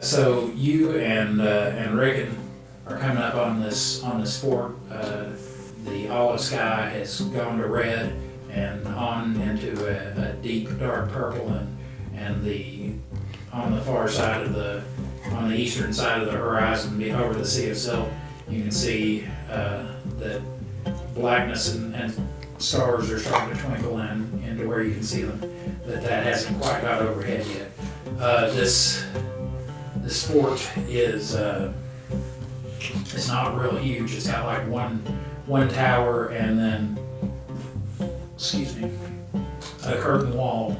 So you and Reagan are coming up on this fort. The olive sky has gone to red and on into a deep dark purple, and on the far side on the eastern side of the horizon, over the Sea of Silt, you can see that blackness and stars are starting to twinkle into where you can see them. That hasn't quite got overhead yet. This fort is it's not real huge. It's got like one tower and then, a curtain wall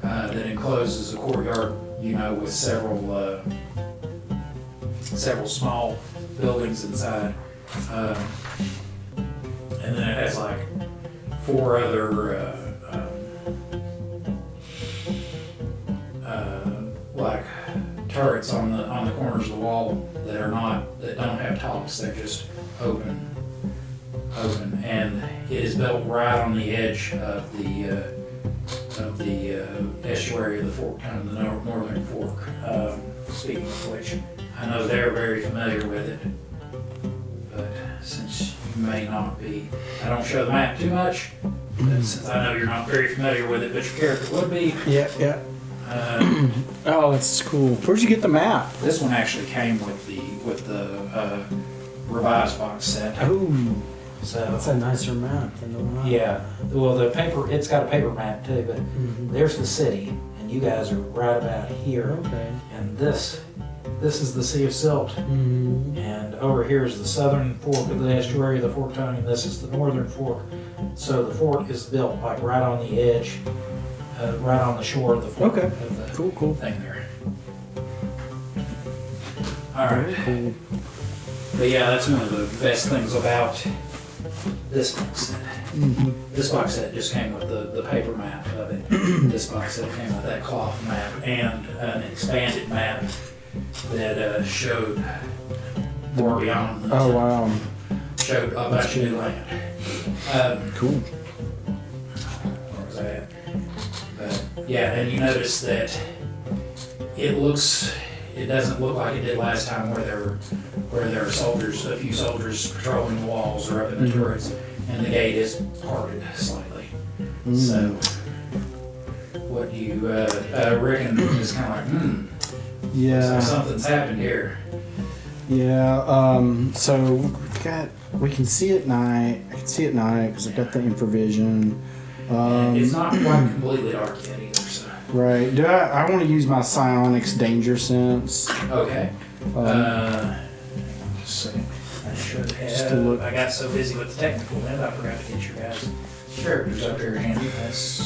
that encloses a courtyard, with several small buildings inside, and then it has like 4 other like turrets on the corners of the wall that don't have tops. They're just open, and it is built right on the edge of the estuary of the Fork, kind of the northern fork. Speaking of which, I know they're very familiar with it, but since you may not be, I don't show the map too much, but since I know you're not very familiar with it, but your character would be. Yeah. Oh, that's cool. Where'd you get the map? This one actually came with the revised box set. Oh, so that's a nicer map than the one. Yeah. Well, it's got a paper map too, but there's the city, and you guys are right about here. Okay. And this is the Sea of Silt, and over here is the southern fork of the estuary of the Fork Tongue, and this is the northern fork. So the fort is built like right on the edge. Right on the shore of the fork. Okay. Of the Cool. thing there. All right. Cool. But yeah, that's one of the best things about this box set. This box set just came with the paper map of it. This box set came with that cloth map and an expanded map that showed more beyond. Oh wow. Showed a bunch of new land. Cool. Where was I at? Yeah, and you notice that it doesn't look like it did last time, where there are a few soldiers patrolling the walls or up in the turrets, and the gate is parted slightly. So, what do you reckon is kind of like, Yeah. so something's happened here. Yeah. So we can see at night. I can see at night because I've got the infravision. It's not quite completely dark yet either. So. Right. I want to use my psionics danger sense. Okay. Let's see. I should have. I got so busy with the technical end, I forgot to get your guys' characters up here handy. That's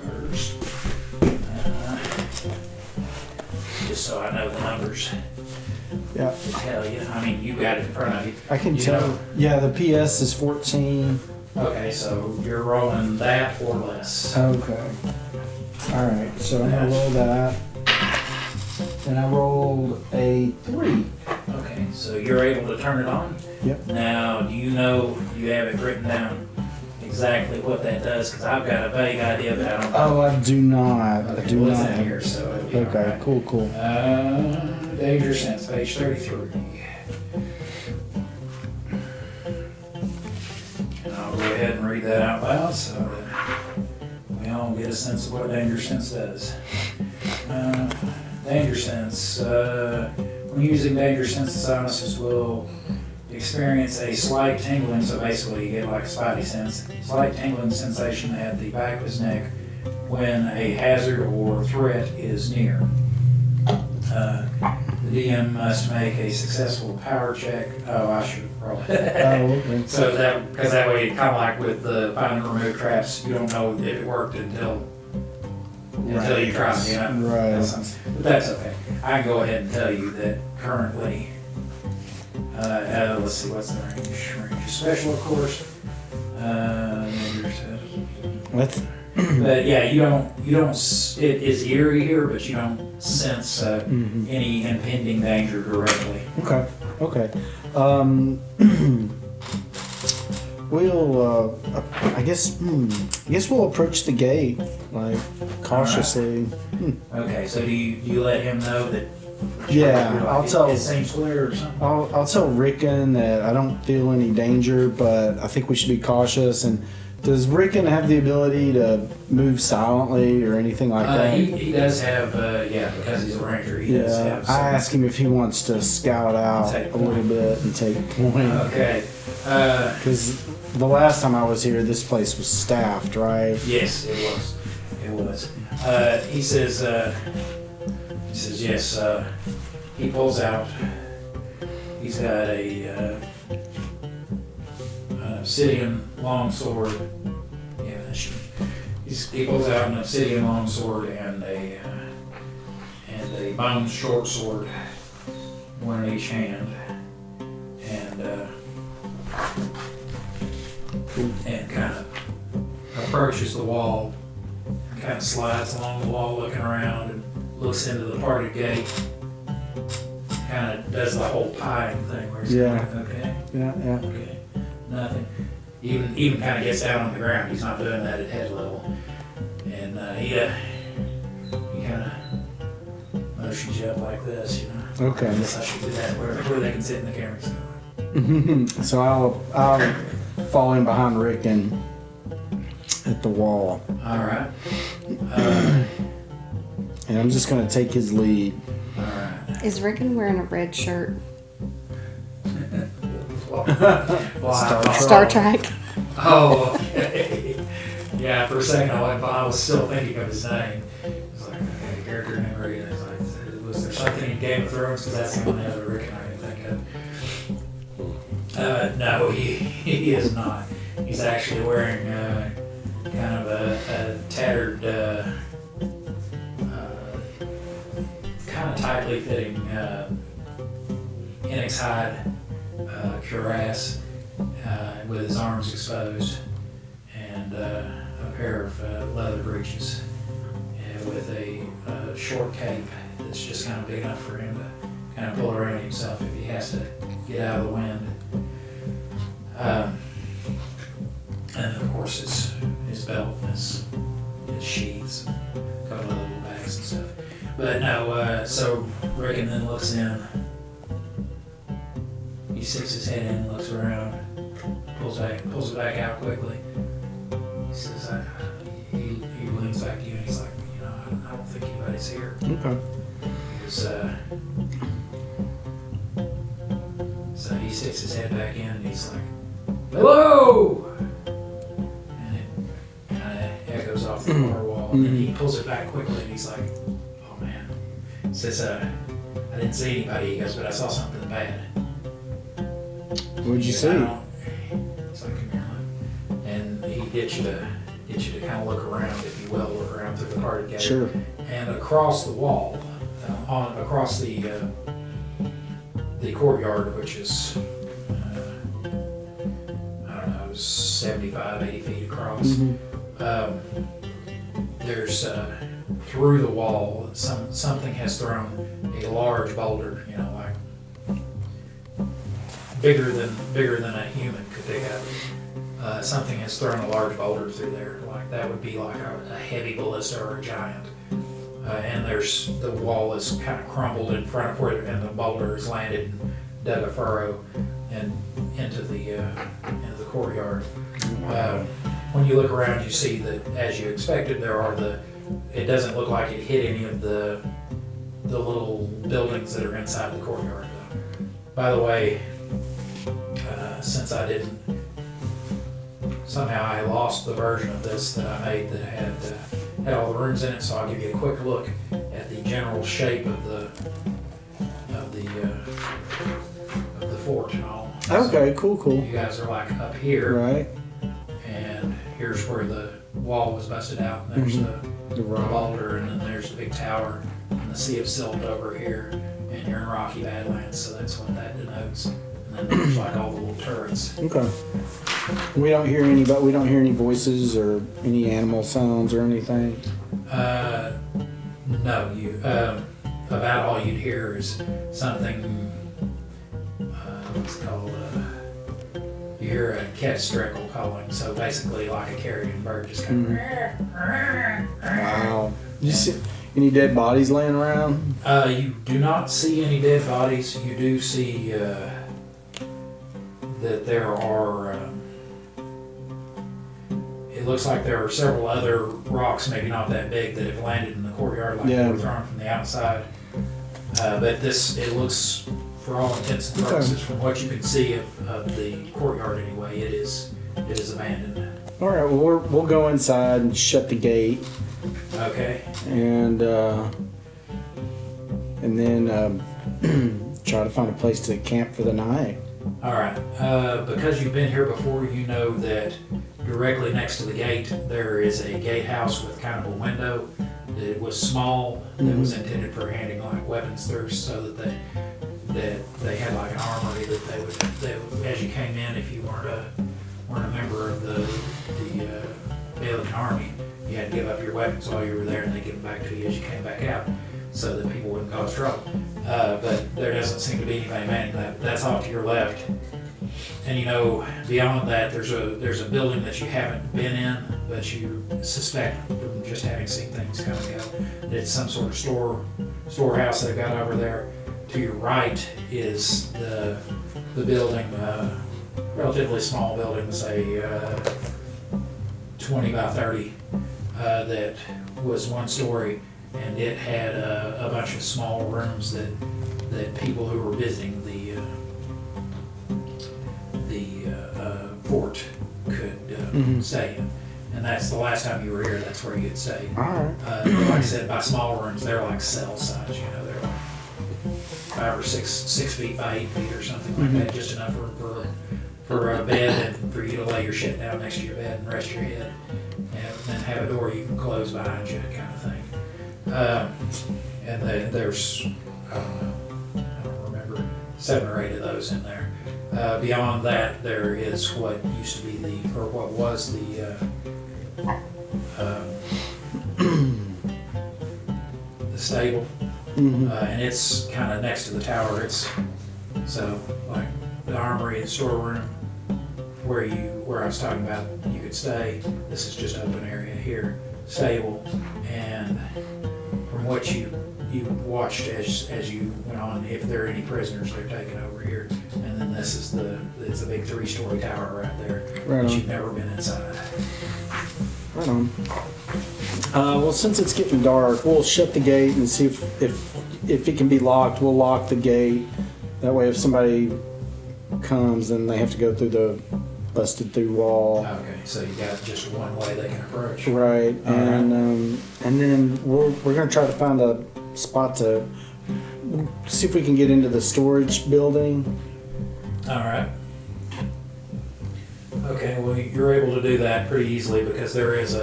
first. Just so I know the numbers. Yeah. To tell you. I mean, you got it in front of you. I can tell. Know. Yeah, the PS is 14. Okay, so you're rolling that or less. Okay. All right. So I'm gonna roll that. And I rolled a 3. Okay, so you're able to turn it on? Yep. Now, do you know, you have it written down exactly what that does? Because I've got a vague idea, but I don't know. Oh, I do not. Okay, I do well, it's not. in here, so it'll be Okay, all right. cool. Danger Sense, page 33. And I'll go ahead and read that out loud so that we all get a sense of what Danger Sense does. Danger Sense. When using Danger Sense, the psionicist will experience a slight tingling, so basically you get like a spidey sense, slight tingling sensation at the back of his neck when a hazard or threat is near. The DM must make a successful power check. Oh, I should roll it. Okay. So that, because that way, kind of like with the find and remove traps, you don't know if it worked until you try it, you know? Right. But that's okay. I can go ahead and tell you that currently, let's see, what's the range? Range is special, of course. That's But yeah, you don't, it is eerie here, but you don't sense any impending danger directly. okay. We'll, I guess we'll approach the gate, like, cautiously. Okay, so do you let him know that? Yeah, I'll tell. It seems clear or something? I'll tell Rickon that I don't feel any danger, but I think we should be cautious. And does Rickon have the ability to move silently or anything like that? He does have, because he's a ranger, he does have some. I asked him if he wants to scout out a little bit and take point. Okay. Because the last time I was here, this place was staffed, right? Yes, it was. It was. He says yes. He pulls out. He's got a obsidian longsword. Yeah, that should. He pulls out an obsidian longsword and a bone short sword, one in each hand, and kind of approaches the wall, kind of slides along the wall looking around and looks into the parted gate, kind of does the whole pieing thing where he's okay, okay, nothing. Even kind of gets down on the ground. He's not doing that at head level. And he kind of motions you up like this, you know. Okay. I guess I should do that where they can sit in the camera. So I'll fall in behind Rickon at the wall. All right. And I'm just going to take his lead. All right. Is Rickon wearing a red shirt? Star Trek. Oh, okay. Yeah, for a second I was still thinking of his name. It's like, okay, character name Rickon. It's like, was there something in Game of Thrones? Because that's the only other Rickon I can think of. No, he is not. He's actually wearing kind of a tattered, kind of tightly fitting Enix hide cuirass with his arms exposed, and a pair of leather breeches, and with a short cape that's just kind of big enough for him to kind of pull around himself if he has to get out of the wind. And of course his belt and his sheaths, a couple of little bags and stuff. But no, so Rickon then looks in. He sticks his head in, looks around, pulls it back out quickly. He says, he leans back to you and he's like, you know, I don't think anybody's here. Okay. So he sticks his head back in and he's like, hello! And it kind of echoes off the far wall. And then he pulls it back quickly and he's like, oh man. He says, I didn't see anybody, he goes, but I saw something bad. What'd you see? It's like, come here, look. And he gets you to kind of look around, if you will, look around through the parted gate. Sure. And across the wall, across the courtyard, which is, I don't know, 75, 80 feet across. There's through the wall, something has thrown a large boulder, you know, like bigger than a human could pick up. Something has thrown a large boulder through there, like that would be like a heavy ballista or a giant. And the wall is kind of crumbled in front of where, and the boulder has landed and dug a furrow and into the courtyard. When you look around, you see that, as you expected, it doesn't look like it hit any of the little buildings that are inside the courtyard. By the way, since somehow I lost the version of this that I made that had all the rooms in it. So I'll give you a quick look at the general shape of the fort and all. Okay, So cool. you guys are like up here, Right. and here's where the wall was busted out. And there's the rock. boulder, and then there's the big tower, and the Sea of Silt over here, and you're in Rocky Badlands, so that's what that denotes. And then there's like all the little turrets. Okay. We don't hear any voices or any animal sounds or anything. No, about all you'd hear is something. What's it called? You hear a kestrel calling, so basically like a carrion bird just kind of. Wow. You see any dead bodies laying around? You do not see any dead bodies. You do see that there are. It looks like there are several other rocks, maybe not that big, that have landed in the courtyard, like they were thrown from the outside. But it looks, for all intents and purposes, from what you can see of the courtyard anyway, it is abandoned. All right. Well, we'll go inside and shut the gate. Okay. And then try to find a place to camp for the night. All right. Because you've been here before, you know that directly next to the gate there is a gatehouse with kind of a window. It was small. That was intended for handing like weapons through, so that they had like an armory that they would as you came in, if you weren't a member of the Balic army, you had to give up your weapons while you were there, and they give them back to you as you came back out, so that people wouldn't cause trouble. But there doesn't seem to be anybody manning that. That's off to your left. And beyond that, there's a building that you haven't been in, but you suspect from just having seen things come and go that it's some sort of storehouse they've got over there. To your right is the building, relatively small building, say 20 by 30, that was one story, and it had a bunch of small rooms that people who were visiting the fort could stay in. And that's the last time you were here, that's where you'd stay. All right. Like I said, by small rooms, they're like cell size, they're like 5 or 6 feet by 8 feet or something like that, just enough room for a bed and for you to lay your shit down next to your bed and rest your head, and then have a door you can close behind you, kind of thing. And there's, I don't remember, 7 or 8 of those in there. Beyond that, there is what used to be what was the stable, and it's kind of next to the tower. It's so like the armory and storeroom where I was talking about you could stay. This is just open area here, stable, and from what you watched as you went on, if there are any prisoners, they're taken over here. And then this is it's a big 3-story tower right there, but you've never been inside. Right on. Well, since it's getting dark, we'll shut the gate and see if it can be locked. We'll lock the gate. That way, if somebody comes, then they have to go through the busted through wall. Okay, so you got just one way they can approach. Right, and then we're gonna try to find a spot to see if we can get into the storage building. All right. Okay, well, you're able to do that pretty easily because there is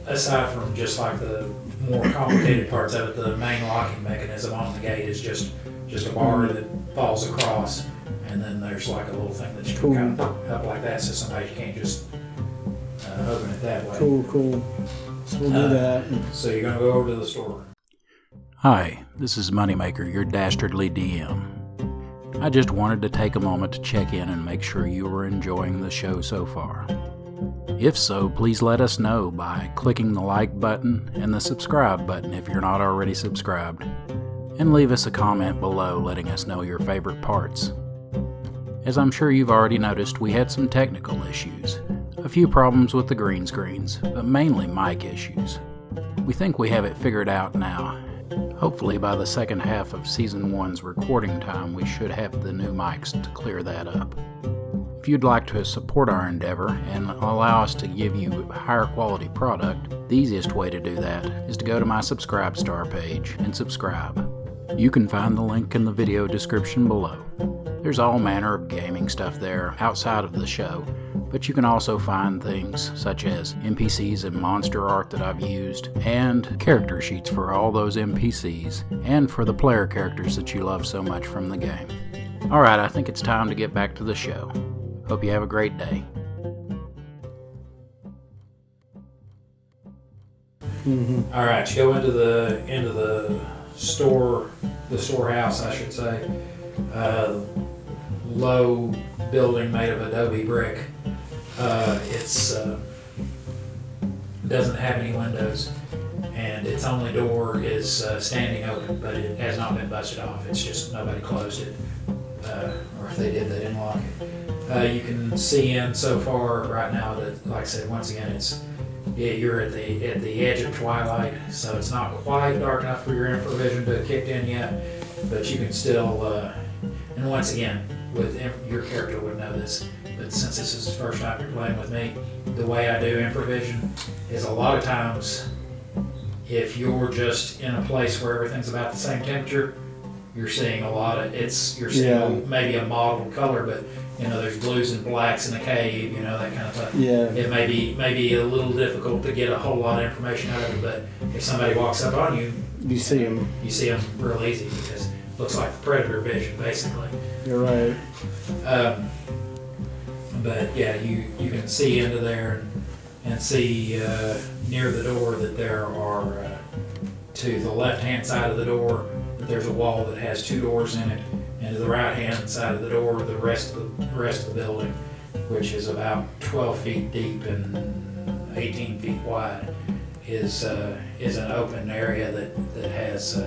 aside from just like the more complicated parts of it, the main locking mechanism on the gate is just a bar that falls across, and then there's like a little thing that you can kind of put up like that, so somebody can't just open it that way. Cool. So we'll do that. So you're gonna go over to the store. Hi, this is Moneymaker, your dastardly DM. I just wanted to take a moment to check in and make sure you are enjoying the show so far. If so, please let us know by clicking the like button and the subscribe button if you're not already subscribed, and leave us a comment below letting us know your favorite parts. As I'm sure you've already noticed, we had some technical issues. A few problems with the green screens, but mainly mic issues. We think we have it figured out now. Hopefully by the second half of Season 1's recording time, we should have the new mics to clear that up. If you'd like to support our endeavor and allow us to give you higher quality product, the easiest way to do that is to go to my Subscribe Star page and subscribe. You can find the link in the video description below. There's all manner of gaming stuff there outside of the show, but you can also find things such as NPCs and monster art that I've used, and character sheets for all those NPCs, and for the player characters that you love so much from the game. Alright, I think it's time to get back to the show. Hope you have a great day. All right, you go into the storehouse, I should say. Low building made of adobe brick. It's doesn't have any windows, and its only door is standing open, but it has not been busted off. It's just nobody closed it, or if they did, they didn't lock it. You can see in so far right now that, like I said, once again, you're at the edge of twilight, so it's not quite dark enough for your infravision to have kicked in yet, but you can still. And once again, your character would know this, but since this is the first time you're playing with me, the way I do infravision is a lot of times, if you're just in a place where everything's about the same temperature, you're seeing you're seeing maybe a mottled color, but there's blues and blacks in the cave, that kind of thing. Yeah. It may be a little difficult to get a whole lot of information out of it, but if somebody walks up on you, You see them. you see them real easy because it looks like predator vision, basically. You're right. But yeah, you can see into there and see near the door that there are, to the left-hand side of the door, that there's a wall that has two doors in it, and to the right-hand side of the door, the rest of the building, which is about 12 feet deep and 18 feet wide, is an open area that has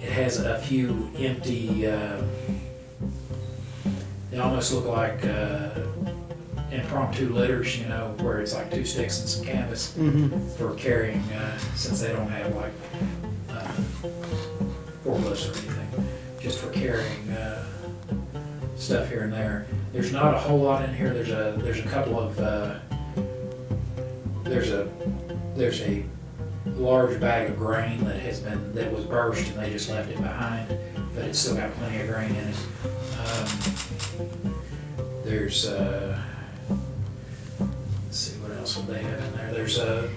it has a few empty. They almost look like impromptu litters, where it's like two sticks and some canvas for carrying, since they don't have like forklifts or anything, just for carrying stuff here and there. There's not a whole lot in here. There's a couple of there's a large bag of grain that was burst and they just left it behind, but it's still got plenty of grain in it. There's let's see, what else would they have in there? There's a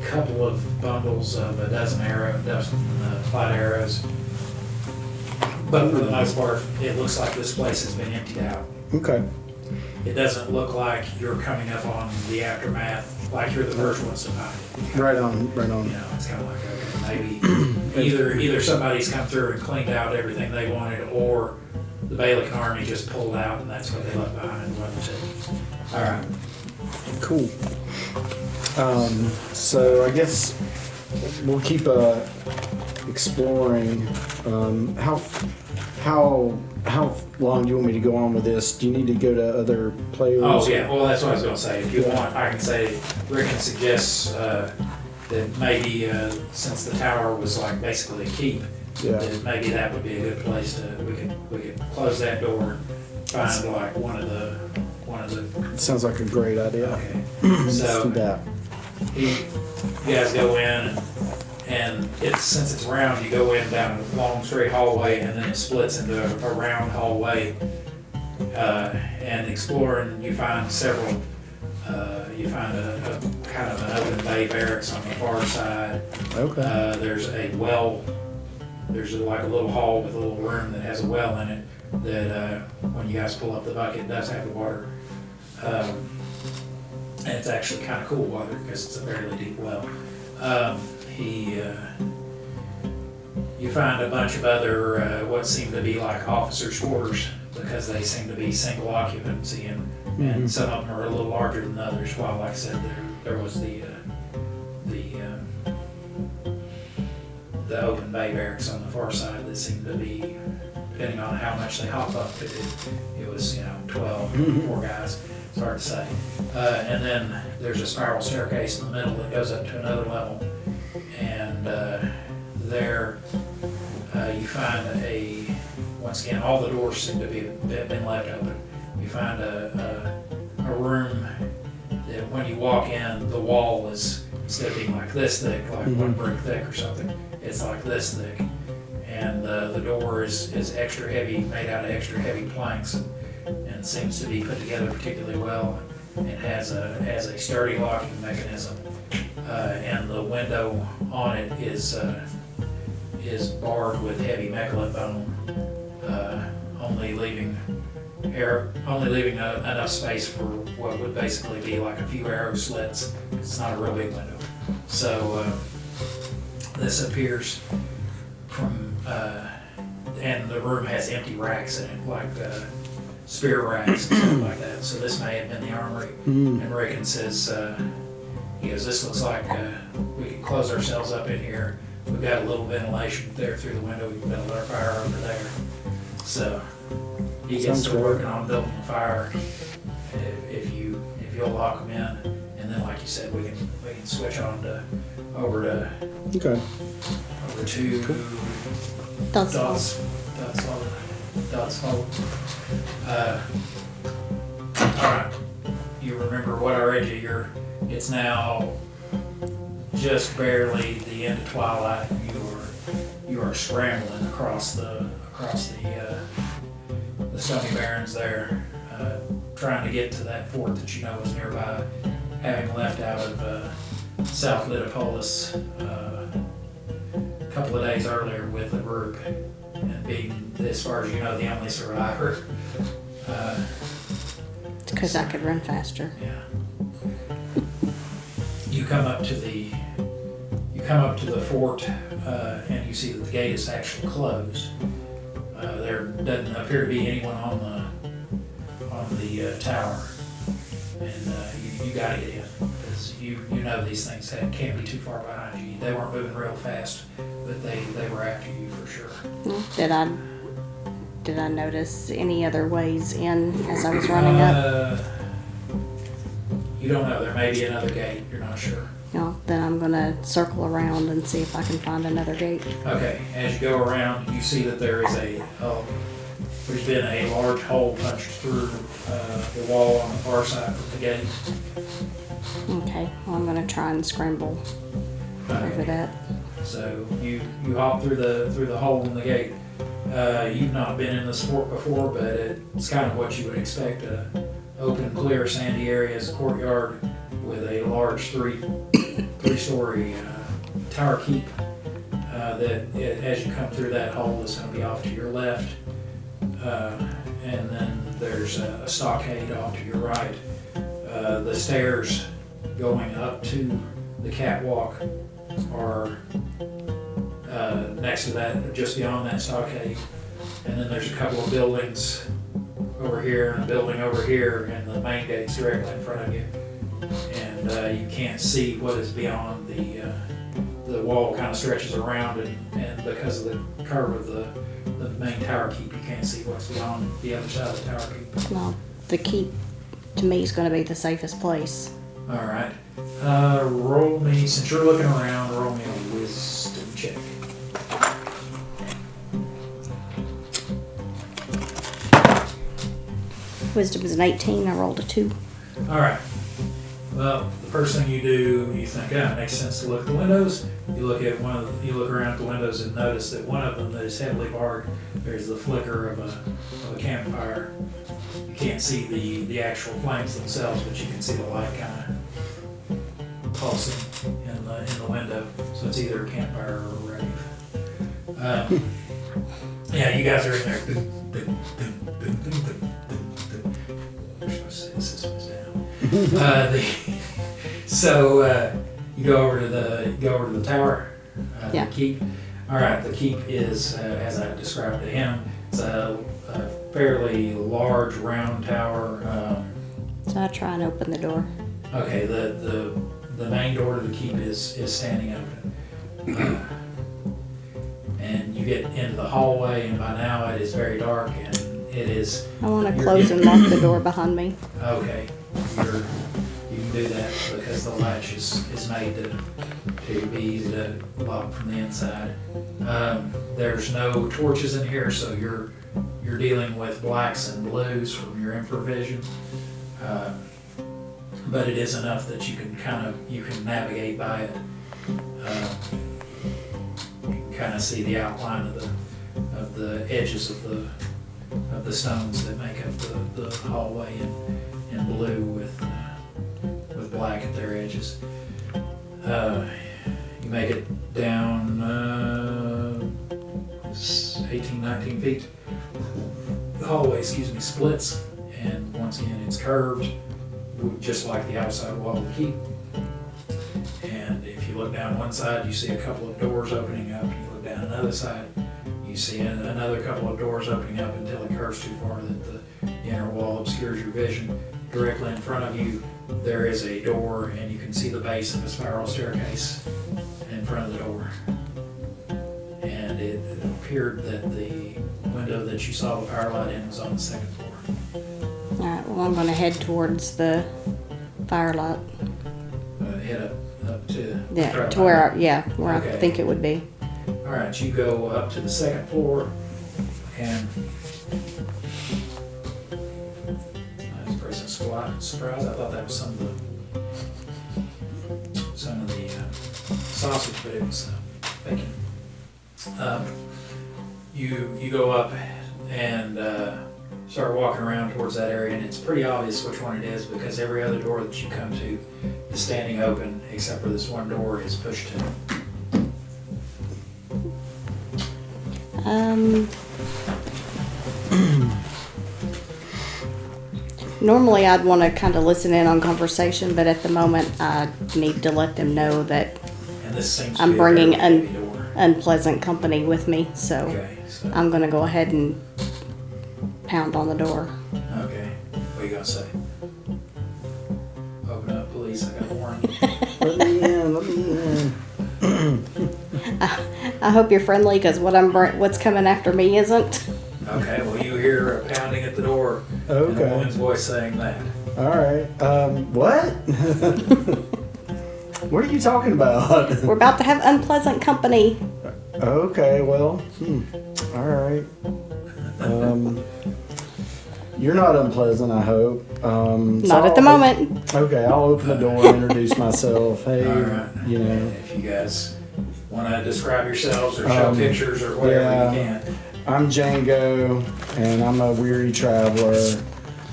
couple of bundles of a dozen flat arrows, but for the most part, it looks like this place has been emptied out. Okay. It doesn't look like you're coming up on the aftermath like you're the first ones to find it. Right on. It's kind of like, okay, maybe either somebody's come through and cleaned out everything they wanted, or the Balic army just pulled out and that's what they left behind, wasn't it? All right. Cool. So I guess we'll keep exploring. How long do you want me to go on with this? Do you need to go to other players? Oh yeah, well that's what I was going to say. If you want, I can say Rick suggests that maybe since the tower was like basically a keep, that maybe that would be a good place to we could close that door and find like one of the. Sounds like a great idea. Okay. Let's So do that. you guys go in, and since it's round, you go in down a long straight hallway, and then it splits into a round hallway. And exploring, you find several. You find a kind of an open bay barracks on the far side. Okay. There's a well. There's like a little hall with a little room that has a well in it. That when you guys pull up the bucket, it does have water. And it's actually kind of cool water because it's a fairly deep well. You find a bunch of other what seem to be like officers' quarters because they seem to be single occupancy, and some of them are a little larger than others. While, like I said, there was the open bay barracks on the far side that seemed to be, depending on how much they hop up to, it was 12, 4 guys. It's hard to say. And then there's a spiral staircase in the middle that goes up to another level, and and there you find once again, all the doors seem to have been left open. You find a room that when you walk in, the wall is, instead of being like this thick, like one brick thick or something, it's like this thick. And the door is extra heavy, made out of extra heavy planks, and seems to be put together particularly well. It has a sturdy locking mechanism, and the window on it is barred with heavy mechalith bone, only leaving enough space for what would basically be like a few arrow slits. It's not a real big window. So this appears from, and the room has empty racks in it, like spear racks and stuff like that. So this may have been the armory. And Rickon says, he goes, this looks like we can close ourselves up in here. We've got a little ventilation there through the window. We can build our fire over there. So he gets to working on building the fire. If you'll lock them in, and then like you said, we can switch on over to Dot's Hole. All right. You remember what I read you? It's now just barely the end of twilight. You are scrambling across the Stony Barrens there, trying to get to that fort that you know is nearby, having left out of South Litopolis a couple of days earlier with a group, and being, as far as you know, the only survivor. It's because I could run faster. Yeah. You come up to the fort, and you see that the gate is actually closed. There doesn't appear to be anyone on the tower, and you got to get in, because you know these things can't be too far behind you. They weren't moving real fast, but they were after you for sure. Did I notice any other ways in as I was running up? You don't know. There may be another gate. You're not sure. No, then I'm gonna circle around and see if I can find another gate. Okay. As you go around, you see that there is there's been a large hole punched through the wall on the far side of the gate. Okay, well, I'm gonna try and scramble over that. So you hop through the hole in the gate. You've not been in this fort before, but it's kind of what you would expect. Open, clear, sandy area as a courtyard with a large three-story tower keep that as you come through that hole is going to be off to your left, and then there's a stockade off to your right. The stairs going up to the catwalk are next to that, just beyond that stockade, and then there's a couple of buildings over here and a building over here, and the main gate's directly in front of you, and you can't see what is beyond the wall. Kind of stretches around, and because of the curve of the main tower keep, you can't see what's beyond the other side of the tower keep. Well, the keep to me is going to be the safest place. All right, roll me, since you're looking around, roll me a wisdom check. Wisdom is an 18. I rolled a 2. All right. Well, the first thing you do, you think, it makes sense to look at the windows. You look around at the windows and notice that one of them that is heavily barred, there's the flicker of a campfire. You can't see the actual flames themselves, but you can see the light kind of pulsing in the window. So it's either a campfire or a rave. Yeah, you guys are in there. So you go over to the tower, Yeah. the keep. All right, the keep is, as I described to him, it's a fairly large round tower. So I try and open the door. Okay, the main door to the keep is standing open, and you get into the hallway, and by now it is very dark, and it is. I want to close and lock the door behind me. Okay, you can do that because the latch is made to be easy to lock from the inside. There's no torches in here, so you're dealing with blacks and blues from your infravision. But it is enough that you can navigate by it. You can kind of see the outline of the edges of the stones that make up the hallway in blue with black at their edges. You make it down 18, 19 feet. The hallway, splits, and once again it's curved, just like the outside wall of the keep. And if you look down one side, you see a couple of doors opening up. You look down another side, you see another couple of doors opening up until it curves too far that the inner wall obscures your vision. Directly in front of you, there is a door, and you can see the base of a spiral staircase in front of the door. And it appeared that the window that you saw the firelight in was on the second floor. Alright, well, I'm going to head towards the firelight. Head up to Yeah, to where I Okay. think it would be. Alright, you go up to the second floor, and nice present surprise. I thought that was some of the sausage, but it was bacon. You go up and start walking around towards that area, and it's pretty obvious which one it is because every other door that you come to is standing open except for this one door is pushed in. Normally I'd want to kind of listen in on conversation, but at the moment I need to let them know that And this seems to I'm be bringing a very heavy door. unpleasant company with me, so Okay, so I'm going to go ahead and pound on the door. okay. What are you gonna say? Open up, please. I got a warrant. Let me in. I hope you're friendly, because what's coming after me isn't. Okay, well, you hear a pounding at the door and a Okay. woman's voice saying that. All right. What? What are you talking about? We're about to have unpleasant company. Okay, well, all right. You're not unpleasant, I hope. Not at the moment. Okay, I'll open the door and introduce myself. Hey, All right. you know. And if you guys want to describe yourselves or show pictures or whatever yeah. you can. I'm Django, and I'm a weary traveler,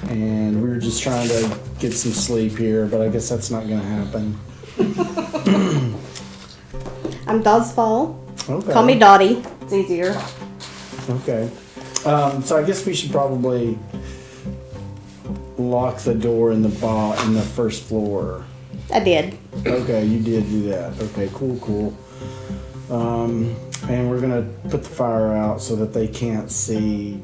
and we were just trying to get some sleep here, but I guess that's not going to happen. I'm Dosfall. Okay. Call me Dottie. It's easier. Okay. So I guess we should probably lock the door in the first floor. I did. Okay, you did do that. Okay, cool. And we're gonna put the fire out so that they can't see,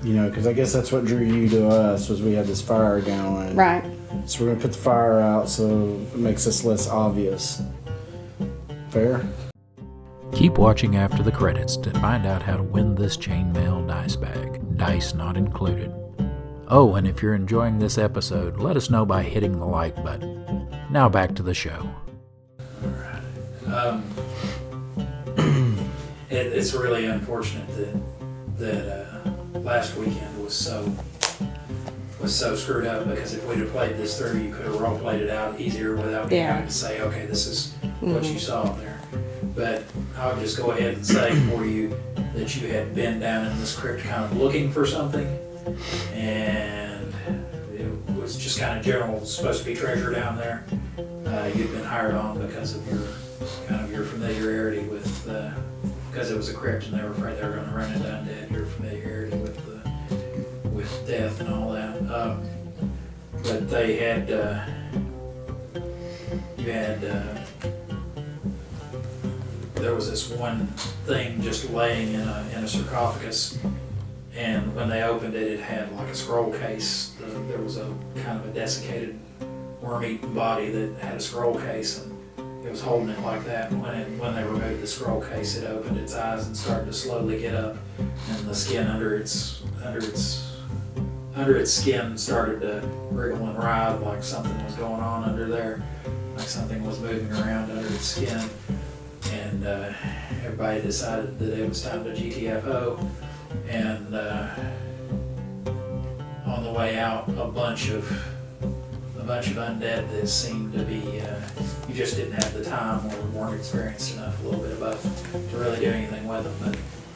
because I guess that's what drew you to us, was we had this fire going. Right. So we're gonna put the fire out so it makes us less obvious. Fair? Keep watching after the credits to find out how to win this chainmail dice bag, dice not included. Oh, and if you're enjoying this episode, let us know by hitting the like button. Now back to the show. It's really unfortunate that last weekend was so screwed up, because if we'd have played this through, you could have role played it out easier without me having to say, okay, this is what you saw there. But I'll just go ahead and say for you that you had been down in this crypt kind of looking for something, and it was just kind of general, supposed to be treasure down there. You'd been hired on because of your familiarity with, because it was a crypt and they were afraid they were going to run into undead, your familiarity with death and all that. But they had, there was this one thing just laying in a sarcophagus, and when they opened it, it had like a scroll case. There was a kind of a desiccated, worm-eaten body that had a scroll case, and it was holding it like that. And when they removed the scroll case, it opened its eyes and started to slowly get up, and the skin under its under its skin started to wriggle and writhe like something was going on under there, like something was moving around under its skin. And everybody decided that it was time to GTFO. And on the way out, a bunch of undead that seemed to be, you just didn't have the time or weren't experienced enough, a little bit of both, to really do anything with them.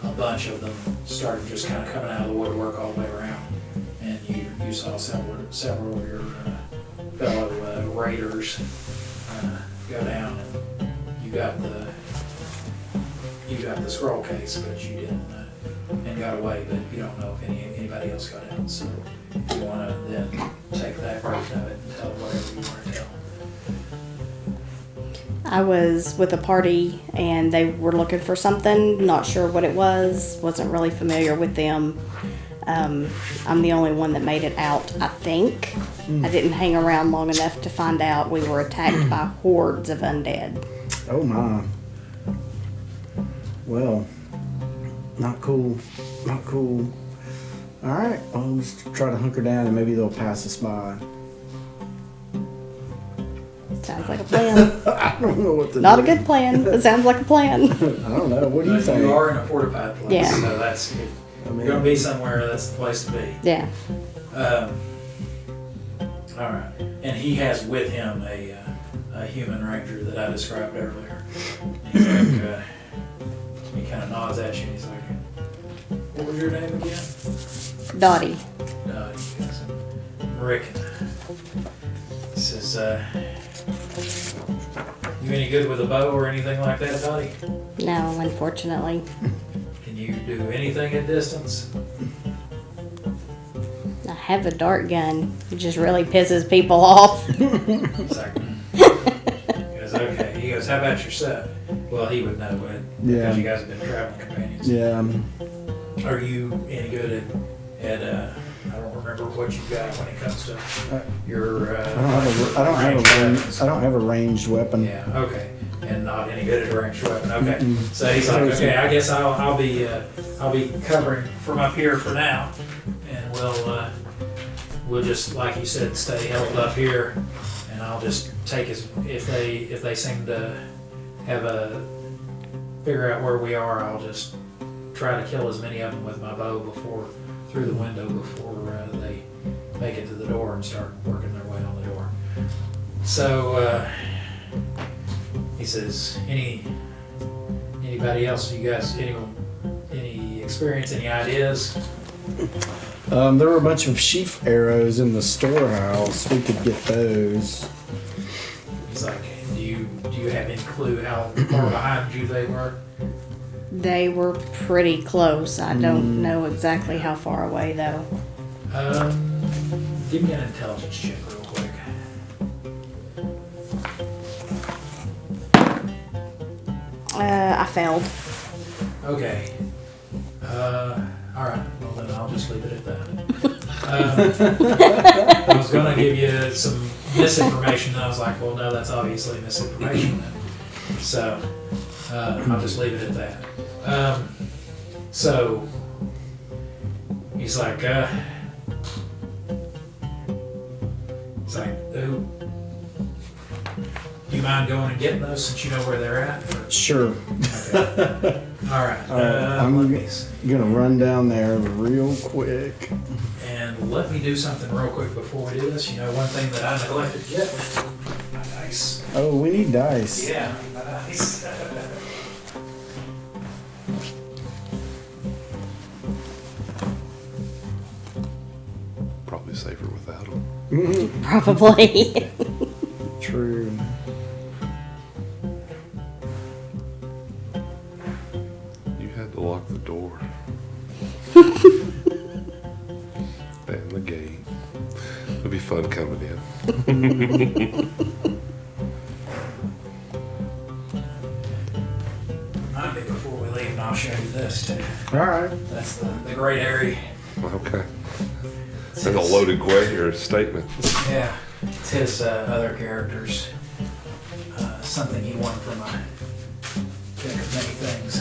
But a bunch of them started just kind of coming out of the woodwork all the way around. And you saw several of your fellow raiders go down, and you got the scroll case, but you didn't, and got away. But you don't know if anybody else got out. So if you want to then take that version of it and tell whatever you want to tell. I was with a party and they were looking for something, not sure what it was, wasn't really familiar with them. I'm the only one that made it out, I think. I didn't hang around long enough to find out we were attacked by hordes of undead. Oh my. Well, not cool. Not cool. Alright, well, let's try to hunker down and maybe they'll pass us by. Sounds like a plan. I don't know what to Not do. a good plan, but sounds like a plan. I don't know. What do you think? You are in a fortified place, Yeah. so that's, if you're going to be somewhere, that's the place to be. Yeah. All right, and he has with him a human ranger that I described earlier. He's like, he kind of nods at you, and he's like, "What was your name again?" Dottie. Rick. He says, "You any good with a bow or anything like that, Dottie? No, unfortunately. Can you do anything at distance?" I have a dart gun. It just really pisses people off. He's like, He goes, "Okay." He goes, "How about your set?" Well, he would know it Yeah. because you guys have been traveling companions. Yeah. Are you any good at I don't remember what you got when it comes to your I don't have a ranged weapon. Yeah, okay. And not any good at a ranged weapon. Okay. So he's like, "Okay, I guess I'll be covering from up here for now, and we'll just, like you said, stay held up here, and I'll just take if they seem to figure out where we are, I'll just try to kill as many of them with my bow through the window before they make it to the door and start working their way on the door." So he says, anybody else? You guys, any experience, any ideas? There were a bunch of sheaf arrows in the storehouse. We could get those. He's like, do you have any clue how far behind you they were? They were pretty close. I don't know exactly how far away, though. Give me an intelligence check real quick. I failed. Okay. All right. Well, then I'll just leave it at that. I was going to give you some misinformation, and I was like, well, no, that's obviously misinformation. So I'll just leave it at that. So he's like, "Ooh, do you mind going and getting those since you know where they're at?" Sure. Okay. All right. I'm Let me see. gonna run down there real quick. And let me do something real quick before we do this. You know, one thing that I neglected to get, my dice. Oh, we need dice. Yeah, my dice. Probably safer without them. Probably. True. You had to lock the door. And the gate. It'll be fun coming in. Remind me before we leave, and I'll show you this too. All right. That's the great area. Okay. That's a loaded question or a statement. Yeah, it's his other characters. Something he won from a pick of many things.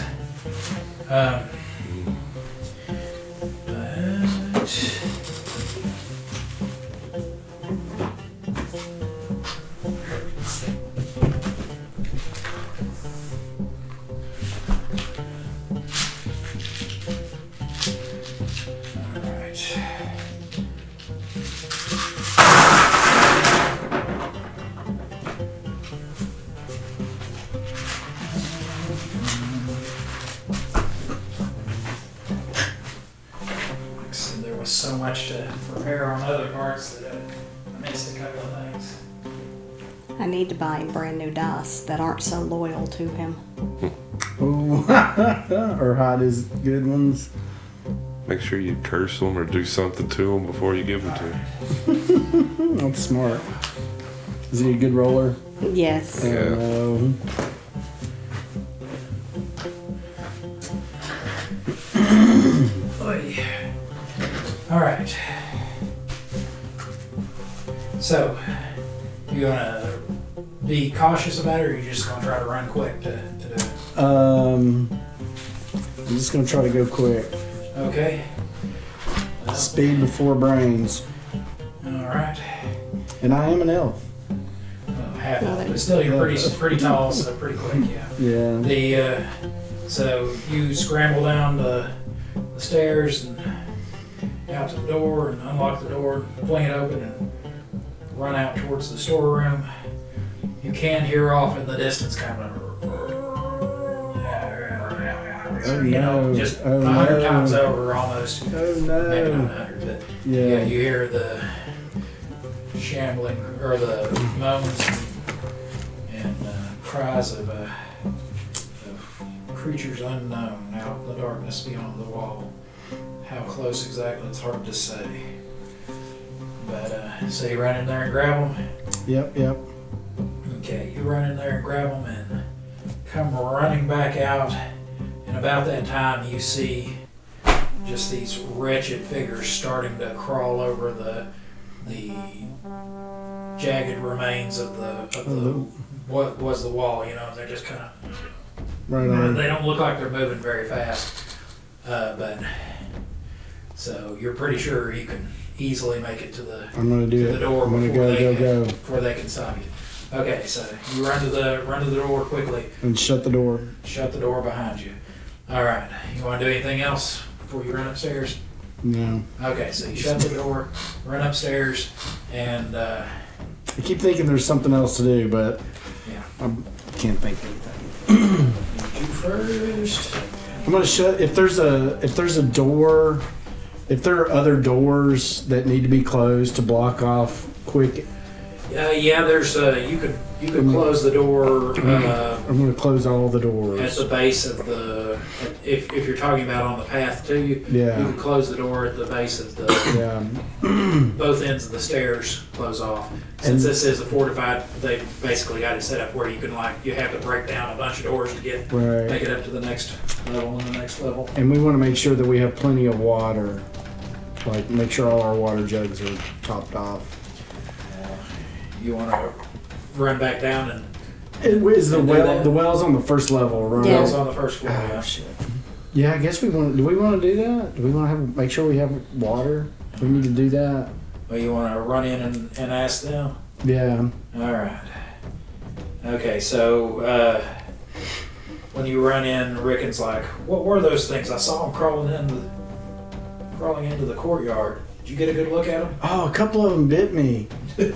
But other parts that I missed a couple of things. I need to buy him brand new dice that aren't so loyal to him. Ooh. Or hide his good ones. Make sure you curse them or do something to them before you give them to him. That's smart. Is he a good roller? Yes. Yeah. No. Oy. All right. So, you gonna be cautious about it, or you just gonna try to run quick to do it? I'm just gonna try to go quick. Okay. Speed before brains. All right. And I am an elf. Well, half of it, but still, you're pretty tall, so pretty quick. Yeah. Yeah. So you scramble down the stairs and out to the door and unlock the door, fling it open, and run out towards the storeroom. You can hear off in the distance kind of just 100 times over almost. Oh Maybe not no. 100, but Yeah. you hear the shambling or the moans and cries of creatures unknown out in the darkness beyond the wall. How close exactly, it's hard to say. But so you run in there and grab them. Yep. Okay, you run in there and grab them and come running back out. And about that time, you see just these wretched figures starting to crawl over the jagged remains of the what was the wall. You know, they're just kind of. Right on. They don't look like they're moving very fast, but so you're pretty sure you can easily make it to the I'm gonna do to it. the door I'm gonna before go. before they can stop you. Okay, so you run to the door quickly. And shut the door. Shut the door behind you. All right. You want to do anything else before you run upstairs? No. Okay, so you shut the door, run upstairs, and I keep thinking there's something else to do, but yeah. I can't think of anything. You first. I'm gonna shut. If there's a door, if there are other doors that need to be closed to block off quick, Yeah, there's you could close the door I'm gonna close all the at doors. the base of the. If you're talking about on the path to you, Yeah. you could close the door at the base of the. Yeah. Both ends of the stairs close off. Since And- this is a fortified, they basically got it set up where you can you have to break down a bunch of doors to make Right. it up to the next level and the next level. And we want to make sure that we have plenty of water. Like make sure all our water jugs are topped off. You want to run back down and Is the And do well? that. The well's on the first level, right? Yeah. wells on the first floor. Oh Yeah. shit. Yeah, I guess we want. Do we want to do that? Do we want to make sure we have water? We need to do that. Well, you want to run in and ask them. Yeah. All right. Okay, so when you run in, Rickon's like, "What were those things? I saw them crawling into the courtyard. Did you get a good look at them?" Oh, a couple of them bit me. He's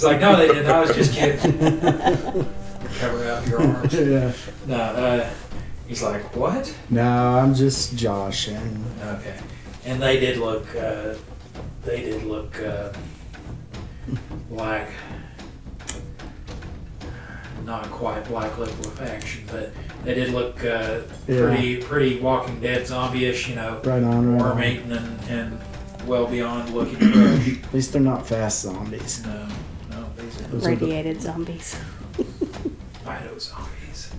like, "No, they didn't. I was just kidding." Cover up your arms. Yeah. No, he's like, "What?" No, I'm just joshing. Okay, and they did look like not quite black liquefaction, but they did look pretty Walking Dead zombie-ish, you know, Right on. worm eaten and well beyond looking fresh. At least they're not fast zombies. No, these are Those are the- Radiated zombies. phyto zombies.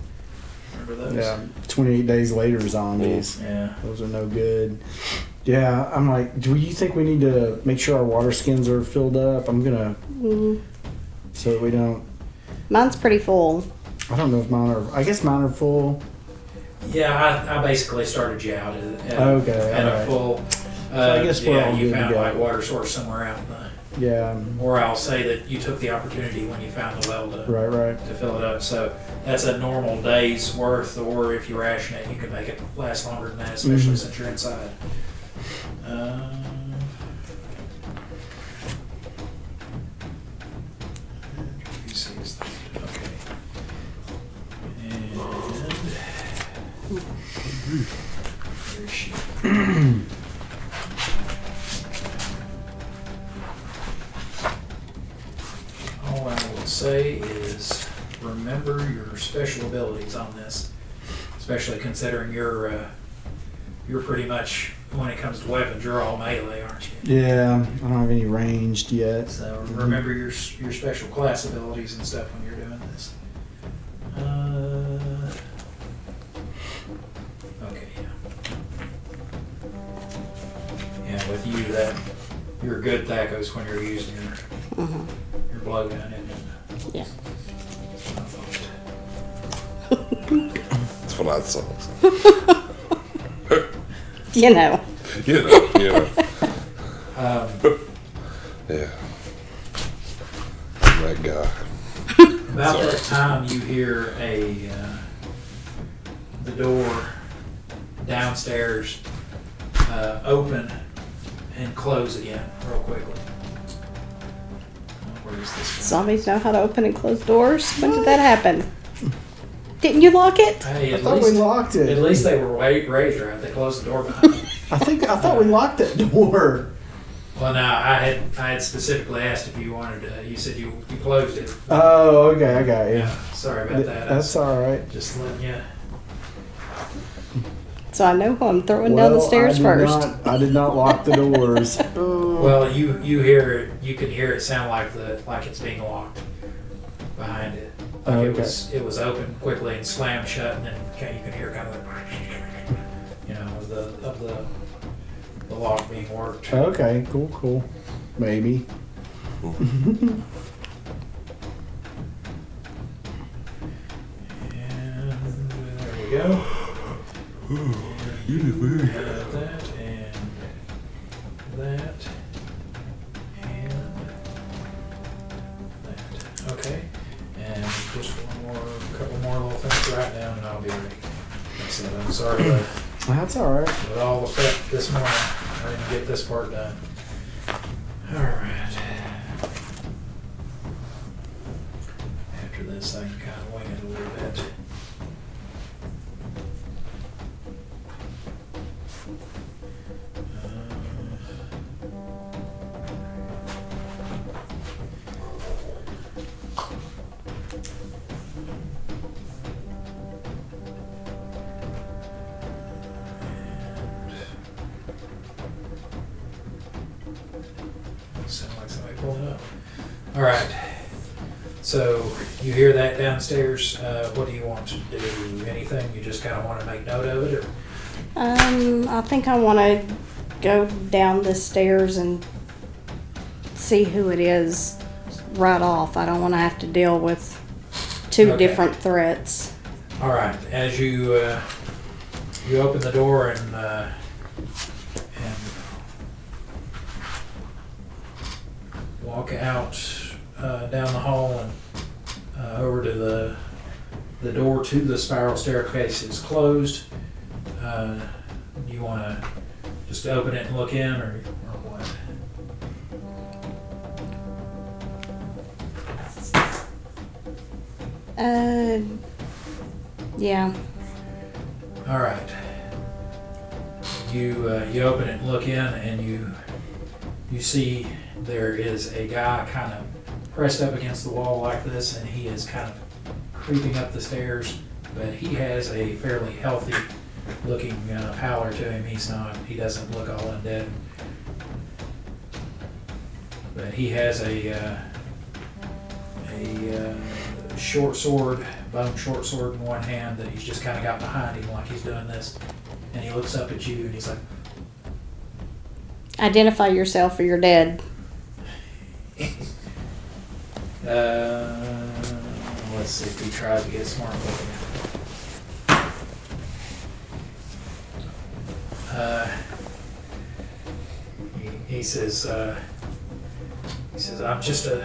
Remember those? Yeah. 28 days later zombies. Yeah. Those are no good. Yeah, I'm like, do you think we need to make sure our water skins are filled up? I'm gonna, so that we don't. Mine's pretty full. I don't know if mine are. I guess mine are full. Yeah, I basically started you out at Okay, a alright. full. I guess we're all you good to found go. like water source somewhere out in the. Yeah. Or I'll say that you took the opportunity when you found the well to Right. fill it up. So that's a normal day's worth, or if you ration it, you can make it last longer than that, especially since you're inside. Okay. And where is she? say is remember your special abilities on this, especially considering you're pretty much, when it comes to weapons, you're all melee, aren't you? Yeah, I don't have any ranged yet. So remember your special class abilities and stuff when you're doing this. Okay, yeah. Yeah, with you, that you're good Thacos when you're using your blowgun, isn't it? Yeah. That's what I saw. You know. Yeah. Yeah. That guy. About Sorry. that time, you hear the door downstairs open and close again real quickly. Where is this? Zombies know how to open and close doors. When did that happen? Didn't you lock it? Hey, I thought we locked it. At least they were raised right. They closed the door behind them. I thought we locked that door. Well, now I had specifically asked if you wanted to. You said you closed it. Oh, okay, I got you. Yeah. Sorry about that. That's all right. Just letting you. So I know who I'm throwing down the stairs first. I did not lock the doors. Well, you hear it. You can hear it sound like it's being locked behind it. Like Okay. it was open quickly and slammed shut, and then you can hear kind of the lock being worked. Okay, cool. Maybe. And there we go. You have that and that and that. Okay. And just couple more little things to write down, and I'll be ready. Like I said, I'm sorry That's all right. with all the prep this morning, I didn't get this part done. All right. After this, I can kind of wing it a little bit. Sound like somebody pulling up. All right. So you hear that downstairs. What do you want to do? Anything? You just kind of want to make note of it, or? I think I want to go down the stairs and see who it is right off. I don't want to have to deal with two Okay. different threats. All right. As you open the door and walk out down the hall and over to the door to the spiral staircase is closed. You want to just open it and look in, or what? Yeah. All right. You open it and look in, and you see there is a guy kind of pressed up against the wall like this, and he is kind of creeping up the stairs, but he has a fairly healthy looking pallor to him. He doesn't look all undead, but he has a short sword, bone short sword in one hand that he's just kind of got behind him like he's doing this, and he looks up at you and he's like, Identify yourself or you're dead. let's see if he tries to get smart looking. He says, I'm just a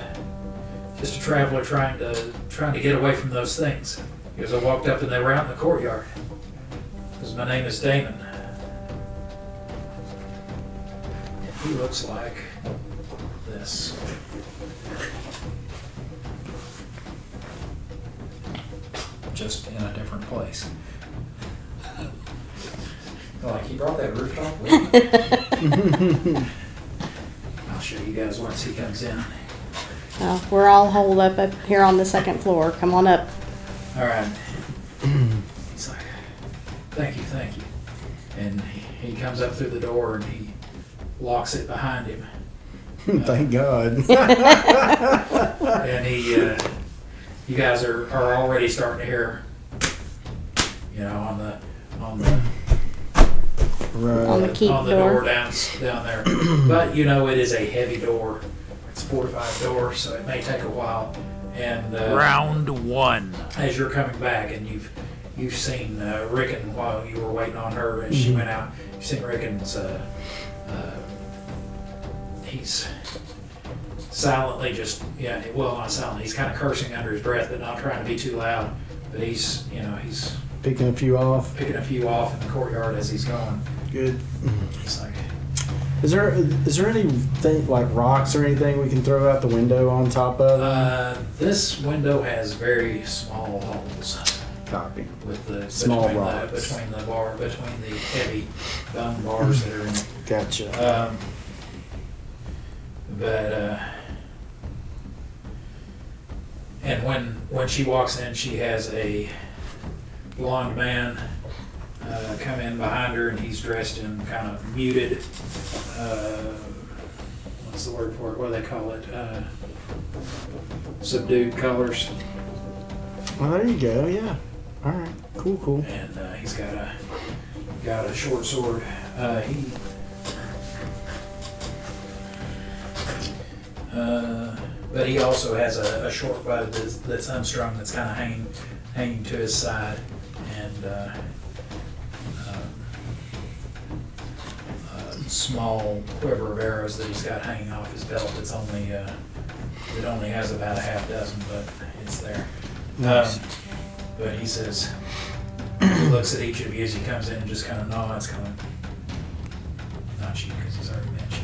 traveler trying to get away from those things. He goes, I walked up and they were out in the courtyard. Because my name is Damon. And he looks like this. Just in a different place. Like he brought that rooftop with him. I'll show you guys once he comes in. We're all holed up here on the second floor. Come on up. All right. He's like, thank you. And he comes up through the door and he locks it behind him. Thank God. And you guys are already starting to hear, on the Right. On the keep on the door. door down there. But it is a heavy door. It's a fortified door, so it may take a while. And Round 1. as you're coming back, and you've seen Rickon while you were waiting on her as she went out. You've seen Rickon's. He's silently not silently. He's kind of cursing under his breath, but not trying to be too loud. But he's Picking a few off. picking a few off in the courtyard as he's going. Good. He's like, Is there anything like rocks or anything we can throw out the window on top of? this window has very small holes Copy. with the Small between rocks. between the heavy bone bars that are in it. Gotcha. And when she walks in, she has a blonde man come in behind her, and he's dressed in kind of muted. What's the word for it? What do they call it? Subdued colors. Well, there you go. Yeah. All right. Cool. And he's got a short sword. But he also has a short bow that's unstrung, that's kind of hanging to his side, and a small quiver of arrows that he's got hanging off his belt. It's only it only has about a half dozen, but it's there. Nice. But he says, he looks at each of you as he comes in and just kind of nods, kind of, not you because he's already met you.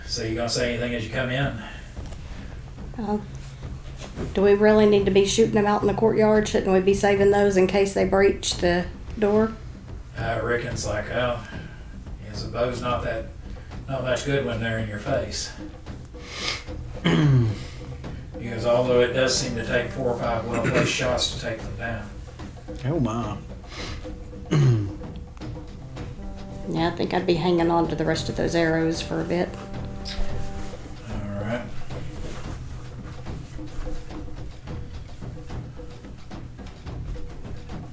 So you gonna say anything as you come in? Do we really need to be shooting them out in the courtyard? Shouldn't we be saving those in case they breach the door? Rickon's like, oh, yes, a bow's not much good when they're in your face. He goes, although it does seem to take 4 or 5 well-placed shots to take them down. Oh my. Yeah, I think I'd be hanging on to the rest of those arrows for a bit. All right.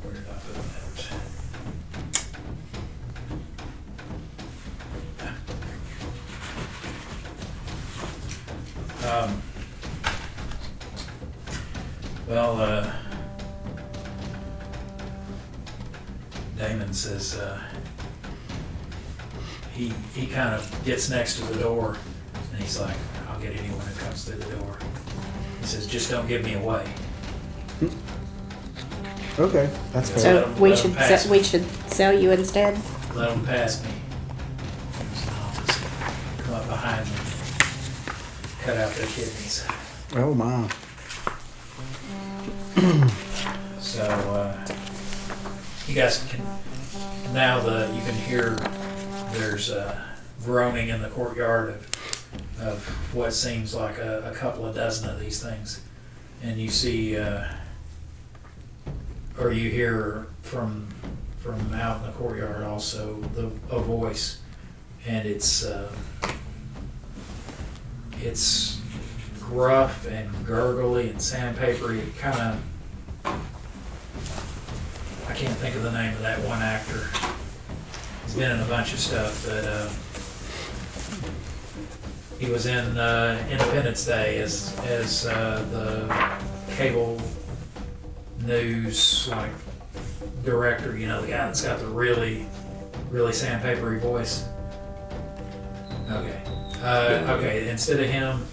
Where did I put that? Damon says he kind of gets next to the door, and he's like, I'll get anyone who comes through the door. He says, just don't give me away. Okay, that's fair. So Let 'em- we let 'em should pass we should sell you instead. Let them pass me. So I'll just come up behind them, cut out their kidneys. Oh my. So you guys can now you can hear there's groaning in the courtyard of what seems like a couple of dozen of these things, and you see or you hear from out in the courtyard also a voice, and it's gruff and gurgly and sandpapery. Kind of, I can't think of the name of that one actor. He's been in a bunch of stuff, but he was in Independence Day as the cable news director. The guy that's got the really sandpapery voice. Okay. Instead of him,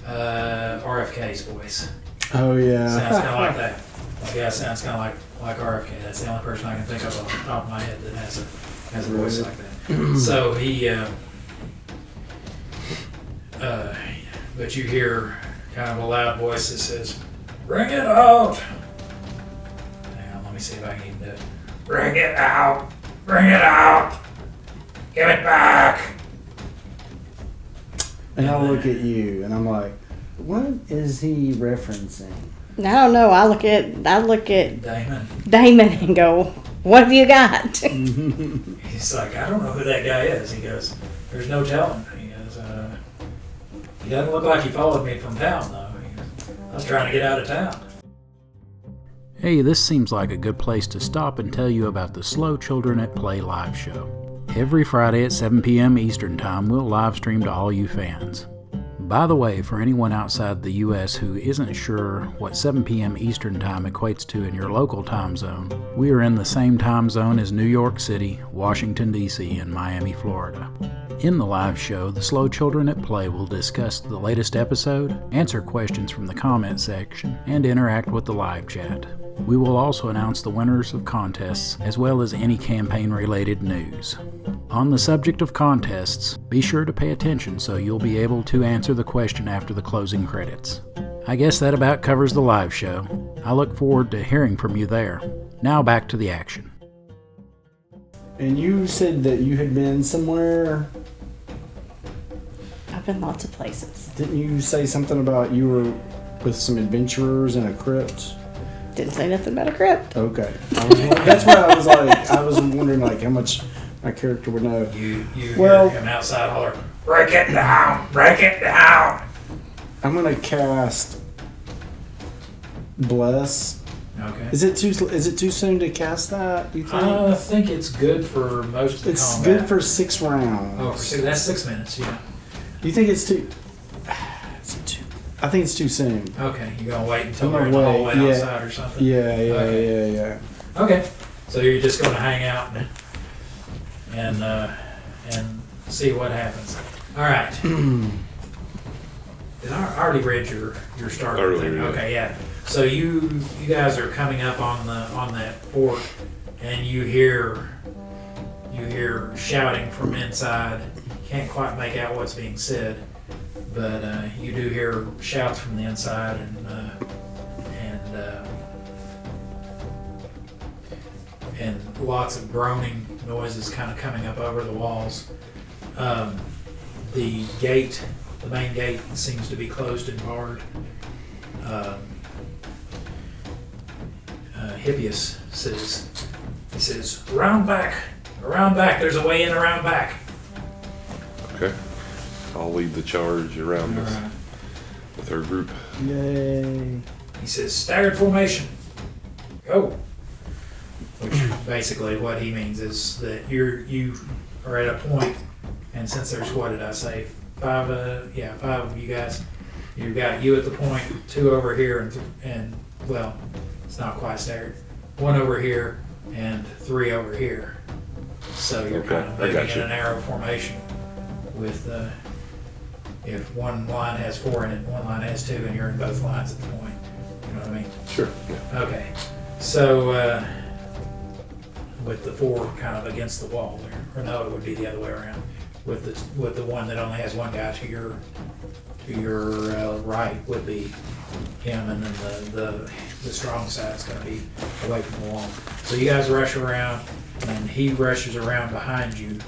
RFK's voice. Oh yeah. Sounds kind of like that. Yeah, sounds kind of like RFK. That's the only person I can think of off the top of my head that has a voice like that. So he, but you hear kind of a loud voice that says, "Bring it out!" Hang on, let me see if I can even do it. Bring it out! Bring it out! Give it back! And I look at you, and I'm like, what is he referencing? I don't know. I look at Damon and go, "What have you got?" He's like, I don't know who that guy is. He goes, there's no telling. He goes, he doesn't look like he followed me from town, though. He goes, I was trying to get out of town. Hey, this seems like a good place to stop and tell you about the Slow Children at Play live show. Every Friday at 7 p.m. Eastern Time, we'll live stream to all you fans. By the way, for anyone outside the U.S. who isn't sure what 7 p.m. Eastern Time equates to in your local time zone, we are in the same time zone as New York City, Washington, D.C., and Miami, Florida. In the live show, the Slow Children at Play will discuss the latest episode, answer questions from the comment section, and interact with the live chat. We will also announce the winners of contests, as well as any campaign-related news. On the subject of contests, be sure to pay attention so you'll be able to answer the question after the closing credits. I guess that about covers the live show. I look forward to hearing from you there. Now back to the action. And you said that you had been somewhere. I've been lots of places. Didn't you say something about you were with some adventurers in a crypt? Didn't say nothing about a crypt. Okay. That's what I was like. I was wondering like how much my character would know. You hear him outside holler, break it down, break it down. I'm gonna cast Bless. Okay. Is it too soon to cast that? You think? I think it's good for most of the It's combat. good for 6 rounds. Oh, that's 6 minutes, yeah. You think it's too? I think it's too soon. Okay, you're gonna wait until I'm we're in gonna the wait, hallway yeah. outside or something? Yeah. Okay, so you're just gonna hang out and see what happens. All right. I already read your start Earlier, thing. yeah. Okay, yeah. So you guys are coming up on that fort, and you hear shouting from inside. Can't quite make out what's being said, but you do hear shouts from the inside and lots of groaning noises kind of coming up over the walls. The main gate seems to be closed and barred. Hippias says, around back, there's a way in around back. Okay. I'll lead the charge around us Alright. with our group. Yay. He says, staggered formation, go. Which basically what he means is that you are at a point, and since there's, what did I say, 5 of you guys, you've got you at the point, 2 over here, and well, it's not quite staggered, 1 over here and 3 over here. So you're Okay, kind of I moving got in you. an arrow formation with, if one line has 4 in it, one line has 2, and you're in both lines at the point. You know what I mean? Sure. Yeah. Okay. So, with the 4 kind of against the wall there, or no, it would be the other way around. With the one that only has 1 guy to your right would be him, and then the strong side's going to be away from the wall. So you guys rush around, and he rushes around behind you.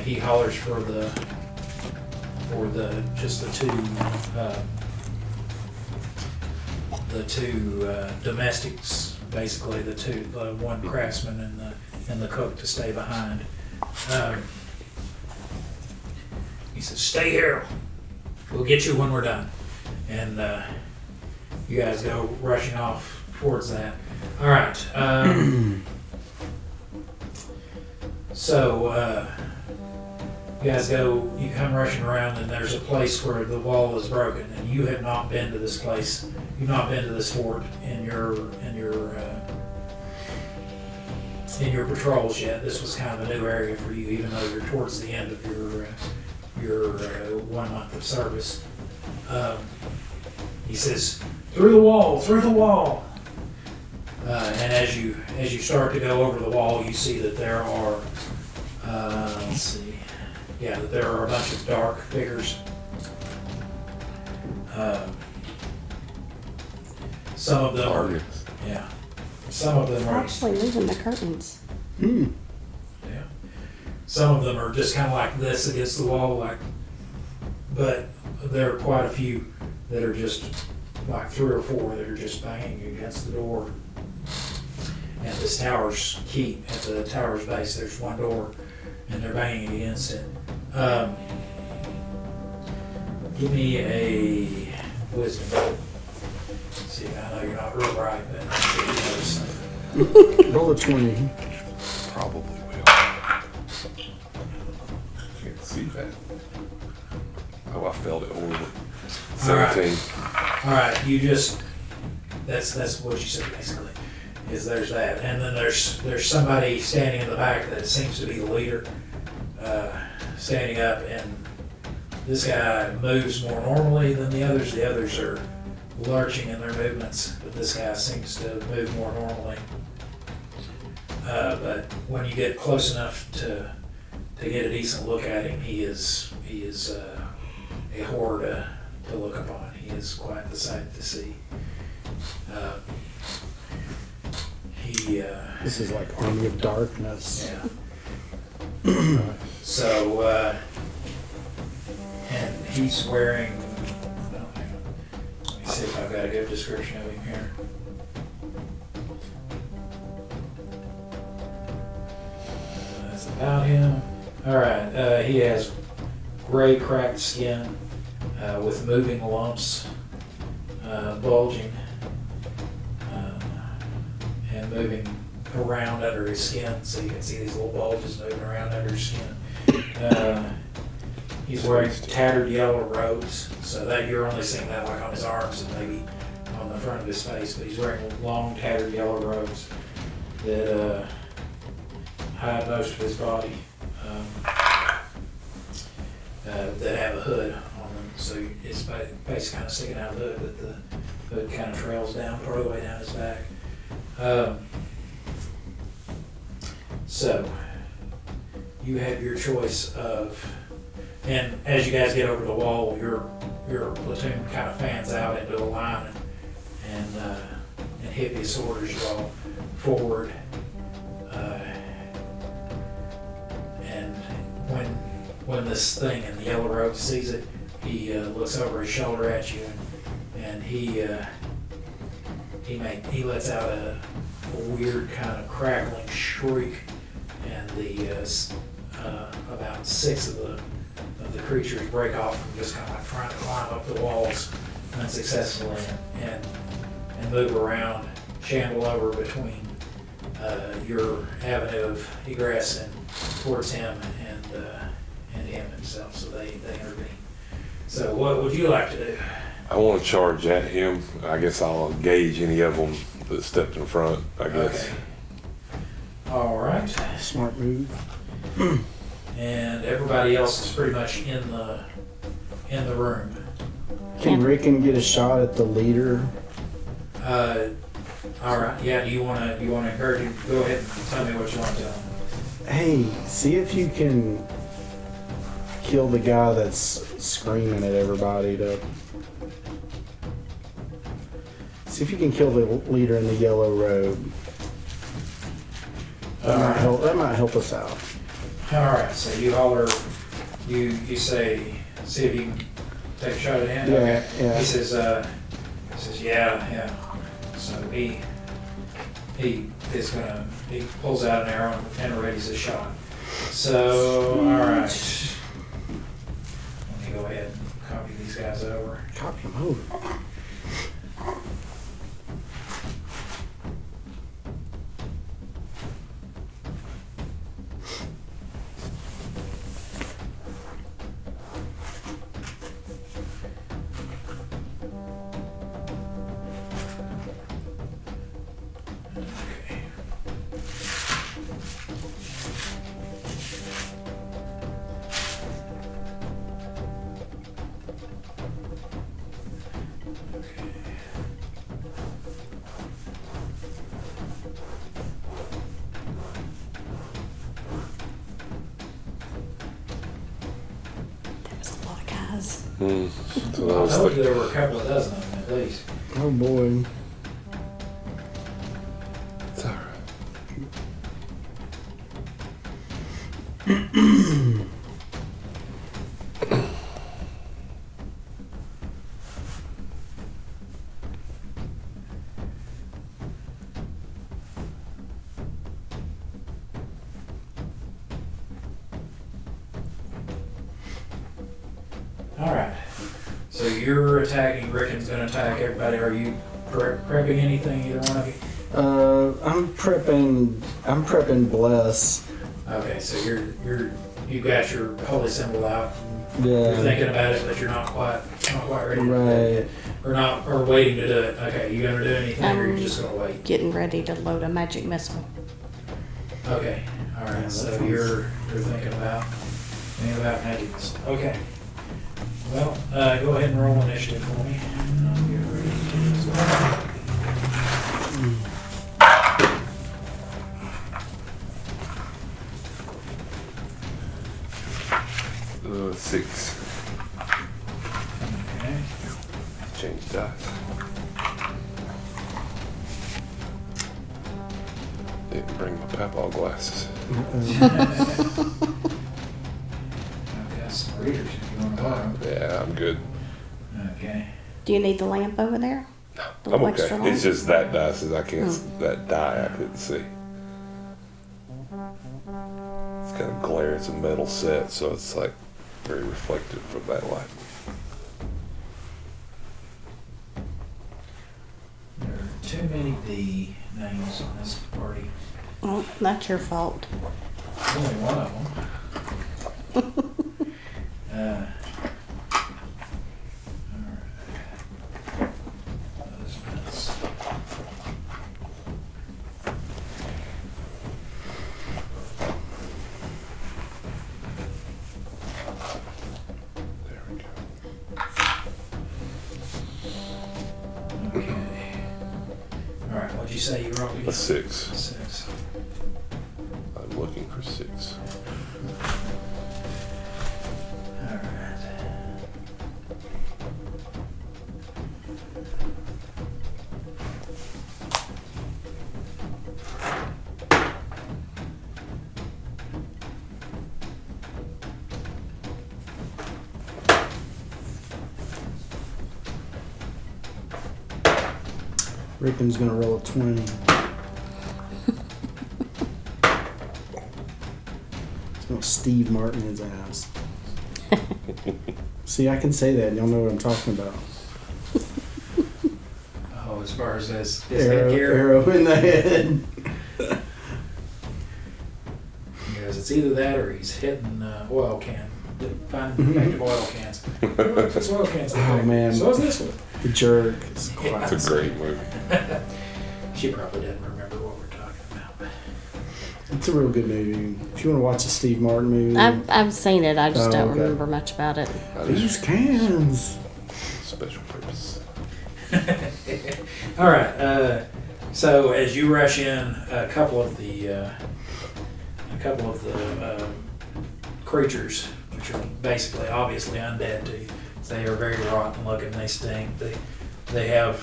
He hollers for the two domestics, basically the 1 craftsman and the cook to stay behind. He says, "Stay here. We'll get you when we're done." And you guys go rushing off towards that. All right. So you guys you come rushing around, and there's a place where the wall is broken, and you have not been to this place. You've not been to this fort in your patrols yet. This was kind of a new area for you, even though you're towards the end of your 1 month of service. He says, through the wall. And as you start to go over the wall, you see that there are, that there are a bunch of dark figures. Some of them are, some of them are Actually moving the curtains. Hmm. Yeah. Some of them are just kind of like this against the wall, like but there are quite a few that are just like 3 or 4 that are just banging against the door. And this tower's key, at the tower's base, there's one door, and they're banging against it. Give me a wisdom. See, I know you're not real bright, but you notice something. Roll a 20. Probably will. Can't see that. Oh, I failed it horribly. 17. All right, you just that's what you said basically. Is there's that, and then there's somebody standing in the back that seems to be the leader, standing up, and this guy moves more normally than the others. The others are lurching in their movements, but this guy seems to move more normally. But when you get close enough to get a decent look at him, he is a horror to look upon. He is quite the sight to see. This is like Army of Darkness. Yeah. So, and he's wearing, oh, hang on. Let me see if I've got a good description of him here. That's about him. All right, he has gray cracked skin with moving lumps, bulging, and moving around under his skin, so you can see these little bulges moving around under his skin. He's wearing tattered yellow robes, so that you're only seeing that like on his arms and maybe on the front of his face, but he's wearing long tattered yellow robes that hide most of his body, that have a hood on them, so his face kind of sticking out of the hood, but the hood kind of trails down part of the way down his back. So you have your choice of, and as you guys get over the wall, your platoon kind of fans out into a line and Hippie's orders you all forward. And when this thing in the yellow robe sees it, he looks over his shoulder at you, and he lets out a weird kind of crackling shriek, and about 6 of the creatures break off and just kind of like trying to climb up the walls unsuccessfully and move around, shamble over between your avenue of egress and towards him and him himself. So they intervene. So what would you like to do? I want to charge at him. I guess I'll engage any of them that stepped in front, I guess. Okay. All right. Smart move. And everybody else is pretty much in the room. Can Rickon get a shot at the leader? All right. Yeah. Do you want to encourage him? Go ahead and tell me what you want to tell him. Hey, see if you can kill the guy that's screaming at everybody to... See if you can kill the leader in the yellow robe. That might help us out. All right. So you holler. You say, see if you can take a shot at him. Yeah, Okay. yeah. He says yeah. So he pulls out an arrow and readies a shot. So all right. Let me go ahead and copy these guys over. Copy him over. So that I was told you there were a couple of dozen of them at least. Oh boy. it's all right. So you're attacking. Rickon's going to attack everybody. Are you prepping anything? Either one of you? I'm prepping bless. Okay, so you got your holy symbol out. Yeah. You're thinking about it, but you're not quite ready to do Right. it. Or waiting to do it. Okay, you gonna do anything, or you just gonna wait? Getting ready to load a magic missile. Okay, all right. Yeah, So that sounds- you're thinking about magic. Okay. Well, go ahead and roll initiative for me. I'll get ready to do this one. 6. Okay. Change dice. Didn't bring my Papaw glasses. I've got some readers if you want to borrow. Yeah, I'm good. Okay. Do you need the lamp over there? No, The I'm extra okay. lamp? It's just that dice is I can't. That die I couldn't see. It's got a glare. It's a metal set, so it's like very reflective from that light. There are too many D names in this party. Oh, that's your fault. Only one of them. Alright. There we go. Okay. Alright, what'd you say you rolled again? A 6. 6. I'm looking for 6. Alright. Rickon's gonna roll a 20. It's gonna Steve Martin his ass. See, I can say that. Y'all know what I'm talking about. Oh, as far as his headgear, Arrow in the head. because it's either that or he's hitting oil can. Finding effective oil cans. Look, this oil can's Oh, effective. man. So is this one. The Jerk. It's Yeah. It's classic. a great movie. She probably doesn't remember what we're talking about. It's a real good movie. If you want to watch a Steve Martin movie, I've seen it. I just Oh, don't okay. remember much about it. these cans. Special purpose. All right. So as you rush in, a couple of the creatures, which are basically obviously undead to you, they are very rotten looking. They stink. They have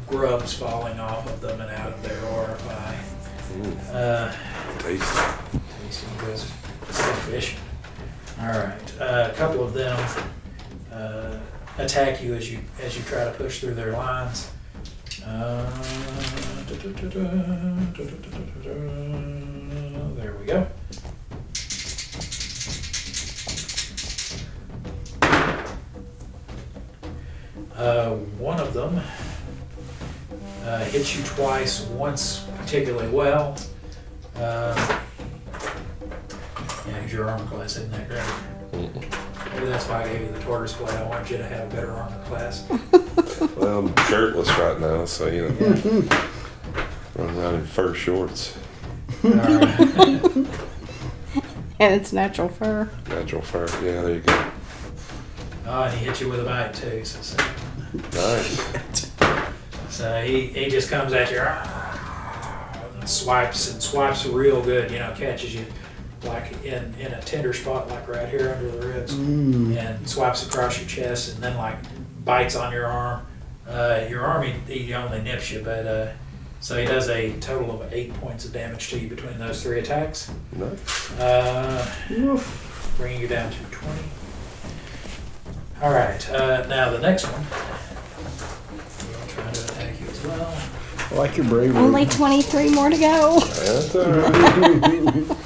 grubs falling off of them and out of their orifice. Tasty. Tasty. You guys are still fishing. All right. A couple of them attack you as you try to push through their lines. There we go. One of them hits you twice, once particularly well. Yeah, because your armor class isn't that great. Maybe that's why I gave you the tortoise blade. I want you to have a better armor class. Well, I'm shirtless right now, so you know, running around in fur shorts. All right. And it's natural fur. Natural fur. Yeah, there you go. Oh, and he hit you with a bite too. So Nice. he just comes at you and swipes real good. You know, catches you like in a tender spot, like right here under the ribs, and swipes across your chest, and then like bites on your arm. Your arm he only nips you, but so he does a total of 8 points of damage to you between those 3 attacks, Nice. bringing you down to 20. All right, now the next one. We'll try to attack you as well. I like your bravery. Only 23 more to go. That's all right.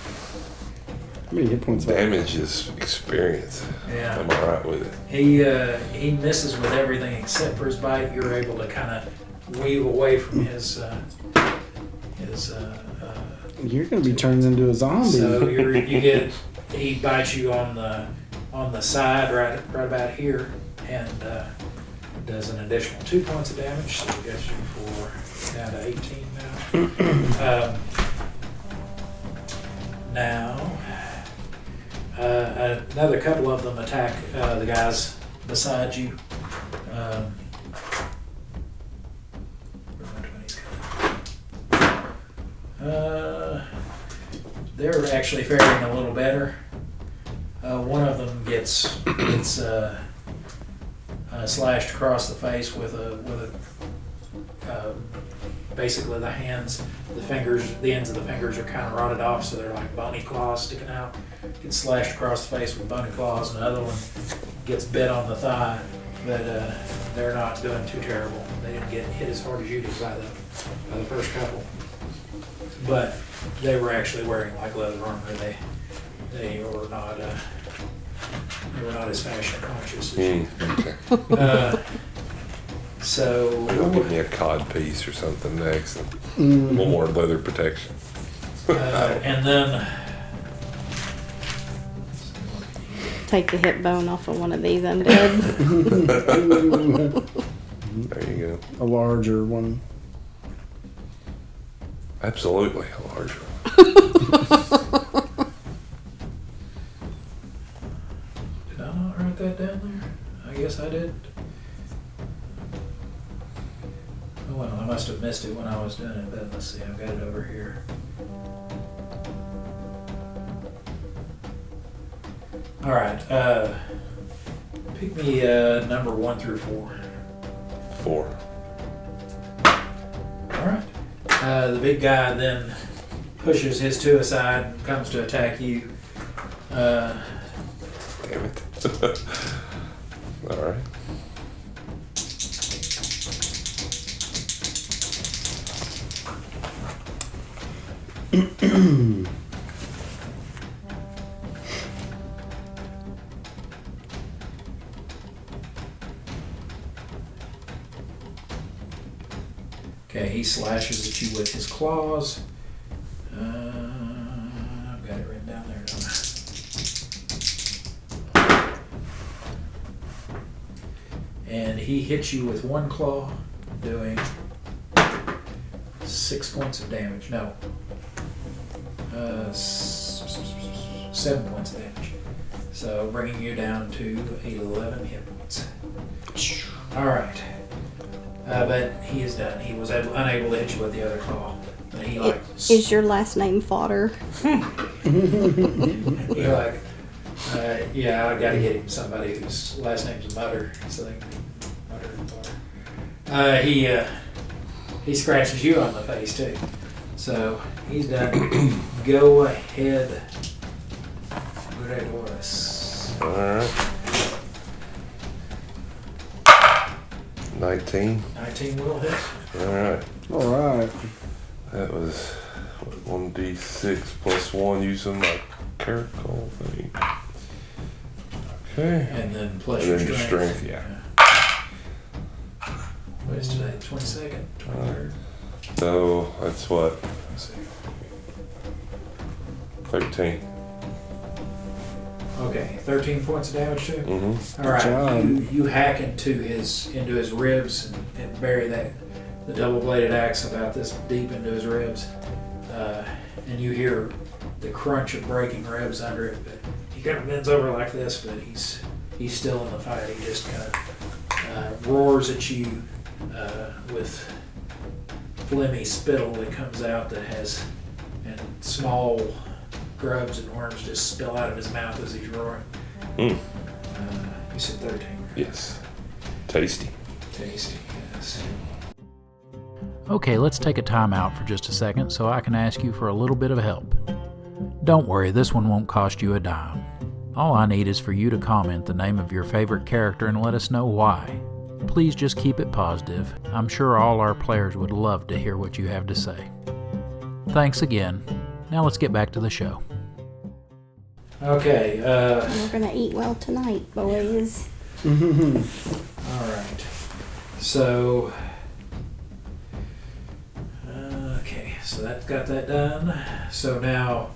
How many hit points? Damage is experience. Yeah. Am I right with it? He misses with everything except for his bite. You're able to kind of weave away from his. You're gonna be turned into a zombie. So he bites you on the side right about here, and does an additional 2 points of damage. So we got you for down to 18 now. Now, another couple of them attack the guys beside you. They're actually faring a little better. One of them gets slashed across the face with basically the hands, the ends of the fingers are kind of rotted off, so they're like bony claws sticking out. Gets slashed across the face with bony claws, and another one gets bit on the thigh, but they're not doing too terrible. They didn't get hit as hard as you did by the first couple, but they were actually wearing like leather armor. They were not as fashion conscious as you. Okay. So Maybe I'll give me a cod piece or something next. And one more leather protection. and then Take the hip bone off of one of these undead. There you go. A larger one. Absolutely a large one. did I not write that down there? I guess I did. Oh well, I must have missed it when I was doing it. But let's see, I've got it over here. All right, pick me number 1 through 4. 4. All right. The big guy then pushes his 2 aside and comes to attack you. Damn it. All right. Okay, he slashes at you with his claws. I've got it written down there, don't I? And he hits you with 1 claw, doing 6 points of damage. No. 7 points of damage. So bringing you down to 11 hit points. All right. But he is done. He was unable to hit you with the other claw. But he like Is your last name Fodder? he like yeah, I got to get him somebody whose last name's Mutter, so they can be Mutter and Fodder. He scratches you on the face too. So he's done. Go ahead, Gregoris. All right. 19. 19 will hit. All right. All right. That was 1d6 plus 1 using my character thing. Okay. And then plus And your then your strength. strength, yeah. What is today? 22nd? 23rd? So that's what? Let's see. 13. Okay, 13 points of damage too. Mm-hmm. All right, job. you hack into his ribs and bury the double-bladed axe about this deep into his ribs, and you hear the crunch of breaking ribs under it. But he kind of bends over like this, but he's still in the fight. He just kind of roars at you with phlegmy spittle that comes out that has and small grubs and worms just spill out of his mouth as he's roaring. You said 13, right? Yes. Tasty. Tasty, yes. Okay, let's take a time out for just a second so I can ask you for a little bit of help. Don't worry, this one won't cost you a dime. All I need is for you to comment the name of your favorite character and let us know why. Please just keep it positive. I'm sure all our players would love to hear what you have to say. Thanks again. Now let's get back to the show. Okay. We're gonna eat well tonight, boys. All right. So. Okay. So that got that done. So now,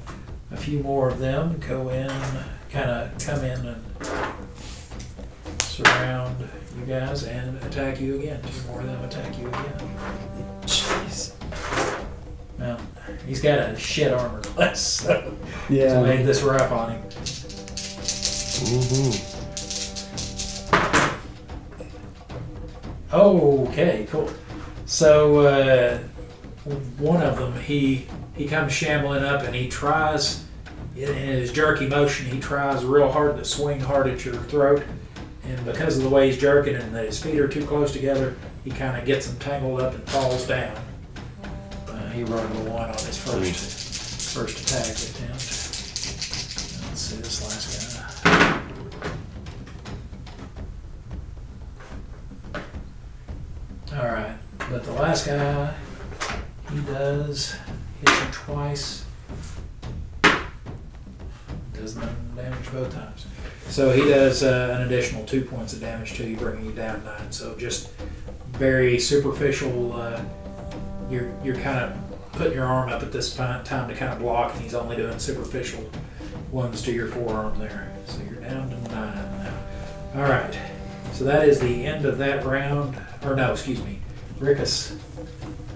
a few more of them go in, kind of come in and surround you guys and attack you again. 2 more of them attack you again. Jeez. Well, he's got a shit armor class, so Yeah. made this rough on him. Okay, cool. So one of them, he comes shambling up and he tries, in his jerky motion, he tries real hard to swing hard at your throat. And because of the way he's jerking and his feet are too close together, he kind of gets them tangled up and falls down. He rolled a 1 on his first attack attempt. Let's see this last guy. All right, but the last guy, he does hit you twice. Does damage both times. So he does an additional 2 points of damage to you, bringing you down 9. So just very superficial. You're kind of putting your arm up at this time to kind of block, and he's only doing superficial ones to your forearm there. So you're down to 9 now. All right. So that is the end of that round. Or no, excuse me. Rickus.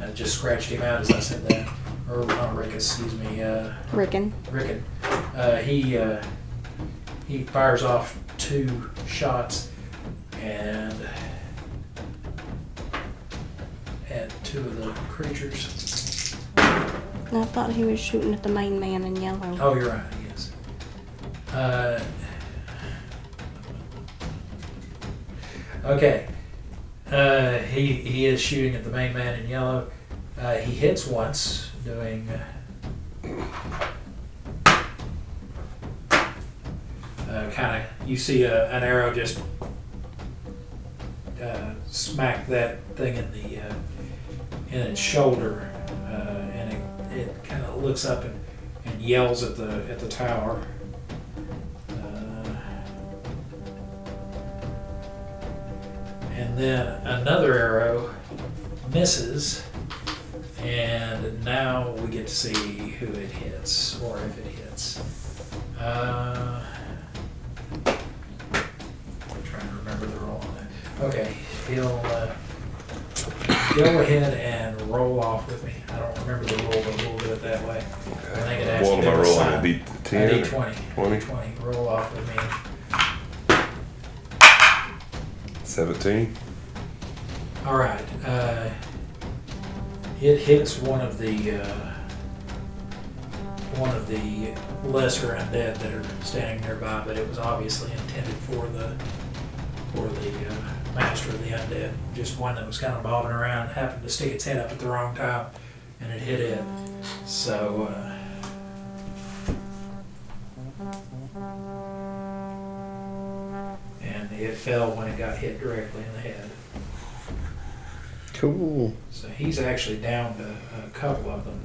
I just scratched him out as I said that. Or not Rickus, excuse me. Rickon. He fires off 2 shots and at 2 of the creatures. I thought he was shooting at the main man in yellow. Oh, you're right, he is. Okay. He is shooting at the main man in yellow. He hits once, doing kind of, you see an arrow just smack that thing in its shoulder, and it kind of looks up and yells at the tower. And then another arrow misses, and now we get to see who it hits, or if it hits. I'm trying to remember the roll on that. Okay, he'll go ahead and roll off with me. I don't remember the roll, but we'll do it that way. I think it has What to am I do with rolling? sign. A D10? D20. 20? D20. Roll off with me. 17. All right. It hits one of the lesser undead that are standing nearby, but it was obviously intended for the master of the undead. Just one that was kind of bobbing around, happened to stick its head up at the wrong time, and it hit it. So. And it fell when it got hit directly in the head. Cool. So he's actually down to a couple of them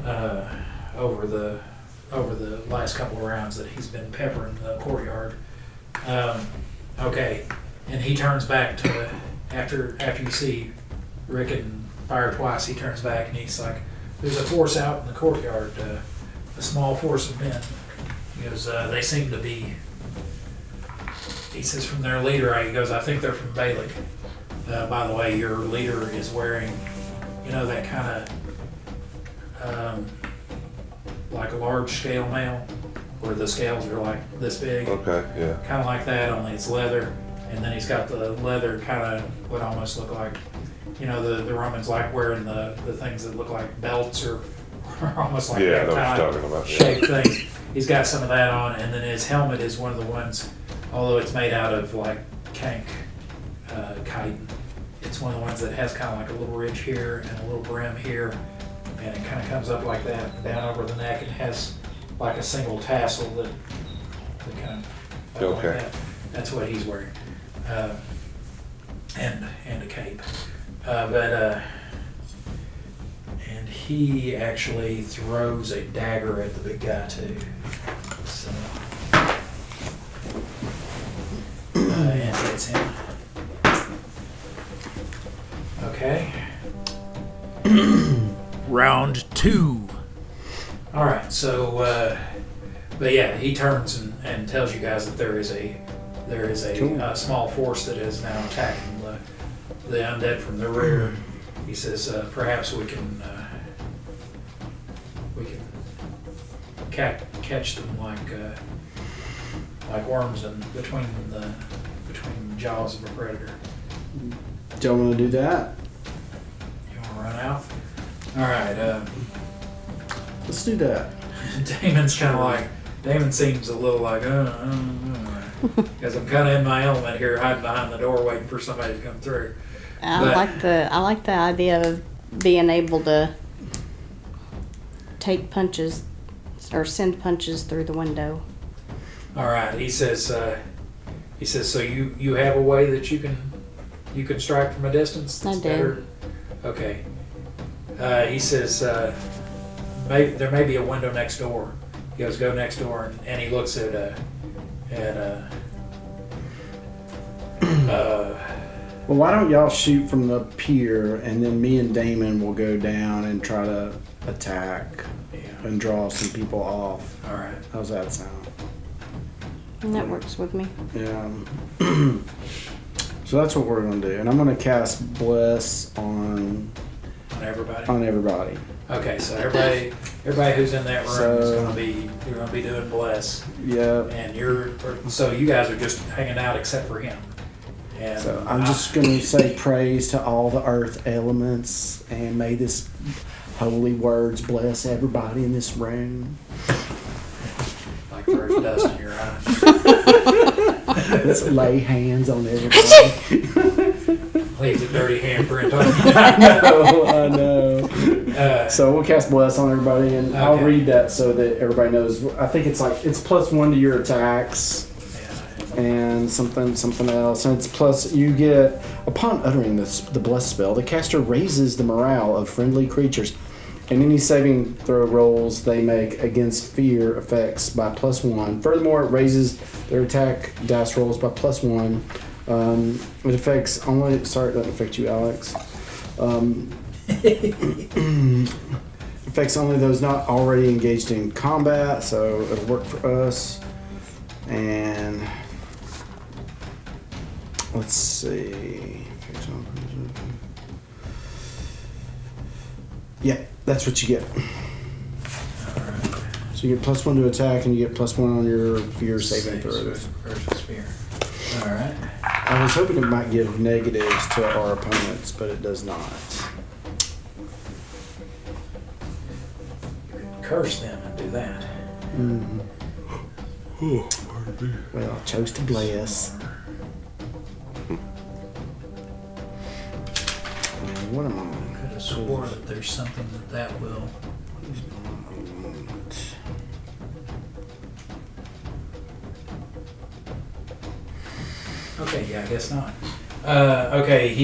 now. Over the last couple of rounds that he's been peppering the courtyard. Okay, and he turns back to after you see Rickon fire twice. He turns back and he's like, "There's a force out in the courtyard, a small force of men." He goes, "They seem to be." He says, "From their leader." He goes, "I think they're from Balic." By the way, your leader is wearing, that kind of like a large scale mail, where the scales are like this big. Okay, yeah. Kind of like that, only it's leather, and then he's got the leather kind of what almost look like, the Romans like wearing the things that look like belts or almost like Yeah, I know what necktie you're talking about. Yeah. shaped things. He's got some of that on, and then his helmet is one of the ones, although it's made out of like kank chitin. It's one of the ones that has kind of like a little ridge here and a little brim here, and it kind of comes up like that down over the neck and has like a single tassel that kind of Okay. like that. That's what he's wearing, and a cape. But And he actually throws a dagger at the big guy too. So, and hits him. Okay. Round 2. All right. So, but yeah, he turns and tells you guys that there is a Cool. small force that is now attacking the undead from the rear. He says perhaps we can catch them like worms in between the jaws of a predator. Don't want to do that. You want to run out? All right. Let's do that. Damon seems a little like because I'm kind of in my element here, hiding behind the door, waiting for somebody to come through. I like the idea of being able to take punches or send punches through the window. All right. He says. So you have a way that you can strike from a distance. I That's do. better? Okay. He says there may be a window next door. He goes, go next door, and he looks at Well, why don't y'all shoot from the pier, and then me and Damon will go down and try to attack yeah. and draw some people off. All right. How's that sound? And that works with me. Yeah. So that's what we're gonna do, and I'm gonna cast Bless on On everybody. everybody. Okay, so everybody who's in that room is you're gonna be doing bless, Yeah. and so you guys are just hanging out except for him. And So I'm just gonna say praise to all the earth elements, and may this holy words bless everybody in this room. like throws dust in your eyes. Let's lay hands on everybody. Leaves a dirty handprint on I know. you. So we'll cast Bless on everybody, and I'll Okay. read that so that everybody knows. I think it's +1 to your attacks. And something else, and it's plus you get upon uttering the bless spell, the caster raises the morale of friendly creatures, and any saving throw rolls they make against fear effects by +1. Furthermore, it raises their attack dice rolls by +1. It affects only. Sorry, it doesn't affect you, Alex. Affects only those not already engaged in combat, so it'll work for us. And let's see. Yeah, that's what you get. So you get +1 to attack, and you get +1 on your fear saving throws. Versus fear. All right. I was hoping it might give negatives to our opponents, but it does not. Curse them and do that. Well, I chose to bless. What am I? Could have swore that there's something that will. Okay, yeah, I guess not. Okay,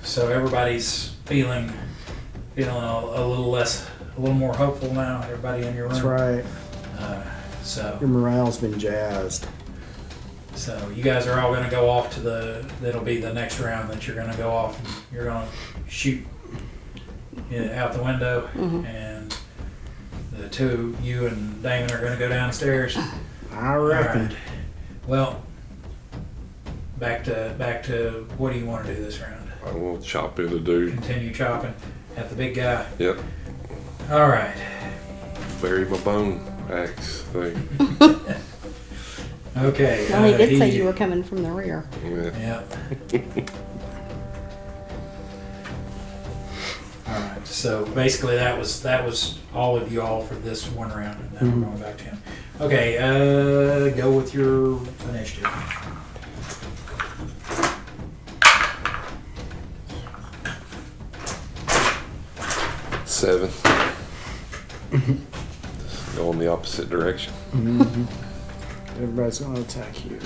so everybody's feeling a little more hopeful now. Everybody in your room. That's right. So Your morale's been jazzed. So you guys are all going to go off to that'll be the next round that you're going to go off and you're going to shoot out the window, and the two, you and Damon, are going to go downstairs. I reckon. All right. Well, back to what do you want to do this round? I will chop in a dude. Continue chopping at the big guy. Yep. All right. Bury my bone axe thing. Okay. Well, he did say you were coming from the rear. Yeah. Yep. All right. So basically, that was all of you all for this one round, and now we're going back to him. Okay. Go with your initiative. Seven. Go in the opposite direction. Everybody's gonna attack you.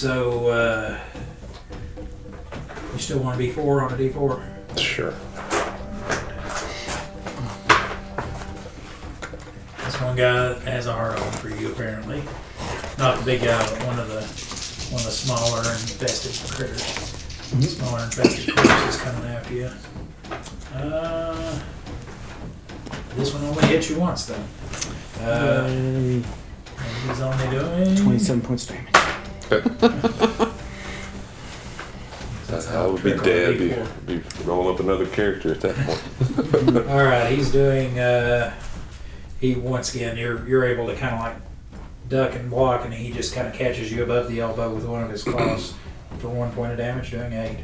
So, you still want a D4 on a D4? Sure. This one guy has a hard on for you, apparently. Not the big guy, but one of the smaller infested critters. Smaller infested corpses coming after you. This one only hits you once, though. And he's only doing 27 points of damage. I would be dead. Be rolling up another character at that point. All right, he's doing. He once again, you're able to kind of like duck and block, and he just kind of catches you above the elbow with one of his claws for 1 point of damage, doing 8.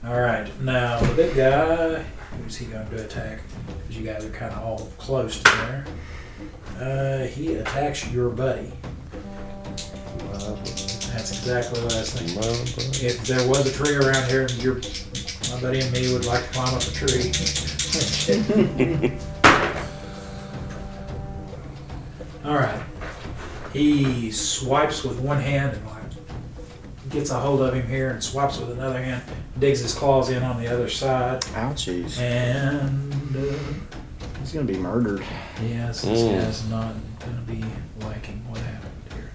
All right, now the big guy. Who's he going to attack? Because you guys are kind of all close to there. He attacks your buddy. That's exactly what I was thinking. If there was a tree around here, my buddy and me would like to climb up a tree. All right. He swipes with one hand and gets a hold of him here and swipes with another hand, digs his claws in on the other side. Ouchies. And he's going to be murdered. yes, this guy's not going to be liking what happened here.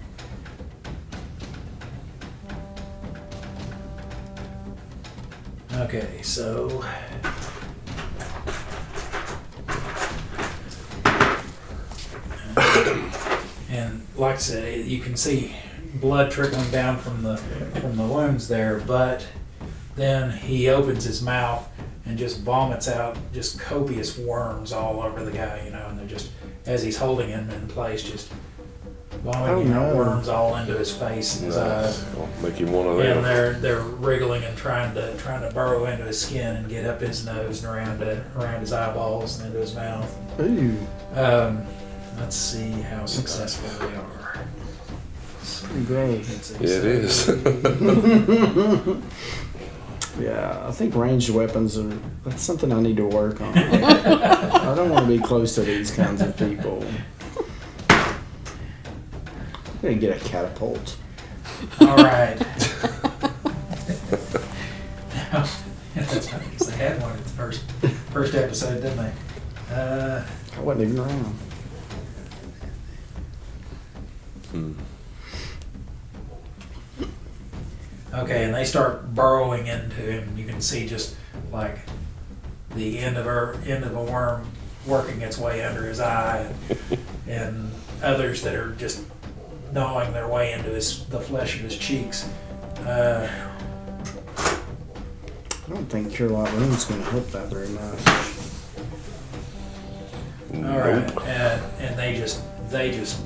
Okay, so and like I said, you can see blood trickling down from the wounds there, but then he opens his mouth and just vomits out just copious worms all over the guy, and they're just, as he's holding him in place, just vomiting out worms all into his face and his eyes. I'll make him one of them. And they're wriggling and trying to burrow into his skin and get up his nose and around his eyeballs and into his mouth. Ooh. Let's see how successful they are. Pretty gross. Yeah, it is. Yeah, I think ranged weapons that's something I need to work on. I don't want to be close to these kinds of people. I'm gonna get a catapult. All right. Now, that's funny because they had one at the first episode, didn't they? I wasn't even around. Okay, and they start burrowing into him. You can see just like the end of a worm working its way under his eye, and others that are just gnawing their way into the flesh of his cheeks. I don't think Cure Light Wound's going to help that very much. All right, and they just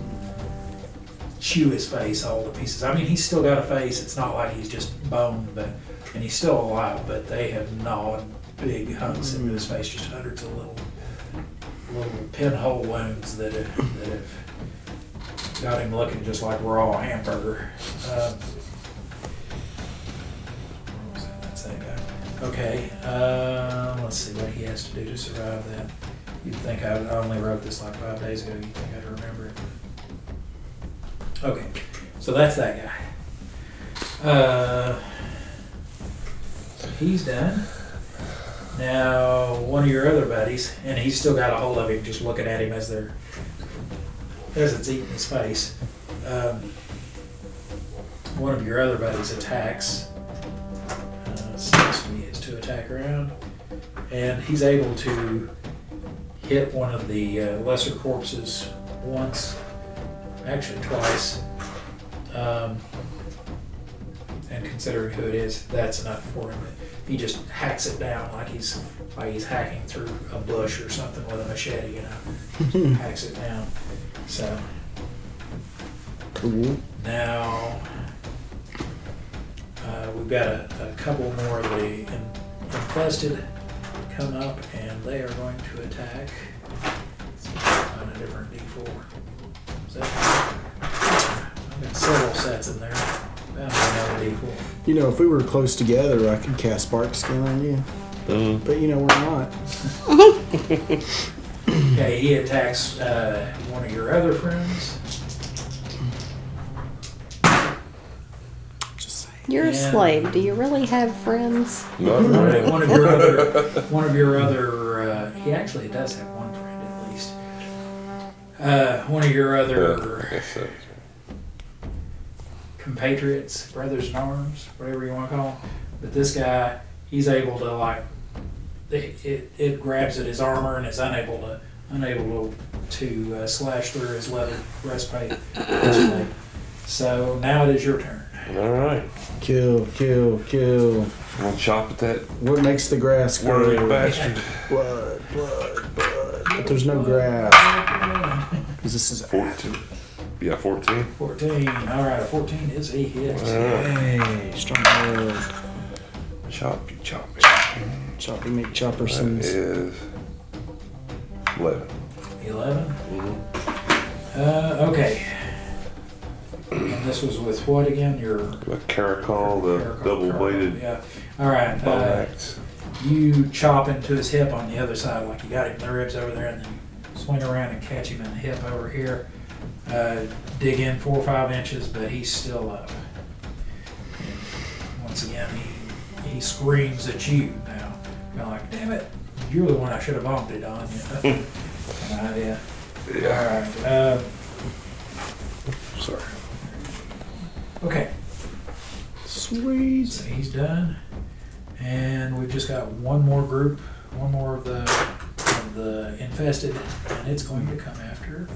chew his face all to pieces. I mean, he's still got a face. It's not like he's just bone, and he's still alive. But they have gnawed big hunks into his face, just hundreds of little pinhole wounds that have got him looking just like raw hamburger. What was that? That's that guy. Okay, let's see what he has to do to survive that. You'd think I only wrote this like 5 days ago. You'd think I'd remember it. Okay, so that's that guy. He's done. Now, one of your other buddies, and he's still got a hold of him, just looking at him as it's eating his face. One of your other buddies attacks. Seems to be his 2 attack round, and he's able to hit one of the lesser corpses once. Actually twice, and considering who it is, that's enough for him. He just hacks it down like he's hacking through a bush or something with a machete, hacks it down. So Cool. now we've got a couple more of the infested come up, and they are going to attack. Let's see if I can find a different D4. I've got several sets in there. Found another D4. If we were close together, I could cast Spark Skin on you. But we're not. Okay, he attacks one of your other friends. Just You're a Yeah. slave. Do you really have friends? Not One really. of, one of your other, he actually does have one friend at least. One of your other Yes, sir. compatriots, brothers in arms, whatever you want to call them. But this guy, he's able to like, it grabs at his armor and is unable to slash through his leather breastplate. So now it is your turn. All right. Kill, kill, kill. I'm gonna chop at that What makes the grass wormy grow? bastard. Blood, blood, blood. But there's no grass. 'Cause this is 14. Yeah, 14. 14. All right, a 14 is a hit. Hey, strong work. Chop, you chop it. Choppy meat That choppersons. is 11. 11. Mm-hmm. Okay. And this was with what again? Your The caracol, the Caracol, double-bladed Yeah. All right. bow axe. You chop into his hip on the other side, like you got him in the ribs over there, and then you swing around and catch him in the hip over here. Dig in 4 or 5 inches, but he's still up. And once again, he screams at you now. You're like, damn it, you're the one I should have vomited on. You know? An idea. Yeah. All right. Sorry. Okay. Sweet. So he's done, and we've just got one more group, one more of the infested, and it's going to come after.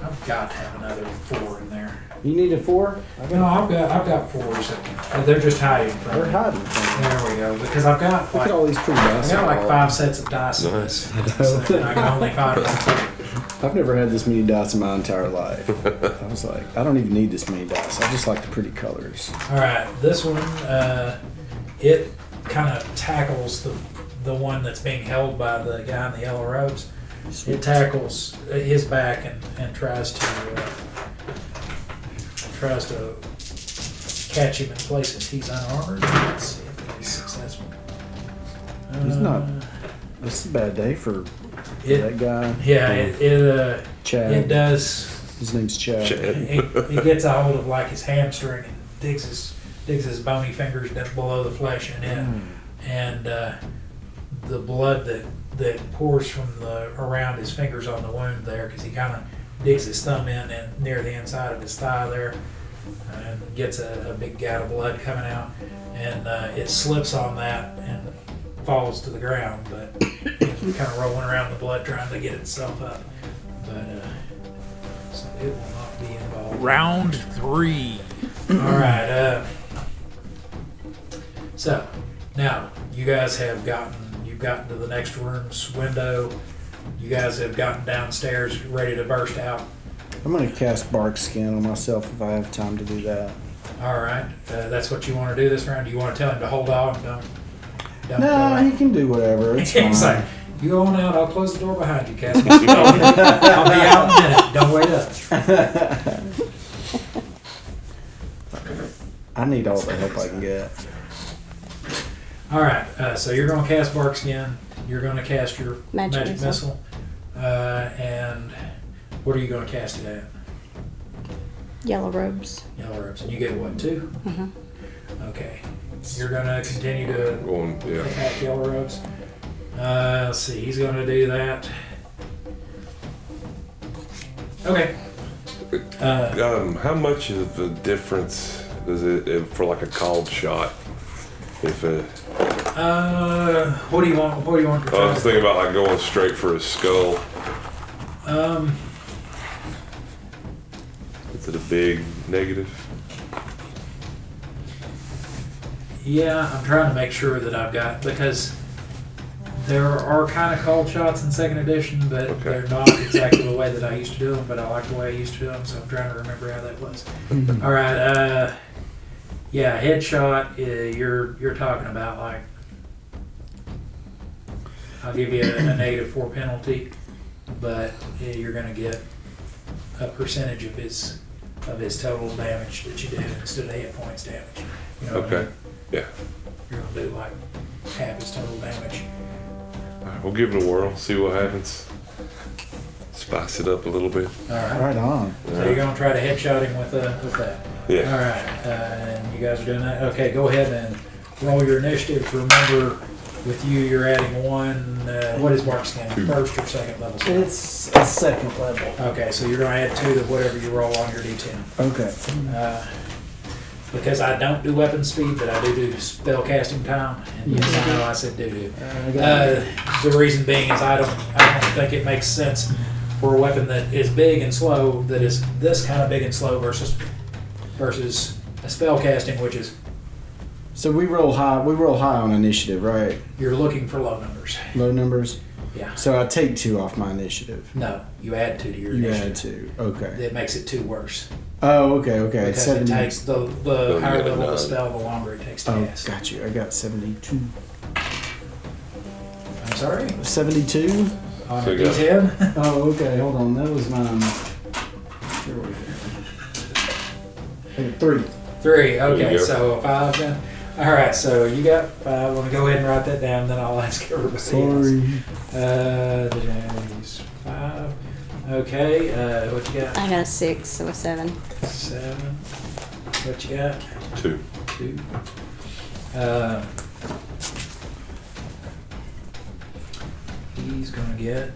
I've got to have another 4 in there. You need a 4? No, I've got 4s. They're just hiding from They're me. hiding from me. There we go. Because I've got Look like at all these pretty I dice. got like 5 sets of dice. in Nice. this, so I can only find one. I've never had this many dice in my entire life. I was like, I don't even need this many dice. I just like the pretty colors. All right, this one, it kind of tackles the one that's being held by the guy in the yellow robes. It tackles his back and tries to catch him in places. He's unarmored. Let's see if he's successful. He's not. This is a bad day for It, that guy. yeah, it Chad. does. His name's Chad. He gets a hold of like his hamstring and digs his bony fingers down below the flesh in it, and the blood that pours from around his fingers on the wound there, because he kind of digs his thumb in and near the inside of his thigh there, and gets a big gout of blood coming out, and it slips on that and falls to the ground, but it's kind of rolling around the blood trying to get itself up, but so it will not be involved. Round 3. All right. So now you guys have gotten to the next room's window. You guys have gotten downstairs, ready to burst out. I'm gonna cast bark skin on myself if I have time to do that. All right. That's what you want to do this round. Do you want to tell him to hold on? Don't go No, out? he can do whatever. It's It's like, fine. you go on out. I'll close the door behind you, Cass. I'll be out in a minute. Don't wait up. I need all the help I can get. All right, so you're going to cast Bark Skin. You're going to cast your Magic Missile. And what are you going to cast it at? Yellow robes. Yellow Robes. And you get what, 2? Mhm. Okay. You're going to continue to Going, yeah. attack Yellow Robes. Let's see, he's going to do that. Okay. How much of a difference does it for like a called shot? If What do you want? What do you want to I was try? thinking about like going straight for his skull. Is it a big negative? Yeah, I'm trying to make sure that I've got, because there are kind of called shots in second edition, but Okay. they're not exactly the way that I used to do them, but I like the way I used to do them, so I'm trying to remember how that was. All right, yeah, headshot, you're talking about like, I'll give you a -4 penalty, but you're gonna get a percentage of his total damage that you do instead of hit points damage. You know what I Okay. mean? Yeah. You're gonna do like half his total damage. All right, we'll give it a whirl. See what happens. Spice it up a little bit. All right. Right on. So you're gonna try to headshot him with that. Yeah. All right, and you guys are doing that? Okay, go ahead and roll your initiative. Remember, with you, you're adding one, what is Mark scan? First or second level skill? It's a second level. Okay, so you're gonna add 2 to whatever you roll on your D10. Okay. Because I don't do weapon speed, but I do spell casting time. And yes, I know I said do. The reason being is I don't think it makes sense for a weapon that is big and slow, that is this kind of big and slow versus a spell casting, which is So we roll high on initiative, right? you're looking for low numbers. Low numbers. Yeah. So I take 2 off my initiative. No, you add 2 to your You initiative. add 2. Okay. It makes it 2 worse. Oh, okay. Because 70. it takes the Oh, higher yeah, level no. of the spell, the longer it takes to Oh, cast. got you. I got 72. I'm sorry? 72? On So a you got- D10? Oh, okay. Hold on. That was mine. Here we go. 3. 3, There you okay, go. so 5 then. Alright, so you got 5. I'm going to go ahead and write that down, then I'll ask everybody else. Sorry. There's 5. Okay, what you got? I got a 6, so a 7. 7. What you got? 2. 2. He's going to get...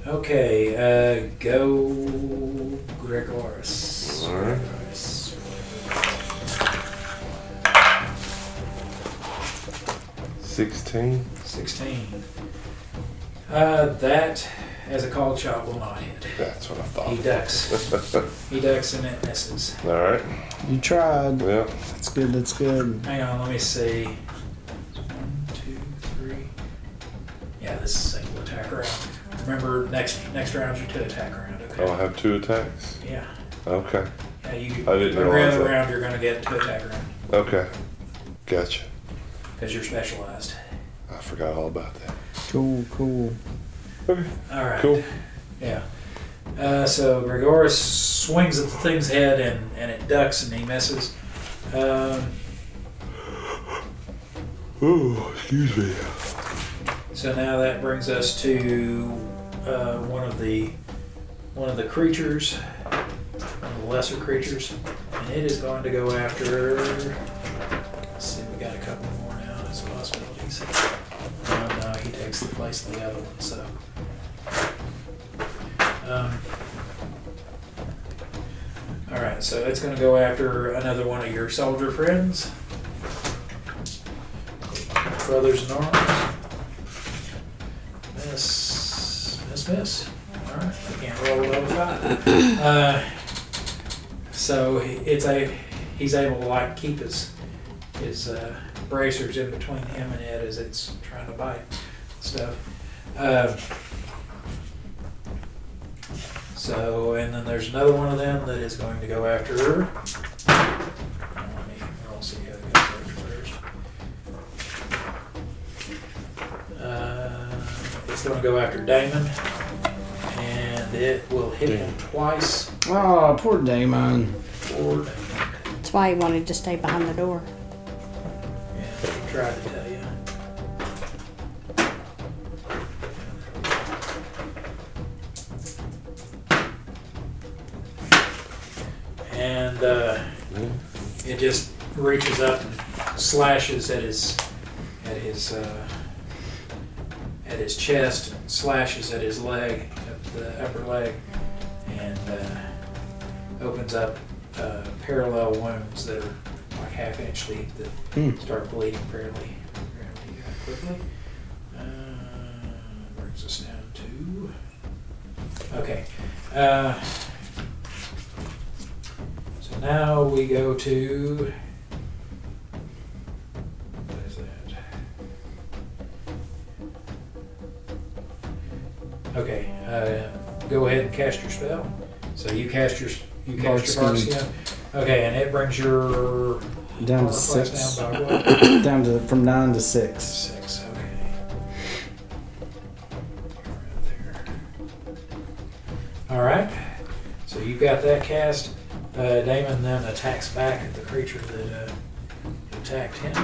Okay, go Gregoris. All right. Gregoris. 16. 16. That, as a called shot, will not hit. That's what I He thought. ducks. He ducks and it misses. All right. You tried. Yeah. That's good. That's good. Hang on, let me see. 1, 2, 3. Yeah, this is a single attack round. Remember, next round's your 2 attack round, okay? I'll have 2 attacks. Yeah. Okay. Yeah, you. I didn't every realize other that. round you're gonna get 2 attack round Okay. Gotcha. because you're specialized. I forgot all about that. Cool. Cool. Okay. All right. Cool. Yeah. So Gregoris swings at the thing's head and it ducks and he misses. Oh, excuse me. So now that brings us to one of the creatures, one of the lesser creatures, and it is going to go after. Let's see, we got a couple more now as possibilities. No, he takes the place of the other one. So. All right, so it's going to go after another one of your soldier friends, brothers in arms. Miss. All right, I can't roll level 5. So he's able to like keep his bracers in between him and it as it's trying to bite stuff. So, and then there's another one of them that is going to go after her. Let me roll, see how it goes first. It's going to go after Damon, and it will hit him twice. Oh, poor Damon. Or Damon. That's why he wanted to stay behind the door. Yeah, I tried to tell you. And it just reaches up and slashes at his chest, and slashes at his leg, at the upper leg, and opens up parallel wounds that are like half-inch deep that start bleeding fairly quickly. Brings us down to okay. So now we go to what is that? Okay, go ahead and cast your spell. So you You cast your bark skin. Okay, and it brings your Down to armor class 6. down by what? Down to from 9 to 6. 6. Okay. Right there. All right. So you've got that cast. Damon then attacks back at the creature that attacked him.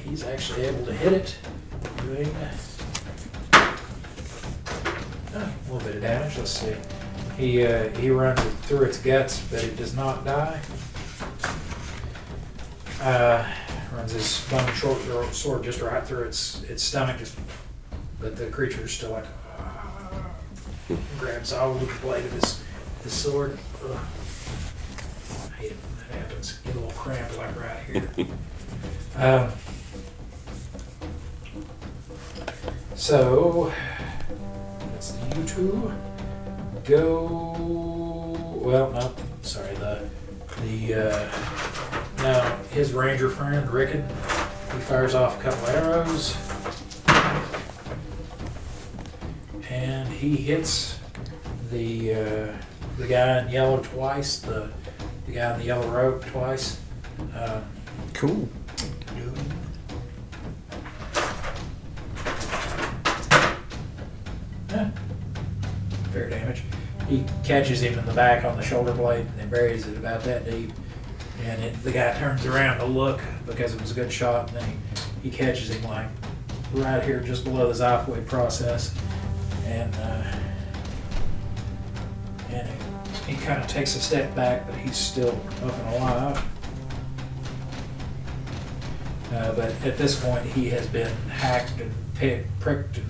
He's actually able to hit it, doing a little bit of damage. Let's see. He runs it through its guts, but it does not die. Runs his bone short sword just right through its stomach, but the creature is still like grabs all of the blade of his sword. Ugh. I hate it when that happens. Get a little cramp like right here. So let's you two go. Well, no, sorry. Now his ranger friend Rickon, he fires off a couple arrows, and he hits the guy in yellow twice. The guy in the yellow robe twice. Cool. Fair damage. He catches him in the back on the shoulder blade and buries it about that deep. And the guy turns around to look because it was a good shot, and then he catches him like right here just below the xiphoid process. And he kind of takes a step back, but he's still up and alive. But at this point, he has been hacked and pricked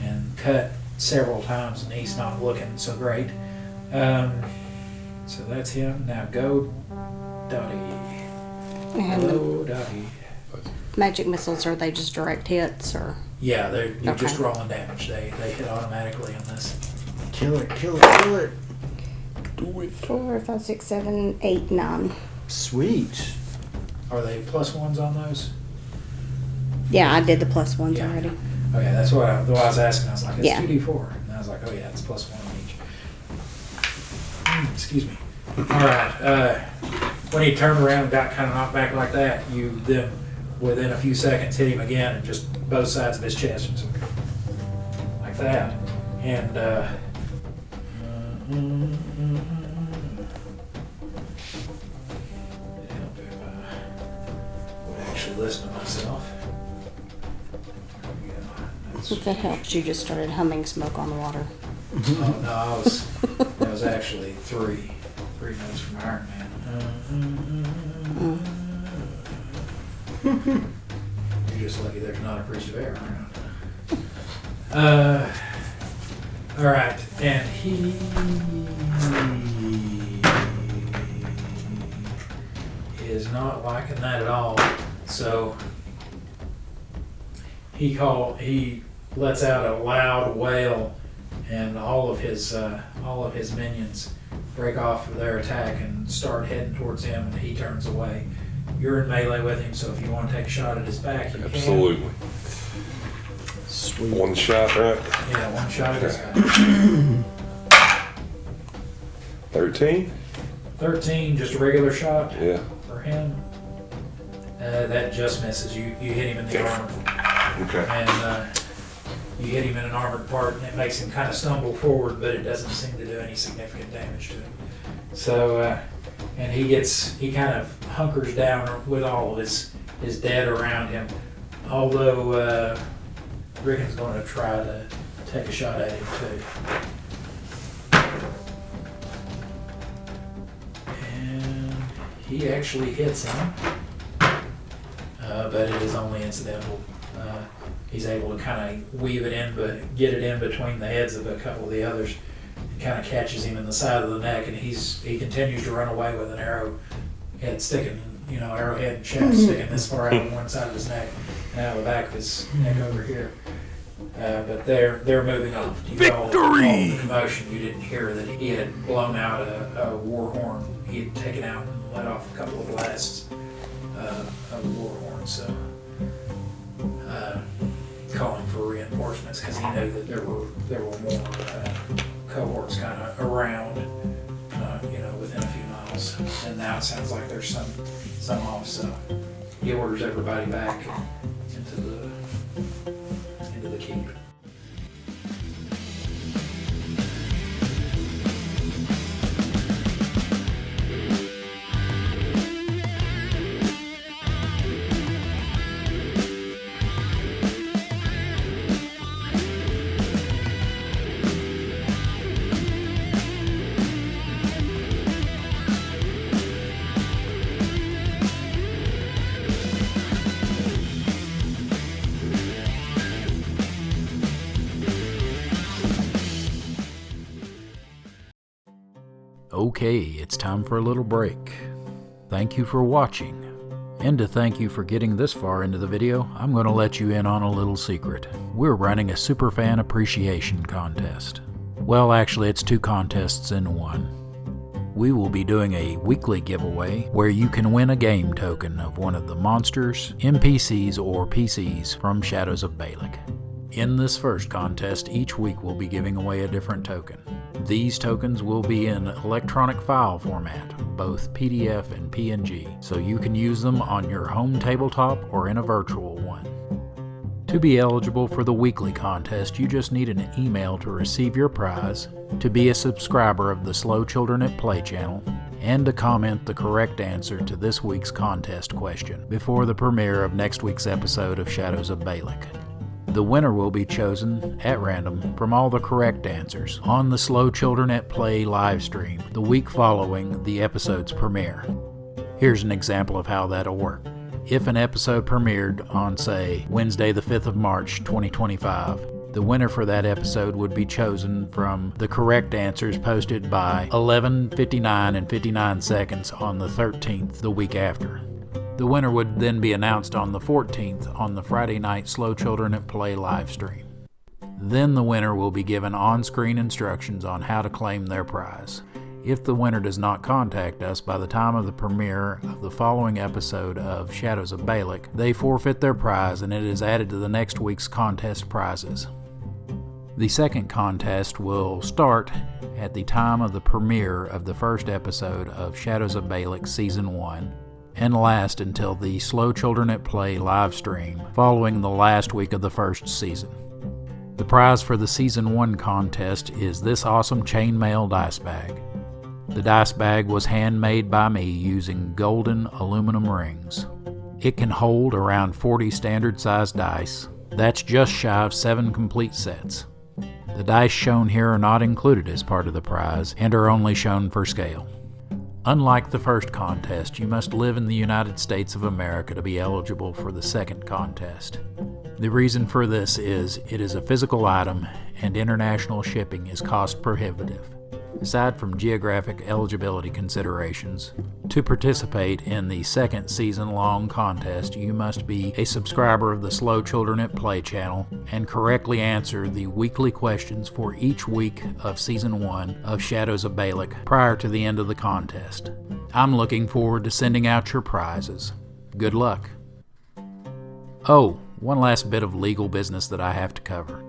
and cut several times, and he's not looking so great. So that's him. Now go, Dottie. Hello, Dottie. Magic missiles, are they just direct hits, or? Yeah, you're Okay. just rolling damage. They hit automatically on this. Kill it, kill it, kill it. Do it. 4, 5, 6, 7, 8, 9. Sweet. Are they plus ones on those? Yeah, I did the plus ones Yeah. already. Okay, that's what I was asking. I was like, it's Yeah. 2d4. And I was like, oh yeah, it's plus one on each. Excuse me. All right. When he turned around and got kind of knocked back like that, you then, within a few seconds, hit him again and just both sides of his chest. Just like that. And it'd help if I would actually listen to myself. There we go. That's- If it helps, you just started humming Smoke on the Water. Oh no, that was actually three notes from Iron Man. You're just lucky there's not a priest of air around. All right, and he is not liking that at all. So he lets out a loud wail, and all of his minions break off of their attack and start heading towards him, and he turns away. You're in melee with him, so if you want to take a shot at his back, you Absolutely. Sweet. One shot, right? can. Yeah, one shot at his back. 13? 13, just a regular shot Yeah. for him. That just misses. You hit him in the armor. Okay. And you hit him in an armored part, and it makes him kind of stumble forward, but it doesn't seem to do any significant damage to him. So, and he kind of hunkers down with all of his dead around him. Although Rickon's going to try to take a shot at him too. And he actually hits him, but it is only incidental. He's able to kind of weave it in, but get it in between the heads of a couple of the others. It kind of catches him in the side of the neck, and he continues to run away with an arrowhead sticking, arrowhead and shaft sticking this far out of one side of his neck and out of the back of his neck over here. But they're moving off. All the commotion, you didn't hear that he had blown out a war horn. He had taken out and let off a couple of blasts of the war horn. So. Calling for reinforcements because he knew that there were more cohorts kind of around, within a few miles. And now it sounds like there's some off, so he orders everybody back into the keep. Okay, it's time for a little break. Thank you for watching. And to thank you for getting this far into the video, I'm going to let you in on a little secret. We're running a Superfan Appreciation Contest. Well, actually, it's 2 contests in one. We will be doing a weekly giveaway where you can win a game token of one of the monsters, NPCs, or PCs from Shadows of Balic. In this first contest, each week we'll be giving away a different token. These tokens will be in electronic file format, both PDF and PNG, so you can use them on your home tabletop or in a virtual one. To be eligible for the weekly contest, you just need an email to receive your prize, to be a subscriber of the Slow Children at Play channel, and to comment the correct answer to this week's contest question before the premiere of next week's episode of Shadows of Balic. The winner will be chosen at random from all the correct answers on the Slow Children at Play live stream the week following the episode's premiere. Here's an example of how that'll work. If an episode premiered on, say, Wednesday the 5th of March 2025, the winner for that episode would be chosen from the correct answers posted by 11:59 and 59 seconds on the 13th the week after. The winner would then be announced on the 14th on the Friday night Slow Children at Play live stream. Then the winner will be given on-screen instructions on how to claim their prize. If the winner does not contact us by the time of the premiere of the following episode of Shadows of Balic, they forfeit their prize and it is added to the next week's contest prizes. The second contest will start at the time of the premiere of the first episode of Shadows of Balic Season 1 and last until the Slow Children at Play live stream following the last week of the first season. The prize for the Season 1 contest is this awesome chainmail dice bag. The dice bag was handmade by me using golden aluminum rings. It can hold around 40 standard-sized dice. That's just shy of 7 complete sets. The dice shown here are not included as part of the prize and are only shown for scale. Unlike the first contest, you must live in the United States of America to be eligible for the second contest. The reason for this is it is a physical item and international shipping is cost prohibitive. Aside from geographic eligibility considerations, to participate in the second season-long contest, you must be a subscriber of the Slow Children at Play channel and correctly answer the weekly questions for each week of Season 1 of Shadows of Balic prior to the end of the contest. I'm looking forward to sending out your prizes. Good luck. Oh, one last bit of legal business that I have to cover.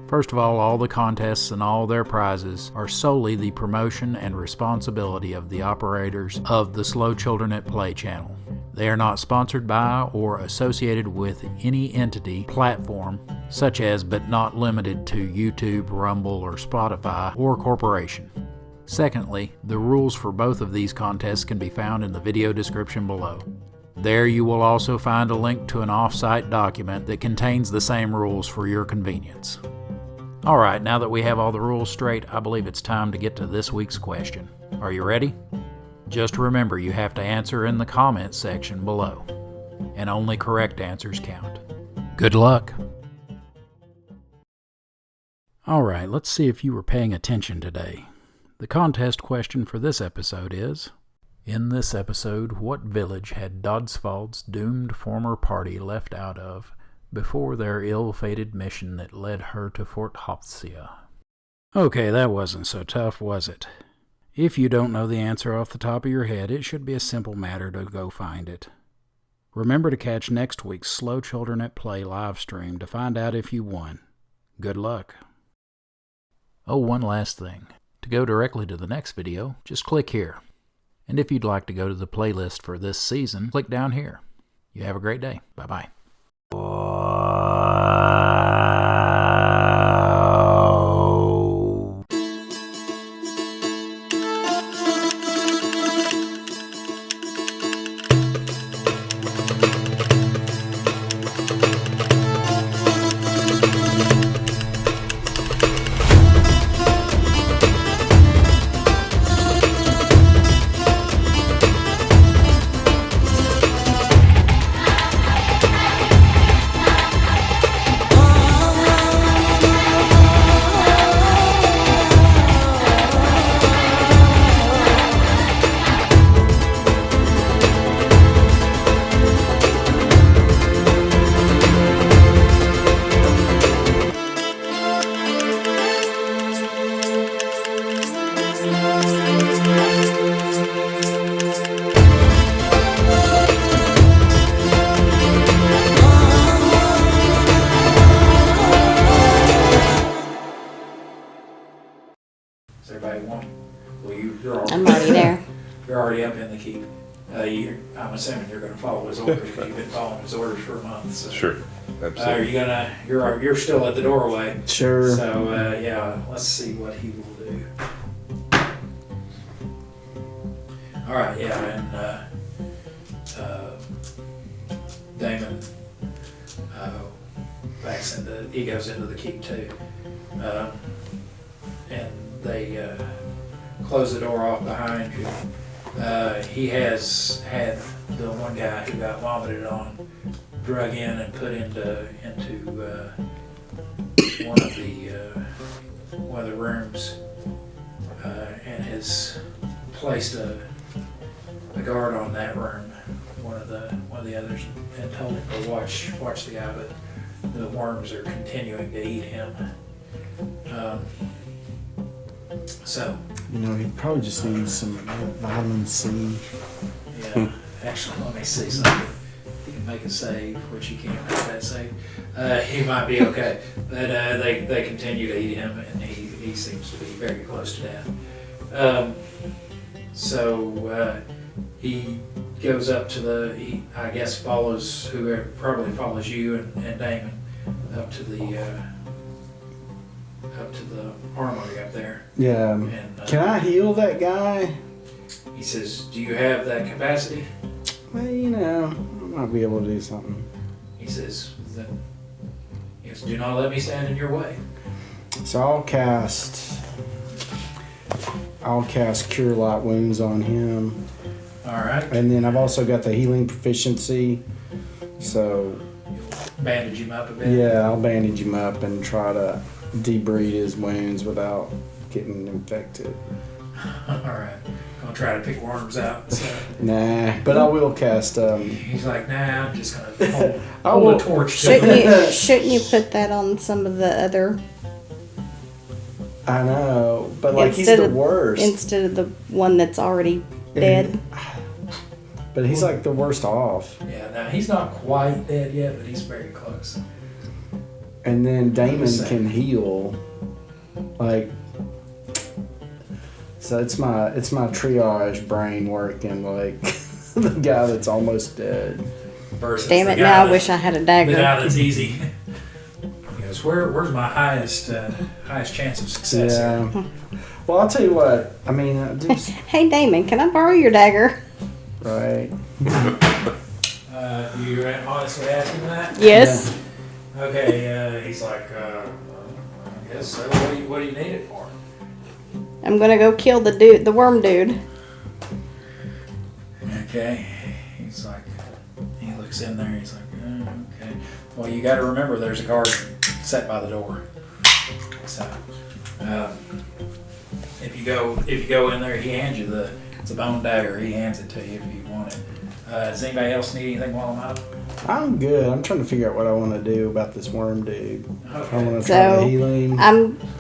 First of all the contests and all their prizes are solely the promotion and responsibility of the operators of the Slow Children at Play channel. They are not sponsored by or associated with any entity, platform, such as but not limited to YouTube, Rumble, or Spotify, or corporation. Secondly, the rules for both of these contests can be found in the video description below. There you will also find a link to an off-site document that contains the same rules for your convenience. Alright, now that we have all the rules straight, I believe it's time to get to this week's question. Are you ready? Just remember you have to answer in the comments section below, and only correct answers count. Good luck! Alright, let's see if you were paying attention today. The contest question for this episode is, in this episode, what village had Dodsvald's doomed former party left out of before their ill-fated mission that led her to Fort Hopsia? Okay, that wasn't so tough, was it? If you don't know the answer off the top of your head, it should be a simple matter to go find it. Remember to catch next week's Slow Children at Play live stream to find out if you won. Good luck. Oh, one last thing. To go directly to the next video, just click here. And if you'd like to go to the playlist for this season, click down here. You have a great day. Bye-bye. Does everybody want? Well, you're already, I'm already there. you're already up in the keep. I'm assuming you're going to follow his orders because you've been following his orders for a month. So. Sure. Are Absolutely. you gonna? You're still at the doorway. Sure. So yeah, let's see what he will do. All right, yeah, and Damon backs into. He goes into the keep too, and they close the door off behind you. He has had the one guy who got vomited on drug in and put into one of the rooms, and has placed a guard on that room. One of the others, and told him to watch the guy, but the worms are continuing to eat him. So He probably just needs some vitamin C. yeah, actually, let me see something. He can make a save, which he can't make that save. He might be okay, but they continue to eat him, and he seems to be very close to death. So he goes up to he I guess follows whoever, probably follows you and Damon up to the armory up there. Yeah. And Can I heal that guy? he says, "Do you have that capacity?" Well, I might be able to do something. He says, "Do not let me stand in your way." So I'll cast Cure Light Wounds on him. All right. And then I've also got the healing proficiency. So You'll bandage him up a bit. yeah, I'll bandage him up and try to debride his wounds without getting infected. All right. Gonna try to pick worms out. So Nah, but I will cast. he's like, "Nah, I'm just gonna I hold will. a torch to him." Shouldn't you put that on some of the other I know, but he's Instead the of- worst. instead of the one that's already dead? But he's like the worst off. Yeah, now he's not quite dead yet, but he's very close. And then Damon Just saying. can heal. So it's my triage brain working like the guy that's almost dead. Versus Damn the it! guy Now I that- wish I had a the guy dagger. that's easy. He goes, "Where's my highest chance of success?" here?" Yeah. Well, I'll tell you what. I mean, just Hey Damon, can I borrow your dagger? right. You honestly asking that? Yes. Okay. He's like, I guess so. What do you need it for? I'm gonna go kill the worm dude. Okay. He's like, he looks in there. He's like, okay. Well, you got to remember, there's a guard set by the door. So, if you go in there, he hands you it's a bone dagger. He hands it to you if you want it. Does anybody else need anything while I'm out? I'm good. I'm trying to figure out what I want to do about this worm dude. I Okay. want to try So, to heal him.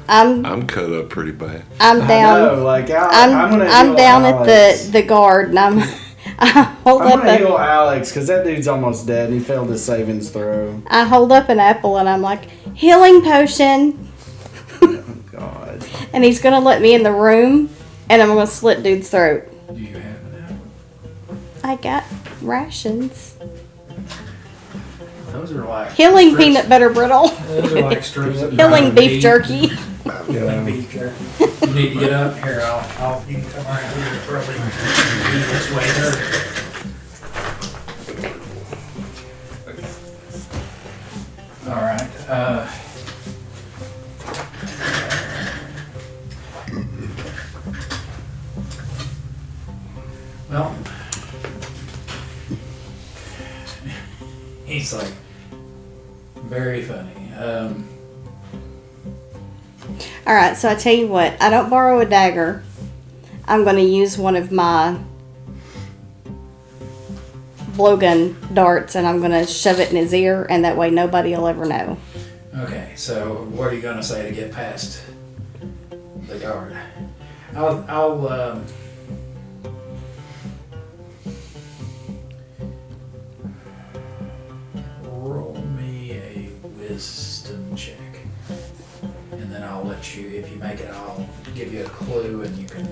I'm cut up pretty bad. I'm I down. know, I'm gonna I'm heal down Alex. at the guard, and I hold I'm up gonna a, heal Alex because that dude's almost dead and he failed his savings throw. I hold up an apple, and I'm like, healing potion. God. And he's gonna let me in the room, and I'm gonna slit dude's throat. Do you have an apple? I got rations. Those are like Healing strips- peanut butter brittle. Those are like strips of Healing ground beef jerky. Healing beef jerky. You need to get up here. I'll you can come around here. Probably be this way there. All right. Well, he's like very funny. All right, so I tell you what. I don't borrow a dagger. I'm gonna use one of my blowgun darts, and I'm gonna shove it in his ear, and that way nobody will ever know. Okay, so what are you gonna say to get past the guard? I'll roll me a wisdom check, and then I'll let you. If you make it, I'll give you a clue, and you can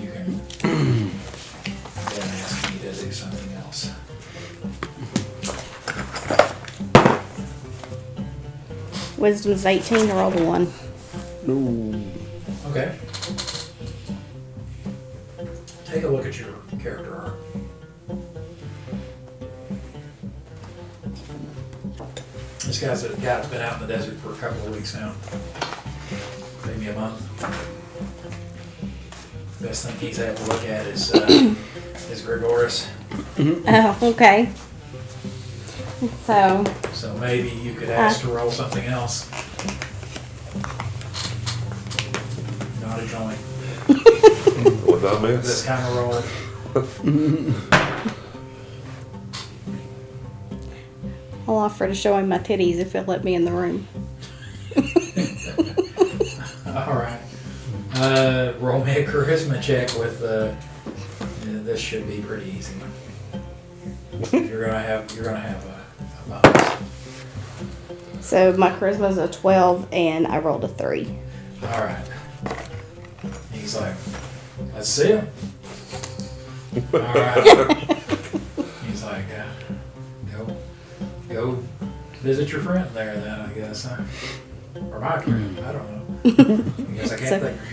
then ask me to do something else. Wisdom's 18 to roll the 1. No. Okay. Take a look at your character art. This guy's a guy that's been out in the desert for a couple of weeks now. Maybe a month. Best thing he's able to look at is Gregoris. Oh, okay. So, So maybe you could ask to roll something else. Not a joint. What I This miss? kind of roll. I'll offer to show him my titties if he'll let me in the room. All right. Roll me a charisma check with this should be pretty easy. You're gonna have a bonus. So my charisma's a 12, and I rolled a 3. All right. He's like, let's see him. All right. He's like, go visit your friend there then, I guess, huh? Or my friend, I don't know. Because I can't think for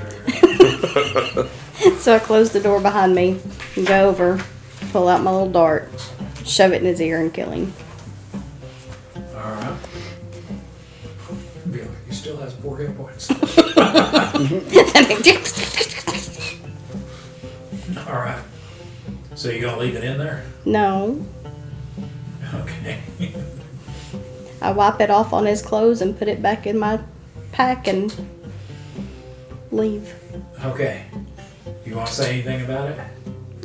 sure. So I close the door behind me, and go over, pull out my little dart, shove it in his ear, and kill him. All right. Be like, he still has 4 hit points. All right. So you gonna leave it in there? No. Okay. I wipe it off on his clothes and put it back in my pack and leave. Okay. You want to say anything about it?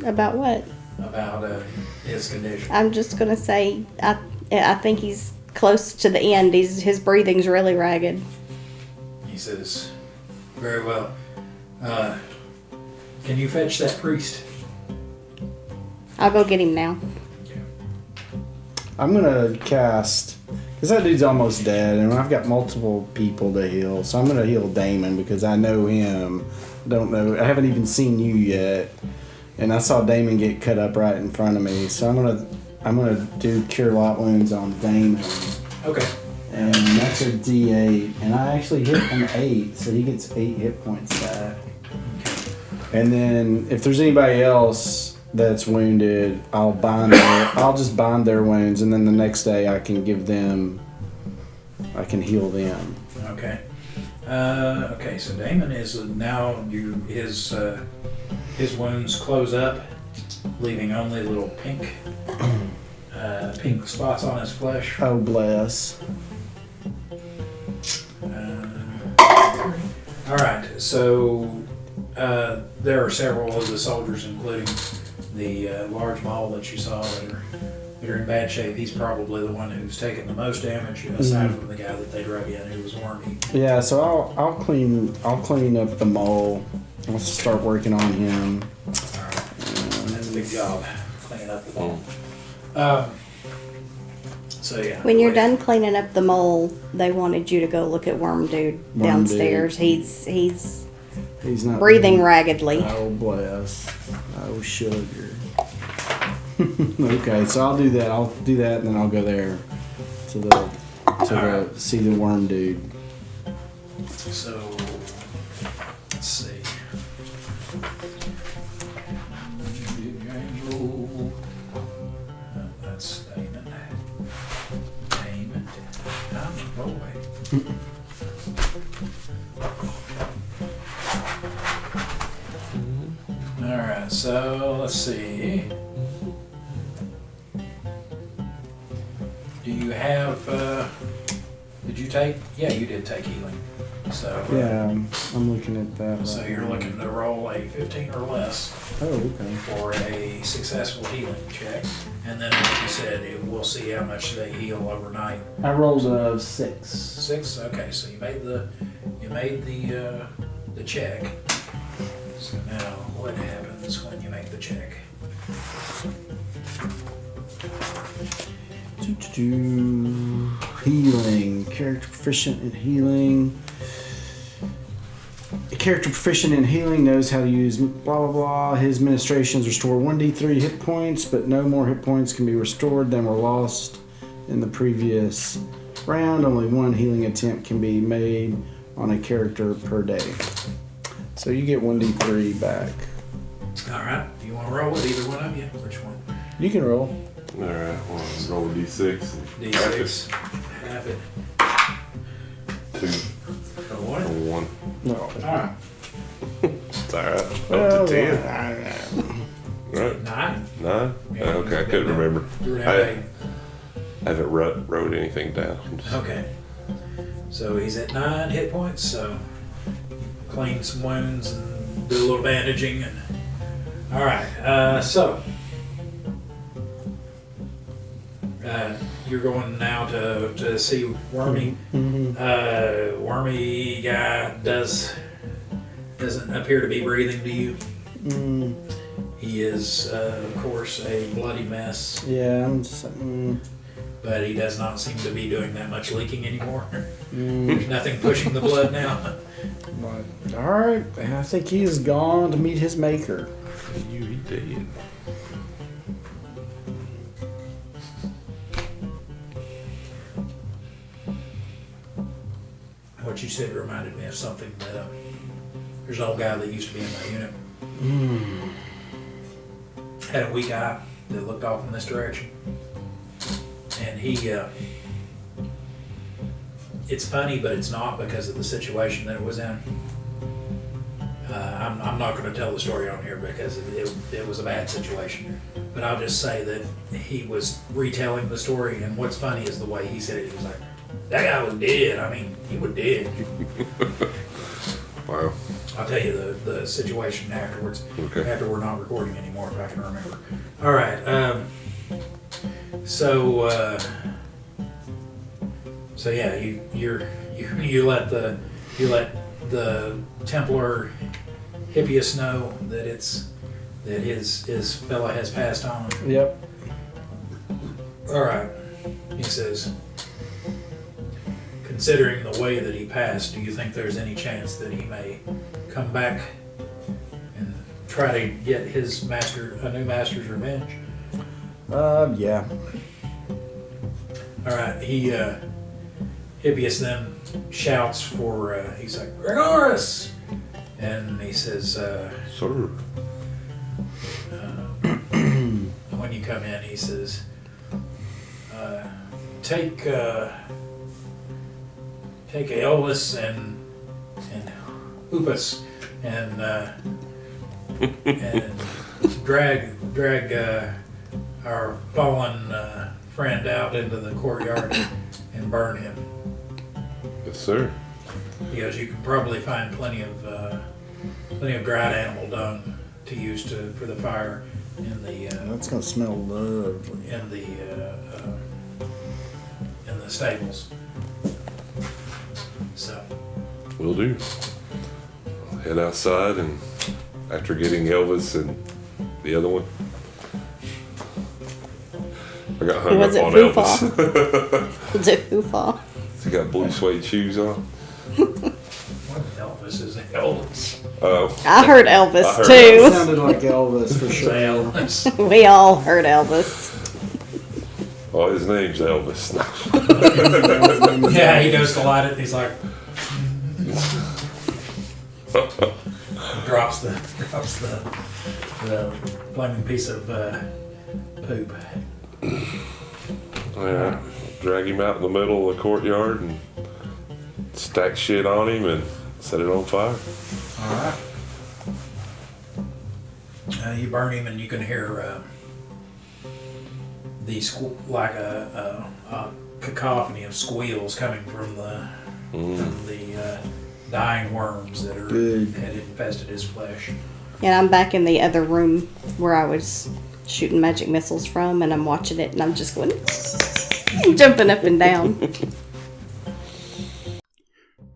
About what? About his condition? I'm just gonna say I think he's close to the end. His breathing's really ragged. He says, very well. Can you fetch that priest? I'll go get him now. I'm gonna cast, because that dude's almost dead, and I've got multiple people to heal, so I'm gonna heal Damon because I know him. I haven't even seen you yet, and I saw Damon get cut up right in front of me, so I'm gonna do Cure Light Wounds on Damon, Okay. and that's a D8, and I actually hit an 8, so he gets 8 hit points back. And then if there's anybody else that's wounded, I'll just bind their wounds, and then the next day I can heal them. Okay. Okay, so Damon is now his wounds close up, leaving only little pink spots on his flesh. Oh, bless. All right, so there are several of the soldiers, including the large mall that you saw, that are in bad shape. He's probably the one who's taken the most damage, aside from the guy that they drug in who was wormy. Yeah, so I'll clean up the mole. I'll start working on him. All right, that's a big job, cleaning up the mall. So yeah. When you're done cleaning up the mole, they wanted you to go look at Worm Dude downstairs. He's He's not breathing raggedly. Oh bless. Oh sugar. Okay, so I'll do that. I'll do that, and then I'll go there to see the Worm Dude. So let's see. That's Damon. Oh boy. All right. So let's see. Do you have? Did you take? Yeah, you did take healing. So Yeah, I'm looking at that. So right you're now. looking to roll a 15 or less Oh, okay. for a successful healing check, and then like you said, we'll see how much they heal overnight. I rolled a 6. 6. Okay, so you made the check. So now what happens when you make the check? Healing. Character proficient in healing. A character proficient in healing knows how to use blah blah blah. His administrations restore 1d3 hit points, but no more hit points can be restored than were lost in the previous round. Only one healing attempt can be made on a character per day. So you get 1d3 back. All right. Do you want to roll with either one of you? Which one? You can roll. All right, well, roll a d6. And D6. Have it. 2 For one. or 1. No. All right. It's all right. Well, Up to 10. Right? 9. 9? Yeah, Okay, I couldn't remember. You were I at 8. haven't wrote anything down. Okay. So he's at 9 hit points, so clean some wounds and do a little bandaging. And all right, so you're going now to see Wormy. Wormy guy doesn't appear to be breathing to you. He is, of course, a bloody mess, Yeah, I'm just. but he does not seem to be doing that much leaking anymore. There's nothing pushing the blood now. But, all right, I think he is gone to meet his maker. He did. What you said reminded me of something that there's an old guy that used to be in my unit. Had a weak eye that looked off in this direction. And he, it's funny, but it's not because of the situation that it was in. I'm not going to tell the story on here because it was a bad situation. But I'll just say that he was retelling the story, and what's funny is the way he said it. He was like, that guy was dead. I mean, he was dead. Wow. I'll tell you the situation afterwards. Okay. After we're not recording anymore, if I can remember. All right. So yeah, you let the Templar Hippias know that his fella has passed on. Yep. All right. He says, considering the way that he passed, do you think there's any chance that he may come back and try to get a new master's revenge? Yeah. All right. Hippias then shouts for, he's like, Gregoris! And he says, Sir. when you come in, he says, take Elvis and Upus and drag our fallen friend out into the courtyard and burn him. Yes, sir. He goes, you can probably find plenty of dried animal dung to use for the fire in the That's gonna smell lovely. in the stables. So Will do. I'll head outside, and after getting Elvis and the other one, I got hung Was up it on Foo-Fa? Elvis. Was it Foo-Fa? He got blue suede shoes on. What Elvis is Elvis? Oh, I heard Elvis I heard It too. sounded like Elvis for Say sure. Elvis. We all heard Elvis. oh, his name's Elvis. Yeah, he goes to light it and he's like, drops the flaming piece of poop. Yeah, drag him out in the middle of the courtyard and stack shit on him and set it on fire. All right. You burn him and you can hear like a cacophony of squeals coming from the dying worms that had infested his flesh. And I'm back in the other room where I was shooting magic missiles from, and I'm watching it, and I'm just going, jumping up and down.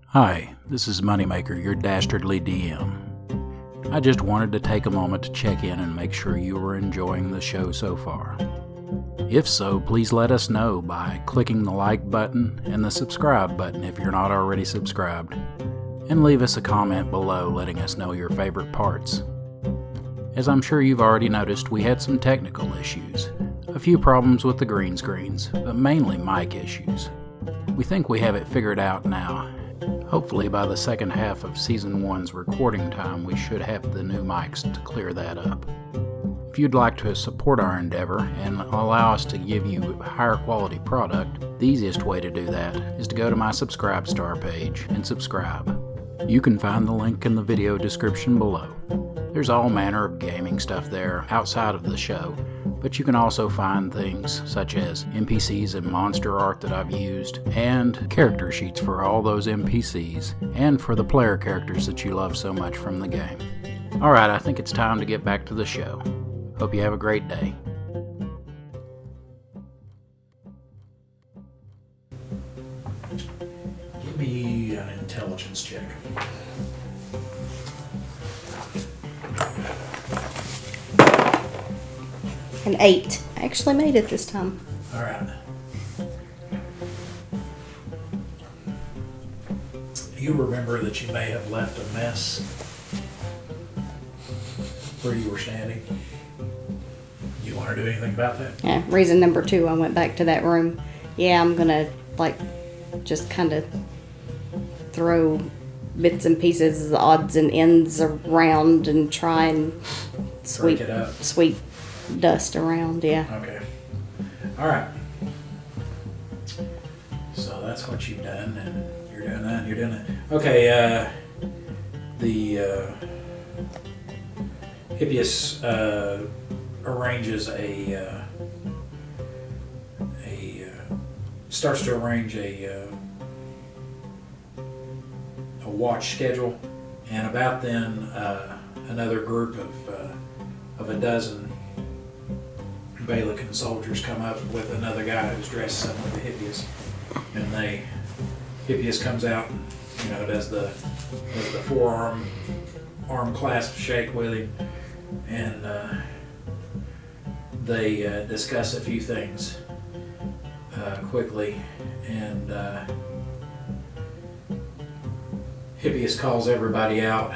Hi, this is Moneymaker, your dastardly DM. I just wanted to take a moment to check in and make sure you were enjoying the show so far. If so, please let us know by clicking the like button and the subscribe button if you're not already subscribed, and leave us a comment below letting us know your favorite parts. As I'm sure you've already noticed, we had some technical issues. A few problems with the green screens, but mainly mic issues. We think we have it figured out now. Hopefully by the second half of Season 1's recording time, we should have the new mics to clear that up. If you'd like to support our endeavor and allow us to give you a higher quality product, the easiest way to do that is to go to my Subscribe Star page and subscribe. You can find the link in the video description below. There's all manner of gaming stuff there outside of the show, but you can also find things such as NPCs and monster art that I've used, and character sheets for all those NPCs, and for the player characters that you love so much from the game. Alright, I think it's time to get back to the show. Hope you have a great day. Give me an intelligence check. An 8. I actually made it this time. All right. You remember that you may have left a mess where you were standing. You want to do anything about that? Yeah, reason number 2, I went back to that room. Yeah, I'm gonna, just kind of throw bits and pieces, odds and ends around and try and Break it up. sweep dust around, yeah. Okay. All right. So that's what you've done, and you're doing that, you're doing that. Okay, the Hippias arranges starts to arrange a watch schedule, and about then another group of a dozen Balic and soldiers come up with another guy who's dressed similar to Hippias, and Hippias comes out and does the forearm clasp shake with him, and they discuss a few things quickly, and Hippias calls everybody out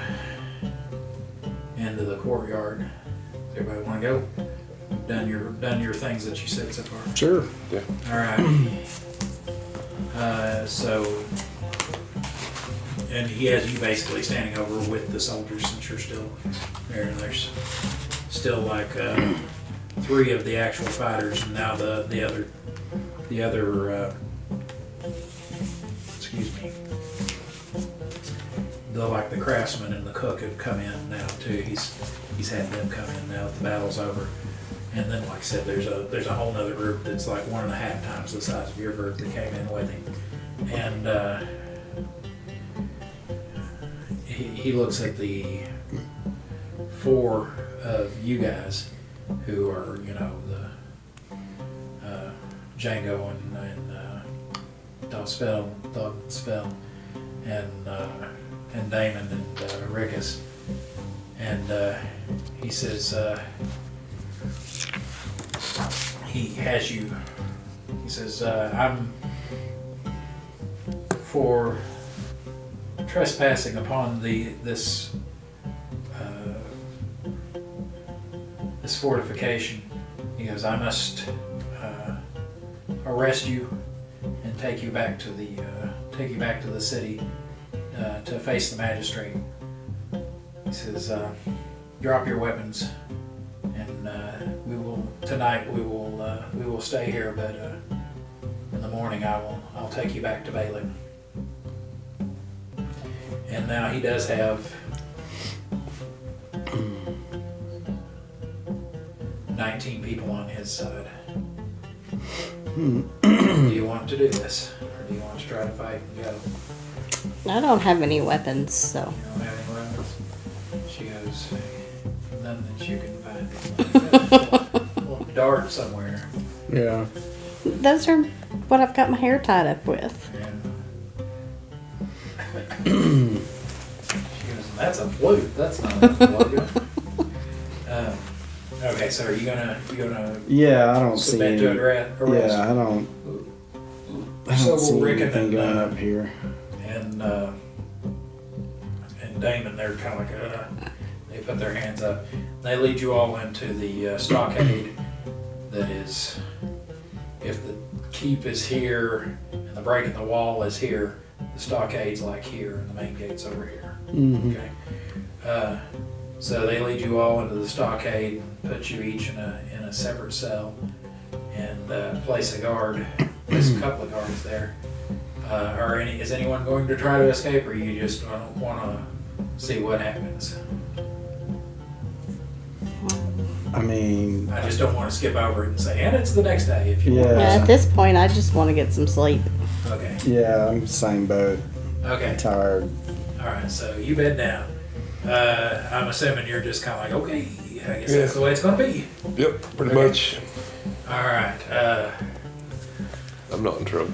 into the courtyard. Does everybody want to go? Done your things that you said so far. Sure. Yeah. All right. And he has you basically standing over with the soldiers since you're still there. And there's still like 3 of the actual fighters, and now the other excuse me. The craftsman and the cook have come in now too. He's had them come in now that the battle's over. And then, like I said, there's a whole other group that's like 1.5 times the size of your group that came in with him. And he looks at the 4 of you guys who are, the Django and Dosfell, and Damon and Rickus. And he says, he has you. He says, "I'm for trespassing upon this fortification." He goes, "I must arrest you and take you back to the city to face the magistrate." He says, "Drop your weapons, and we will stay here. But in the morning, I'll take you back to Balic." And now he does have 19 people on his side. Do you want to do this, or do you want to try to fight and go? I don't have any weapons, so. You don't have any weapons? She goes, "None that you can find." A little dart somewhere. Yeah. Those are what I've got my hair tied up with. She goes, "That's a flute. That's not a flute." Okay, so are you gonna Yeah, I don't see submit any. to arrest? Yeah, I don't So see will Rickon anything going up here. and Damon, they're kind of like they put their hands up. They lead you all into the stockade. That is, if the keep is here and the break in the wall is here, the stockade's like here and the main gate's over here. Mm-hmm. Okay. So they lead you all into the stockade, put you each in a separate cell, and place a guard. There's a couple of guards there. Is anyone going to try to escape, or you just want to see what happens? I mean, I just don't want to skip over it and say, "And it's the next day." If you Yeah. want. Yeah, at this point, I just want to get some sleep. Okay. yeah, I'm same boat. Okay. Tired. All right. So you bed down. I'm assuming you're just kind of like, okay, I guess that's the way it's going to be. Yep, pretty Okay. much. All right. I'm not in trouble.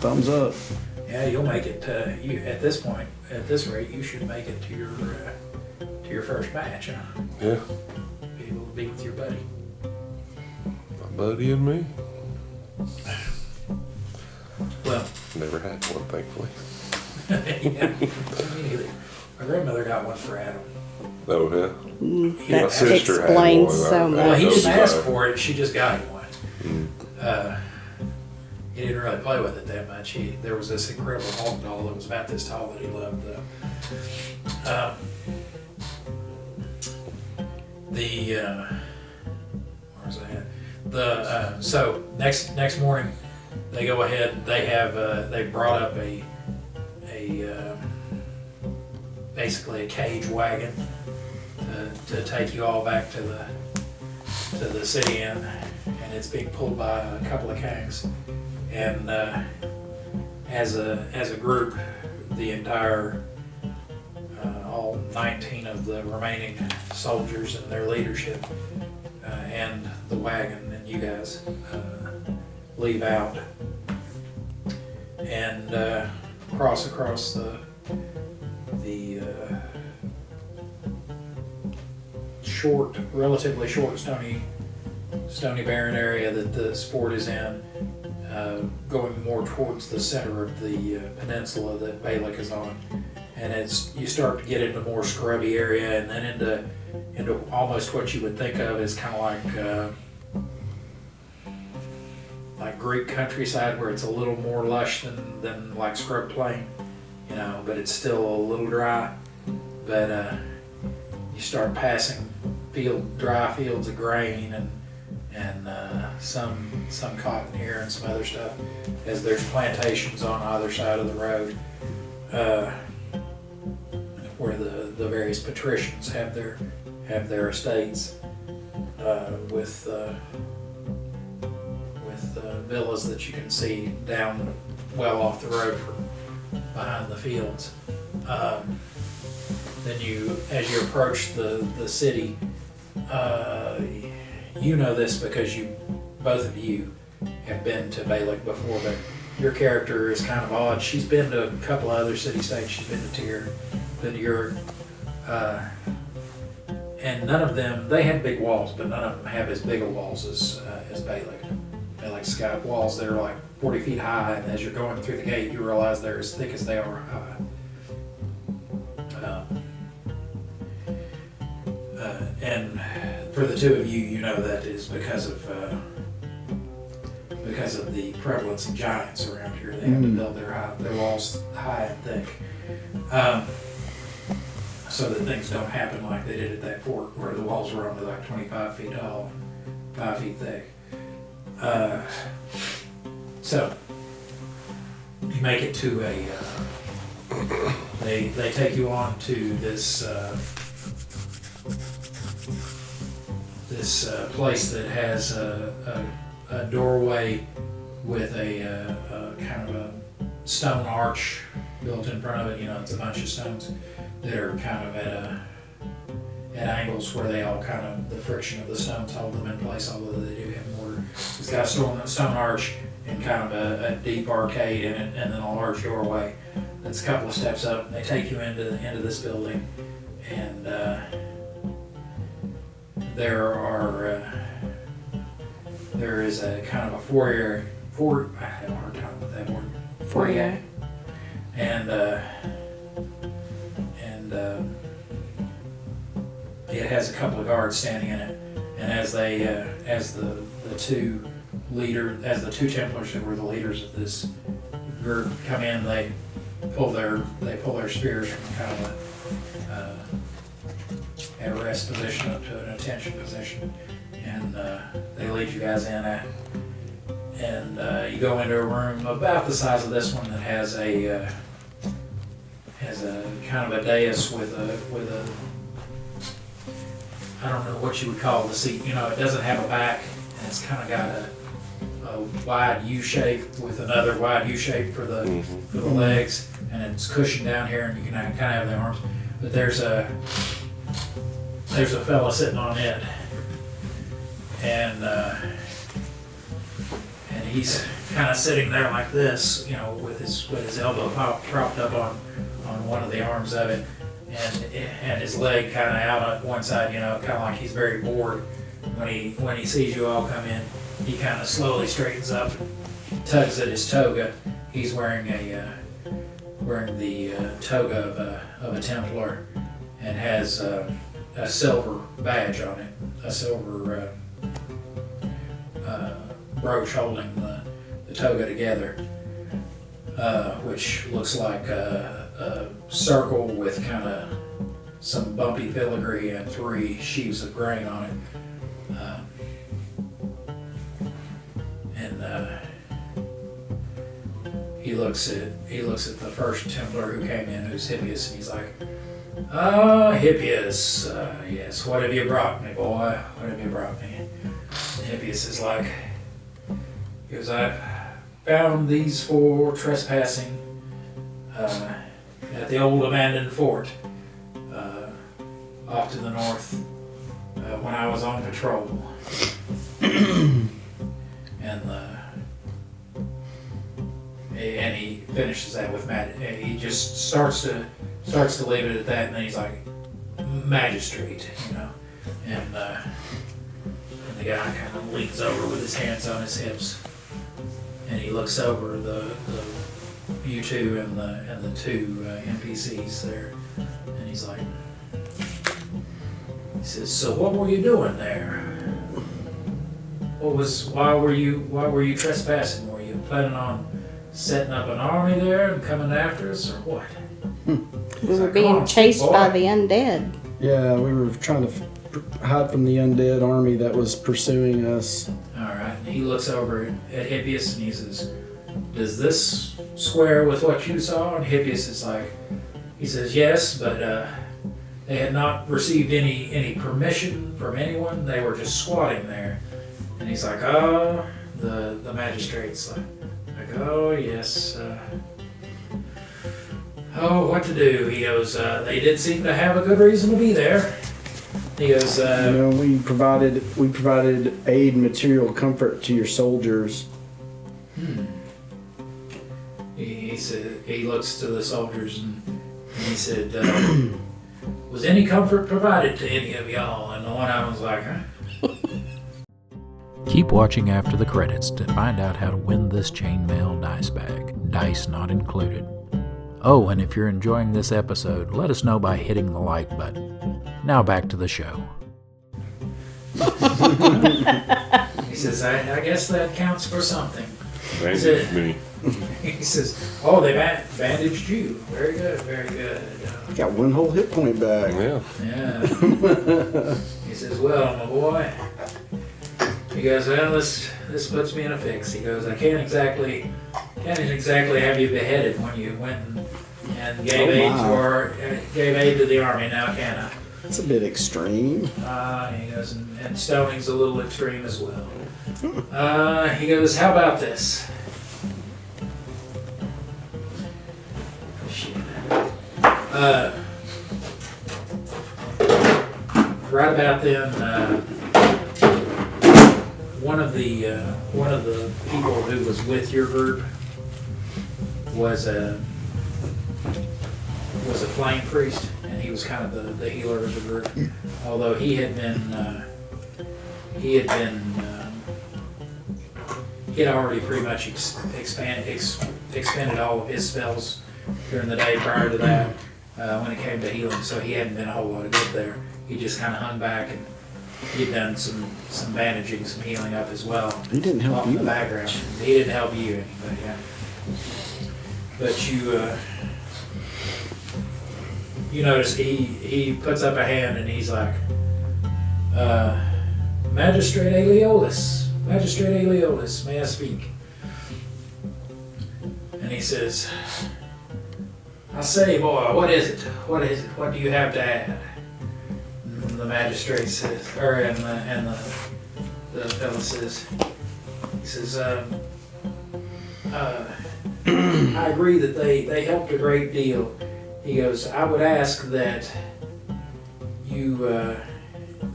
Thumbs up. Yeah, you'll make it. You at this point, at this rate, you should make it to your first match. Huh? Yeah, Be able to be with your buddy. my buddy and me. Well, Never had one, thankfully. yeah, me neither. My grandmother got one for Adam. Oh, yeah. That My sister had explains one. so I- Well, much. he didn't Right. ask for it. She just got him one. Mm. He didn't really play with it that much. There was this incredible Hulk doll that was about this tall that he loved. Where's that at? So next morning, they go ahead. They brought up a basically a cage wagon to take you all back to the city inn, and it's being pulled by a couple of kangs. And as a group, the entire all 19 of the remaining soldiers and their leadership and the wagon and you guys leave out and cross across the relatively short stony barren area that this fort is in, going more towards the center of the peninsula that Balic is on. And you start to get into more scrubby area, and then into almost what you would think of as kind of like Greek countryside, where it's a little more lush than like scrub plain, but it's still a little dry. But you start passing dry fields of grain and some cotton here and some other stuff, as there's plantations on either side of the road, where the various patricians have their estates, with villas that you can see down well off the road from behind the fields. Then as you approach the city, you know this because both of you have been to Balic before, but your character is kind of odd. She's been to a couple of other city-states. She's been to Tyr, been to Ur, and none of them, they had big walls, but none of them have as big a walls as Balic. Balic's got walls that are like 40 feet high, and as you're going through the gate, you realize they're as thick as they are high. And for the two of you, you know that is because of the prevalence of giants around here. They have to build their walls high and thick, so that things don't happen like they did at that fort, where the walls were only like 25 feet tall, 5 feet thick. So you make it to a. They take you on to this place that has a doorway with a kind of a stone arch built in front of it. You know, it's a bunch of stones that are kind of at angles where they all kind of, the friction of the stones hold them in place, although they do have mortar. It's got a stone arch and kind of a deep arcade in it, and then a large doorway that's a couple of steps up. They take you into this building, and there is a kind of a foyer. I have a hard time with that word. Foyer. And it has a couple of guards standing in it. And as the two Templars that were the leaders of this group come in, they pull their spears from kind of a rest position up to an attention position, and they lead you guys in and you go into a room about the size of this one that has a kind of a dais with a I don't know what you would call the seat. You know, it doesn't have a back, and it's kind of got a wide U shape with another wide U shape for the legs, and it's cushioned down here, and you can kind of have the arms. But there's a fella sitting on it, and he's kind of sitting there like this, you know, with his elbow propped up on one of the arms of it, and his leg kind of out on one side, you know, kind of like he's very bored. When he sees you all come in, he kind of slowly straightens up, tugs at his toga. He's wearing the toga of a Templar, and has a silver badge on it, a silver brooch holding the toga together, which looks like a circle with kind of some bumpy filigree and 3 sheaves of grain on it. He looks at the first Templar who came in, who's Hippias, and he's like, Hippias, yes, what have you brought me, boy? What have you brought me? And Hippias is like, because I found these 4 trespassing at the old abandoned fort off to the north when I was on patrol. And he finishes that with he just starts to leave it at that, and then he's like, magistrate, you know, and the guy kind of leans over with his hands on his hips, and he looks over you two and the 2 NPCs there, and he's like, he says, so what were you doing there? Why were you trespassing? Were you planning on setting up an army there and coming after us, or what? We were being chased by the undead. Yeah, we were trying to hide from the undead army that was pursuing us. All right. And he looks over at Hippias and he says, does this square with what you saw? And Hippias is like, he says, yes, but they had not received any permission from anyone. They were just squatting there. And he's like, oh, the magistrate's like, oh, yes. What to do? He goes, they did seem to have a good reason to be there. He goes, we provided aid, material comfort to your soldiers. He said, he looks to the soldiers and he said, Was any comfort provided to any of y'all? And the one of them was like, huh? Keep watching after the credits to find out how to win this chainmail dice bag, dice not included. Oh, and if you're enjoying this episode, let us know by hitting the like button. Now back to the show. He says, I guess that counts for something. Bandaged me. He says, oh, they bandaged you. Very good, very good. Got one whole hit point back. Yeah. Yeah. He says, well, my boy. He goes, well, this puts me in a fix. He goes, I can't exactly have you beheaded when you went and gave aid to the army. Now, can I? That's a bit extreme. He goes, and stoning's a little extreme as well. He goes, how about this? Shit. Right about then, one of the people who was with your group was a flame priest, and he was kind of the healer of the group. Although he had already pretty much expended all of his spells during the day prior to that when it came to healing. So he hadn't been a whole lot of good there. He just kind of hung back, and he'd done some bandaging, some healing up as well. He didn't help off you in the much. background. He didn't help you any, but yeah. But you notice he puts up a hand and he's like, Magistrate Aeolus, may I speak? And he says, I say, boy, what is it? What do you have to add? And the magistrate says, and the fellow says, he says, I agree that they helped a great deal. He goes, I would ask that you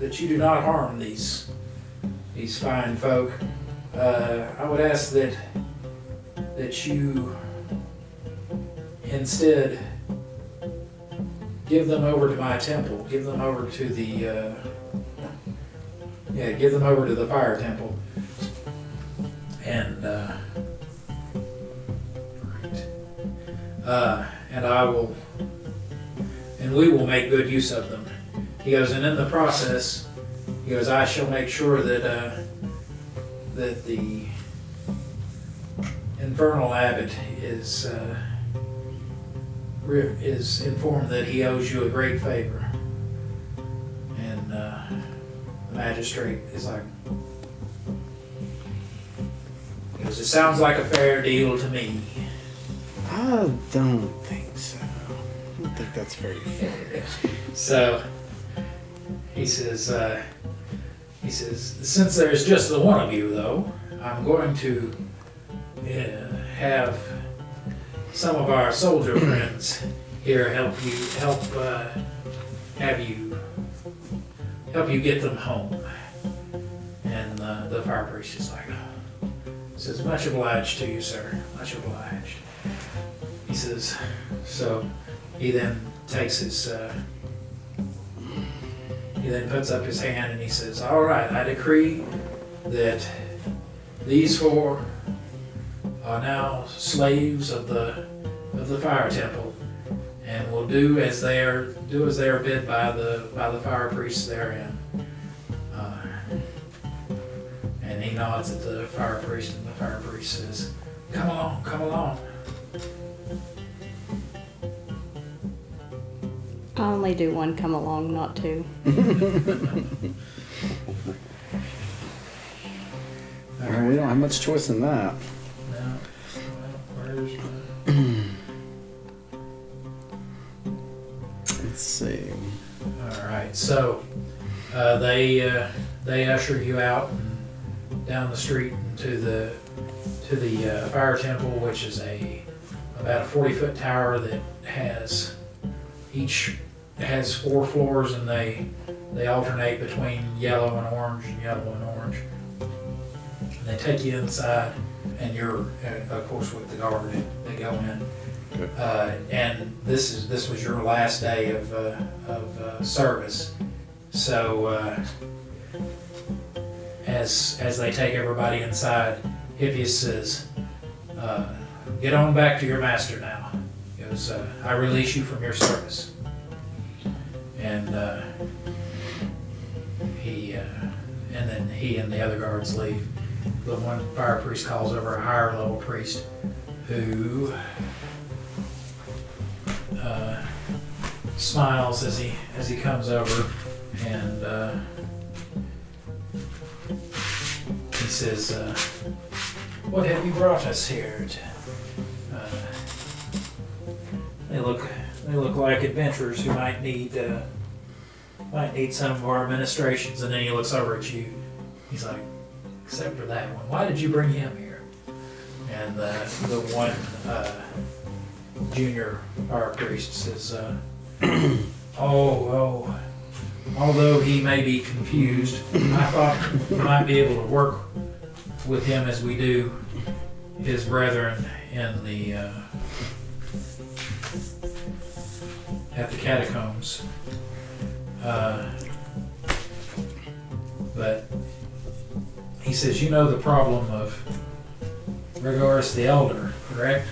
do not harm these fine folk. I would ask that you instead give them over to my temple. Give them over to the fire temple. And and we will make good use of them. He goes, and in the process, he goes, I shall make sure that the infernal abbot is informed that he owes you a great favor. And the magistrate is like, he goes, it sounds like a fair deal to me. I don't think so. I don't think that's very fair. So he says, since there's just the one of you, though, I'm going to have some of our soldier friends here help you get them home. And the fire priest is like, says, much obliged to you, sir. Much obliged. He says, so he then takes his, he then puts up his hand and he says, all right, I decree that these four are now slaves of the fire temple, and will do as they are bid by the fire priests therein. And he nods at the fire priest, and the fire priest says, come along, come along. I only do one come along, not two. Well, we don't have much choice in that. No. Well, where's my... Let's see. All right, so they usher you out and down the street to the fire temple, which is about a 40-foot tower that has has 4 floors, and they alternate between yellow and orange and yellow and orange. And they take you inside, and you're of course with the guard. They go in, And this was your last day of service. So as they take everybody inside, Hippias says, "Get on back to your master now." He goes, "I release you from your service." And then he and the other guards leave. The one fire priest calls over a higher level priest who smiles as he comes over, and he says, "What have you brought us here?" They look like adventurers who might need some of our administrations. And then he looks over at you. He's like, "Except for that one, why did you bring him here?" And the one junior fire priest says, "Oh, although he may be confused, I thought we might be able to work with him as we do his brethren in the at the catacombs. But he says, you know the problem of Gregorius the Elder, correct?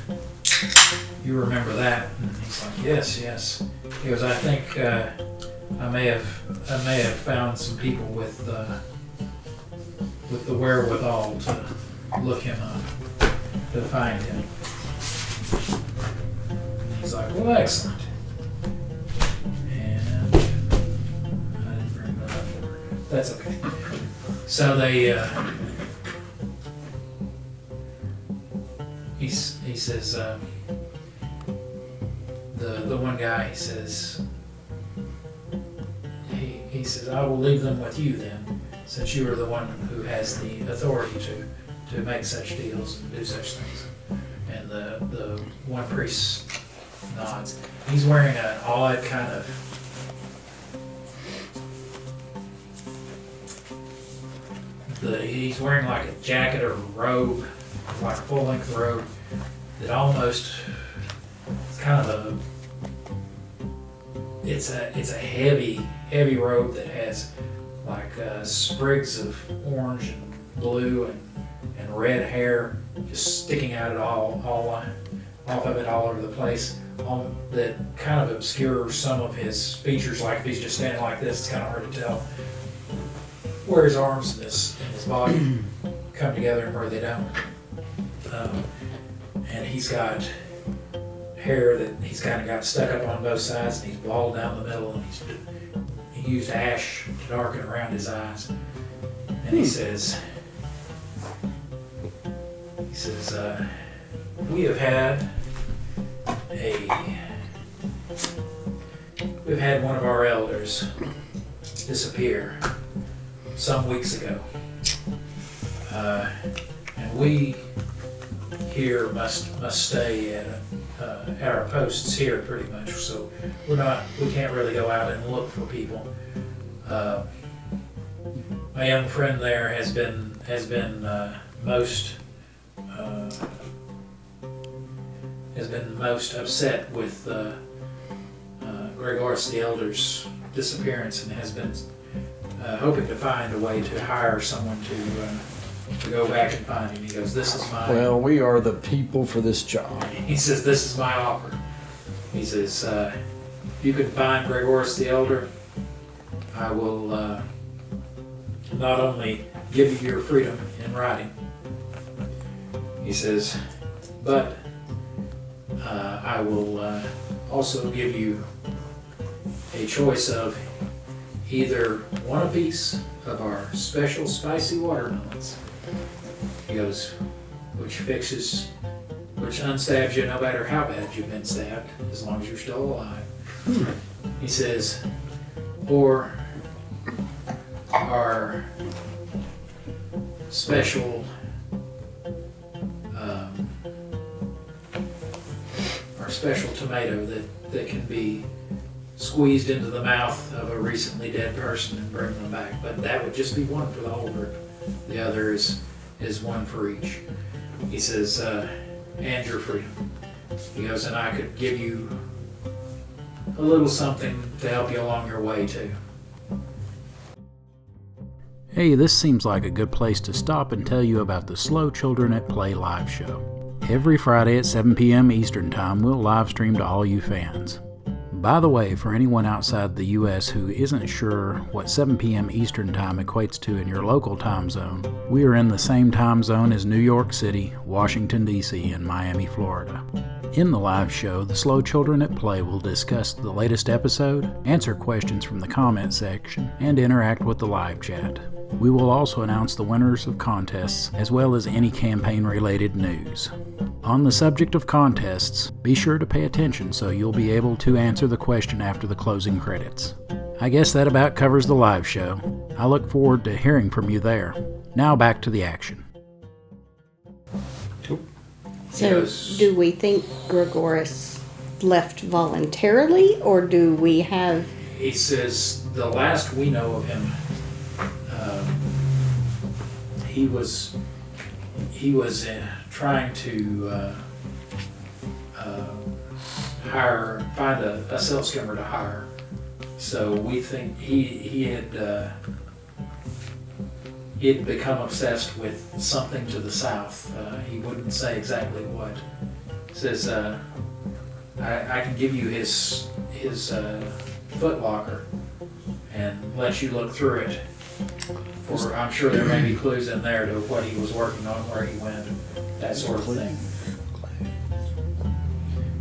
You remember that?" And he's like, yes. He goes, "I think I may have found some people with the wherewithal to look him up, to find him." And he's like, "Well, excellent." And I didn't bring that up. That's okay. So they, he says, the one guy, he says, "I will leave them with you then, since you are the one who has the authority to make such deals and do such things." And the one priest nods. He's wearing an odd kind of he's wearing like a jacket or robe, like a full-length robe that almost, it's kind of it's a heavy robe that has like sprigs of orange and blue and red hair just sticking out at all off of it all over the place. That kind of obscures some of his features. Like if he's just standing like this, it's kind of hard to tell where his arms and his body come together and where they don't. And he's got hair that he's kind of got stuck up on both sides, and he's bald down the middle, and he used ash to darken around his eyes. And he says, "We have had one of our elders disappear some weeks ago, and we here must stay at our posts here pretty much. So we can't really go out and look for people. My young friend there has been most upset with Gregorius the Elder's disappearance, and has been hoping to find a way to hire someone to go back and find him." He goes, "This is my..." Well, we are the people for this job. He says, "This is my offer." He says, "If you can find Gregorius the Elder, I will not only give you your freedom in writing," he says, "but I will also give you a choice of either one apiece of our special spicy watermelons." He goes, which unstabs you no matter how bad you've been stabbed, as long as you're still alive. He says, "or our special tomato that can be squeezed into the mouth of a recently dead person and bring them back. But that would just be one for the whole group. The other is one for each." He says, "and your freedom." He goes, and I could give you a little something to help you along your way too. Hey, this seems like a good place to stop and tell you about the Slow Children at Play live show. Every Friday at 7 p.m. Eastern Time, we'll live stream to all you fans. By the way, for anyone outside the U.S. who isn't sure what 7 p.m. Eastern Time equates to in your local time zone, we are in the same time zone as New York City, Washington, D.C., and Miami, Florida. In the live show, the Slow Children at Play will discuss the latest episode, answer questions from the comment section, and interact with the live chat. We will also announce the winners of contests, as well as any campaign-related news. On the subject of contests, be sure to pay attention so you'll be able to answer the question after the closing credits. I guess that about covers the live show. I look forward to hearing from you there. Now back to the action. So, do we think Gregoris left voluntarily, or do we have... He says the last we know of him, he was trying to find a silk skimmer to hire. So we think he had become obsessed with something to the south. He wouldn't say exactly what. He says, I can give you his foot locker and let you look through it. For I'm sure there may be clues in there to what he was working on, where he went, that sort of thing.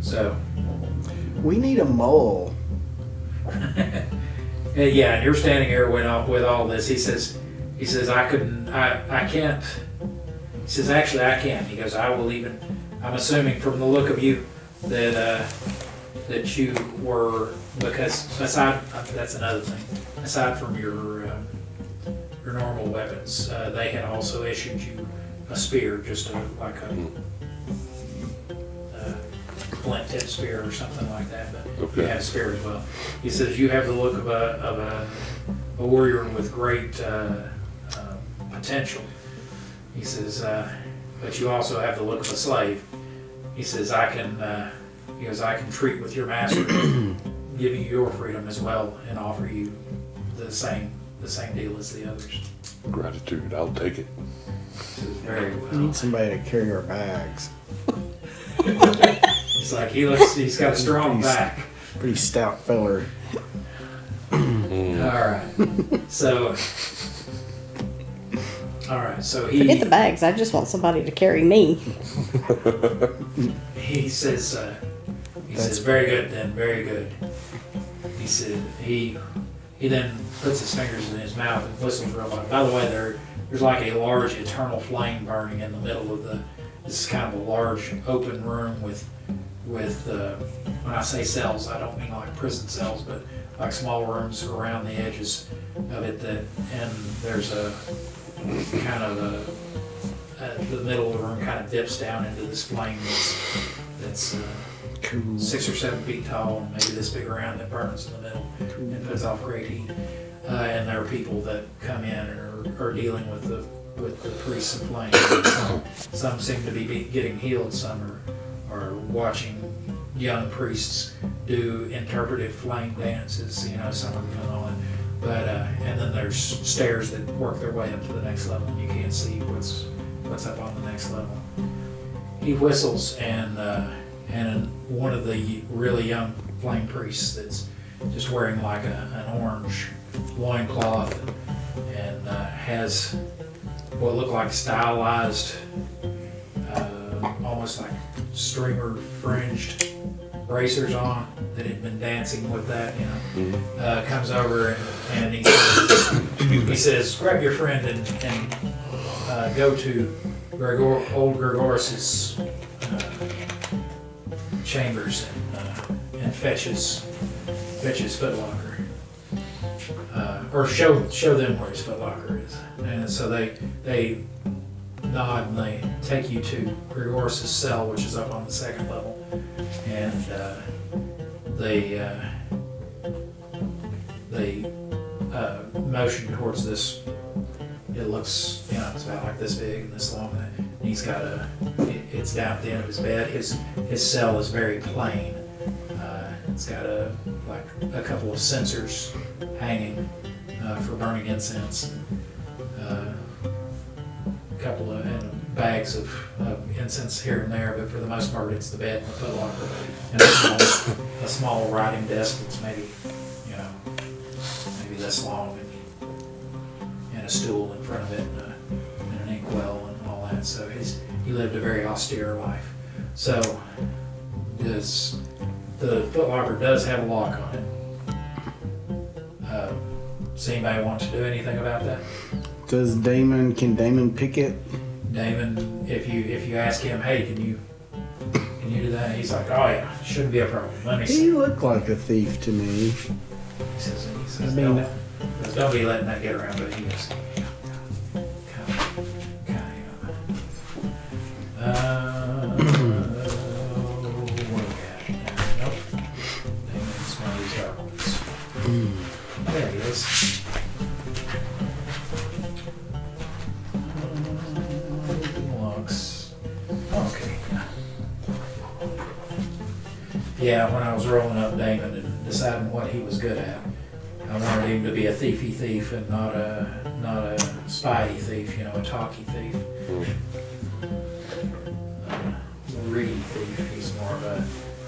So We need a mole. yeah, and you're standing here with all this. He says I can't. He says actually I can. He goes, I will even. I'm assuming from the look of you that you were, because that's another thing. Aside from your normal weapons, they had also issued you a spear, just like a flint tip spear or something like that. But Okay. you had a spear as well. He says you have the look of a warrior with great potential. He says, but you also have the look of a slave. He says I can treat with your master, give you your freedom as well, and offer you the same deal as the others. Gratitude, I'll take it. He says, very We well. need somebody to carry our bags. It's like he's got a strong back. Pretty stout feller. All right. So he Forget the bags, I just want somebody to carry me. he says very good then, very good. He said he then puts his fingers in his mouth and whistles real loud. By the way, there's like a large eternal flame burning in the middle of this is kind of a large open room with when I say cells, I don't mean like prison cells, but like small rooms around the edges of it and there's a kind of the middle of the room kind of dips down into this flame that's Cool. 6 or 7 feet tall and maybe this big around that burns in the middle and puts off great heat. And there are people that come in and are dealing with the priests of flame. Some seem to be getting healed. Some are watching young priests do interpretive flame dances. Some are going on. But and then there's stairs that work their way up to the next level, and you can't see what's up on the next level. He whistles, and one of the really young flame priests that's just wearing like an orange loincloth and has what look like stylized, almost like streamer fringed bracers on that had been dancing with that, comes over and he says, grab your friend and go to old Gregoris's chambers and fetch his footlocker, or show them where his footlocker is. And so they nod and they take you to Gregoris's cell, which is up on the second level, and they motion towards this. It looks, it's about like this big and this long. And he's got it's down at the end of his bed. His cell is very plain. It's got a couple of censers hanging for burning incense. A couple of bags of incense here and there, but for the most part, it's the bed and the footlocker, and a small writing desk that's maybe this long, and a stool in front of it, and an inkwell and all that. So he lived a very austere life. So the footlocker does have a lock on it. Does anybody want to do anything about that? Can Damon pick it? Damon, if you ask him, hey, can you do that? He's like, oh yeah, shouldn't be a problem. Let me He see. looked like a thief to me. He says, I mean, don't be letting that get around, but he goes, what do we got? Nope. Damon's one of these dark ones. There he is. Locks. Okay. Yeah, when I was rolling up Damon and deciding what he was good at, I wanted him to be a thiefy thief and not a spidey thief, a talky thief. Reedy thief. He's more of a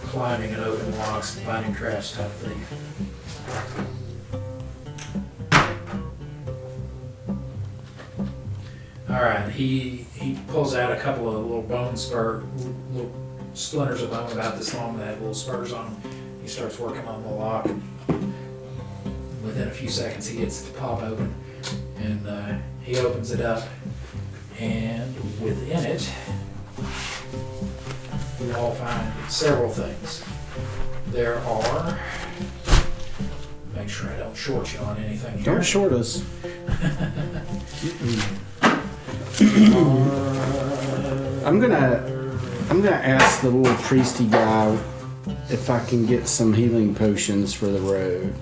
climbing and open locks and finding traps type thief. All right, he pulls out a couple of little little splinters of bone about this long that have little spurs on them. He starts working on the lock. Within a few seconds, he gets it to pop open, and he opens it up, and within it, you all find several things. There are, make sure I don't short you on anything here. Don't short us. I'm gonna ask the little priesty guy if I can get some healing potions for the road.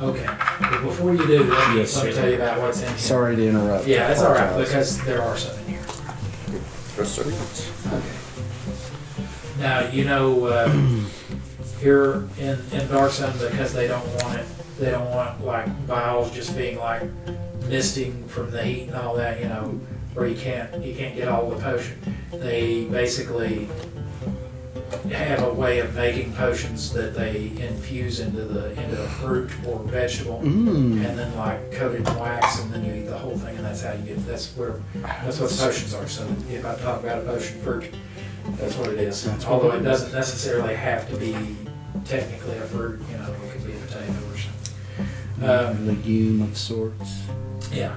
Okay, but before you do, let me tell you about what's in here. Sorry to interrupt. Yeah, that's all right, Apologize. because there are some in here. Yes, sir. Okay. Now, here in Dark Sun, because they don't want like vials just being like misting from the heat and all that, where you can't get all the potion. They basically have a way of making potions that they infuse into a fruit or vegetable, and then like coat it in wax, and then you eat the whole thing, and that's how you get. That's what potions are. So if I talk about a potion fruit, that's what it is. Although it doesn't necessarily have to be technically a fruit. It could be a potato or something. Legume of sorts. Yeah.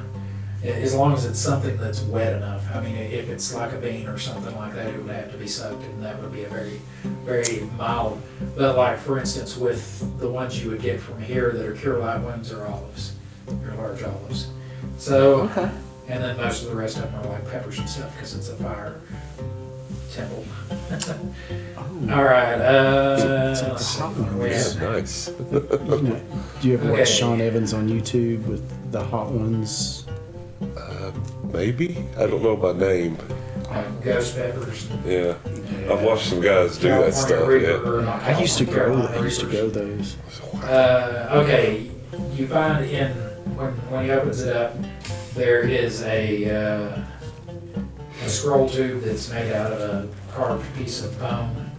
As long as it's something that's wet enough. I mean, if it's like a bean or something like that, it would have to be soaked, and that would be a very, very mild. But like, for instance, with the ones you would get from here that are cure light wounds are olives. They're large olives. So, Okay. and then most of the rest of them are like peppers and stuff because it's a fire temple. All right. Let's see. Where we Yeah, at? nice. Do you ever Okay. watch Sean Evans on YouTube with the hot ones? Maybe? I don't know by name. Ghost peppers. Yeah. I've watched some guys do that stuff, yeah. I used to grow those. Okay, you find when he opens it up, there is a scroll tube that's made out of a carved piece of bone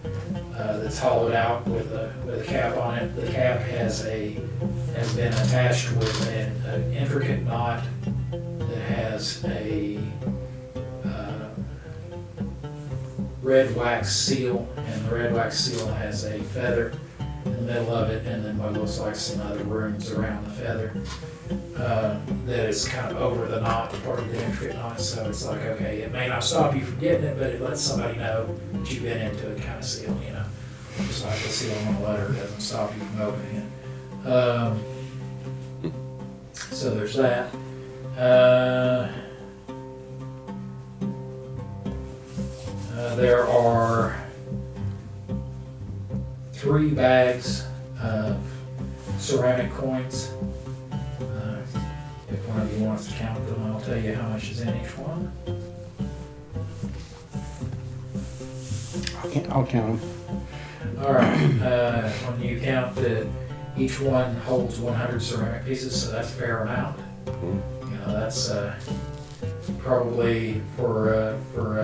that's hollowed out with a cap on it. The cap has been attached with an intricate knot that has a red wax seal, and the red wax seal has a feather in the middle of it, and then what looks like some other runes around the feather that is kind of over the knot, part of the intricate knot. So it's like, okay, it may not stop you from getting it, but it lets somebody know that you've been into it, kind of seal, just like the seal on a letter doesn't stop you from opening it. So there's that. There are 3 bags of ceramic coins. If one of you wants to count them, I'll tell you how much is in each one. I'll count them. All right. When you count that each one holds 100 ceramic pieces, so that's a fair amount. You know, that's probably for a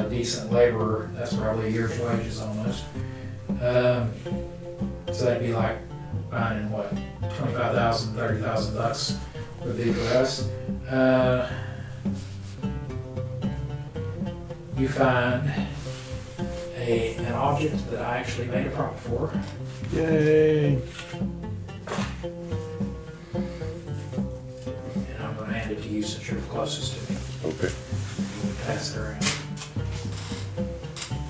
decent laborer, that's probably a year's wages almost. So that'd be like finding what, 25,000, 30,000 bucks would be for us. You find an object that I actually made a prop for. Yay! And I'm going to hand it to you since you're the closest to me. Okay. You can pass it around.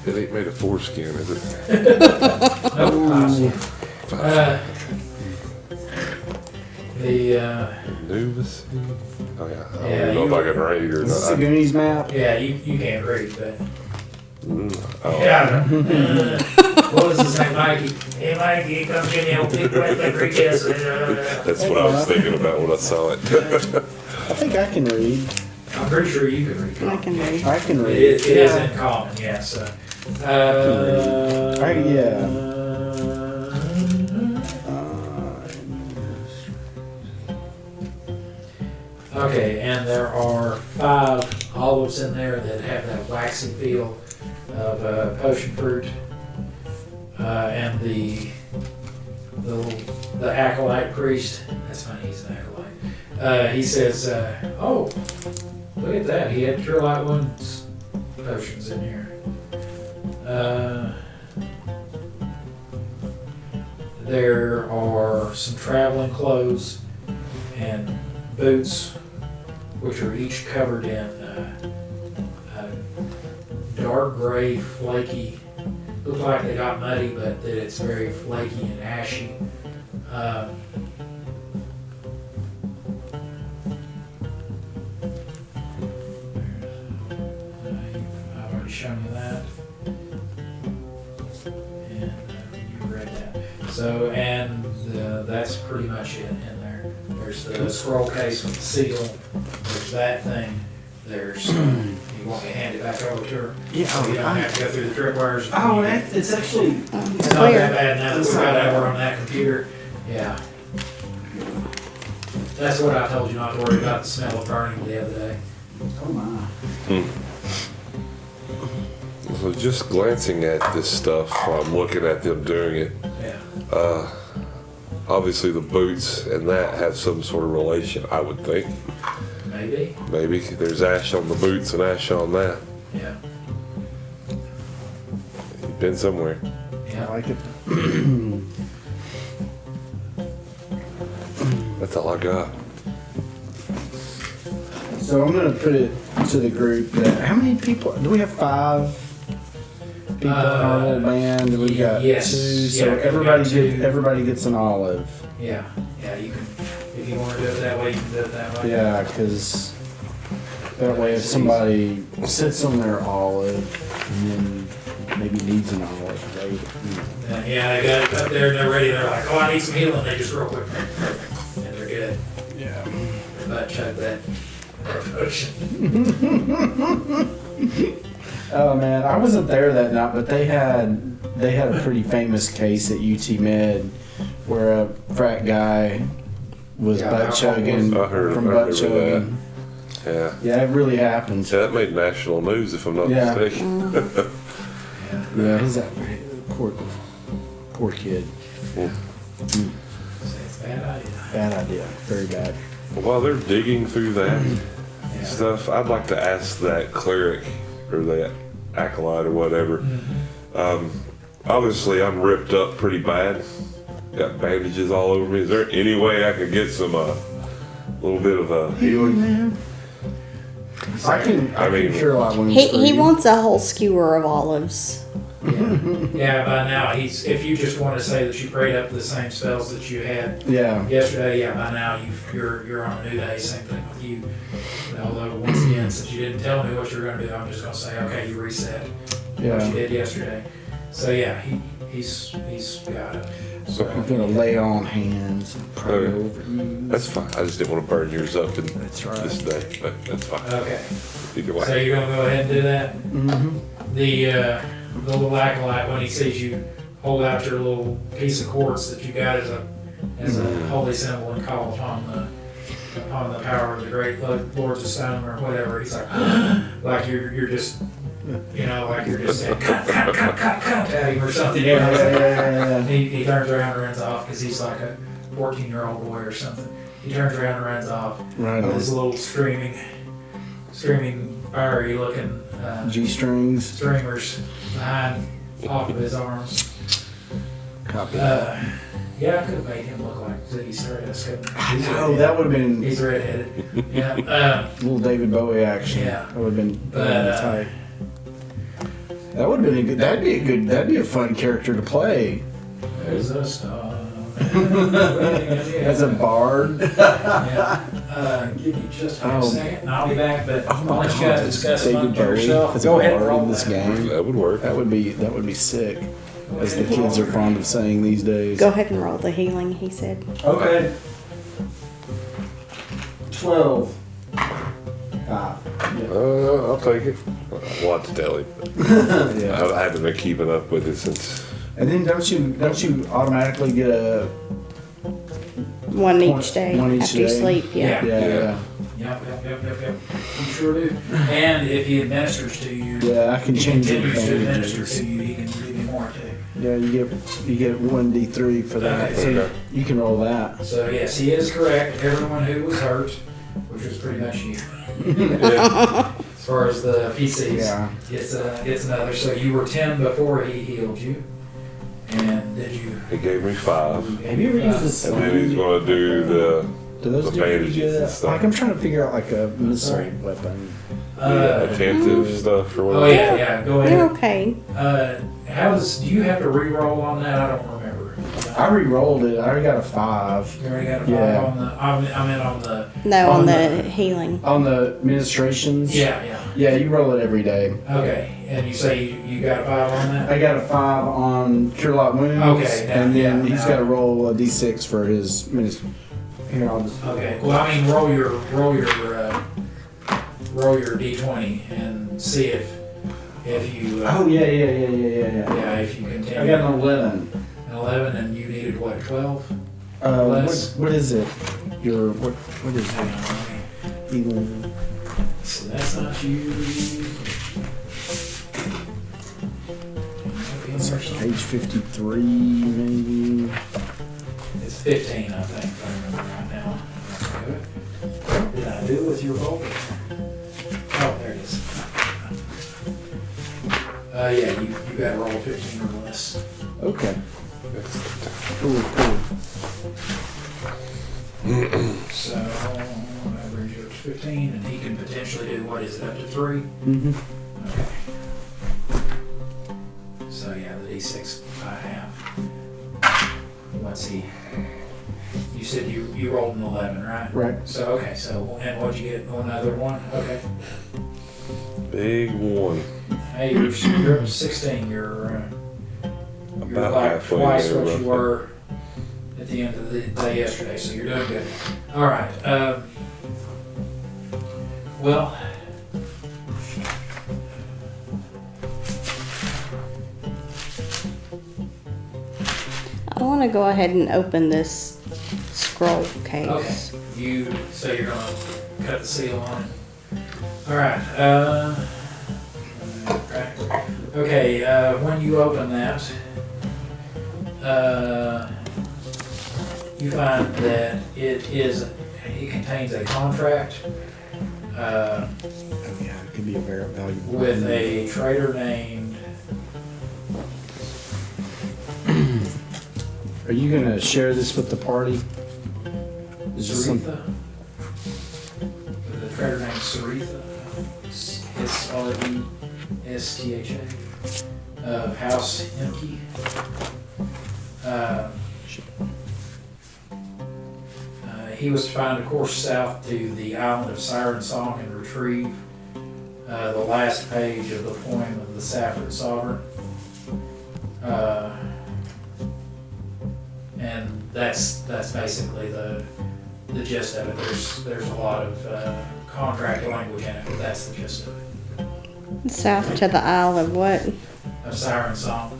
It ain't made of foreskin, is it? Nope, obviously. Nuvus? Oh yeah. I Yeah, don't know if I can read or Is this a not. Goonies map? Yeah, you can't read, but Oh. yeah. What was his name, Mikey? Hey, Mikey, come get me a big wet liquor kiss. That's what I was thinking about when I saw it. I think I can read. I'm pretty sure you can read. I can read. I can read. It is in common, yeah. So. Yeah. Okay, and there are 5 olives in there that have that waxy feel of potion fruit, and the acolyte priest. That's funny, he's an acolyte. He says, "Oh, look at that! He had cure light wounds potions in here." There are some traveling clothes and boots, which are each covered in dark gray, flaky. Look like they got muddy, but that it's very flaky and ashy. I've already shown you that, and you read that. So, and that's pretty much it in there. There's the scroll case with the seal. There's that thing. There's, you want me to hand it back over to her? Yeah, So you don't have to go through the tripwires. Oh, it's actually. It's not that bad now that we've got over on that computer. Yeah. That's what I told you not to worry about, the smell of burning the other day. Oh my. So just glancing at this stuff, I'm looking at them doing it. Yeah. Obviously the boots and that have some sort of relation, I would think. Maybe. Maybe there's ash on the boots and ash on that. Yeah. You've been somewhere. I Yeah. like it. That's all I got. So I'm gonna put it to the group that how many people do we have? 5 people in our little band, and we got yes. 2. So Yeah, we got 2. everybody gets an olive. Yeah. Yeah, you can, if you want to do it that way, you can do it that way. Yeah, because that way if somebody sits on their olive and then maybe needs an olive, they Yeah, they got it up there and they're ready. They're like, oh, I need some healing. They just real quick. And they're good. yeah. But chug that potion. Oh man, I wasn't there that night, but they had a pretty famous case at UT Med where a frat guy was Yeah, butt chugging I heard from about butt chugging. Yeah. Yeah, it really happened. Yeah, that made national news if I'm not Yeah. mistaken. Yeah, he's that poor kid. Say it's a bad idea. Bad idea. Very bad. While they're digging through that Yeah. stuff, I'd like to ask that cleric or that acolyte or whatever. Obviously, I'm ripped up pretty bad. Got bandages all over me. Is there any way I could get some little bit of healing? I mean, can cure a lot of wounds He for he you. wants a whole skewer of olives. Yeah, by now if you just want to say that you prayed up the same spells that you had Yeah. yesterday, yeah, by now you're on a new day. Same thing with you. Although once again, since you didn't tell me what you were going to do, I'm just going to say, okay, you reset what you Yeah. did yesterday. So yeah, he's got it. So, I'm gonna lay on hands and pray Okay. over you. That's fine. I just didn't want to burn yours up in That's right. this day, but that's fine. okay. Either So way. you're going to go ahead and do that. Mm-hmm. The the little acolyte, when he sees you hold out your little piece of quartz that you got as a holy symbol and call upon the power of the great lords of stone or whatever, he's like you're just, like you're just saying cut at him or something. He turns around and runs off because he's like a 14-year-old boy or something. He turns around and runs off with his little screaming, fiery looking G-strings. streamers behind off of his arms. Copy. Yeah, I could have made him look like Ziggy Stardust. Oh, that would have been He's redheaded. Yeah. little David Bowie action. Yeah. That would have been But, tight. That would have been a good. That'd be a fun character to play. There's a star. As a bard. Yeah. Give me just a second and I'll be back, but I'll let you guys discuss among David Bowie yourself. as a Go ahead and bard roll in this that. game. That would work. That would be sick. As the kids are fond of saying these days. Go ahead and roll the healing, he said. Okay. 12. 5. I'll take it. A lot to tell him. Yeah. I haven't been keeping up with it since. And then don't you automatically get a One each day One each after you day. sleep, yeah. yeah. Yep. You sure do. And if he administers to you, Yeah, I can he change the continues to administer advantages. to you, he can give you more too. Yeah, you get 1d3 for that. Okay. So Okay. you can roll that. So yes, he is correct. Everyone who was hurt, which was pretty much you, Yeah. as far as the PCs, Yeah. gets another. So you were 10 before he healed you, and did you? He gave me 5. Have you ever used this? And then he's going to do the Do those do bandages you do and that? stuff. Like I'm trying to figure out like a missile weapon. attentive stuff or whatever. Oh yeah. Go You're ahead. okay. Do you have to re-roll on that? I don't remember. I re-rolled it. I already got a 5 You already got a 5 Yeah. on the. I meant on the. No, On on the- the healing. on the administrations. Yeah. Yeah, you roll it every day. Okay, and you say you got a 5 on that. I got a 5 on Cure Light Wounds. Okay, now- and then yeah, he's now- got to roll a d6 for his ministry. Here, I'll just. Okay. Well, I mean, roll your d20 and see if you. Oh yeah. Yeah, if you continue. I got an 11. An 11, and you needed what, 12? What is it? What is Hang it? on, let me. Healing. So that's not you. Page 53, maybe. It's 15, I think, if I remember right now. Let's do it. What did I do with your roll? Oh, there it is. Yeah, you gotta roll 15 or less. Okay. Cool. So that brings you up to 15, and he can potentially do, what is it, up to 3? Mm-hmm. Okay. So yeah, the d6 by half. Let's see. You said you rolled an 11, right? Right. So okay, so and what'd you get? Another one? Okay. Big one. Hey, you're up to 16. You're About like halfway twice there, what you roughly. were at the end of the day yesterday, so you're doing good. All right. Well, I want to go ahead and open this scroll case. okay. You say you're gonna cut the seal on it. All right. Okay. When you open that, you find that it contains a contract Oh yeah, it could be a very valuable. with a trader named. Are you gonna share this with the party? Is this some? Saritha. The trader named Saritha. SRESTHA. Of House Hemke. He was to find a course south to the island of Siren Song and retrieve the last page of the poem of the Saffron Sovereign. And that's basically the gist of it. There's a lot of contract language in it, but that's the gist of it. South to the Isle of what? Siren Song.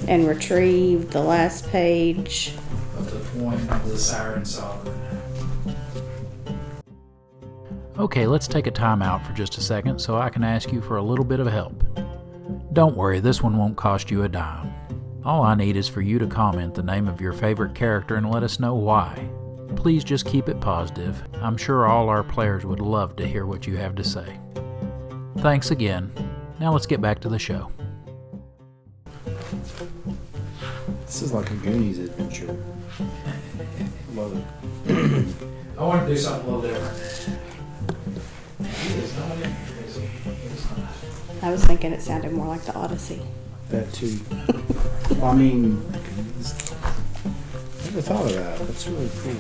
And retrieve the last page. Of the poem of the Siren Song. Okay, let's take a time out for just a second so I can ask you for a little bit of help. Don't worry, this one won't cost you a dime. All I need is for you to comment the name of your favorite character and let us know why. Please just keep it positive. I'm sure all our players would love to hear what you have to say. Thanks again. Now let's get back to the show. This is like a Goonies adventure. Love it. I want to do something a little different. He is not in here, is he? He is not. I was thinking it sounded more like the Odyssey. That too. Well, I mean, I never thought of that. That's really cool.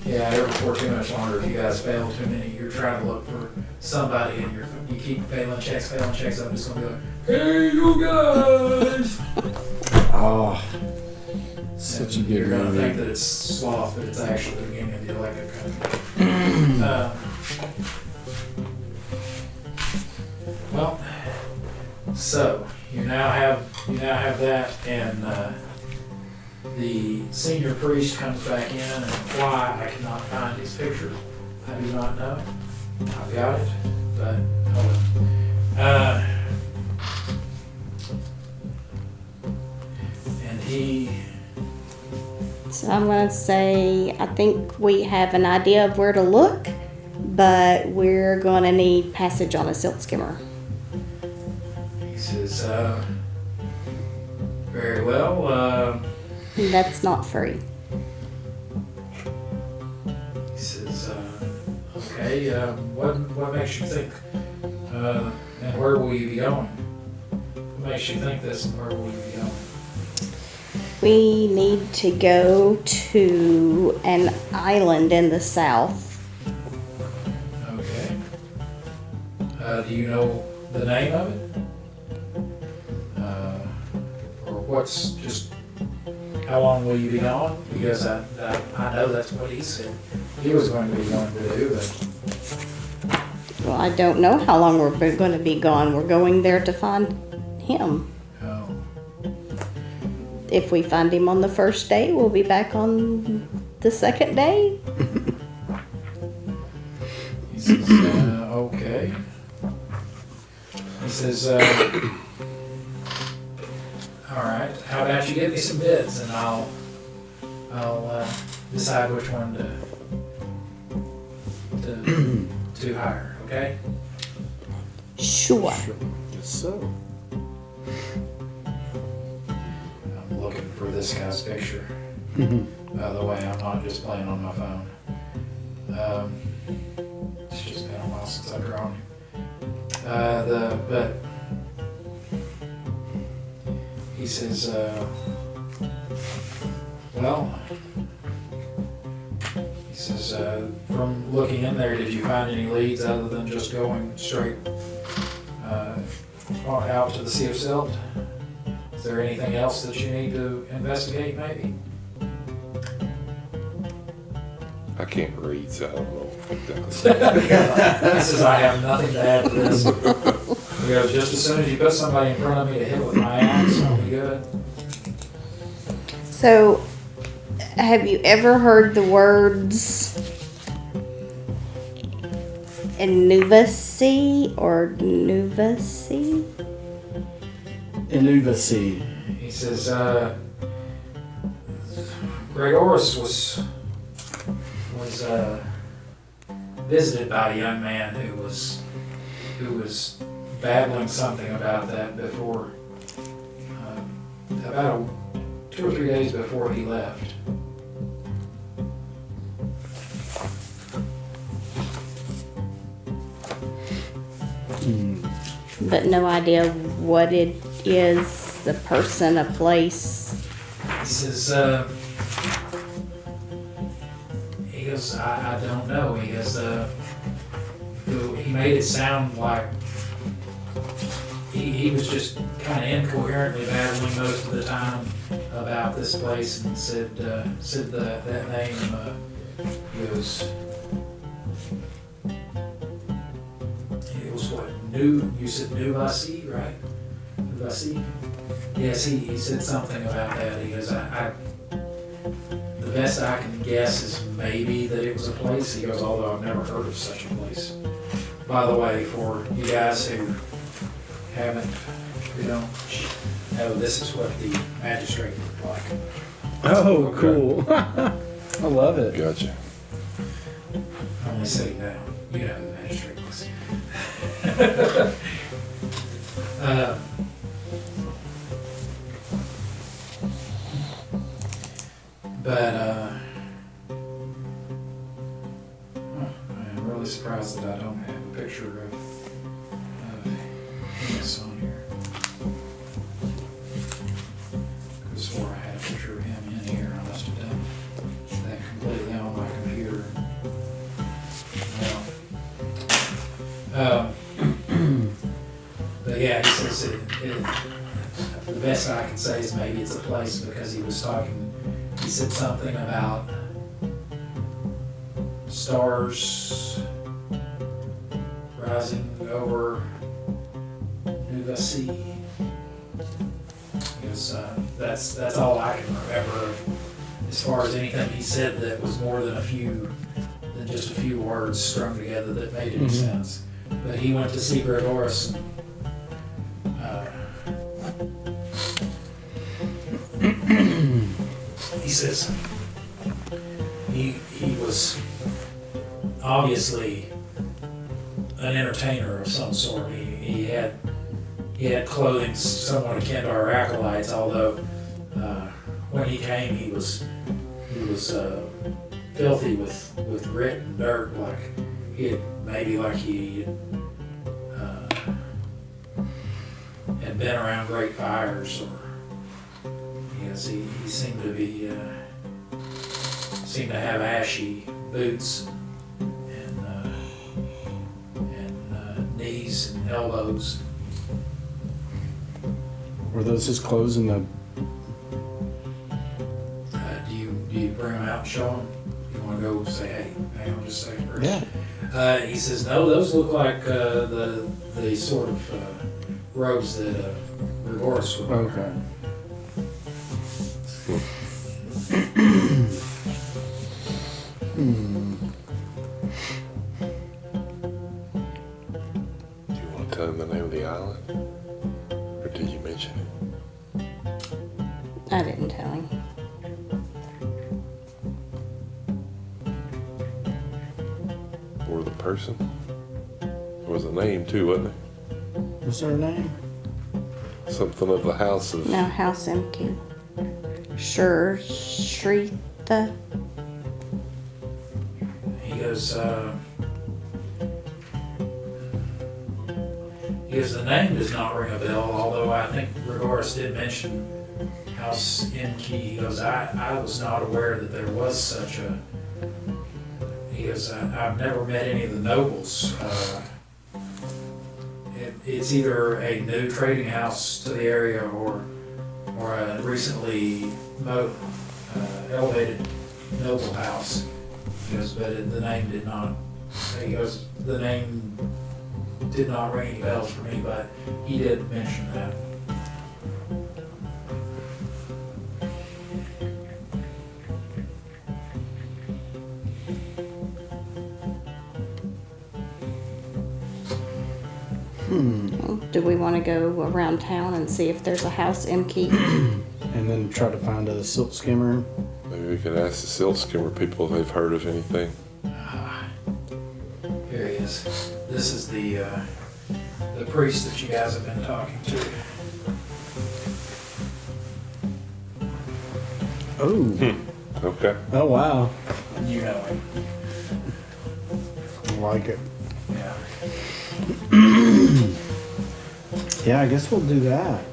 Yeah, never before too much longer. If you guys fail too many, you're trying to look for somebody and you keep failing checks. I'm just going to be like, hey, you guys! Oh, such a And good you're going to movie. think that it's sloth, but it's actually the beginning of the electric country. Well, so you now have that, and the senior priest comes back in, and why I cannot find his picture, I do not know. I've got it, but and he. So I'm going to say I think we have an idea of where to look, but we're going to need passage on a silk skimmer. He says, very well. That's not free. He says, okay, what makes you think, and where will you be going? What makes you think this, and where will you be going? We need to go to an island in the south. Okay. Do you know the name of it? Or what's just, how long will you be gone? Because I know that's what he said he was going to be going to do, but Well, I don't know how long we're going to be gone. We're going there to find him. oh, If we find him on the first day, we'll be back on the second day. he says, okay. He says, all right, how about you get me some bids and I'll decide which one to hire, okay? Sure. Guess so. I'm looking for this guy's picture. By the way, I'm not just playing on my phone. It's just been a while since I've drawn him. But he says, well, he says, from looking in there, did you find any leads other than just going straight out to the Sea of Silt? Is there anything else that you need to investigate, maybe? I can't read, so I don't know exactly. He says, I have nothing to add to this. He goes, just as soon as you put somebody in front of me to hit with my axe, I'll be good. So, have you ever heard the words Inuvacy or Nuvacy? Inuvacy. He says, Gregorus was visited by a young man who was babbling something about that before, about 2 or 3 days before he left. But no idea what it is, a person, a place. He says, he goes, I don't know. He goes, he made it sound like he was just kind of incoherently babbling most of the time about this place and said that name. He goes, It was what, you said New Vasi, right? New Vasi? Yes, he said something about that. He goes, the best I can guess is maybe that it was a place. He goes, although I've never heard of such a place. By the way, for you guys who don't know, this is what the magistrate looked like. Oh, Okay. cool. I love it. Gotcha. Only sitting down. You know who the magistrate was. I'm really surprised that I don't have a picture of this on here. I swore I had a picture of him in here. I must have done that completely on my computer. Well, but yeah, he says the best I can say is maybe it's a place because he said something about stars rising over Nuva Sea. Because that's all I can remember as far as anything he said that was more than just a few words strung together that made any sense. But he went to see Gregoris and he says he was obviously an entertainer of some sort. He had clothing somewhat akin to our acolytes, although when he came he was filthy with grit and dirt, like he had been around great fires, or yes, he seemed to have ashy boots and knees and elbows. Were those his clothes in the... Do you bring them out and show them? You want to go say, hey, hang on just a second? Yeah. He says, no, those look like the sort of robes that Gregoris would wear. Okay. Do you want to tell him the name of the island? Or did you mention it? I didn't tell him. Or the person? There was a name too, wasn't there? What's her name? Something of the house of... No, house empty. Sure, Shrita. He goes, the name does not ring a bell, although I think Gregoris did mention House Enki. He goes, I was not aware that there was such a... He goes, I've never met any of the nobles. It's either a new trading house to the area or a recently elevated noble house. He goes, but the name did not. He goes, the name did not ring any bells for me, but he did mention that. Do we want to go around town and see if there's a house empty? And then try to find a silk skimmer. Maybe we could ask the silk skimmer people if they've heard of anything. Here he is. This is the priest that you guys have been talking to. Oh. Okay. Oh, wow. You know him. I like it. Yeah. Yeah, I guess we'll do that.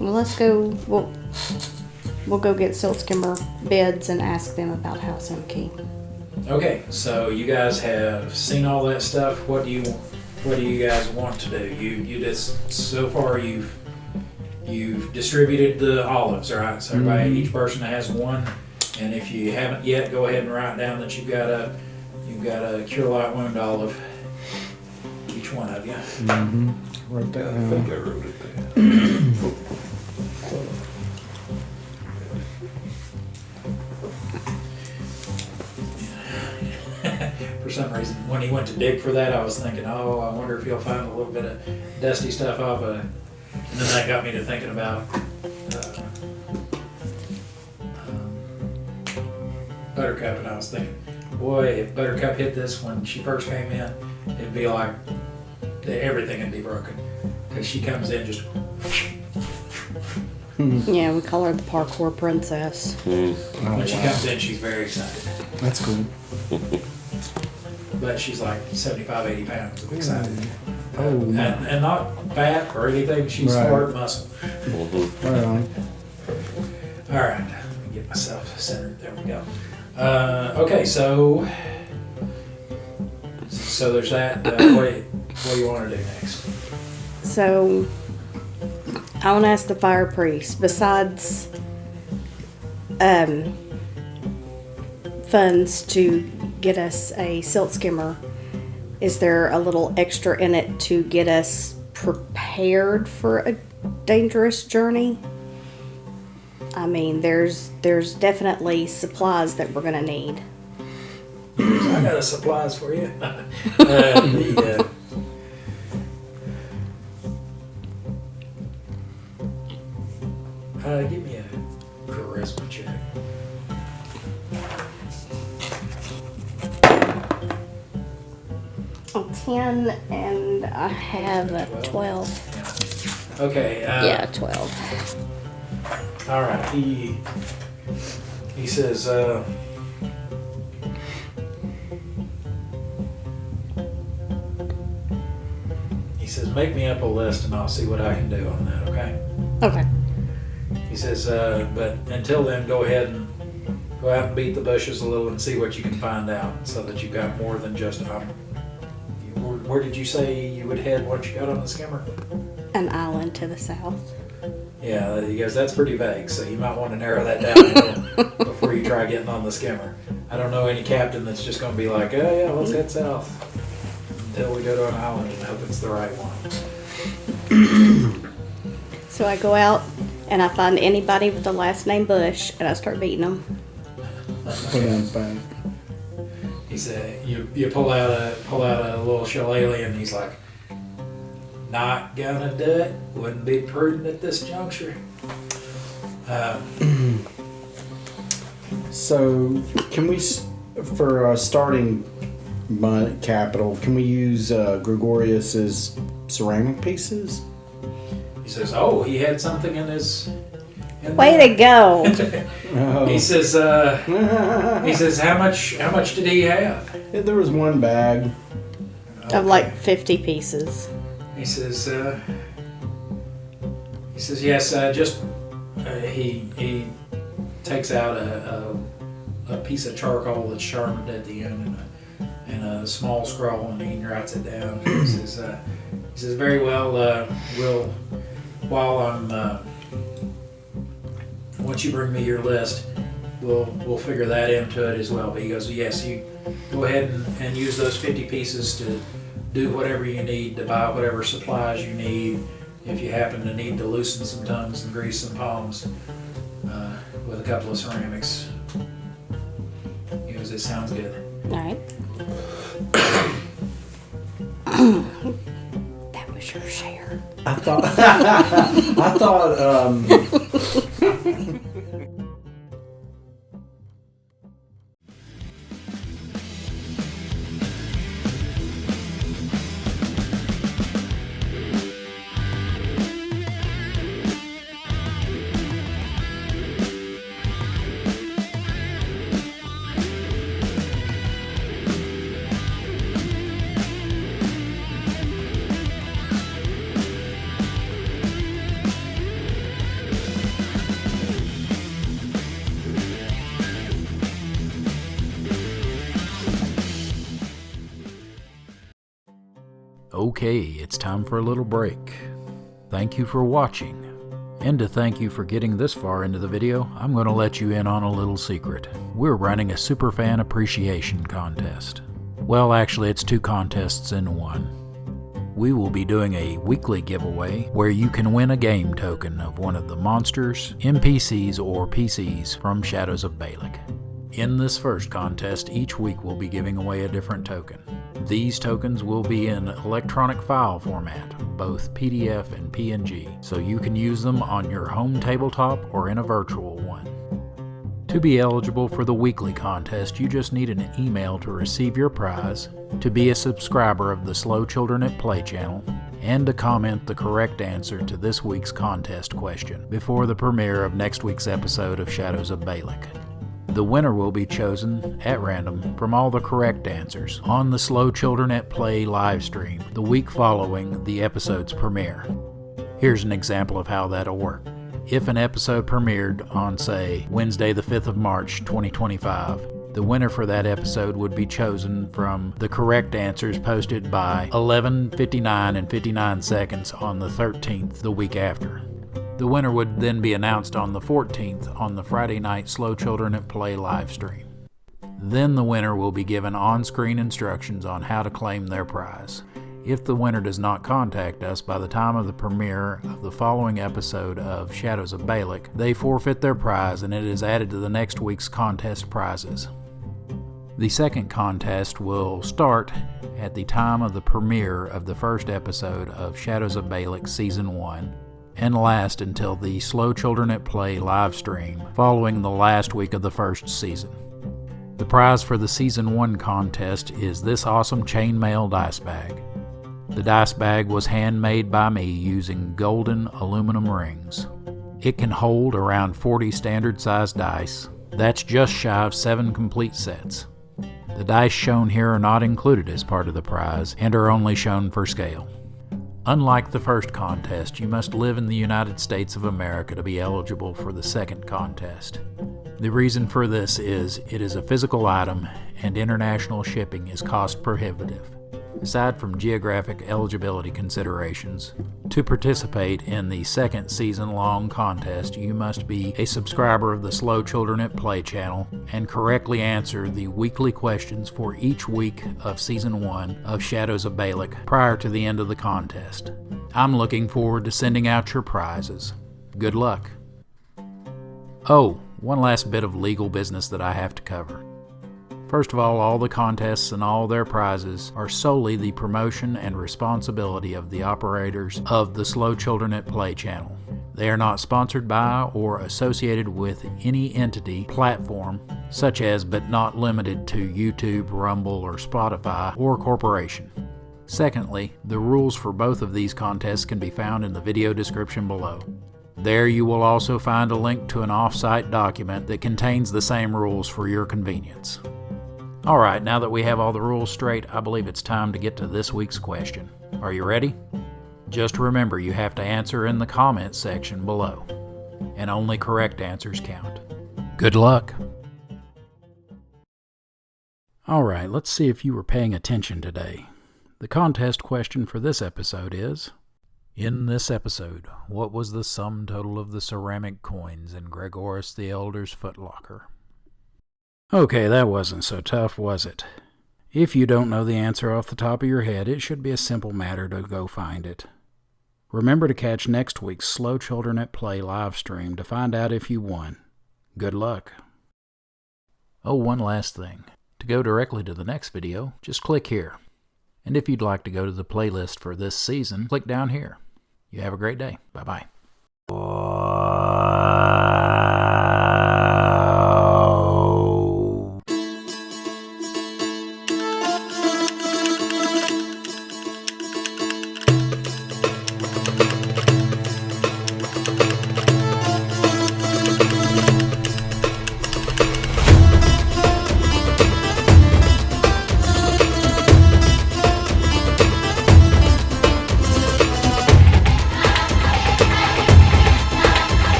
Well, let's go. We'll go get Silk Skimmer beds and ask them about house empty. Okay, so you guys have seen all that stuff. What do you guys want to do? You just so far you've distributed the olives, right? So everybody, each person has one And if you haven't yet, go ahead and write down that you've got a Cure Light Wound Olive, each one of you. Mm-hmm. Write that I down. think I wrote it down. For some reason, when he went to dig for that, I was thinking, oh, I wonder if he'll find a little bit of dusty stuff off of. And then that got me to thinking about Buttercup, and I was thinking, boy, if Buttercup hit this when she first came in, it'd be like everything would be broken. Because she comes in just. Yeah, we call her the parkour princess. When she comes in, she's very excited. That's cool. But she's like 75, 80 pounds of excited. Oh, And not fat or anything, she's Right. hard muscle. Right on. All right, let me get myself centered. There we go. Okay, so there's that. What do you want to do next? So, I want to ask the fire priest, besides funds to get us a silt skimmer, is there a little extra in it to get us prepared for a dangerous journey? I mean, there's definitely supplies that we're gonna need. I got a supplies for you. Give me a charisma check. Oh, 10, and I have a 12. Okay. Yeah, 12. All right. He says. He says, make me up a list and I'll see what I can do on that. Okay. Okay. He says, but until then, go ahead and go out and beat the bushes a little and see what you can find out, so that you've got more than just. Where did you say you would head once you got on the skimmer? An island to the south. Yeah, he goes, that's pretty vague, so you might want to narrow that down a little before you try getting on the skimmer. I don't know any captain that's just going to be like, oh yeah, let's head south until we go to an island and hope it's the right one. So I go out and I find anybody with the last name Bush and I start beating them. Put it in the bag. He said, you pull out a little shillelagh, and he's like, not gonna do it. Wouldn't be prudent at this juncture. So, can we, for starting capital, can we use Gregorius's ceramic pieces? He says, oh, he had something in his. Way to go! Oh. He says, how much did he have? There was one bag. Of like 50 pieces. He says, yes, he takes out a piece of charcoal that's sharpened at the end and a small scroll, and he writes it down. He says, very well, once you bring me your list, we'll figure that into it as well. But he goes, yes, you go ahead and use those 50 pieces to do whatever you need, to buy whatever supplies you need. If you happen to need to loosen some tongues and grease some palms with a couple of ceramics. He goes, it sounds good. Alright. That was your share. I thought. Okay, it's time for a little break. Thank you for watching, And to thank you for getting this far into the video, I'm going to let you in on a little secret. We're running a Superfan Appreciation Contest. Well, actually, it's 2 contests in one. We will be doing a weekly giveaway where you can win a game token of one of the monsters, NPCs, or PCs from Shadows of Balic. In this first contest, each week we'll be giving away a different token. These tokens will be in electronic file format, both PDF and PNG, so you can use them on your home tabletop or in a virtual one. To be eligible for the weekly contest, you just need an email to receive your prize, to be a subscriber of the Slow Children at Play channel, and to comment the correct answer to this week's contest question before the premiere of next week's episode of Shadows of Balic. The winner will be chosen at random from all the correct answers on the Slow Children at Play live stream the week following the episode's premiere. Here's an example of how that'll work. If an episode premiered on, say, Wednesday the 5th of March 2025, the winner for that episode would be chosen from the correct answers posted by 11:59 and 59 seconds on the 13th the week after. The winner would then be announced on the 14th on the Friday night Slow Children at Play live stream. Then the winner will be given on-screen instructions on how to claim their prize. If the winner does not contact us by the time of the premiere of the following episode of Shadows of Balic, they forfeit their prize and it is added to the next week's contest prizes. The second contest will start at the time of the premiere of the first episode of Shadows of Balic Season 1 and last until the Slow Children at Play live stream following the last week of the first season. The prize for the Season 1 contest is this awesome chainmail dice bag. The dice bag was handmade by me using golden aluminum rings. It can hold around 40 standard-sized dice. That's just shy of 7 complete sets. The dice shown here are not included as part of the prize and are only shown for scale. Unlike the first contest, you must live in the United States of America to be eligible for the second contest. The reason for this is it is a physical item and international shipping is cost prohibitive. Aside from geographic eligibility considerations, to participate in the second season-long contest, you must be a subscriber of the Slow Children at Play channel and correctly answer the weekly questions for each week of Season 1 of Shadows of Balic prior to the end of the contest. I'm looking forward to sending out your prizes. Good luck. Oh, one last bit of legal business that I have to cover. First of all the contests and all their prizes are solely the promotion and responsibility of the operators of the Slow Children at Play channel. They are not sponsored by or associated with any entity, platform, such as but not limited to YouTube, Rumble, or Spotify, or corporation. Secondly, the rules for both of these contests can be found in the video description below. There you will also find a link to an off-site document that contains the same rules for your convenience. Alright, now that we have all the rules straight, I believe it's time to get to this week's question. Are you ready? Just remember you have to answer in the comments section below, and only correct answers count. Good luck! Alright, let's see if you were paying attention today. The contest question for this episode is, in this episode, what was the sum total of the ceramic coins in Gregorus the Elder's footlocker? Okay, that wasn't so tough, was it? If you don't know the answer off the top of your head, it should be a simple matter to go find it. Remember to catch next week's Slow Children at Play live stream to find out if you won. Good luck. Oh, one last thing. To go directly to the next video, just click here. And if you'd like to go to the playlist for this season, click down here. You have a great day. Bye-bye.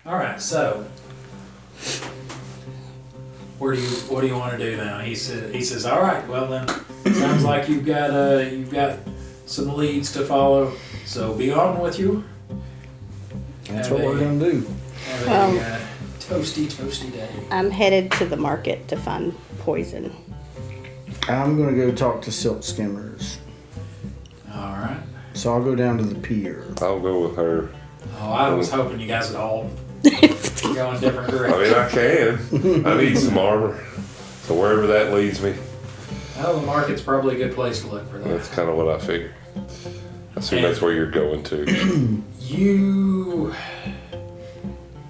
All right, so what do you want to do now? He says, all right, well then, sounds like you've got some leads to follow. So be on with you. That's what we're gonna do. Have a toasty day. I'm headed to the market to find poison. I'm gonna go talk to silk skimmers. All right. So I'll go down to the pier. I'll go with her. Oh, I was hoping you guys would all go in different I directions. mean, I can. I need some armor. So wherever that leads me, Well, the market's probably a good place to look for that. that's kind of what I figured. I assume that's where you're going to.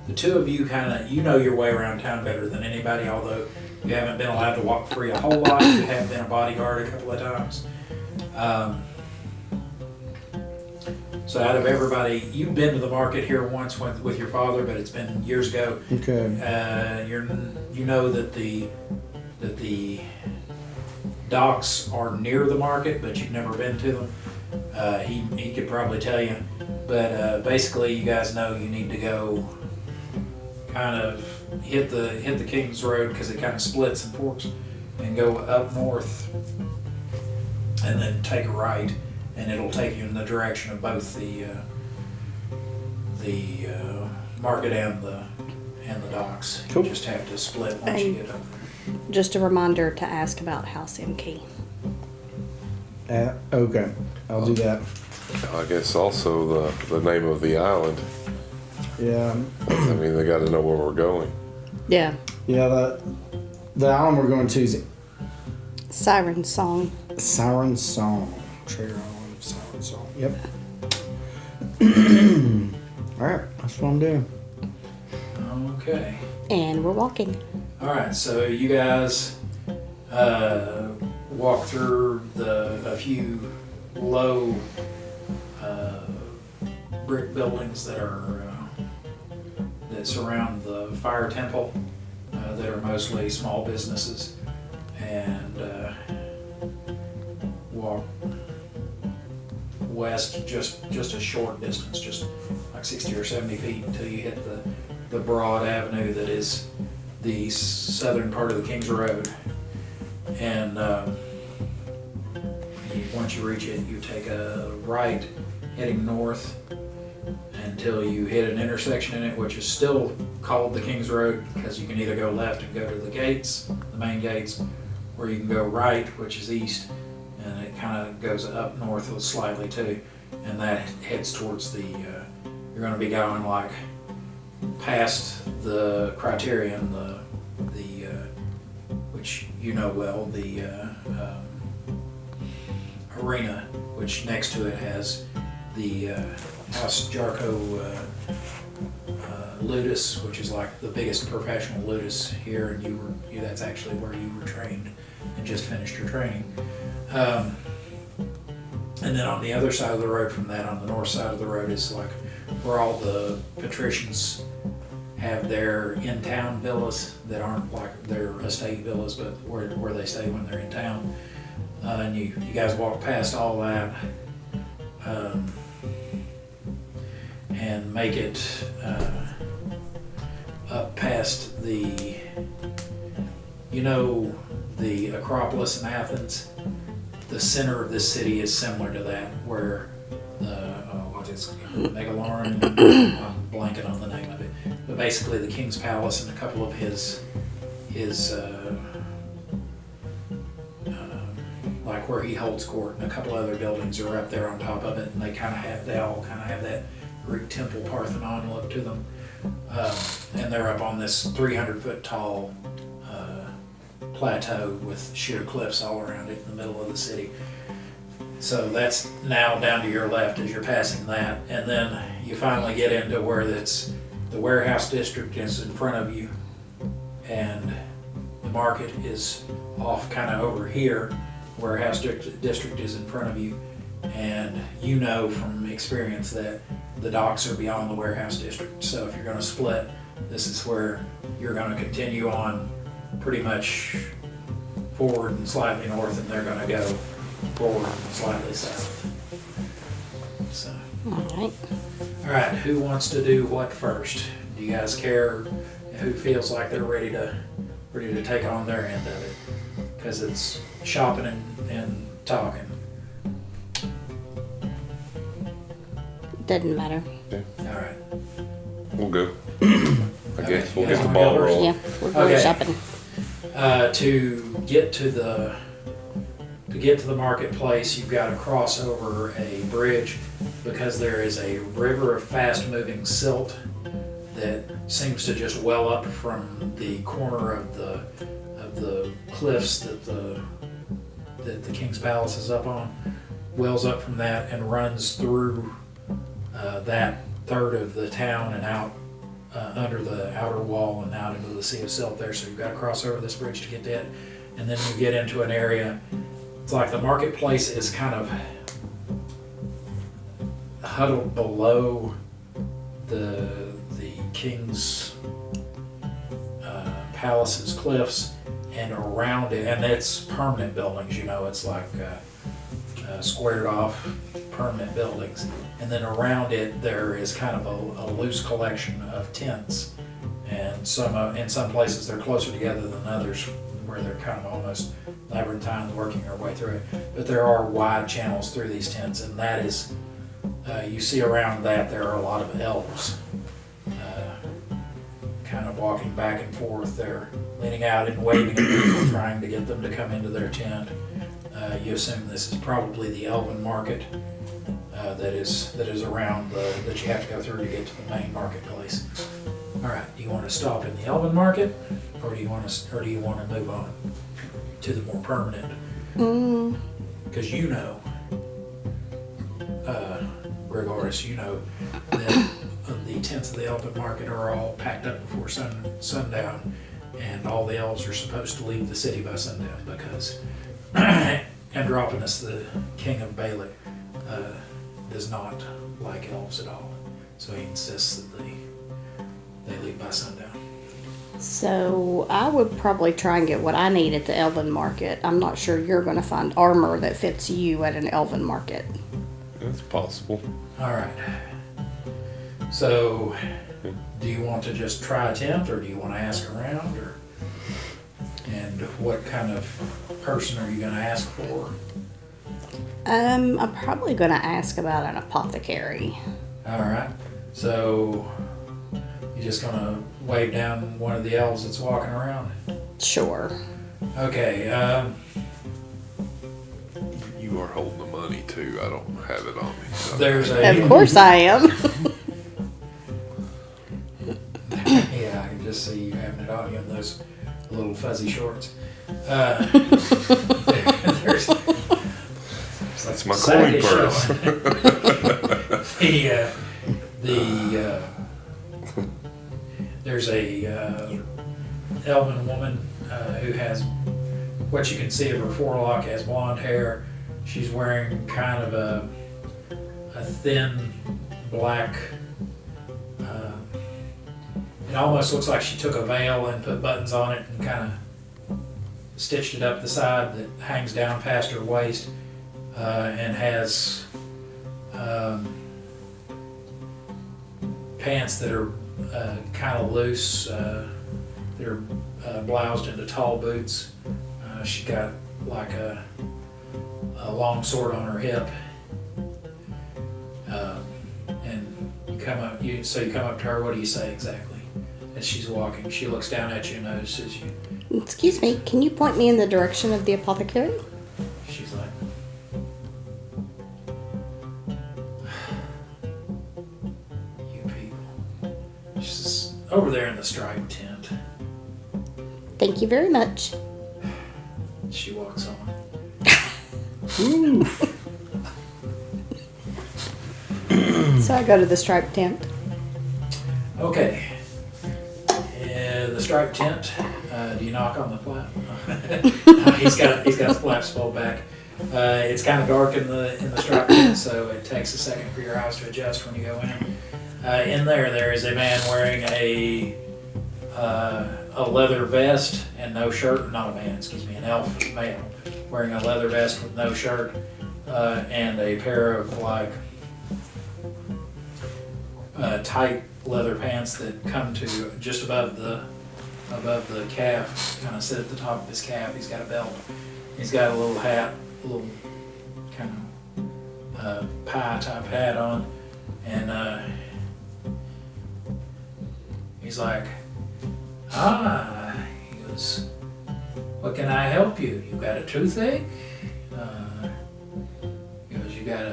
The two of you you know your way around town better than anybody, although you haven't been allowed to walk free a whole lot. You have been a bodyguard a couple of times. So out of everybody, you've been to the market here once with your father, but it's been years ago. Okay. You know that the docks are near the market, but you've never been to them. He could probably tell you, but basically, you guys know you need to go kind of hit the King's Road because it kind of splits and forks, and go up north, and then take a right, and it'll take you in the direction of both the market and the docks. Cool. You just have to split once you get up there. Just a reminder to ask about House M Key. Okay. I'll do that. I guess also the name of the island. Yeah. I mean, they got to know where we're going. Yeah. Yeah. The island we're going to is Siren Song. Siren Song. Trader Island of Siren Song. Yep. All right. That's what I'm doing. Okay. And we're walking. All right, so you guys walk through a few low brick buildings that surround the fire temple, that are mostly small businesses, and walk west just a short distance, just like 60 or 70 feet until you hit the broad avenue that is the southern part of the King's Road. And once you reach it, you take a right heading north until you hit an intersection in it, which is still called the King's Road because you can either go left and go to the gates, the main gates, or you can go right, which is east, and it kind of goes up north slightly too, and that heads towards you're going to be going like past the Criterion, which you know well, the arena, which next to it has the House Jarko Ludus, which is like the biggest professional ludus here, and that's actually where you were trained and just finished your training. And then on the other side of the road from that, on the north side of the road, is like where all the patricians have their in-town villas that aren't like their estate villas, but where they stay when they're in town. And you guys walk past all that, and make it up past the Acropolis in Athens. The center of this city is similar to that, where Megalorin, I'm blanking on the name of it, but basically the King's Palace and a couple of his like where he holds court, and a couple other buildings are up there on top of it, and they all kind of have that Greek temple Parthenon look to them, and they're up on this 300-foot tall plateau with sheer cliffs all around it in the middle of the city. So that's now down to your left as you're passing that, and then you finally get into where the warehouse district is in front of you, and the market is off kind of over here. Warehouse district is in front of you, and you know from experience that the docks are beyond the warehouse district. So if you're going to split, this is where you're going to continue on pretty much forward and slightly north, and they're going to go forward and slightly south. So, All right. All right, who wants to do what first? Do you guys care who feels like they're ready to take on their end of it? Because it's shopping and talking. Doesn't matter. All right. We'll go. I guess Okay, we'll you get guys the wanna ball go first? rolling. Yeah, we're going Okay. shopping. To get to the marketplace, you've got to cross over a bridge because there is a river of fast-moving silt that seems to just well up from the corner of the cliffs that the King's Palace is up on. Wells up from that and runs through that third of the town and out under the outer wall and out into the Sea of Silt there. So you've got to cross over this bridge to get to it. And then you get into an area, it's like the marketplace is kind of huddled below the King's Palace's cliffs and around it, and it's permanent buildings, it's like squared off permanent buildings. And then around it there is kind of a loose collection of tents, and in some places they're closer together than others where they're kind of almost labyrinthine working their way through it. But there are wide channels through these tents, and that is, you see around that there are a lot of elves kind of walking back and forth. They're leaning out and waving at people, trying to get them to come into their tent. You assume this is probably the Elven market that is around that you have to go through to get to the main marketplace. All right, do you want to stop in the Elven market, or do you want to move on to the more permanent? Because Gregoris, that the tents of the Elven market are all packed up before sundown, and all the elves are supposed to leave the city by sundown because Androponus, the king of Balic, does not like elves at all. So he insists that they leave by sundown. So I would probably try and get what I need at the Elven market. I'm not sure you're going to find armor that fits you at an Elven market. That's possible. All right. So, do you want to just try a tent, or do you want to ask around, and what kind of person are you going to ask for? I'm probably going to ask about an apothecary. All right. So, you're just going to wave down one of the elves that's walking around? Sure. Okay. You are holding the money too. I don't have it on me. So. There's a. Of course I am. Yeah, I can just see you having it on you in those little fuzzy shorts. There's That's my coin purse. There's a elven woman who has what you can see of her forelock has blonde hair. She's wearing kind of a thin black. It almost looks like she took a veil and put buttons on it and kind of stitched it up the side that hangs down past her waist, and has pants that are kind of loose. They're bloused into tall boots. She got like a long sword on her hip. And you come up to her. What do you say exactly? As she's walking, she looks down at you and notices you. Excuse me, can you point me in the direction of the apothecary? She's like, you people. She's over there in the striped tent. Thank you very much. She walks on. So I go to the striped tent. Okay. The striped tent. Do you knock on the flap? He's got the flaps pulled back. It's kind of dark in the striped tent, so it takes a second for your eyes to adjust when you go in. In there is a man wearing a leather vest and no shirt. Not a man, excuse me, an elf male wearing a leather vest with no shirt and a pair of tight leather pants that come to just above the calf, kind of sit at the top of his calf. He's got a belt. He's got a little hat, a little kind of pie type hat on, and he's like, he goes, what can I help you? You got a toothache? He goes, you got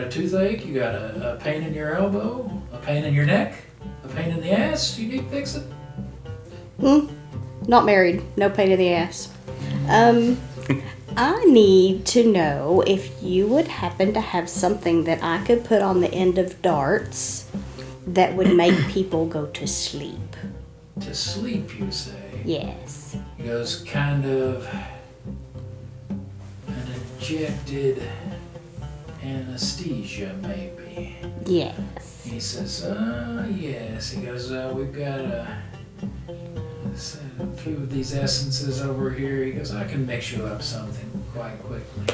a toothache? You got a pain in your elbow? A pain in your neck? A pain in the ass? You need fixing? Not married. No pain in the ass. I need to know if you would happen to have something that I could put on the end of darts that would make people go to sleep. To sleep, you say? Yes. He goes, kind of an injected anesthesia, maybe. Yes. He says, yes. He goes, we've got a few of these essences over here. He goes, I can mix you up something quite quickly.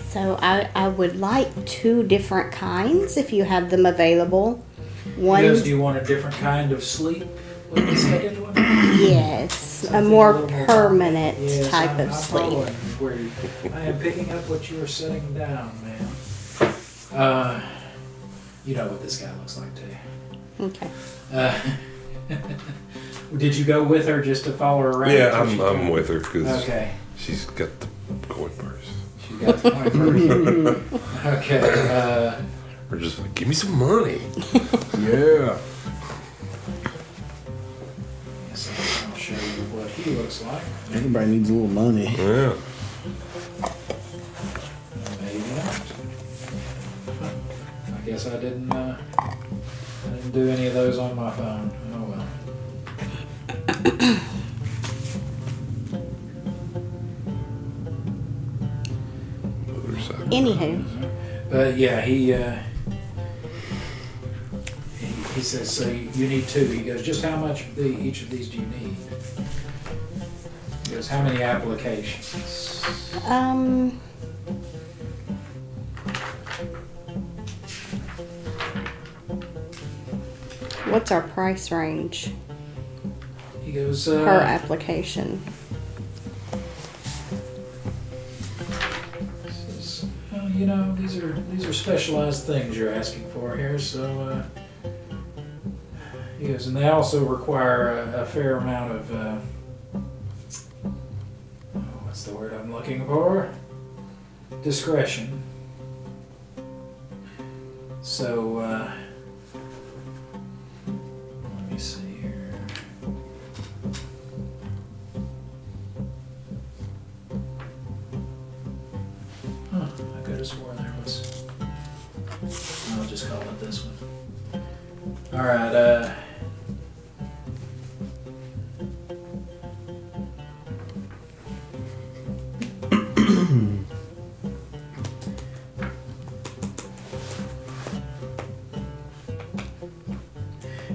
So I would like 2 different kinds if you have them available. One, He goes, do you want a different kind of sleep with the second one? yes, Something a more little more permanent Yes, type I'm of sleep. following where I am picking up what you are setting down, man. You know what this guy looks like, too. Okay. Did you go with her just to follow her around? Yeah, I'm with her because Okay. she's got the coin purse. She got the point first. Okay. Or just like, give me some money. Yeah. Yes, I'll show you what he looks like. Everybody needs a little money. Yeah. Maybe not. I guess I didn't do any of those on my phone. Oh well. Anywho, But yeah, he says, so you need 2. He goes, just how much of each of these do you need? He goes, how many applications? what's our price range He goes, per application? says, you know, these are specialized things you're asking for here, so he goes, and they also require a fair amount of what's the word I'm looking for? Discretion. So let me see here. I could have sworn there was. I'll just call it this one. All right.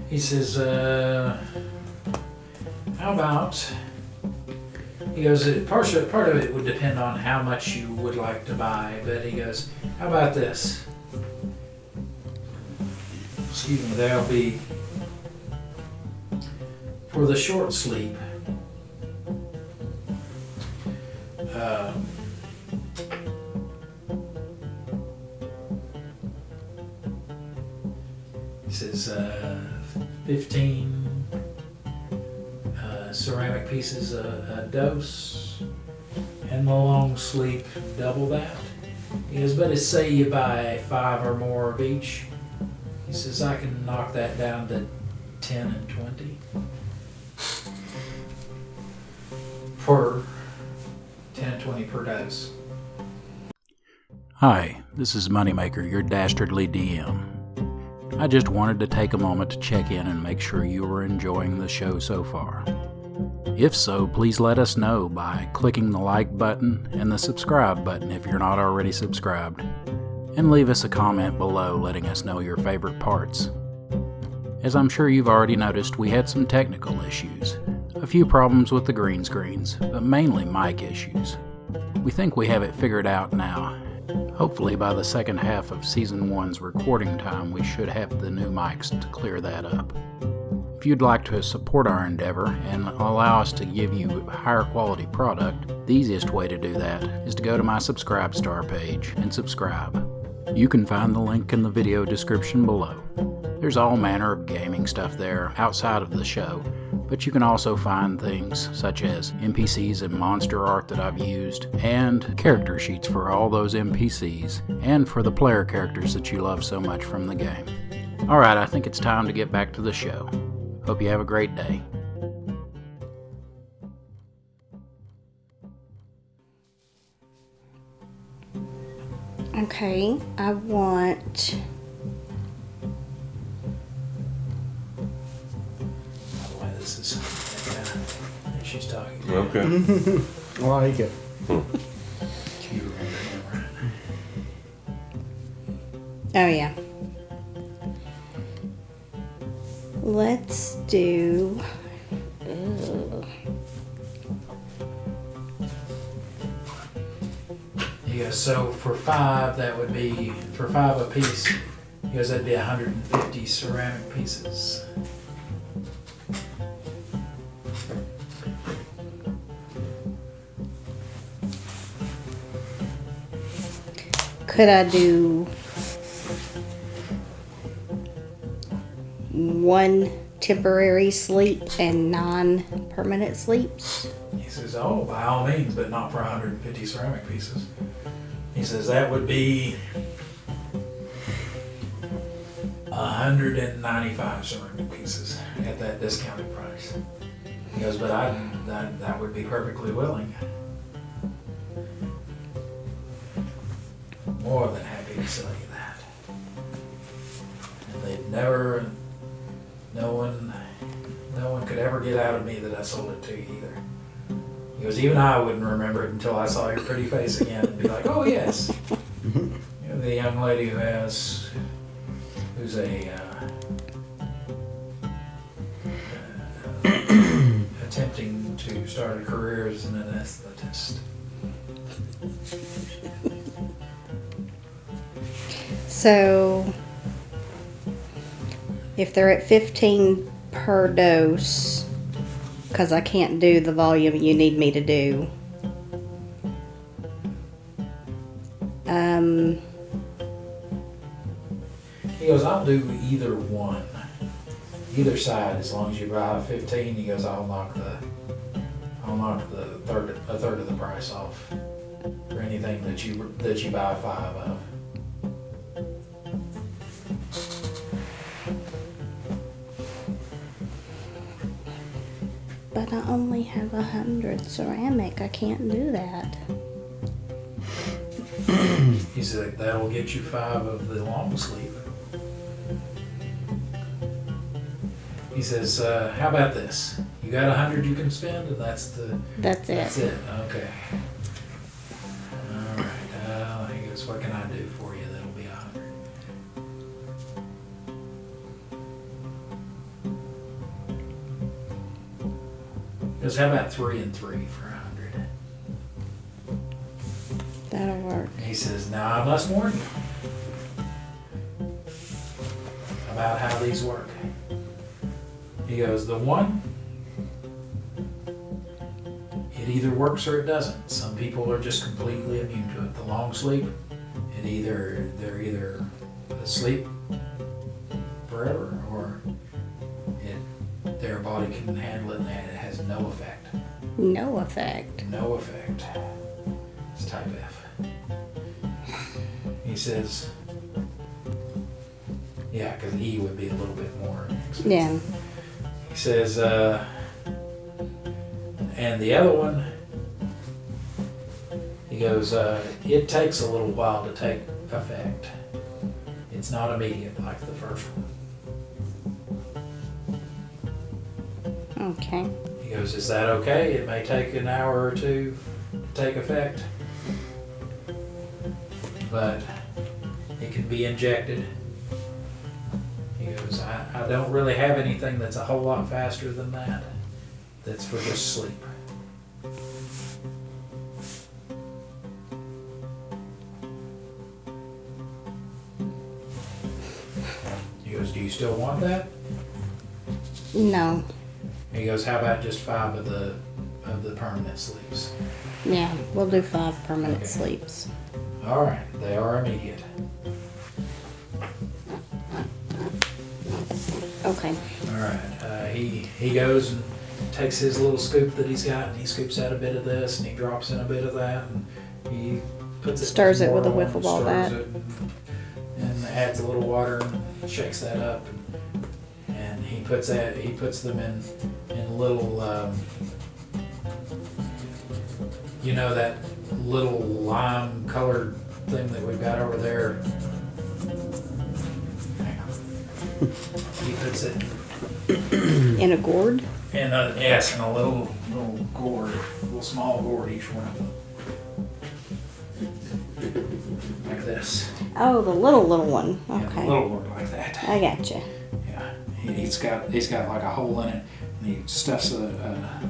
He says, how about, he goes, part of it would depend on how much you would like to buy, but he goes, how about this? Excuse me, there'll be, for the short sleep, he says, 15 ceramic pieces a dose, and the long sleep double that. He goes, but it's say you buy 5 or more of each. He says, I can knock that down to 10 and 20 per 10 and 20 per dose. Hi, this is Moneymaker, your dastardly DM. I just wanted to take a moment to check in and make sure you were enjoying the show so far. If so, please let us know by clicking the like button and the subscribe button if you're not already subscribed, and leave us a comment below letting us know your favorite parts. As I'm sure you've already noticed, we had some technical issues, a few problems with the green screens, but mainly mic issues. We think we have it figured out now. Hopefully by the second half of Season 1's recording time, we should have the new mics to clear that up. If you'd like to support our endeavor and allow us to give you a higher quality product, the easiest way to do that is to go to my Subscribe Star page and subscribe. You can find the link in the video description below. There's all manner of gaming stuff there outside of the show, but you can also find things such as NPCs and monster art that I've used, and character sheets for all those NPCs, and for the player characters that you love so much from the game. Alright, I think it's time to get back to the show. Hope you have a great day. Okay, I want... Why this is... Yeah, she's talking. Okay. I like it. You remember him, right? Oh, yeah. Let's do... He goes, so for 5, that would be, for 5 apiece, he goes, that'd be 150 ceramic pieces. Could I do 1 temporary sleep and 9 permanent sleeps? He says, oh, by all means, but not for 150 ceramic pieces. He says, that would be 195 ceramic pieces at that discounted price. He goes, but that would be perfectly willing. More than happy to sell you that. And they'd never, no one could ever get out of me that I sold it to you either. He goes, even I wouldn't remember it until I saw your pretty face again and be like, oh yes. You know, the young lady who's attempting to start a career as an anesthetist. So, if they're at 15 per dose, because I can't do the volume you need me to do. He goes, I'll do either one, either side, as long as you buy 15. He goes, I'll knock a third of the price off for anything that you buy 5 of. But I only have 100 ceramic. I can't do that. He said, that'll get you 5 of the long sleeve. He says, how about this? You got 100 you can spend, and that's it. That's it. Okay. All right. He goes, what can I do for you that'll be 100? He goes, how about 3 and 3 for 100? That'll work. And he says, now I must warn you about how these work. He goes, the one, it either works or it doesn't. Some people are just completely immune to it. The long sleep, they're either asleep forever, or their body can handle it and it has no effect. No effect. No effect. It's type F. He says, yeah, because E would be a little bit more expensive. Yeah. He says, and the other one, he goes, it takes a little while to take effect. It's not immediate like the first one. Okay. He goes, is that okay? It may take an hour or two to take effect, but it can be injected. He goes, I don't really have anything that's a whole lot faster than that. That's for just sleep. goes, do you still want that? No. He goes, how about just 5 of the permanent sleeps? Yeah, we'll do 5 permanent Okay. sleeps. All right, they are immediate. Okay. All right, he goes and takes his little scoop that he's got, and he scoops out a bit of this, and he drops in a bit of that, and he puts it Stirs it with a more wiffle on, ball stirs bat. it, and adds a little water, and shakes that up, and he puts them in little, you know, that little lime colored thing that we've got over there. Hang on. He puts it In a gourd? in a little gourd, little small gourd, each one of them. Like this. Oh, the little one. Yeah, Okay. a little gourd like that. I gotcha. Yeah. He's got like a hole in it, and he stuffs a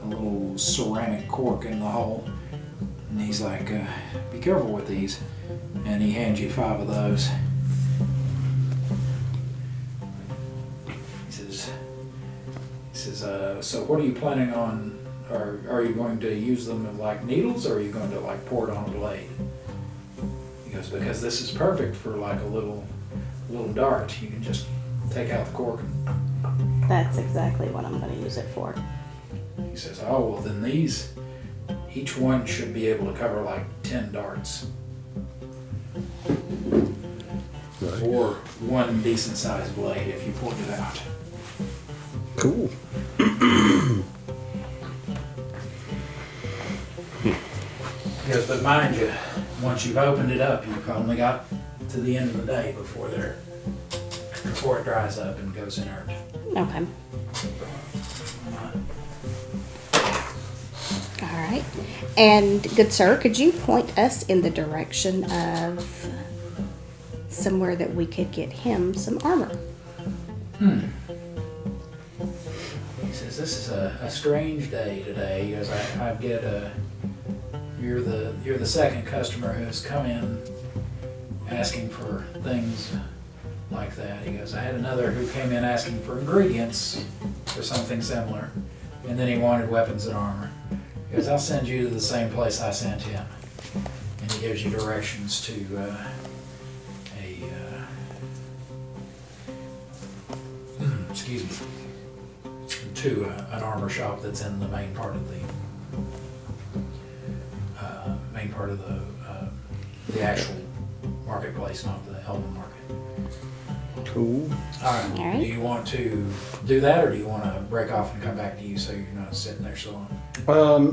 little ceramic cork in the hole. And he's like, be careful with these. And he hands you 5 of those. He says, so what are you planning on, or are you going to use them like needles, or are you going to like pour it on a blade? He goes, because this is perfect for like a little dart. You can just take out the cork. That's exactly what I'm going to use it for. He says, oh, well then these, each one should be able to cover like 10 darts. Nice. Or one decent sized blade if you poured it out. Cool. He goes, but mind you, once you've opened it up, you've only got to the end of the day before it dries up and goes inert. Okay. All right. And good sir, could you point us in the direction of somewhere that we could get him some armor? He says, this is a strange day today. He goes, I get you're the second customer who's come in asking for things like that. He goes, I had another who came in asking for ingredients for something similar, and then he wanted weapons and armor. He goes, I'll send you to the same place I sent him. And he gives you directions to excuse me, to an armor shop that's in the main part of the actual marketplace, not the Elven market. Cool. All right. All right. Do you want to do that, or do you want to break off and come back to you so you're not sitting there so long?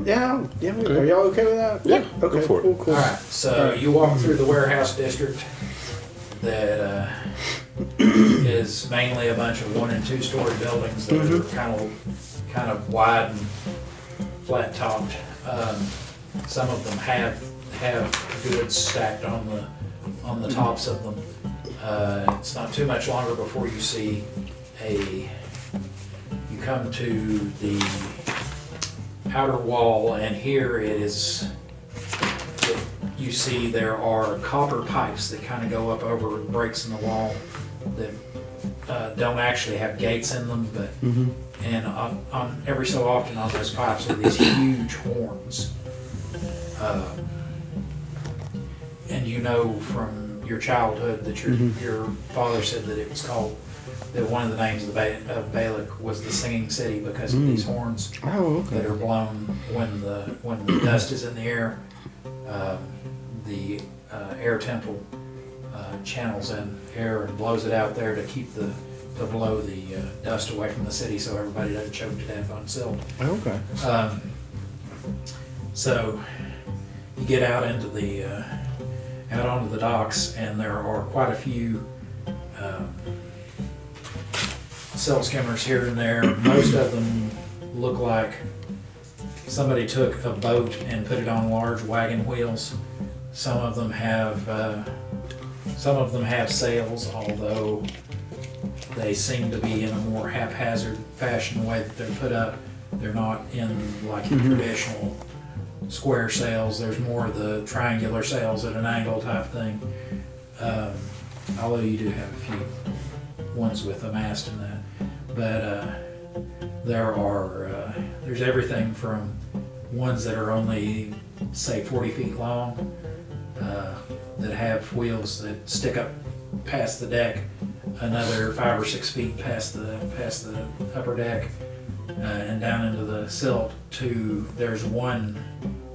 Yeah. Are y'all okay with that? Yeah. Okay. Go for it. Cool. All right. So you walk through the warehouse district that is mainly a bunch of 1- and 2-story buildings that are kind of wide and flat topped. Some of them have goods stacked on the tops of them. It's not too much longer before you see you come to the outer wall, and here you see there are copper pipes that kind of go up over breaks in the wall that don't actually have gates in them, but and on every so often on those pipes are these huge horns. And you know from your childhood that your father said that it was called, that one of the names of Balic was the Singing City because of these horns Oh, okay. that are blown when the dust is in the air. The air temple channels in air and blows it out there to blow the dust away from the city so everybody doesn't choke to death on silt. Okay. So you get out onto the docks, and there are quite a few silt skimmers here and there. Most of them look like somebody took a boat and put it on large wagon wheels. Some of them have sails, although they seem to be in a more haphazard fashion the way that they're put up. They're not in like your traditional square sails. There's more of the triangular sails at an angle type thing. Although you do have a few. ones with a mast and that. But there's everything from ones that are only, say, 40 feet long, that have wheels that stick up past the deck, another 5 or 6 feet past the upper deck, and down into the silt. To there's one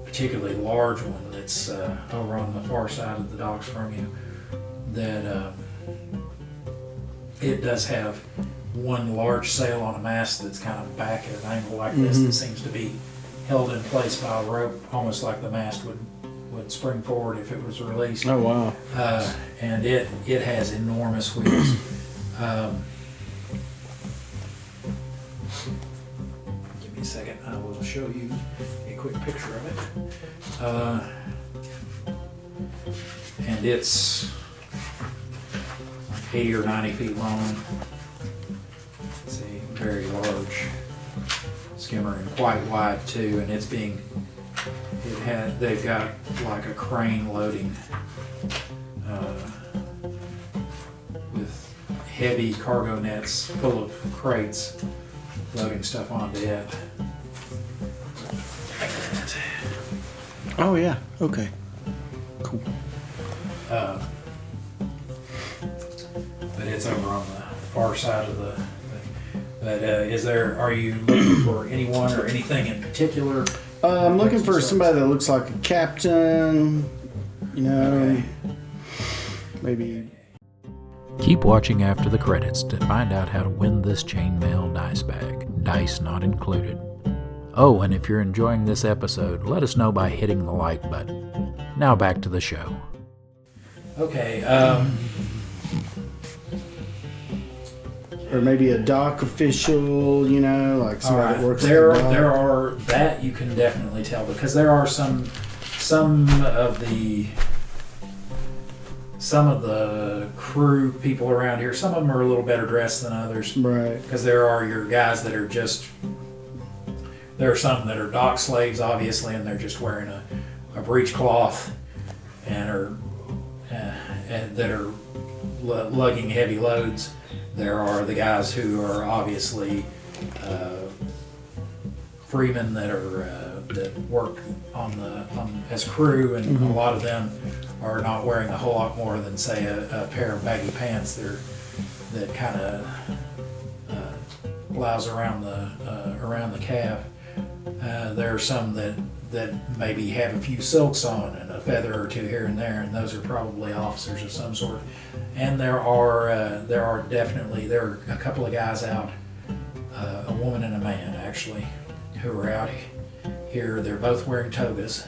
particularly large one that's over on the far side of the docks from you, that it does have one large sail on a mast that's kind of back at an angle like this, that seems to be held in place by a rope, almost like the mast would spring forward if it was released. Oh, wow. And it has enormous wheels. Give me a second, I will show you a quick picture of it. And it's 80 or 90 feet long. It's a very large skimmer and quite wide too, and they've got like a crane loading with heavy cargo nets full of crates loading stuff onto it. Oh, yeah. Okay. Cool. But it's over on the far side of the thing. But are you looking for anyone or anything in particular? I'm looking for somebody that looks like a captain, Okay. maybe. Keep watching after the credits to find out how to win this chainmail dice bag, dice not included. Oh, and if you're enjoying this episode, let us know by hitting the like button. Now back to the show. Okay. Or maybe a dock official, like All somebody right. that works There at the dock. are that you can definitely tell, because there are some of the crew people around here. Some of them are a little better dressed than others. Right. Because there are your guys that are just. There are some that are dock slaves, obviously, and they're just wearing a breechcloth and that are lugging heavy loads. There are the guys who are obviously freemen that work as crew, and a lot of them are not wearing a whole lot more than, say, a pair of baggy pants that kind of blouse around the calf. There are some that maybe have a few silks on and a feather or two here and there, and those are probably officers of some sort. And there are a couple of guys out, a woman and a man actually, who are out here. They're both wearing togas,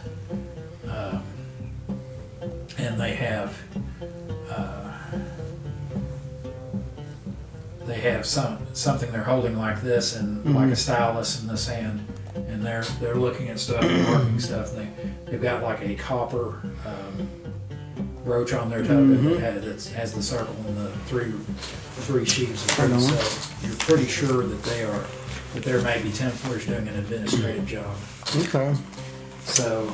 and they have something they're holding like this, and like a stylus in this hand, and they're looking at stuff and marking stuff. They've got like a copper brooch on their toga that has the circle and the three sheaves of trees. So you're pretty sure that there may be Templars doing an administrative job. Okay. So,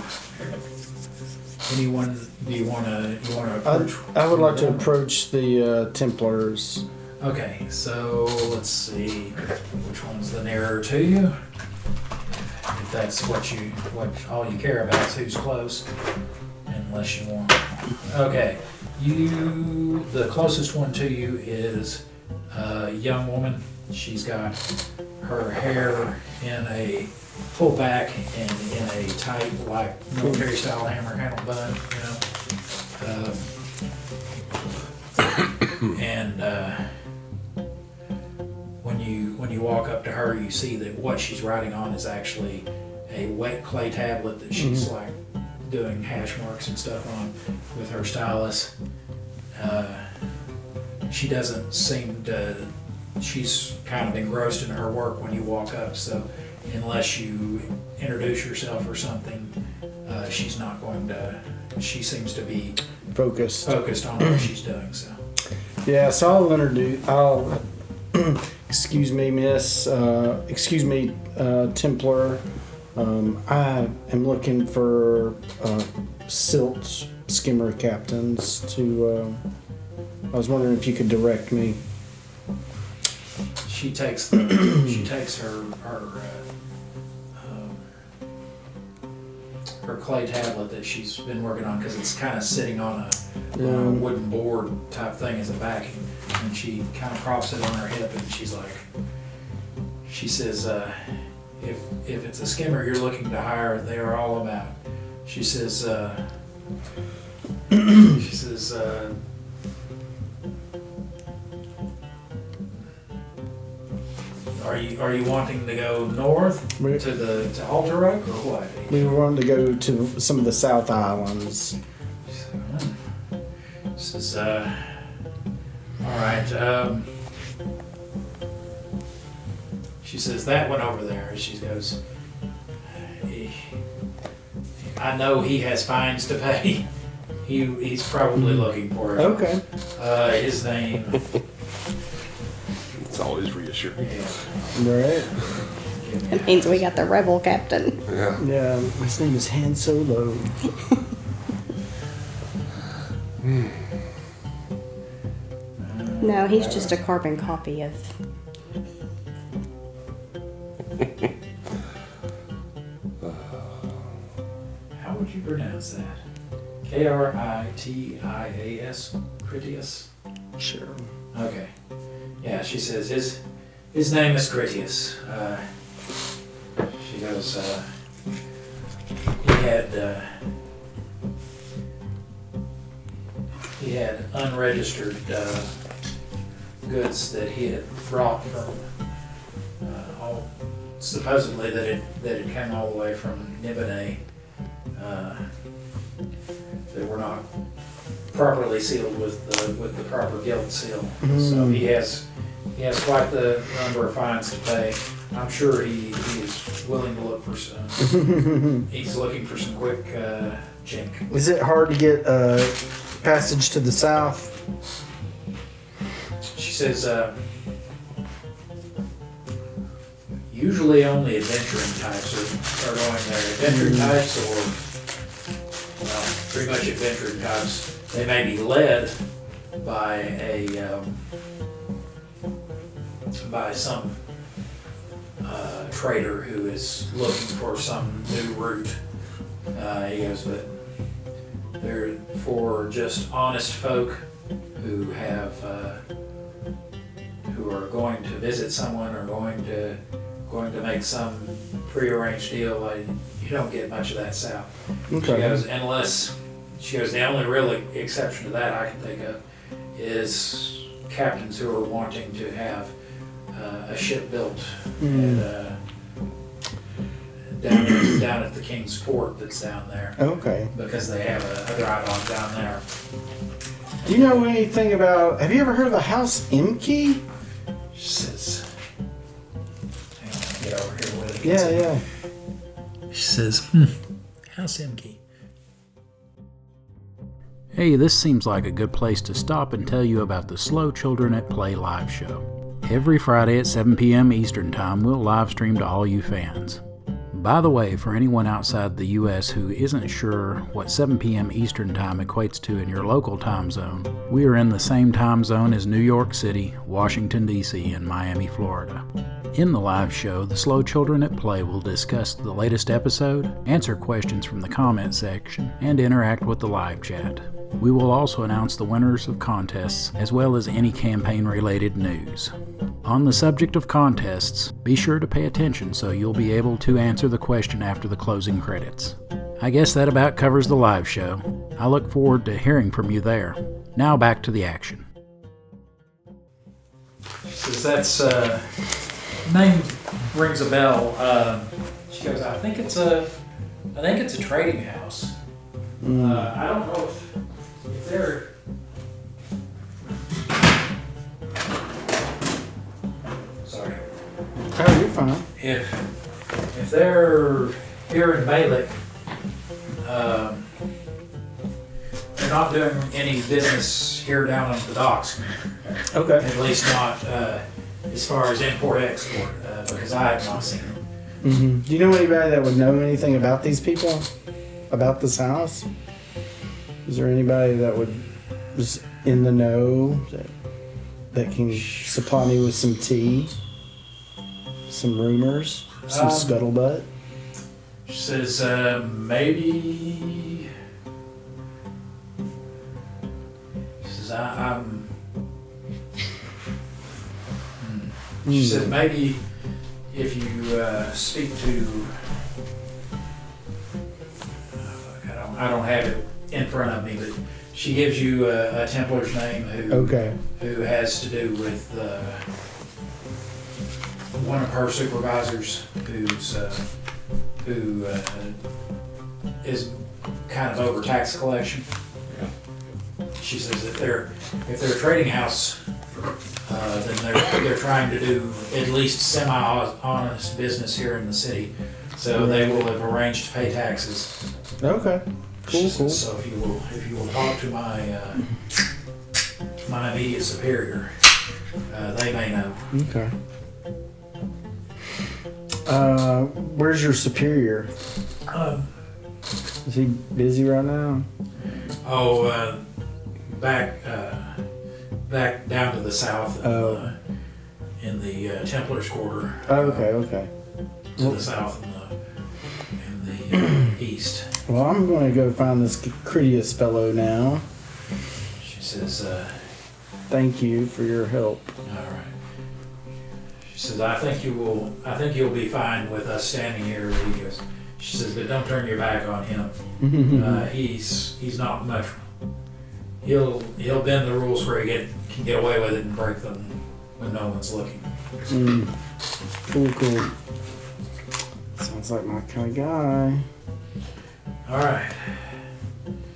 anyone, do you want to approach? I would like to approach the Templars. Okay, so let's see which one's the nearer to you. If that's what all you care about is who's close, unless you want. Okay, the closest one to you is a young woman. She's got her hair in a pull back and in a tight, like military style hammer handle bun, and when you walk up to her, you see that what she's writing on is actually a wet clay tablet that she's like doing hash marks and stuff on with her stylus. She doesn't seem to. She's kind of engrossed in her work when you walk up, so unless you introduce yourself or something, she's not going to. She seems to be Focused on what she's doing. So yeah, so I'll excuse me, miss. Excuse me, Templar. I am looking for silt skimmer captains to. I was wondering if you could direct me. she takes her clay tablet that she's been working on, because it's kind of sitting on a wooden board type thing as a backing, and she kind of props it on her hip, and she says, if it's a skimmer you're looking to hire, they are all about. She says, Are you wanting to go north to Alterock or what? We wanted to go to some of the South Islands. This is all right. She says that one over there. She goes, I know he has fines to pay. He's probably looking for it. Okay. His name. It's always reassuring. Yeah. Right. It means we got the rebel captain. Yeah. Yeah. His name is Han Solo. No, he's just a carbon copy of. How would you pronounce that? Kritias? Critias? Sure. Okay. Yeah, she says his name is Critias. She goes, he had unregistered goods that he had brought from supposedly that it came all the way from Nibonay. They were not properly sealed with the proper gilt seal. So he has quite the number of fines to pay. I'm sure he is willing to look for some. He's looking for some quick chink. Is it hard to get passage to the south? She says, usually only adventuring types are going there. Adventuring types, or pretty much adventuring types. They may be led by some trader who is looking for some new route. He goes, but they're for just honest folk who are going to visit someone or going to make some prearranged deal. You don't get much of that south. Okay. She goes, the only real exception to that I can think of is captains who are wanting to have a ship built down at the King's Port that's down there. Okay. Because they have a dry dock down there. Do you know anything about? Have you ever heard of the House Imke? She says, hang on, get over here with it. Yeah. She says, House Imke. Hey, this seems like a good place to stop and tell you about the Slow Children at Play live show. Every Friday at 7 p.m. Eastern Time, we'll live stream to all you fans. By the way, for anyone outside the U.S. who isn't sure what 7 p.m. Eastern Time equates to in your local time zone, we are in the same time zone as New York City, Washington, D.C., and Miami, Florida. In the live show, the Slow Children at Play will discuss the latest episode, answer questions from the comment section, and interact with the live chat. We will also announce the winners of contests, as well as any campaign-related news. On the subject of contests, be sure to pay attention so you'll be able to answer the question after the closing credits. I guess that about covers the live show. I look forward to hearing from you there. Now back to the action. She says, that's, name rings a bell. She goes, I think it's a trading house. I don't know if they're... Sorry. Oh, you're fine. If they're here in Balic, they're not doing any business here down on the docks. Okay. At least not as far as import-export, because I have not seen them. Mm-hmm. Do you know anybody that would know anything about these people? About this house? Is there anybody that was in the know that can supply me with some tea? some rumors, some scuttlebutt. She says, maybe. She says, I'm. She says, maybe if you speak to. I don't have it in front of me, but she gives you a Templar's name who has to do with one of her supervisors who is kind of over tax collection. She says if they're a trading house, then they're trying to do at least semi-honest business here in the city. So they will have arranged to pay taxes. Okay. Cool. So if you will talk to my immediate superior, they may know. Okay. Where's your superior? Is he busy right now? Back down to the south in the Templars Quarter. Okay. To the south and the east. Well, I'm going to go find this Critias fellow now. She says, thank you for your help. all right. She says, I think you'll be fine with us standing here. He goes, she says, but don't turn your back on him. He's not much. He'll bend the rules where he can get away with it and break them when no one's looking. Cool. Sounds like my kind of guy. All right.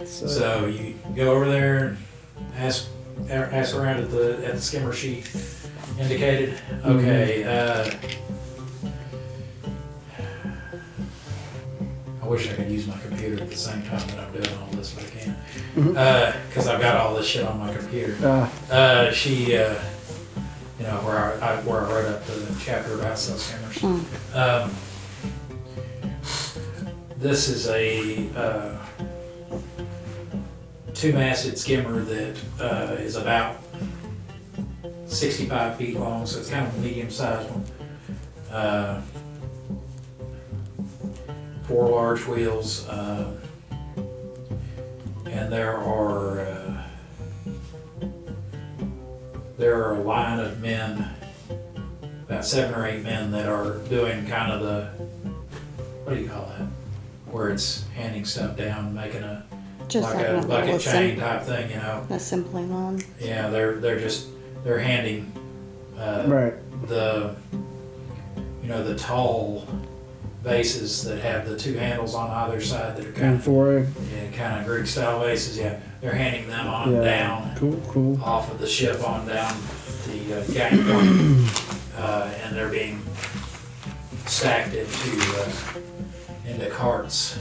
So you go over there, ask around at the skimmer sheet indicated. Okay. I wish I could use my computer at the same time that I'm doing all this, but I can't because I've got all this shit on my computer. She, where I wrote up the chapter about cell skimmers. This is a two-masted skimmer that is about 65 feet long, so it's kind of a medium-sized one. 4 large wheels, and there are a line of men, about 7 or 8 men that are doing kind of the, what do you call that? Where it's handing stuff down, making a bucket chain type thing, Assembly line. Yeah, they're handing the tall bases that have the 2 handles on either side that are kind of Greek style bases. Yeah, they're handing them on down. Cool. Off of the ship on down the gangplank, and they're being stacked into carts.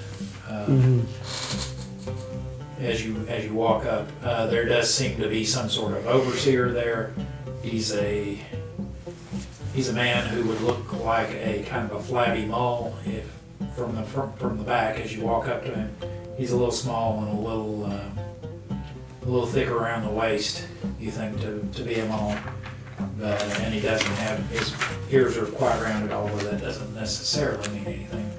As you walk up, there does seem to be some sort of overseer there. He's a man who would look like a kind of a flabby mall from the back as you walk up to him. He's a little small and a little thicker around the waist, you think, to be a mall. And he doesn't have, his ears are quite rounded, although that doesn't necessarily mean anything.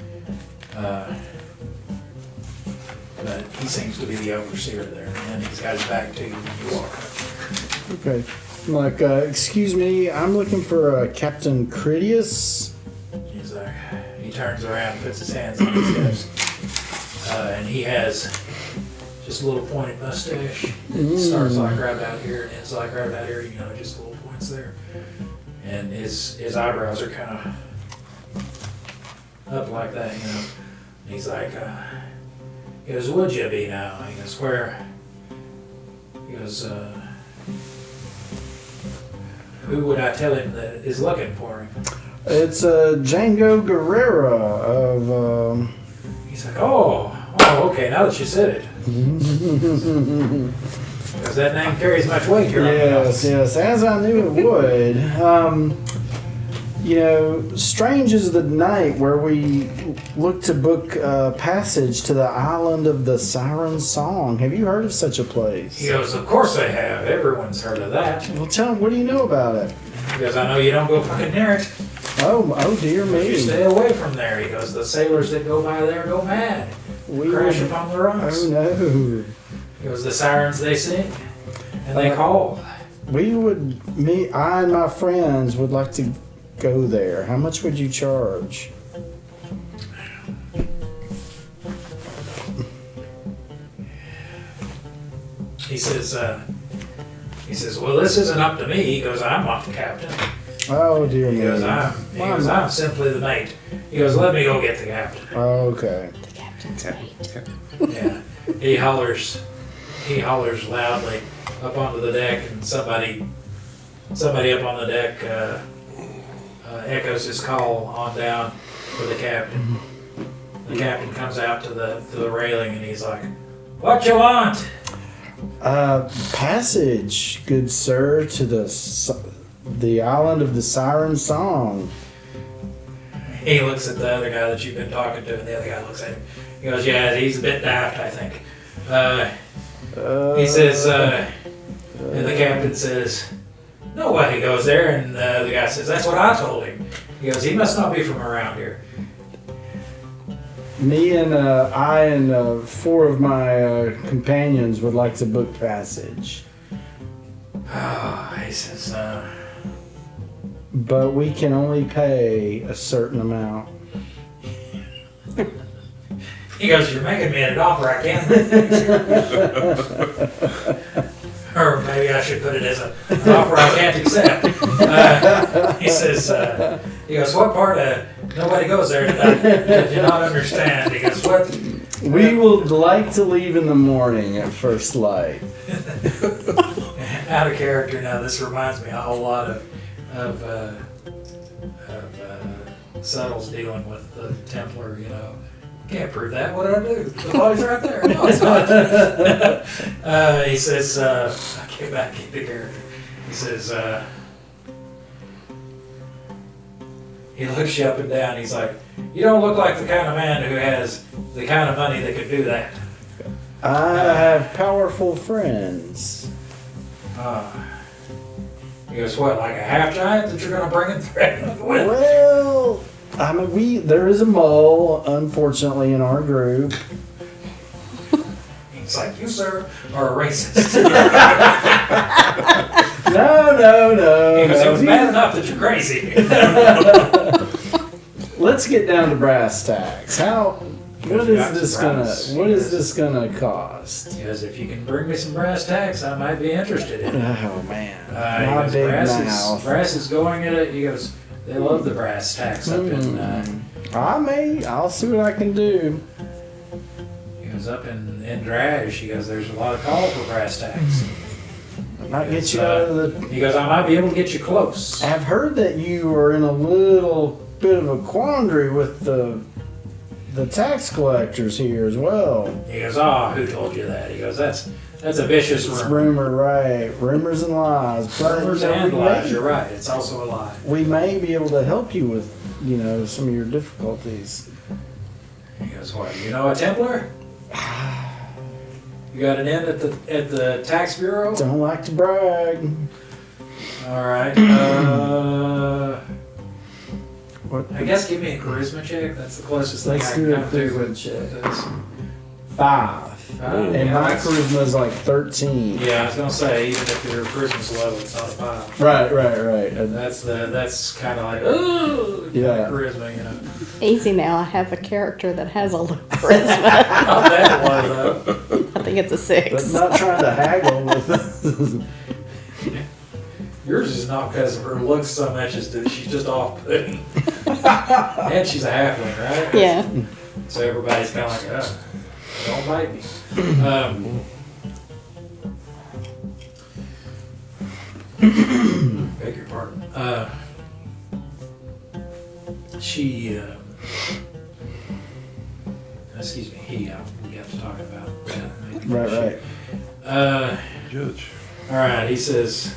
But he seems to be the overseer there, and he's got his back to you when you walk up. Okay. Like, excuse me, I'm looking for Captain Critias. He's like, he turns around, puts his hands on his hips, and he has just a little pointed mustache. It starts like right out here, and ends like right out here, just little points there. And his eyebrows are kind of up like that, And he's like, he goes, would you be now? He goes, where? He goes, who would I tell him that is looking for him? It's Django Guerrera of... He's like, oh, okay, now that you said it. Because that name carries much weight here. Yes, as I knew it would. Strange is the night where we look to book passage to the island of the Siren Song. Have you heard of such a place? He goes, of course I have. Everyone's heard of that. Well, tell him, what do you know about it? He goes, I know you don't go fucking near it. Oh dear You me. stay away from there. He goes, the sailors that go by there go mad. We Crash would- upon the rocks. Oh no. He goes, the sirens they sing and they call. I and my friends would like to go there. How much would you charge? He says, well, this isn't up to me. He goes, I'm not the captain. Oh dear He me. goes, I'm simply the mate. He goes, let me go get the captain. Okay. The captain's mate. Yeah. He hollers loudly up onto the deck, and somebody up on the deck echoes his call on down for the captain. The captain comes out to the railing, and he's like, "What you want?" Passage, good sir, to the island of the Siren Song. He looks at the other guy that you've been talking to, and the other guy looks at him. He goes, "Yeah, he's a bit daft, I think." He says, and the captain says, "Nobody goes there," and the guy says, "That's what I told him." He goes, "He must not be from around here." Me and I and 4 of my companions would like to book passage, He says, but we can only pay a certain amount. he goes, "You're making me an offer I can't refuse." Or maybe I should put it as an offer I can't accept. He says, he goes, "What part of nobody goes there did you not understand?" He goes, "What?" We would like to leave in the morning at first light. Out of character now, this reminds me a whole lot of Suttle's dealing with the Templar, you know. Can't prove that. What did I do? The body's right there. No, it's not. He says, I get back into character. He says, he looks you up and down. He's like, "You don't look like the kind of man who has the kind of money that could do that." I have powerful friends. He goes, "What, like a half giant that you're going to bring and threaten with?" Well, I mean, there is a mole, unfortunately, in our group. He's like, "You, sir, are a racist." No. He goes, "It was bad enough that you're crazy." Let's get down to brass tacks. What is Got this surprise. gonna? What is this gonna cost? He goes, "If you can bring me some brass tacks, I might be interested in it." Oh man, He my goes, big brass mouth. is going at it. He goes, "They love the brass tacks up in." I'll see what I can do. He goes, "Up in Drage." He goes, "There's a lot of call for brass tacks." I might get you out of the. He goes, "I might be able to get you close." I've heard that you are in a little bit of a quandary with the tax collectors here as well. He goes, "Oh, who told you that?" He goes, That's a vicious It's rumor." rumor, right? Rumors and lies. But, Rumors you know, and we lies. may- You're right. It's also a lie. We may be able to help you with, some of your difficulties. He goes, "What? You know a Templar? You got an in at the tax bureau?" Don't like to brag. All right. What? I guess give me a charisma check. That's the closest thing Let's I do can a come to charisma with check. this. 5. And Yeah, my that's- charisma is like 13. Yeah, I was gonna say even if your charisma's low, it's not a 5. Right. That's kind of like ooh, Yeah. charisma, you know. Easy now. I have a character that has a low charisma. Not that low though. I think it's a But 6. not trying to haggle with Yours is not because of her looks so much as that she's just off-putting. And she's a halfling, right? Yeah. So everybody's kind of like, don't bite me. Beg your pardon. Excuse me, we got to talking about that. Right. Judge. All right, he says,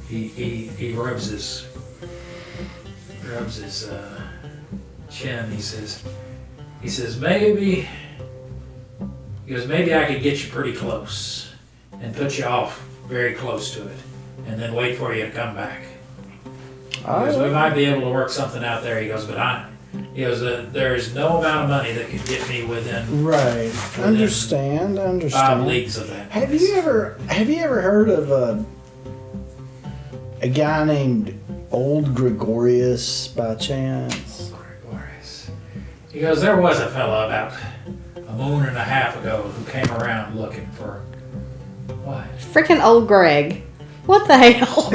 he rubs his chin. He says, maybe He goes, maybe I could get you pretty close and put you off very close to it and then wait for you to come back. He goes, we might be able to work something out there. He goes, he goes, there's no amount of money that could get me within Right. Understand. 5 leagues of that. Have you ever heard of a guy named Old Gregorius by chance? Gregorius. He goes, there was a fella about a moon and a half ago who came around looking for what? Freaking old Greg. What the hell?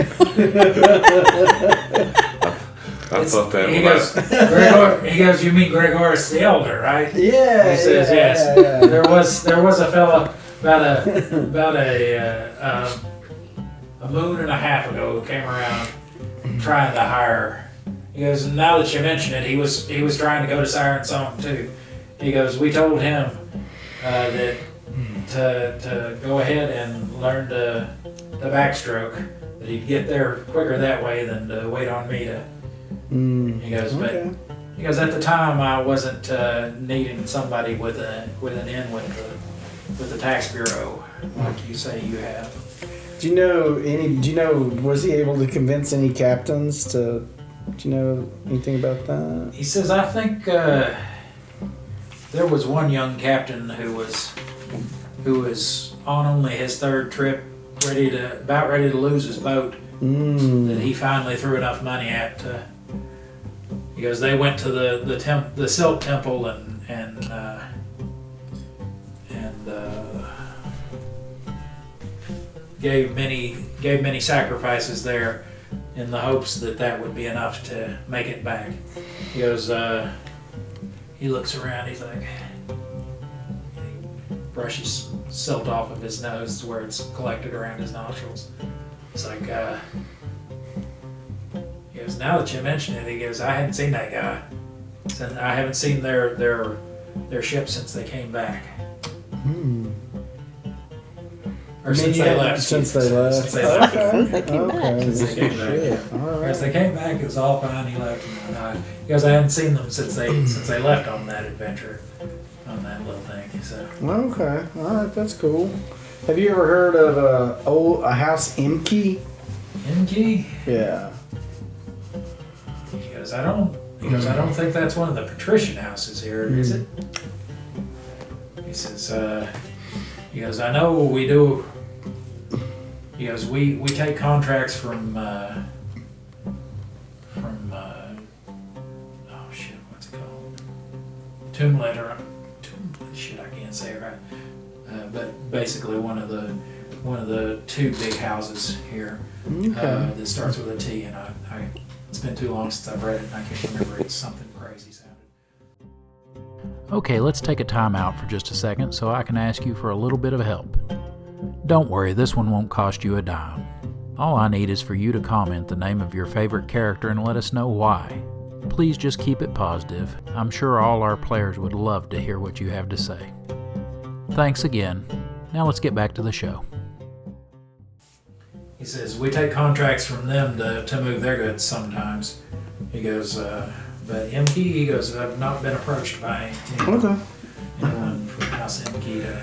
I thought that He was. goes, he goes, you mean Gregorius the Elder, right? Yeah. He says, yes. Yeah. There was a fella about a moon and a half ago who came around trying to hire. He goes, now that you mention it, he was trying to go to Siren Song too. He goes, we told him that to go ahead and learn the backstroke, that he'd get there quicker that way than to wait on me to. He goes, okay. but he goes, at the time I wasn't needing somebody with an in with the tax bureau like you say you have. Do you know, was he able to convince any captains to, do you know anything about that? He says, I think there was one young captain who was on only his 3rd trip, about ready to lose his boat, that he finally threw enough money at. He goes, they went to the Silk Temple and gave many sacrifices there in the hopes that would be enough to make it back. He goes, he looks around, he's like, he brushes silt off of his nose where it's collected around his nostrils. It's like, he goes, now that you mention it, he goes, I hadn't seen that guy. I haven't seen their ship since they came back. Or since they left. Since they left. Since they came back. Since they came back, yeah. All As they came back, it was all fine. He left. And, he goes, I hadn't seen them since they left on that adventure, on that little thing. So. Okay, all right, that's cool. Have you ever heard of a House Imke? Imke? Yeah. He goes, I don't think that's one of the patrician houses here, is it? He says, he goes, I know we do. He goes, we take contracts from oh shit, what's it called? Shit, I can't say it right. But basically one of the 2 big houses here that starts with a T, and I it's been too long since I've read it, and I can't remember. It's something crazy sounding. Okay, let's take a time out for just a second so I can ask you for a little bit of help. Don't worry, this one won't cost you a dime. All I need is for you to comment the name of your favorite character and let us know why. Please just keep it positive. I'm sure all our players would love to hear what you have to say. Thanks again. Now let's get back to the show. He says, we take contracts from them to move their goods sometimes. He goes, but MK, he goes, I've not been approached by anyone from House MK to...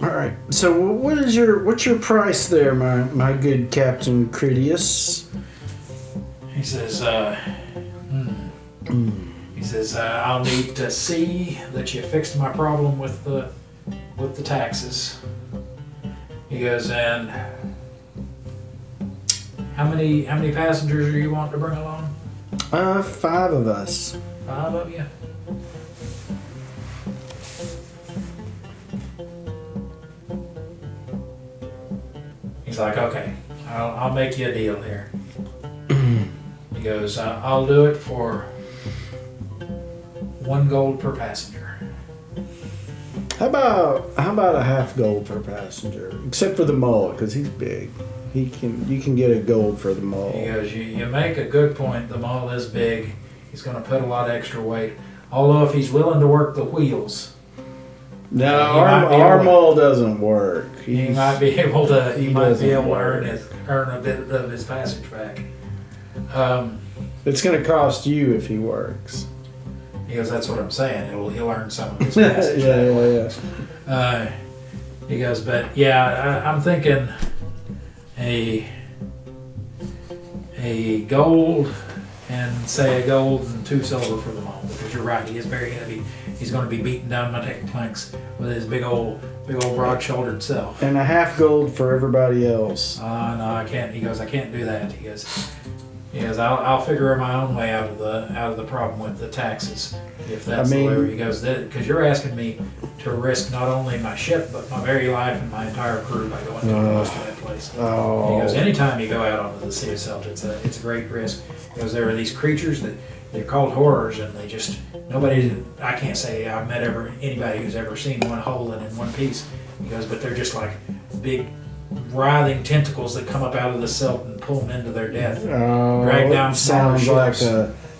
All right. So what's your price there, my good Captain Critias? He says, he says, I'll need to see that you fixed my problem with the taxes. He goes, and how many passengers are you wanting to bring along? 5 of us. 5 of you? He's like, okay, I'll make you a deal here. He goes, I'll do it for 1 gold per passenger. How about a half gold per passenger? Except for the mole, because he's big. You can get a gold for the mole. He goes, you make a good point. The mole is big. He's going to put a lot of extra weight. Although if he's willing to work the wheels, No, our mole doesn't work. he might be able to. He might be able to earn a bit of his passage back. It's going to cost you if he works. He goes, that's what I'm saying. He'll earn some of his passage. yeah. He goes, but yeah, I'm thinking a gold and say a gold and 2 silver for the moment, because you're right, he is very heavy. He's going to be beating down my planks with his big old broad-shouldered self. And a half gold for everybody else. No, I can't. He goes, I can't do that. He goes, I'll figure my own way out of the problem with the taxes, if that's the way. He goes, because you're asking me to risk not only my ship but my very life and my entire crew by going down close to that place. He goes, anytime you go out onto the Sea of Salt, it's a great risk. Because there are these creatures that they're called horrors, and they just I can't say I've met anybody who's ever seen one whole and in one piece. He goes, but they're just like big writhing tentacles that come up out of the silt and pull them into their death. Drag down smaller ships.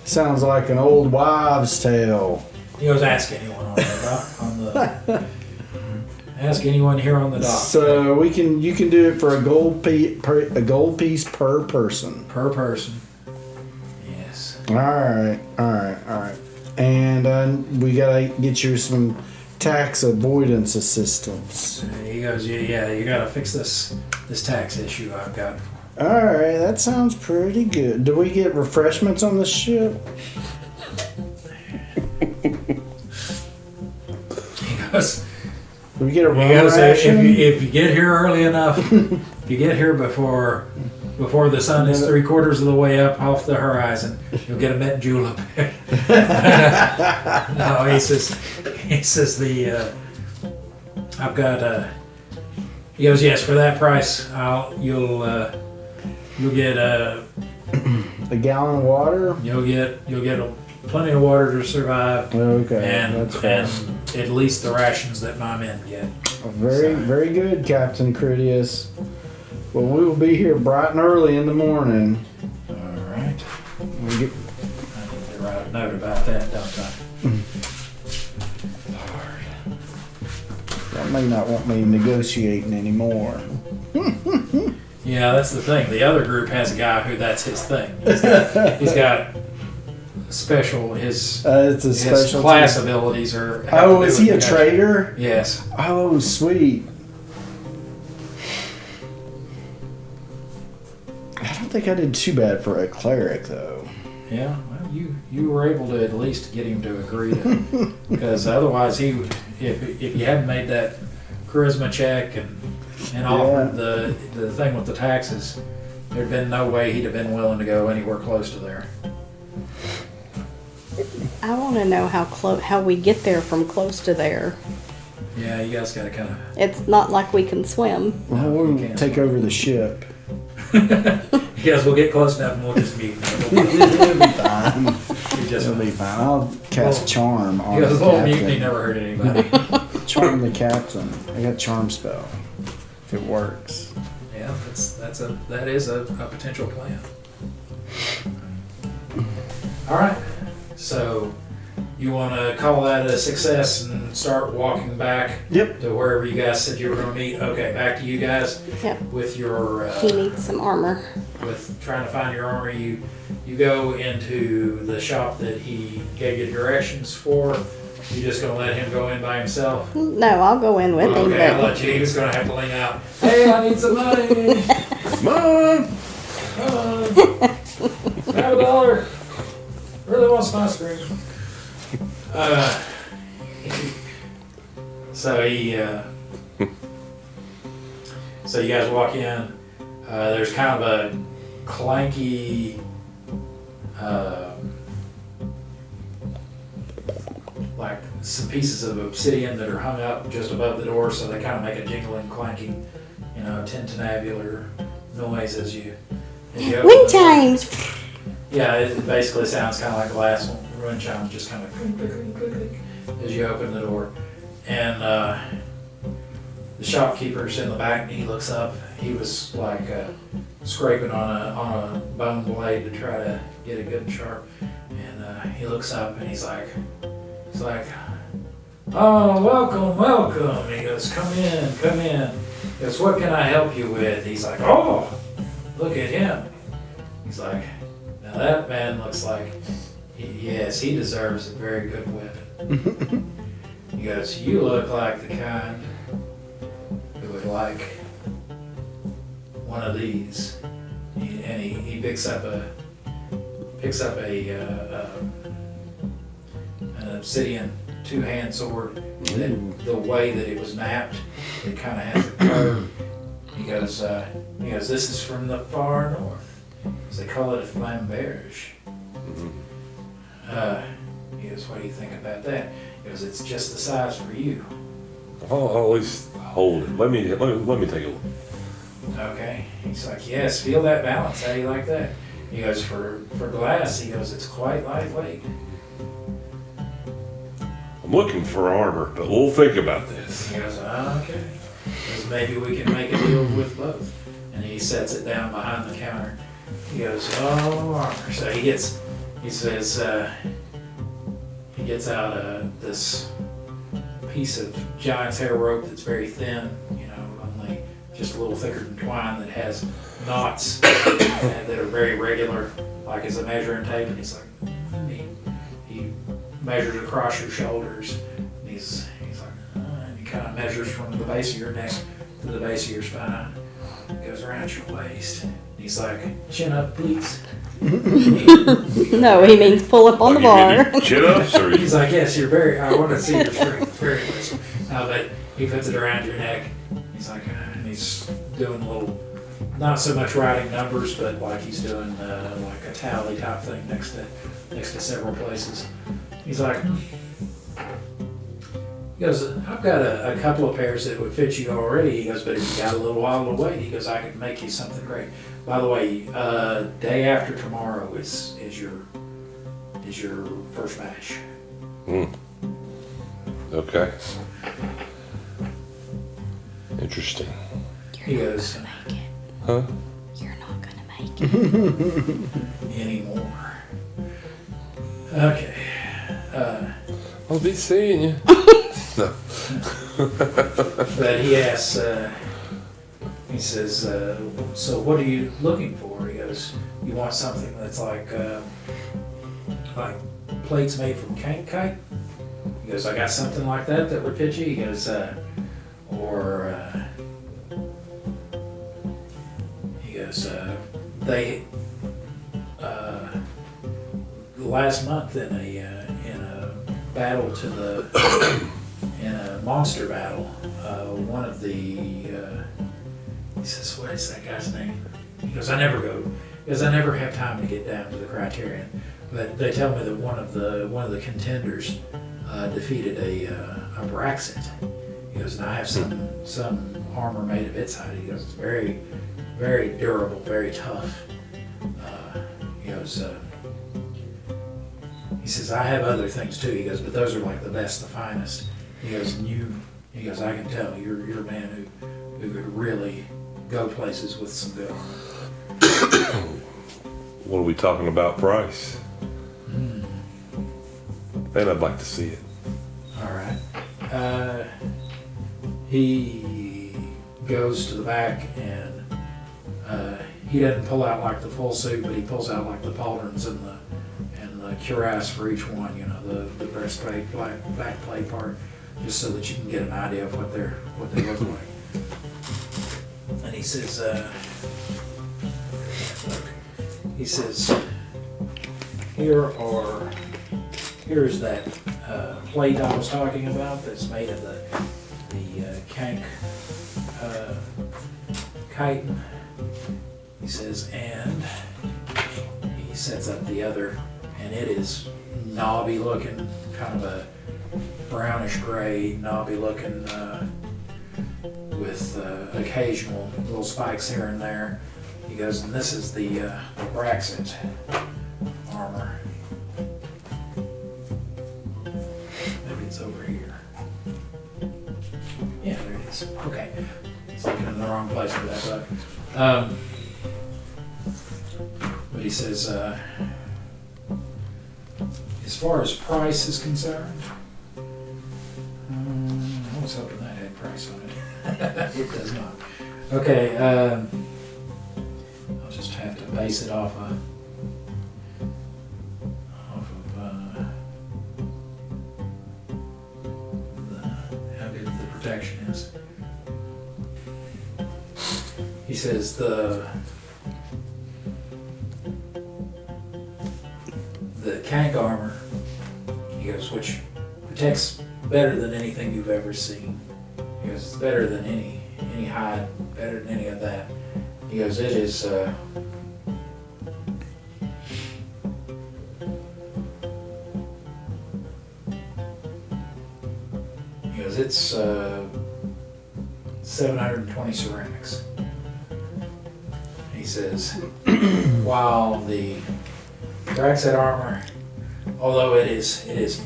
Sounds like an old wives' tale. He goes, ask anyone ask anyone here on the dock. So you can do it for a gold piece per person. Per person. Yes. All right. And we gotta get you some tax avoidance assistance. He goes, yeah, you gotta fix this tax issue I've got. All right, that sounds pretty good. Do we get refreshments on the ship? He goes, do we get a rum goes, ration? if you get here early enough, if you get here before the sun is 3/4 of the way up off the horizon, you'll get a mint julep. No, he says I've got he goes, yes, for that price you'll get a gallon of water. You'll get plenty of water to survive. Okay, and at least the rations that my men get. Very good, Captain Critias. Well, we will be here bright and early in the morning. All right. I need to write a note about that, don't I? That may not want me negotiating anymore. Yeah, that's the thing. The other group has a guy who that's his thing. He's got special his class abilities are. Oh, is he a trader? Yes. Oh, sweet. I don't think I did too bad for a cleric, though. Yeah, well, you were able to at least get him to agree to, because otherwise if you hadn't made that charisma check and offered the thing with the taxes, there'd been no way he'd have been willing to go anywhere close to there. I want to know how we get there from close to there. Yeah, you guys got to kind of. It's not like we can swim. Well, we'll take over the ship. You guys will get close enough and we'll just meet. It'll be fine. It'll be fine. I'll cast charm on the little captain. mutiny never hurt anybody. Charm the captain. I got charm spell. If it works. Yeah, that is a potential plan. All right. So you want to call that a success and start walking back to wherever you guys said you were going to meet? Okay, back to you guys. Yep. With your... he needs some armor. With trying to find your armor, you go into the shop that he gave you directions for. You just going to let him go in by himself? No, I'll go in with him. Okay, I'll let you. He was going to have to lean out. Hey, I need some money. Come on. Have $1. Really want some ice cream. So you guys walk in. There's kind of a clanky, like some pieces of obsidian that are hung up just above the door, so they kind of make a jingling, clanking, tintinnabulary noise as you open Wind chimes. Yeah, it basically sounds kind of like glass wind chimes, just kind of click, click, click, click, click, as you open the door. And the shopkeeper's in the back, and he looks up. He was like scraping on a bone blade to try to get it good and sharp. And he looks up, and he's like, "Oh, welcome." He goes, "Come in." He goes, "What can I help you with?" He's like, "Oh, look at him." He's like, "Now that man looks like Yes, he deserves a very good weapon. He goes, you look like the kind who would like one of these. And he picks up an obsidian two-hand sword. That the way that it was mapped, it kind of has a curve. He goes, this is from the far north. They call it a flamberge. He goes, what do you think about that? He goes, it's just the size for you. I'll always hold it. Let me take a look. Okay. He's like, yes, feel that balance. How do you like that? He goes, for glass, he goes, it's quite lightweight. I'm looking for armor, but we'll think about this. He goes, okay. He goes, maybe we can make a deal with both. And he sets it down behind the counter. He goes, oh, armor. So he gets out this piece of giant's hair rope that's very thin, only just a little thicker than twine, that has knots that are very regular, like as a measuring tape. And he's like, he measures across your shoulders. And he's like, and he kind of measures from the base of your neck to the base of your spine. Goes around your waist. And he's like, chin up, please. No, he means pull up on the bar. Chin ups, or he's like, yes, I want to see your strength, very much. But he puts it around your neck. He's like, and he's doing a little, not so much writing numbers, but like he's doing like a tally type thing next to several places. He's like, he goes, I've got a couple of pairs that would fit you already. He goes, but if you got a little while to wait, he goes, I could make you something great. By the way, day after tomorrow is your first batch. Okay. Interesting. He goes, huh? You're not gonna make it anymore. Okay. I'll be seeing you. No. But he asks, he says, so what are you looking for? He goes, you want something that's like plates made from cane kite? He goes, I got something like that would fit you. He goes, they last month in a battle in a monster battle, one of the he says, what is that guy's name? He goes, I never have time to get down to the Criterion, but they tell me that one of the contenders defeated a Braxit. He goes, and I have some armor made of its hide. He goes, it's very, very durable, very tough. He goes, he says, I have other things too. He goes, but those are like the best, the finest. He goes, he goes, I can tell you're a man who could really go places with some good armor. What are we talking about price? Man, I'd like to see it. All right. He goes to the back and he doesn't pull out like the full suit, but he pulls out like the pauldrons and the cuirass for each one. The breastplate, back plate part, just so that you can get an idea of what they look like. And he says, here's that plate I was talking about that's made of the kank chitin. He says, and he sets up the other, and it is knobby looking, kind of a brownish gray, knobby looking, with occasional little spikes here and there. He goes, and this is the Braxit armor. Maybe it's over here. Yeah, there it is. Okay. It's looking in the wrong place for that, but he says, as far as price is concerned, I was hoping that had price on it. It does not. Okay, I'll just have to base it off of protection is. He says the Kank armor, he goes, which protects better than anything you've ever seen. He goes, it's better than any hide, better than any of that. He goes, it is he goes, it's 720 ceramics. He says, while the Braxet armor, although it is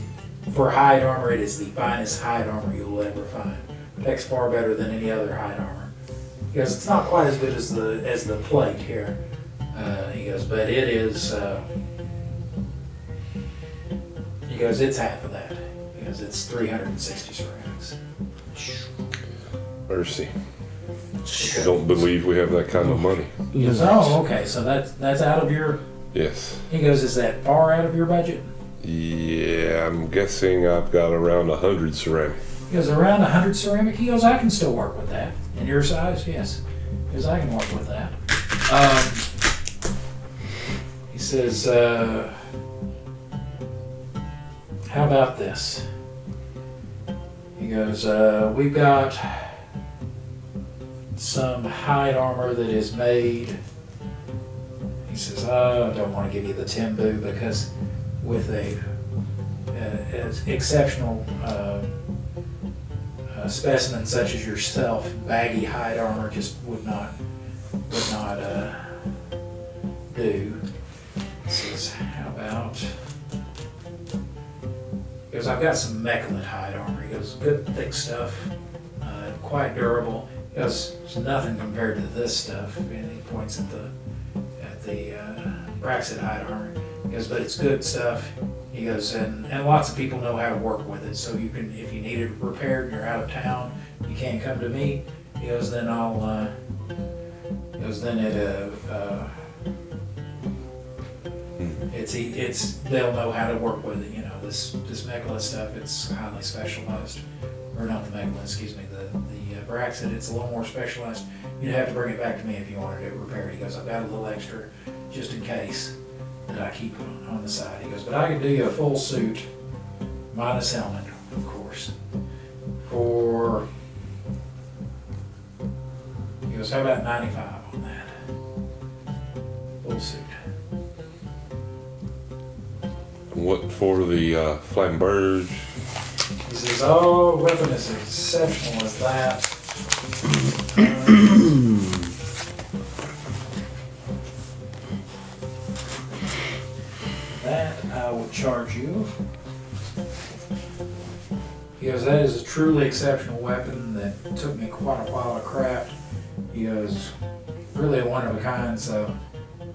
for hide armor, it is the finest hide armor you'll ever find. Protects far better than any other hide armor. He goes, it's not quite as good as the plate here. He goes, but it is. He goes, it's half of that. He goes, it's 360 ceramics. Mercy. I don't believe we have that kind of money. He goes, oh, okay, so that's out of your. Yes. He goes, is that far out of your budget? Yeah, I'm guessing I've got around 100 ceramic. He goes, around 100 ceramic? He goes, I can still work with that. In your size, yes. He goes, I can work with that. He says, how about this? He goes, we've got some hide armor that is made. He says, I don't want to give you the Timbu because with as exceptional specimen such as yourself, baggy hide armor just would not do. He says, how about? He goes, I've got some Mechalite hide armor. He goes, good thick stuff, quite durable. He goes, it's nothing compared to this stuff. And he points at the Braxet hide armor. He goes, but it's good stuff. He goes, and lots of people know how to work with it. So you can, if you need it repaired and you're out of town, you can't come to me. He goes, then I'll. He goes, then it's they'll know how to work with it. You know, this Mechalite stuff. It's highly specialized, or not the Mechalite, excuse me. The Braxet, it's a little more specialized. You'd have to bring it back to me if you wanted it repaired. He goes, I've got a little extra just in case that I keep on the side. He goes, but I can do you a full suit, minus helmet, of course, for, he goes, how about 95 on that? Full suit. What for the flamberge? He says, oh, weapon as exceptional as that. That I will charge you. He goes, that is a truly exceptional weapon that took me quite a while to craft. He goes, really a one of a kind, so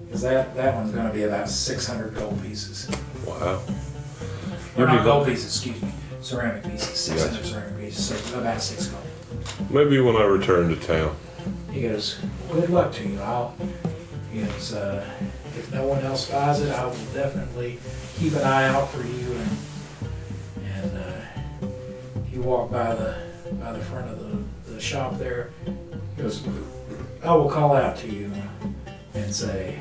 because that one's going to be about 600 gold pieces. Wow. Or not gold pieces, excuse me, ceramic pieces, 600 Gotcha. ceramic pieces, so about 6 gold. Maybe when I return to town. He goes, good luck to you. He goes, if no one else buys it, I will definitely keep an eye out for you. And if you walk by the front of the shop there, he goes, I will call out to you and say,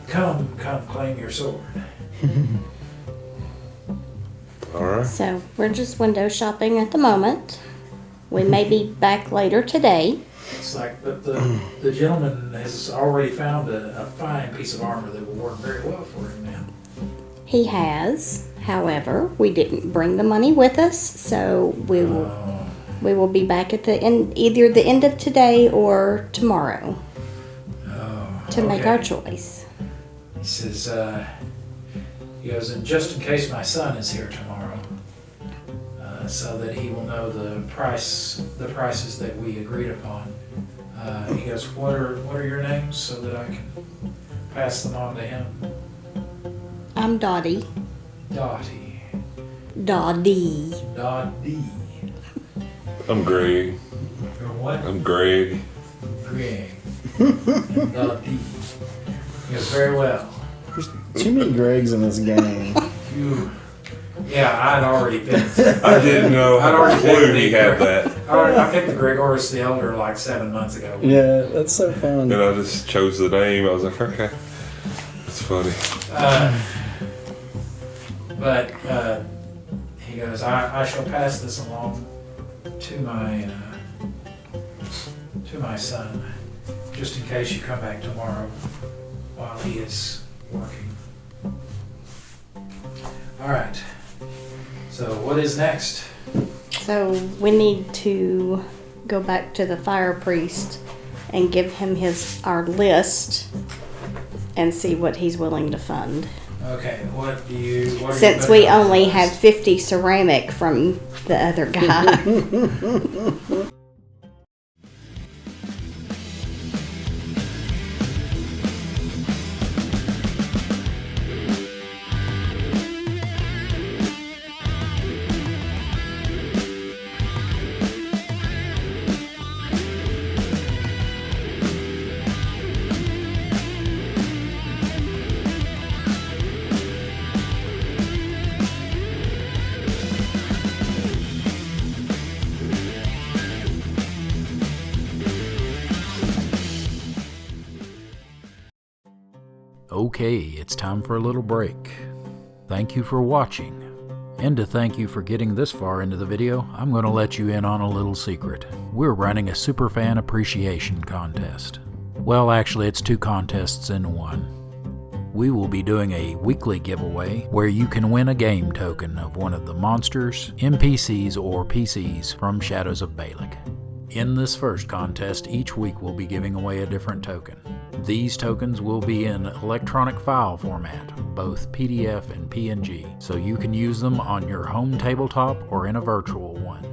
come claim your sword. All right. So we're just window shopping at the moment. We may be back later today. It's like, but the gentleman has already found a fine piece of armor that will work very well for him now. He has. However, we didn't bring the money with us, so we will be back at the end, either the end of today or tomorrow, to make our choice. He says, he goes, and just in case my son is here tomorrow, so that he will know the prices that we agreed upon. He goes, what are your names so that I can pass them on to him? I'm Dottie. Dottie. Dottie. Dottie. I'm Greg. Or what? I'm Greg. Greg. And Dottie. He goes, very well. There's too many Gregs in this game. You Yeah, I'd already picked. I didn't know. I'd I already clue picked he had that. I picked the Gregorius the Elder like 7 months ago. Yeah, that's so fun. And I just chose the name. I was like, okay. It's funny. But he goes, I shall pass this along to my son, just in case you come back tomorrow while he is working. All right. So what is next? So we need to go back to the fire priest and give him our list and see what he's willing to fund. Okay, what are you Since putting we on the only list? have 50 ceramic from the other guy. Okay, it's time for a little break. Thank you for watching. And to thank you for getting this far into the video, I'm going to let you in on a little secret. We're running a Superfan Appreciation Contest. Well, actually, it's 2 contests in one. We will be doing a weekly giveaway where you can win a game token of one of the monsters, NPCs, or PCs from Shadows of Balic. In this first contest, each week we'll be giving away a different token. These tokens will be in electronic file format, both PDF and PNG, so you can use them on your home tabletop or in a virtual one.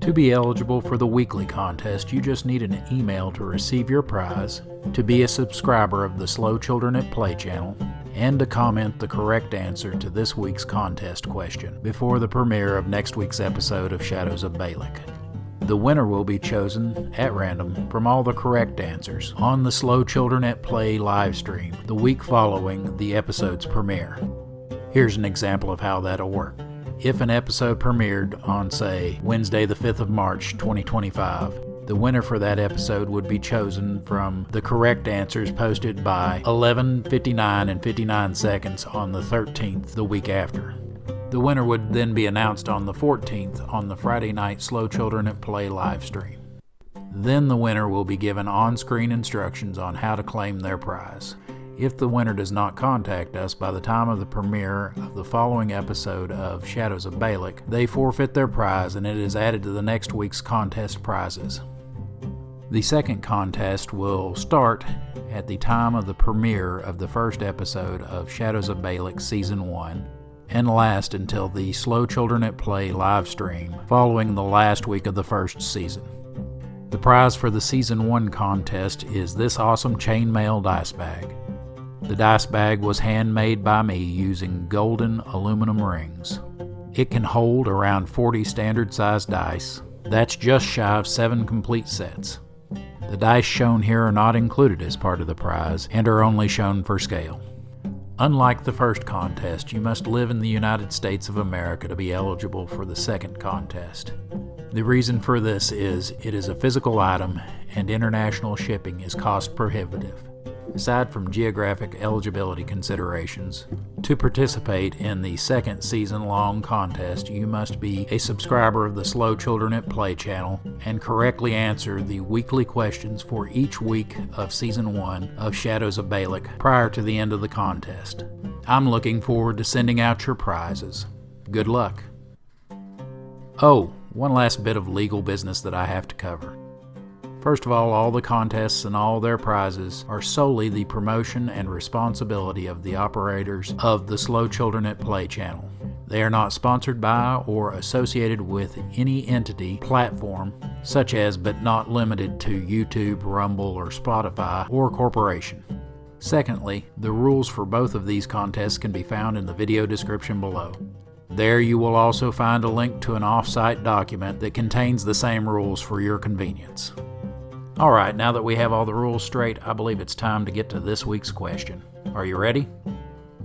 To be eligible for the weekly contest, you just need an email to receive your prize, to be a subscriber of the Slow Children at Play channel, and to comment the correct answer to this week's contest question before the premiere of next week's episode of Shadows of Balic. The winner will be chosen at random from all the correct answers on the Slow Children at Play live stream the week following the episode's premiere. Here's an example of how that'll work. If an episode premiered on, say, Wednesday the 5th of March 2025, the winner for that episode would be chosen from the correct answers posted by 11:59 and 59 seconds on the 13th the week after. The winner would then be announced on the 14th on the Friday night Slow Children at Play live stream. Then the winner will be given on-screen instructions on how to claim their prize. If the winner does not contact us by the time of the premiere of the following episode of Shadows of Balic, they forfeit their prize and it is added to the next week's contest prizes. The second contest will start at the time of the premiere of the first episode of Shadows of Balic Season 1 and last until the Slow Children at Play live stream following the last week of the first season. The prize for the Season 1 contest is this awesome chainmail dice bag. The dice bag was handmade by me using golden aluminum rings. It can hold around 40 standard sized dice. That's just shy of 7 complete sets. The dice shown here are not included as part of the prize and are only shown for scale. Unlike the first contest, you must live in the United States of America to be eligible for the second contest. The reason for this is it is a physical item and international shipping is cost prohibitive. Aside from geographic eligibility considerations, to participate in the second season-long contest, you must be a subscriber of the Slow Children at Play channel and correctly answer the weekly questions for each week of Season 1 of Shadows of Balic prior to the end of the contest. I'm looking forward to sending out your prizes. Good luck. Oh, one last bit of legal business that I have to cover. First of all the contests and all their prizes are solely the promotion and responsibility of the operators of the Slow Children at Play channel. They are not sponsored by or associated with any entity, platform, such as but not limited to YouTube, Rumble, or Spotify, or corporation. Secondly, the rules for both of these contests can be found in the video description below. There you will also find a link to an off-site document that contains the same rules for your convenience. Alright, now that we have all the rules straight, I believe it's time to get to this week's question. Are you ready?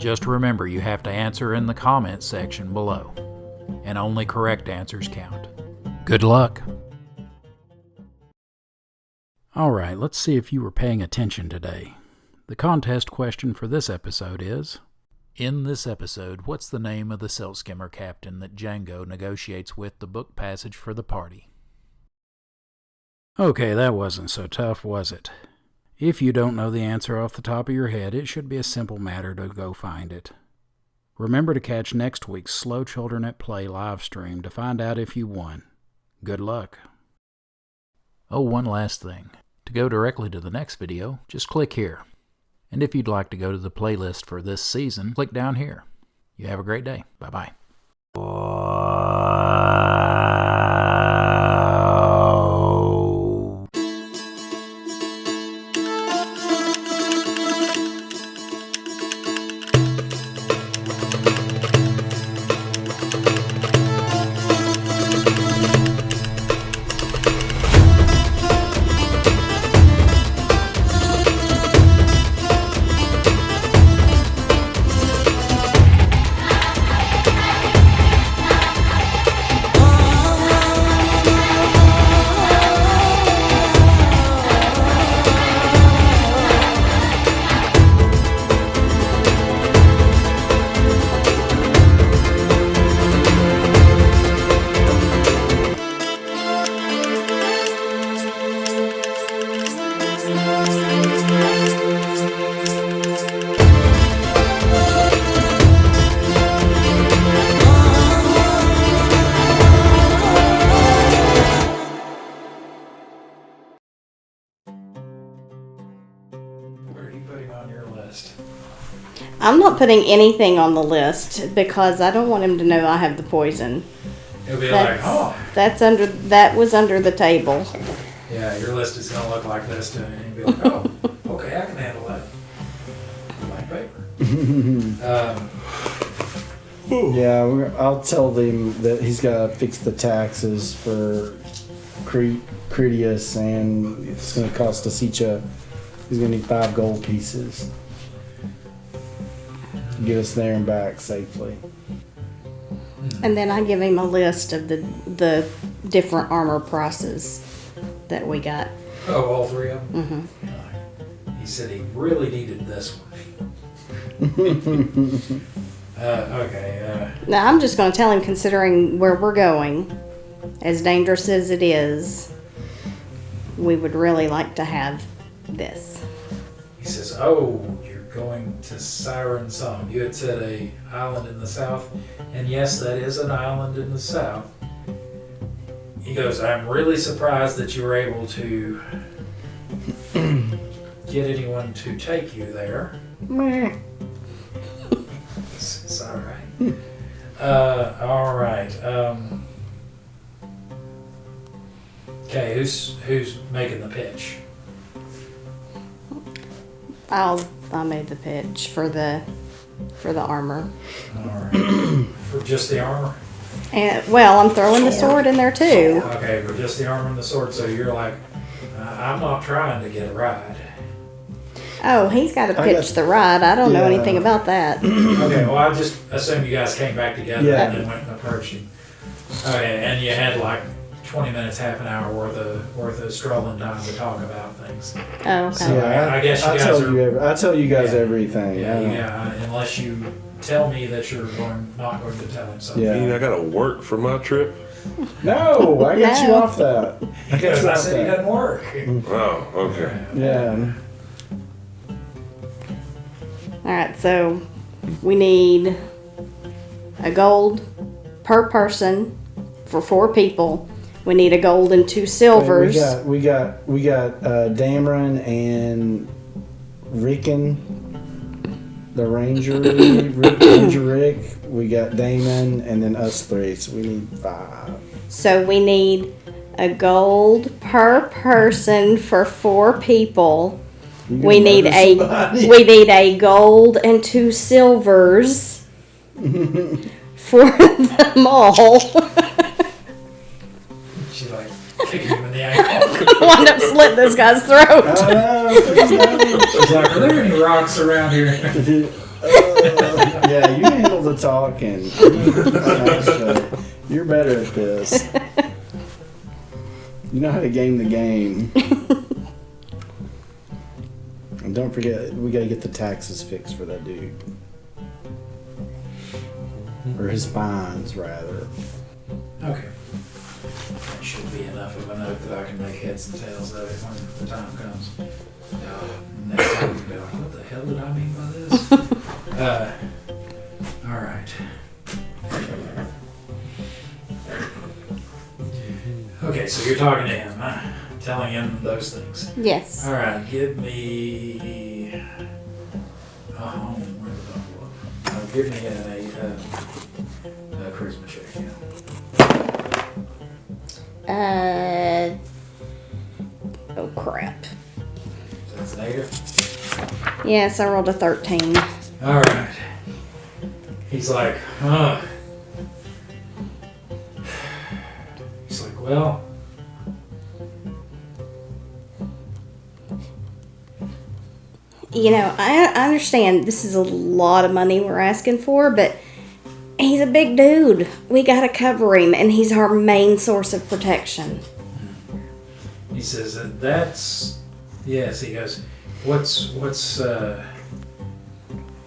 Just remember you have to answer in the comments section below, and only correct answers count. Good luck! Alright, let's see if you were paying attention today. The contest question for this episode is, in this episode, what's the name of the silt skimmer captain that Django negotiates with the book passage for the party? Okay, that wasn't so tough, was it? If you don't know the answer off the top of your head, it should be a simple matter to go find it. Remember to catch next week's Slow Children at Play live stream to find out if you won. Good luck. Oh, one last thing. To go directly to the next video, just click here. And if you'd like to go to the playlist for this season, click down here. You have a great day. Bye-bye. I'm not putting anything on the list because I don't want him to know I have the poison. He'll be like, oh. That was under the table. Yeah, your list is going to look like this to him. He'll be like, oh, okay, I can handle that. Blank paper. Yeah, I'll tell them that he's got to fix the taxes for Critias, and it's going to cost us each he's going to need 5 gold pieces. Get us there and back safely. And then I give him a list of the different armor prices that we got. Oh, all 3 of them? Mm-hmm. He said he really needed this one. Okay. Now, I'm just going to tell him, considering where we're going, as dangerous as it is, we would really like to have this. He says, oh, you're going to Siren Song. You had said a island in the south, and yes, that is an island in the south. He goes, I'm really surprised that you were able to get anyone to take you there. It's all right. All right. Okay, who's making the pitch? I made the pitch for the armor. All right. For just the armor? And well, I'm throwing the sword in there too. Okay, for just the armor and the sword. So you're like, I'm not trying to get a ride. Oh, he's got to pitch the ride. I don't know anything about that. Okay, well, I just assumed you guys came back together and then went and approached him. Okay, and you had like 20 minutes, half an hour worth of strolling time to talk about things. Oh, okay. So I guess you guys I tell you guys everything. Yeah, unless you tell me that you're not going to tell him something. Yeah. You mean I gotta work for my trip? No, I got you off that. Because I said he doesn't work. Oh, okay. Yeah. All right, so we need a gold per person for 4 people. We need a gold and 2 silvers. We got Dameron and Rickon, the Ranger Rick. We got Damon, and then us 3. So we need 5. So we need a gold per person for 4 people. We need a gold and 2 silvers for them all. She's like kicking him in the ankle. I'm gonna wind up slitting this guy's throat. She's like, are there any rocks around here? Yeah, you handle the talking. You're better at this. You know how to game the game. And don't forget, we gotta get the taxes fixed for that dude. Or his fines, rather. Okay. That should be enough of a note that I can make heads and tails of it when the time comes. Next time you go, what the hell did I mean by this? All right. Okay, so you're talking to him, huh? Telling him those things. Yes. All right, give me. Oh, where the buffalo? Give me a charisma check. Yeah. Oh crap. That's negative. Yes, I rolled a 13. All right. He's like, huh. He's like, well. You know, I understand this is a lot of money we're asking for, but he's a big dude. We gotta cover him, and he's our main source of protection. He says that's yes. He goes, what's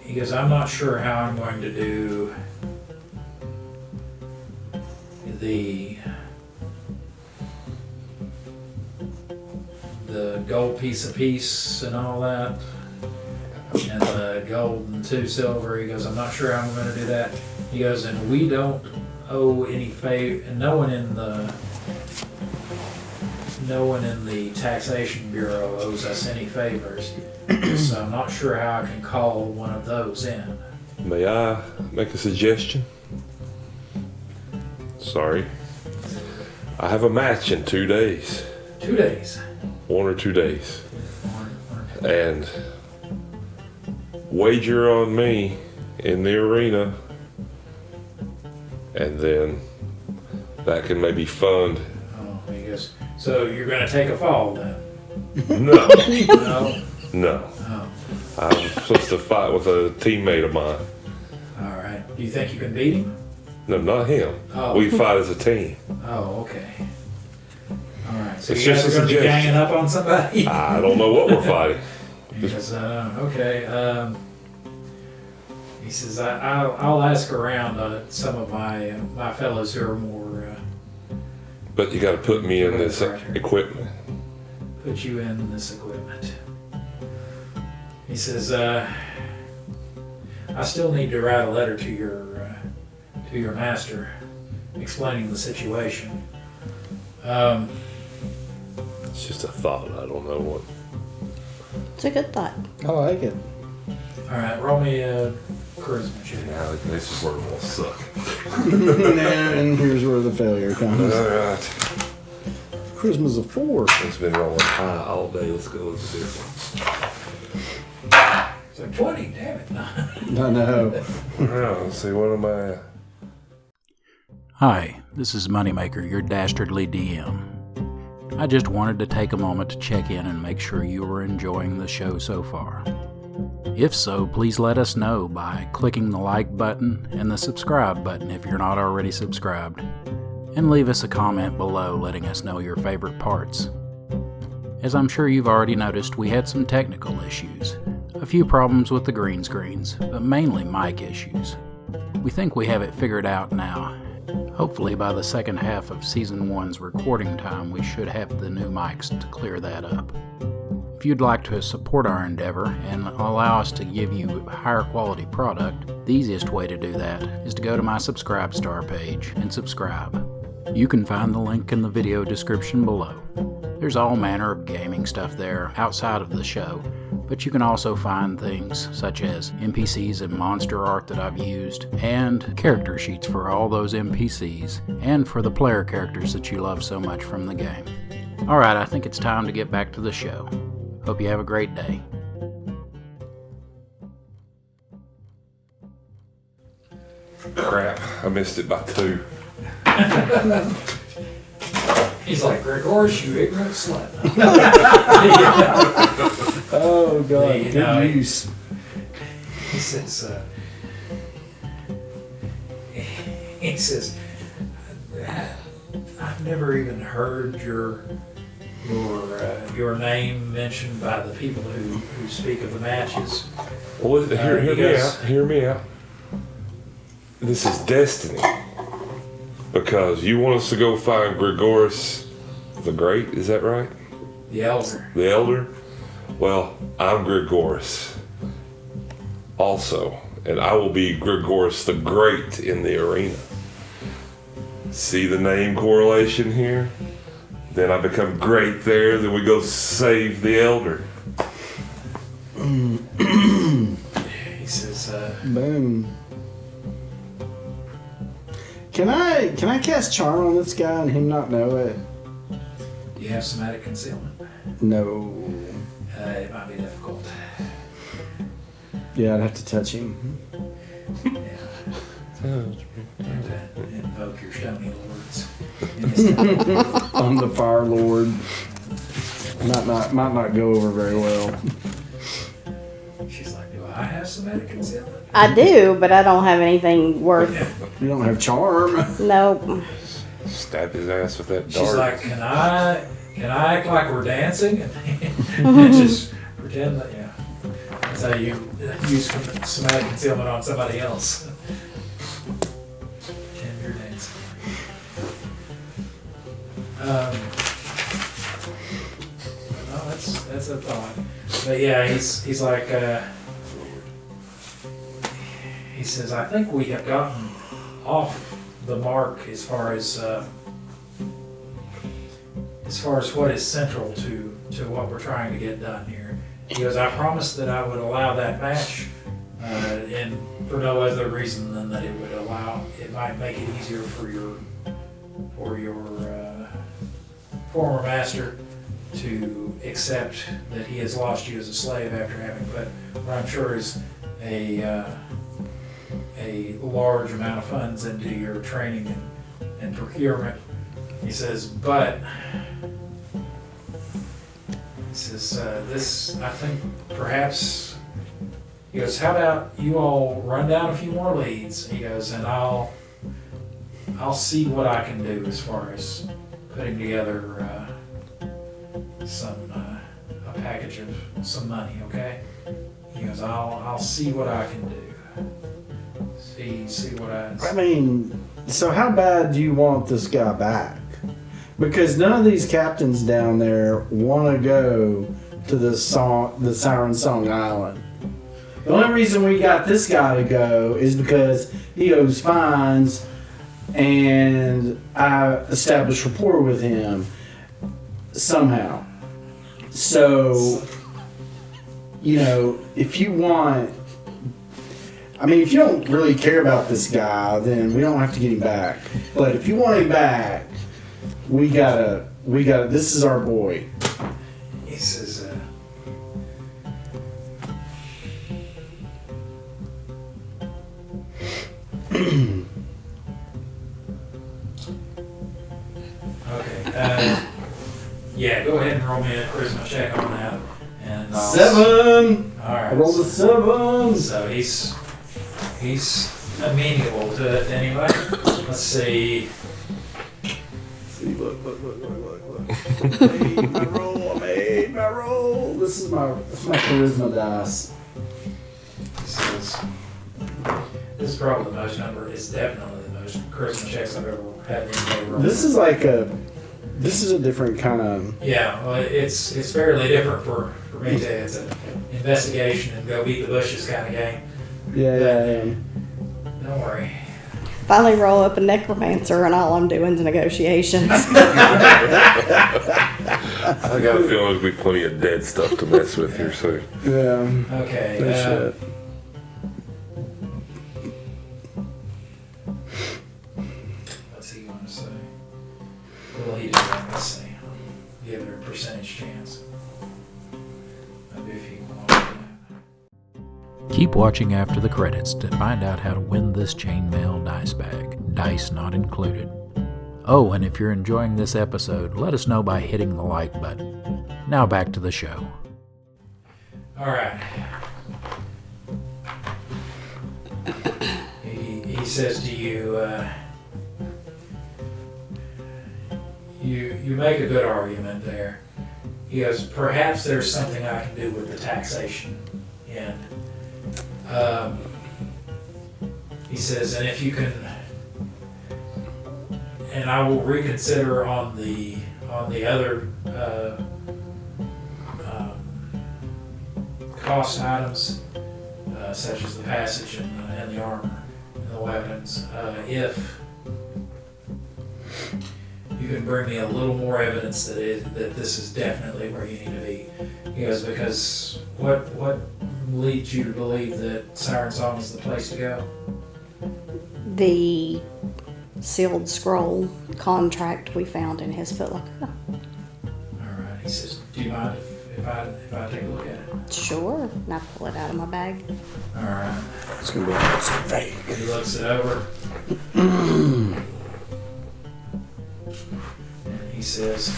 he goes, I'm not sure how I'm going to do the gold piece of peace and all that, and the gold and 2 silver. He goes, I'm not sure how I'm going to do that. He goes, and we don't owe any favor, and no one in the taxation bureau owes us any favors. So I'm not sure how I can call one of those in. May I make a suggestion? Sorry. I have a match in 2 days. 2 days. 1 or 2 days. One or two. And wager on me in the arena, and then that can maybe fund. Oh, he goes, so you're going to take a fall then? No. No? No. Oh, I'm supposed to fight with a teammate of mine. all right. Do you think you can beat him? No, not him. Oh. We fight as a team. Oh, okay. All right. So It's you guys just are a going to be suggestion. ganging up on somebody? I don't know what we're fighting. He says, okay. He says, I'll ask around some of my fellows who are more. But you got to put me in this equipment. Put you in this equipment. He says, I still need to write a letter to your master, explaining the situation. It's just a thought. I don't know what. It's a good thought. I like it. All right, roll me a charisma check. Now this is where it will suck. And here's where the failure comes. All right. Charisma's a 4. It's been rolling high all day. Let's go with the difference. It's like 20. Damn it! No. I know. Yeah, let's see. What am I at? Hi, this is Moneymaker, your dastardly DM. I just wanted to take a moment to check in and make sure you are enjoying the show so far. If so, please let us know by clicking the like button and the subscribe button if you're not already subscribed, and leave us a comment below letting us know your favorite parts. As I'm sure you've already noticed, we had some technical issues. A few problems with the green screens, but mainly mic issues. We think we have it figured out now. Hopefully by the second half of Season 1's recording time, we should have the new mics to clear that up. If you'd like to support our endeavor and allow us to give you a higher quality product, the easiest way to do that is to go to my Subscribestar page and subscribe. You can find the link in the video description below. There's all manner of gaming stuff there outside of the show, but you can also find things such as NPCs and monster art that I've used, and character sheets for all those NPCs, and for the player characters that you love so much from the game. Alright, I think it's time to get back to the show. Hope you have a great day. Crap, I missed it by 2. He's like, Gregorius, you ignorant slut. Oh, God. You Good know, use. He says, he says, I've never even heard your name mentioned by the people who speak of the matches. Well, hear me out. This is destiny. Because you want us to go find Gregoris the Great, is that right? The elder. The Elder? Well, I'm Gregoris also, and I will be Gregoris the Great in the arena. See the name correlation here? Then I become great there, then we go save the Elder. He says, Boom. Can I cast charm on this guy and him not know it? do you have somatic concealment? No. It might be difficult. Yeah, I'd have to touch him. Yeah. And invoke your stony lords. in his temple. I'm the Fire Lord. Might not go over very well. She's like, do I have somatic concealment? I do, but I don't have anything worth. You don't have charm. Nope. Stab his ass with that dart. She's like, can I act like we're dancing and just pretend that, yeah. That's how you use somatic concealment on somebody else. Pretend you're dancing. No, that's a thought. But yeah, he's like, he says, I think we have gotten off the mark as far as what is central to what we're trying to get done here. He goes, I promised that I would allow that match, and for no other reason than that it might make it easier for your former master to accept that he has lost you as a slave after having put what I'm sure is a large amount of funds into your training and procurement. He says, but this, I think perhaps, he goes, how about you all run down a few more leads? He goes, and I'll see what I can do as far as putting together a package of some money, okay? He goes, I'll see what I can do. See what I mean, so how bad do you want this guy back? Because none of these captains down there want to go to the Siren Song Island. The only reason we got this guy to go is because he owes fines and I established rapport with him somehow. So, if you want... I mean, if you don't really care about this guy, then we don't have to get him back. But if you want him back, we gotta, this is our boy. He says, okay, yeah, go ahead and roll me a charisma check on that. And 7! Alright. I rolled a 7! So he's amenable to it anyway. Let's see. Look. I made my roll. This is my charisma dice. This is probably the most number. It's definitely the most charisma checks I've ever had anybody roll. This is a different kind of... Yeah, well, it's fairly different for me too. It's an investigation and go beat the bushes kind of game. Yeah. Don't worry. Finally roll up a necromancer and all I'm doing is negotiations. I got a feeling there's be plenty of dead stuff to mess with here soon. Yeah. Okay. Shit. What's he going to say? Well, he just let me see. Give her a percentage chance. Maybe if he can walk that. Keep watching after the credits to find out how to win this chainmail dice bag, dice not included. Oh, and if you're enjoying this episode, let us know by hitting the like button. Now back to the show. All right. He says to you, you make a good argument there. He goes, perhaps there's something I can do with the taxation. And he says, and if you can, and I will reconsider on the other cost items, such as the passage and the armor and the weapons, if you can bring me a little more evidence that this is definitely where you need to be. He goes, because what leads you to believe that Siren Song is the place to go? The sealed scroll contract we found in his footlocker. All right. He says, do you mind if I take a look at it? Sure. And I pull it out of my bag. All right. It's gonna be vague. He looks it over. And he says,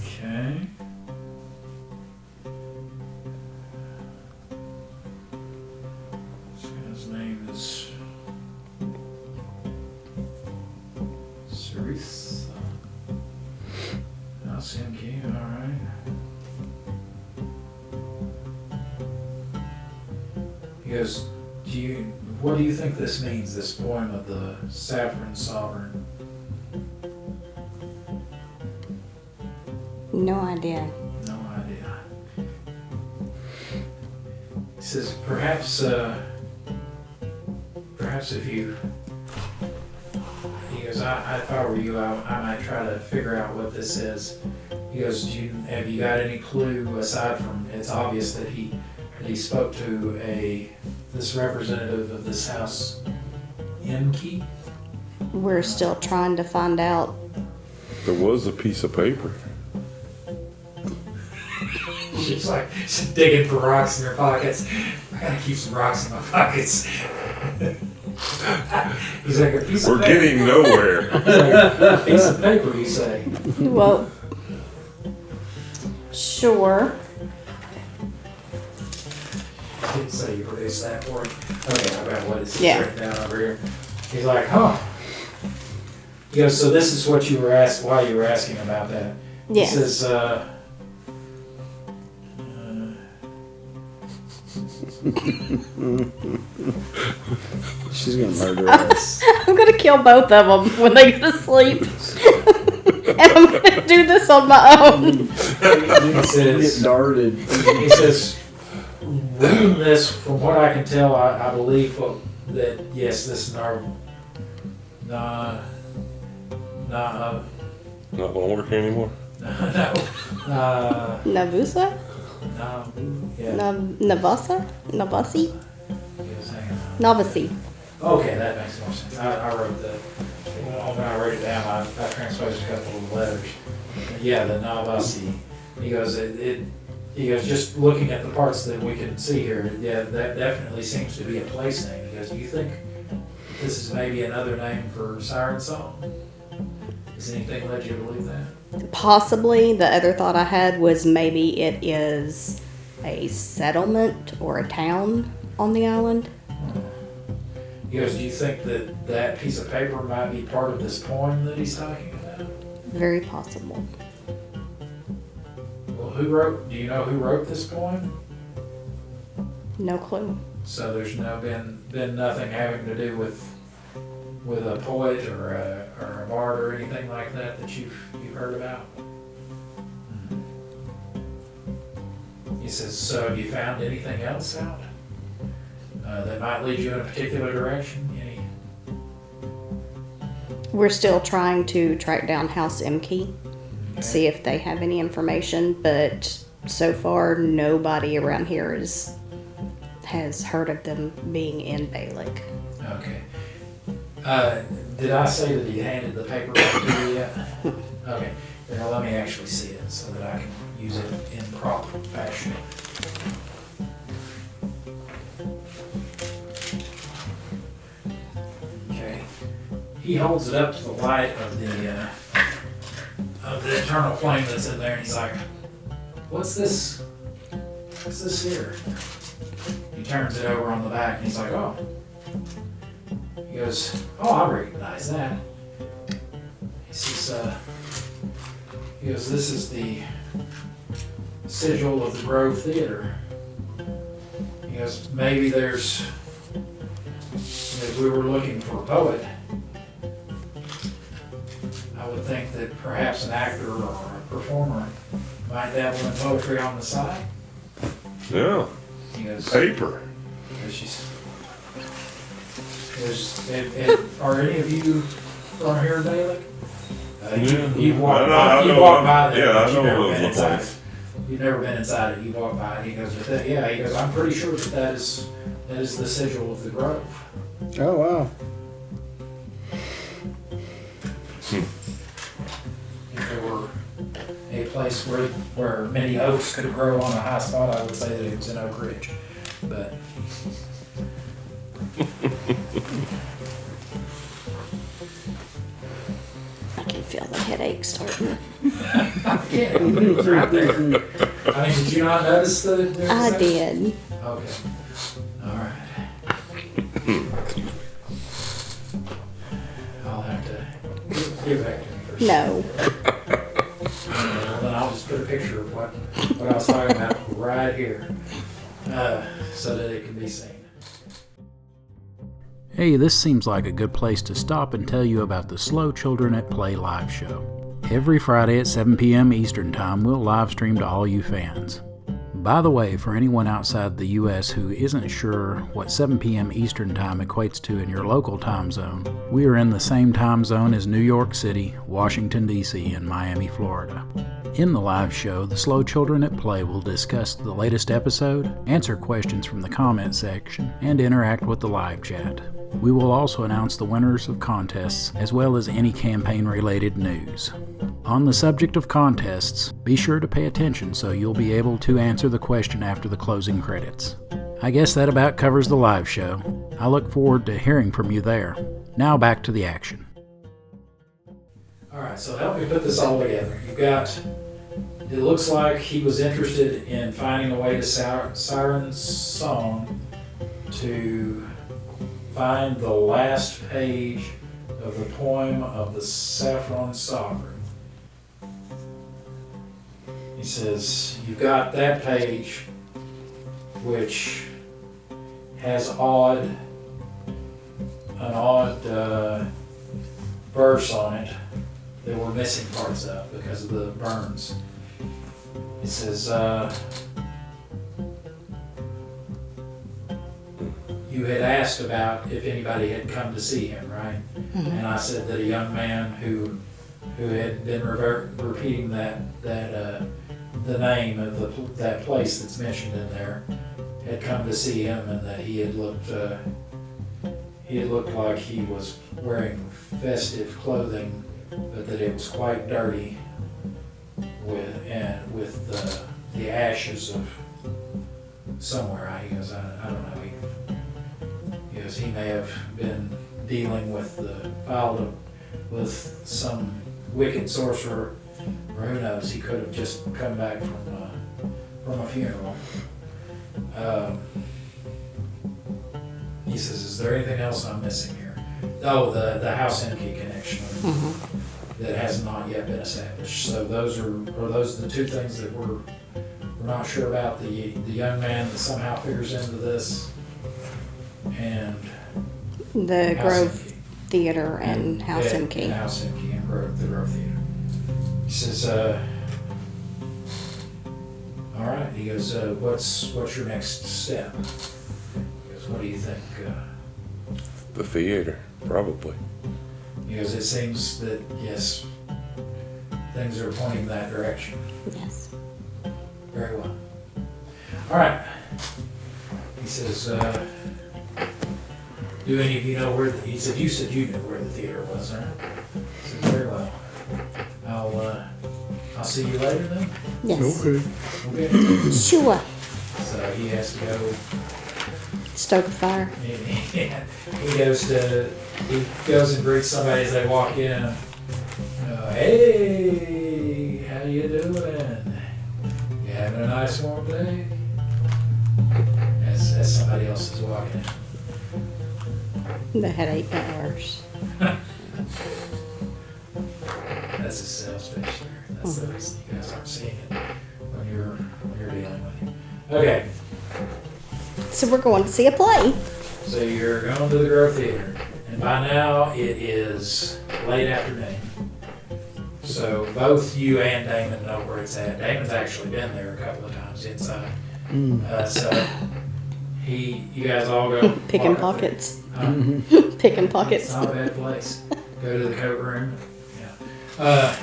okay. This guy's name is Cerise. LCMK, all right. He goes, what do you think this means, this poem of the Saffron Sovereign? No idea. No idea. He says, perhaps if you, he goes, if I were you, I might try to figure out what this is. He goes, have you got any clue aside from, it's obvious that he spoke to this representative of this house, Imke? We're still trying to find out. There was a piece of paper. She's like, she's digging for rocks in her pockets. I gotta keep some rocks in my pockets. He's like, a piece We're of paper. getting nowhere. He's like, a piece of paper, you say. Well, sure. Didn't say you produced that for him. Okay, I got what is Yeah. written down over here. He's like, huh. He goes, so this is what you were asked, why you were asking about that. Yes. He says, She's gonna murder us. I'm gonna kill both of them when they go to sleep. And I'm gonna do this on my own. he says, Get darted. he says, reading this, from what I can tell, I believe that, yes, this Not gonna work anymore. Navusa? Yeah. Navasa? Navasi? He was hanging on. Navasi. Okay, that makes more sense. I wrote that. When I wrote it down, I transposed a couple of letters. Yeah, the Navasi. He goes, he goes, just looking at the parts that we can see here, yeah, that definitely seems to be a place name. He goes, do you think this is maybe another name for Siren Song? Has anything led you to believe that? Possibly. The other thought I had was maybe it is a settlement or a town on the island. He goes, do you think that piece of paper might be part of this poem that he's talking about? Very possible. Well, do you know who wrote this poem? No clue. So there's been nothing having to do with a poet or a bard or anything like that you've heard about? He says, so have you found anything else out that might lead you in a particular direction? We're still trying to track down House Imke, see if they have any information, but so far nobody around here has heard of them being in Balic. Okay. Did I say that he handed the paper back to you yet? Okay. Then let me actually see it so that I can use it in proper fashion. Okay. He holds it up to the light of the eternal flame that's in there, and he's like, "What's this? What's this here?" He turns it over on the back, and he's like, "Oh." He goes, "Oh, I recognize that." He He goes, this is the sigil of the Grove Theater. He goes, maybe there's, if we were looking for a poet, I would think that perhaps an actor or a performer might dabble in poetry on the side. Yeah. He goes, Paper. Are any of you from here, Balic? Yeah. You've walked I by there. Yeah, but I you've never know been the inside place. it. You've never been inside it. You walked by it. He goes, yeah. He goes, I'm pretty sure that is the sigil of the Grove. Oh wow. If there were a place where many oaks could grow on a high spot, I would say that it was in Oak Ridge. But I can feel the headache starting. I can't believe it's right there. I mean, did you not notice that? I did. Okay. All right. I'll have to give back to me first. No. Well, then I'll just put a picture of what I was talking about right here, so that it can be seen. Hey, this seems like a good place to stop and tell you about the Slow Children at Play live show. Every Friday at 7 p.m. Eastern Time, we'll live stream to all you fans. By the way, for anyone outside the U.S. who isn't sure what 7 p.m. Eastern Time equates to in your local time zone, we are in the same time zone as New York City, Washington, D.C., and Miami, Florida. In the live show, the Slow Children at Play will discuss the latest episode, answer questions from the comment section, and interact with the live chat. We will also announce the winners of contests, as well as any campaign-related news. On the subject of contests, be sure to pay attention so you'll be able to answer the question after the closing credits. I guess that about covers the live show. I look forward to hearing from you there. Now back to the action. All right, so help me put this all together. You've got, it looks like he was interested in finding a way to Siren's song to find the last page of the poem of the Saffron Sovereign. He says, you've got that page, which has an odd verse on it that we're missing parts of because of the burns. It says, you had asked about if anybody had come to see him, right? Mm-hmm. And I said that a young man who had been repeating the name of that place that's mentioned in there had come to see him, and that he had looked like he was wearing festive clothing, but that it was quite dirty with the ashes of somewhere. He goes, I don't know. He may have been dealing with with some wicked sorcerer, or who knows, he could have just come back from a funeral. He says, is there anything else I'm missing here? Oh, the house and key connection that has not yet been established. So those are the two things that we're not sure about. The young man that somehow figures into this, and The House Grove and Key. Theater and House and Key. And House and Key and the Grove Theater. He says, all right. He goes, what's your next step? He goes, what do you think? The theater, probably. He goes, it seems that, yes, things are pointing that direction. Yes. Very well. All right. He says, do any of you know where he said you knew where the theater was, right? He said, very well. I'll see you later then. Yes. Okay. Okay. Sure. So he has to go. Stoke the fire. He goes and greets somebody as they walk in. Hey, how you doing? You having a nice warm day? As somebody else is walking in. The headache got worse. office space there. That's the reason you guys aren't seeing it when you're dealing with it. Okay, So we're going to see a play. so you're going to the Grove Theater, and by now it is late afternoon. So both you and Damon know where it's at. Damon's actually been there a couple of times inside. So you guys all go Picking walk up there. pockets. Picking It's pockets. not a bad place. Go to the coat room. Yeah.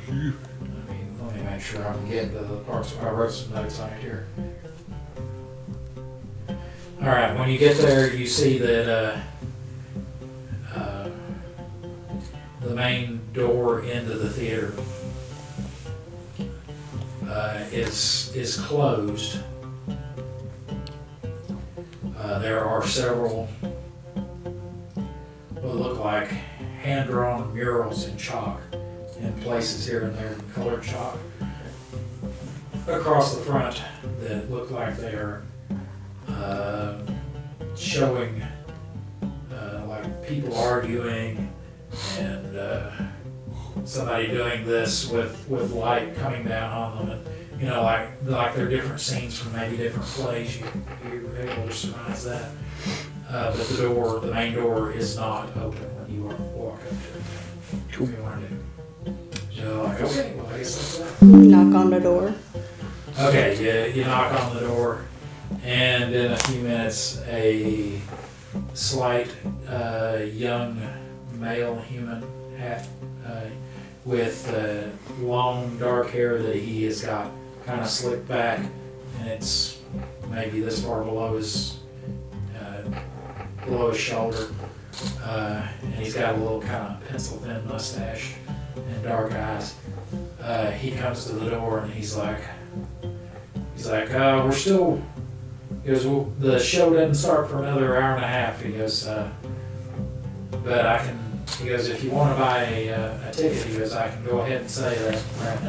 Let me make sure I can get the parts. I wrote some notes on it here. All right. When you get there, you see that the main door into the theater is closed. There are several what look like hand-drawn murals in chalk in places here and there in colored chalk across the front that look like they are showing like people arguing and somebody doing this with light coming down on them, and like they're different scenes from maybe different plays. You're able to surmise that. But the main door is not open when you walk up to it. Cool. If you want to do. So like, okay, well I guess that's that. Knock on the door. Okay, you knock on the door, and in a few minutes, a slight young male human with long dark hair that he has got kind of slicked back, and it's maybe this far below his shoulder, and he's got a little kind of pencil thin mustache and dark eyes. He comes to the door and he's like, we're still. He goes, well, the show doesn't start for another hour and a half. He goes, but I can. He goes, if you want to buy a ticket, he goes, I can go ahead and say that right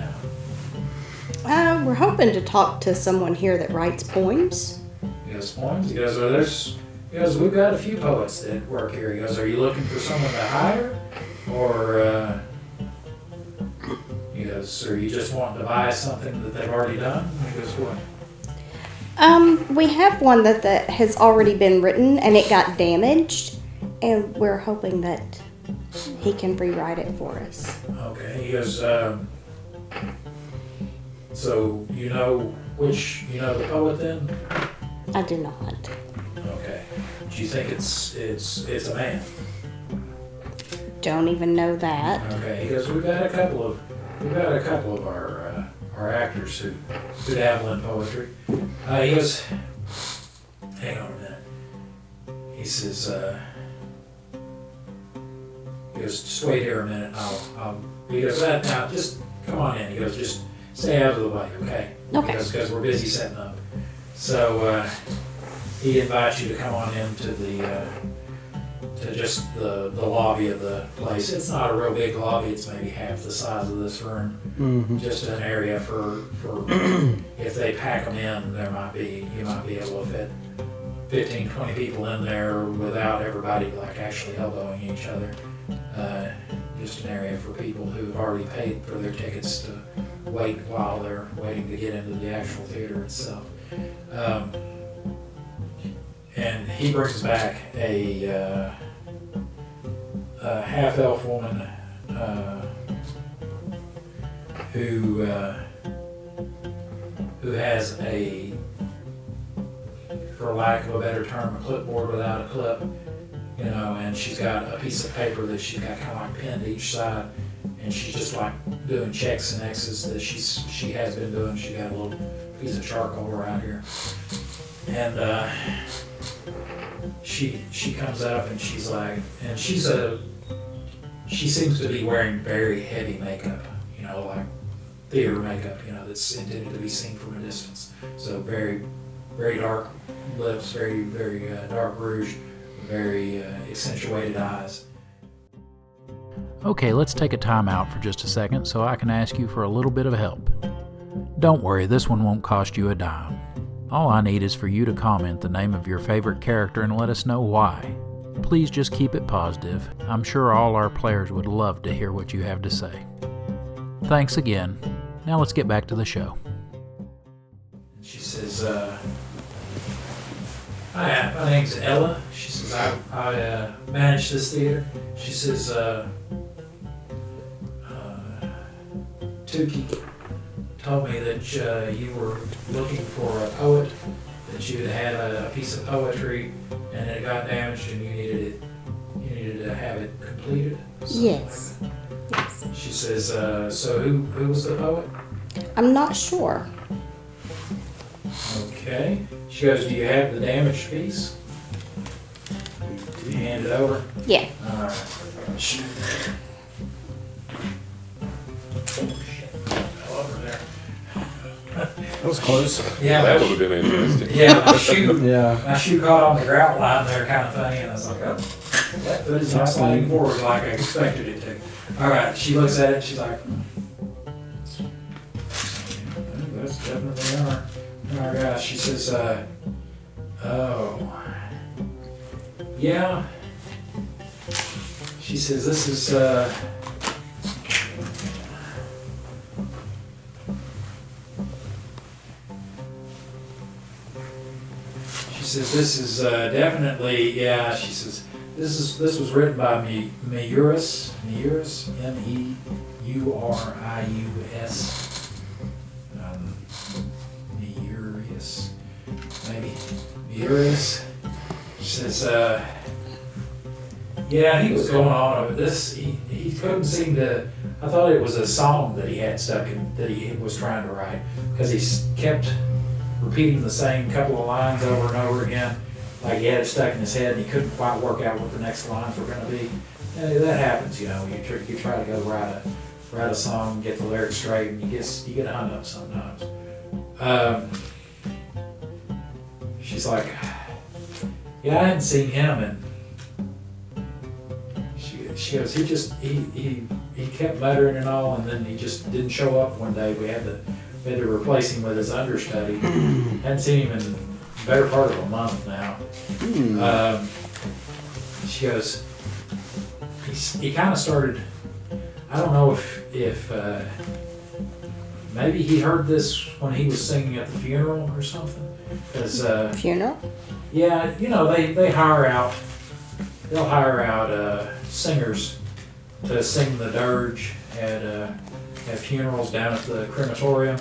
now. We're hoping to talk to someone here that writes poems. He goes, poems? He goes, well, he goes, we've got a few poets that work here. He goes, are you looking for someone to hire? Or, he goes, are you just wanting to buy something that they've already done? He goes, what? We have one that has already been written and it got damaged, and we're hoping that he can rewrite it for us. Okay, he goes, so you know the poet then? I do not. Okay. Do you think it's a man? Don't even know that. Okay, he goes, we've got a couple of our actors who dabble in poetry. He goes, hang on a minute. He says, just wait here a minute. He goes, now just come on in. He goes, just stay out of the way, okay? Okay. Because we're busy setting up. So he invites you to come on into to just the lobby of the place. It's not a real big lobby. It's maybe half the size of this room. Mm-hmm. Just an area for if they pack them in, you might be able to fit 15, 20 people in there without everybody like actually elbowing each other. Just an area for people who've already paid for their tickets to wait while they're waiting to get into the actual theater itself. And he brings back a half-elf woman who has a, for lack of a better term, a clipboard without a clip, and she's got a piece of paper that she's got kind of like pinned to each side, and she's just like doing checks and X's that she has been doing. She got a little piece of charcoal around here, and she comes up and she's like, and she seems to be wearing very heavy makeup, like theater makeup, that's intended to be seen from a distance. So very, very dark lips, very, very dark rouge, very accentuated eyes. Okay, let's take a time out for just a second so I can ask you for a little bit of help. Don't worry, this one won't cost you a dime. All I need is for you to comment the name of your favorite character and let us know why. Please just keep it positive. I'm sure all our players would love to hear what you have to say. Thanks again. Now let's get back to the show. She says, "Hi, my name's Ella." She says, I manage this theater." She says, "Tukey told me that you were looking for a poet, that you had a piece of poetry and it got damaged and you needed to have it completed." Yes. Yes. She says, "So who was the poet?" I'm not sure. Okay. She goes, "Do you have the damaged piece? Can you hand it over?" Yeah. Alright. She... Oh shit. Fell over there. That was close. Yeah, That would have been interesting. yeah, my shoe. Yeah. My shoe caught on the grout line there, kind of funny, and I was like, "Oh, that foot is not sliding forward like I expected it to." All right, she looks at it, she's like, "That's definitely our guy." She says, "Oh, yeah." She says, "This is She says, "This is definitely, yeah." She says, this was written by Meuris, Meuris, M-E-U-R-I-U-S, Meuris, maybe, Meuris." She says, "Yeah, he was going on with this. He couldn't seem to. I thought it was a song that he had stuck in, that he was trying to write, because he kept repeating the same couple of lines over and over again, like he had it stuck in his head and he couldn't quite work out what the next lines were going to be." And that happens, you know. You try to go write a song, get the lyrics straight, and you get hung up sometimes. She's like, "Yeah, I hadn't seen him," and she goes, he kept muttering and all, and then he just didn't show up one day. We had to replace him with his understudy. Hadn't seen him in the better part of a month now. She goes, he kind of started, I don't know if maybe he heard this when he was singing at the funeral or something. 'Cause, Funeral? yeah, you know, they'll hire out singers to sing the dirge at funerals down at the crematorium.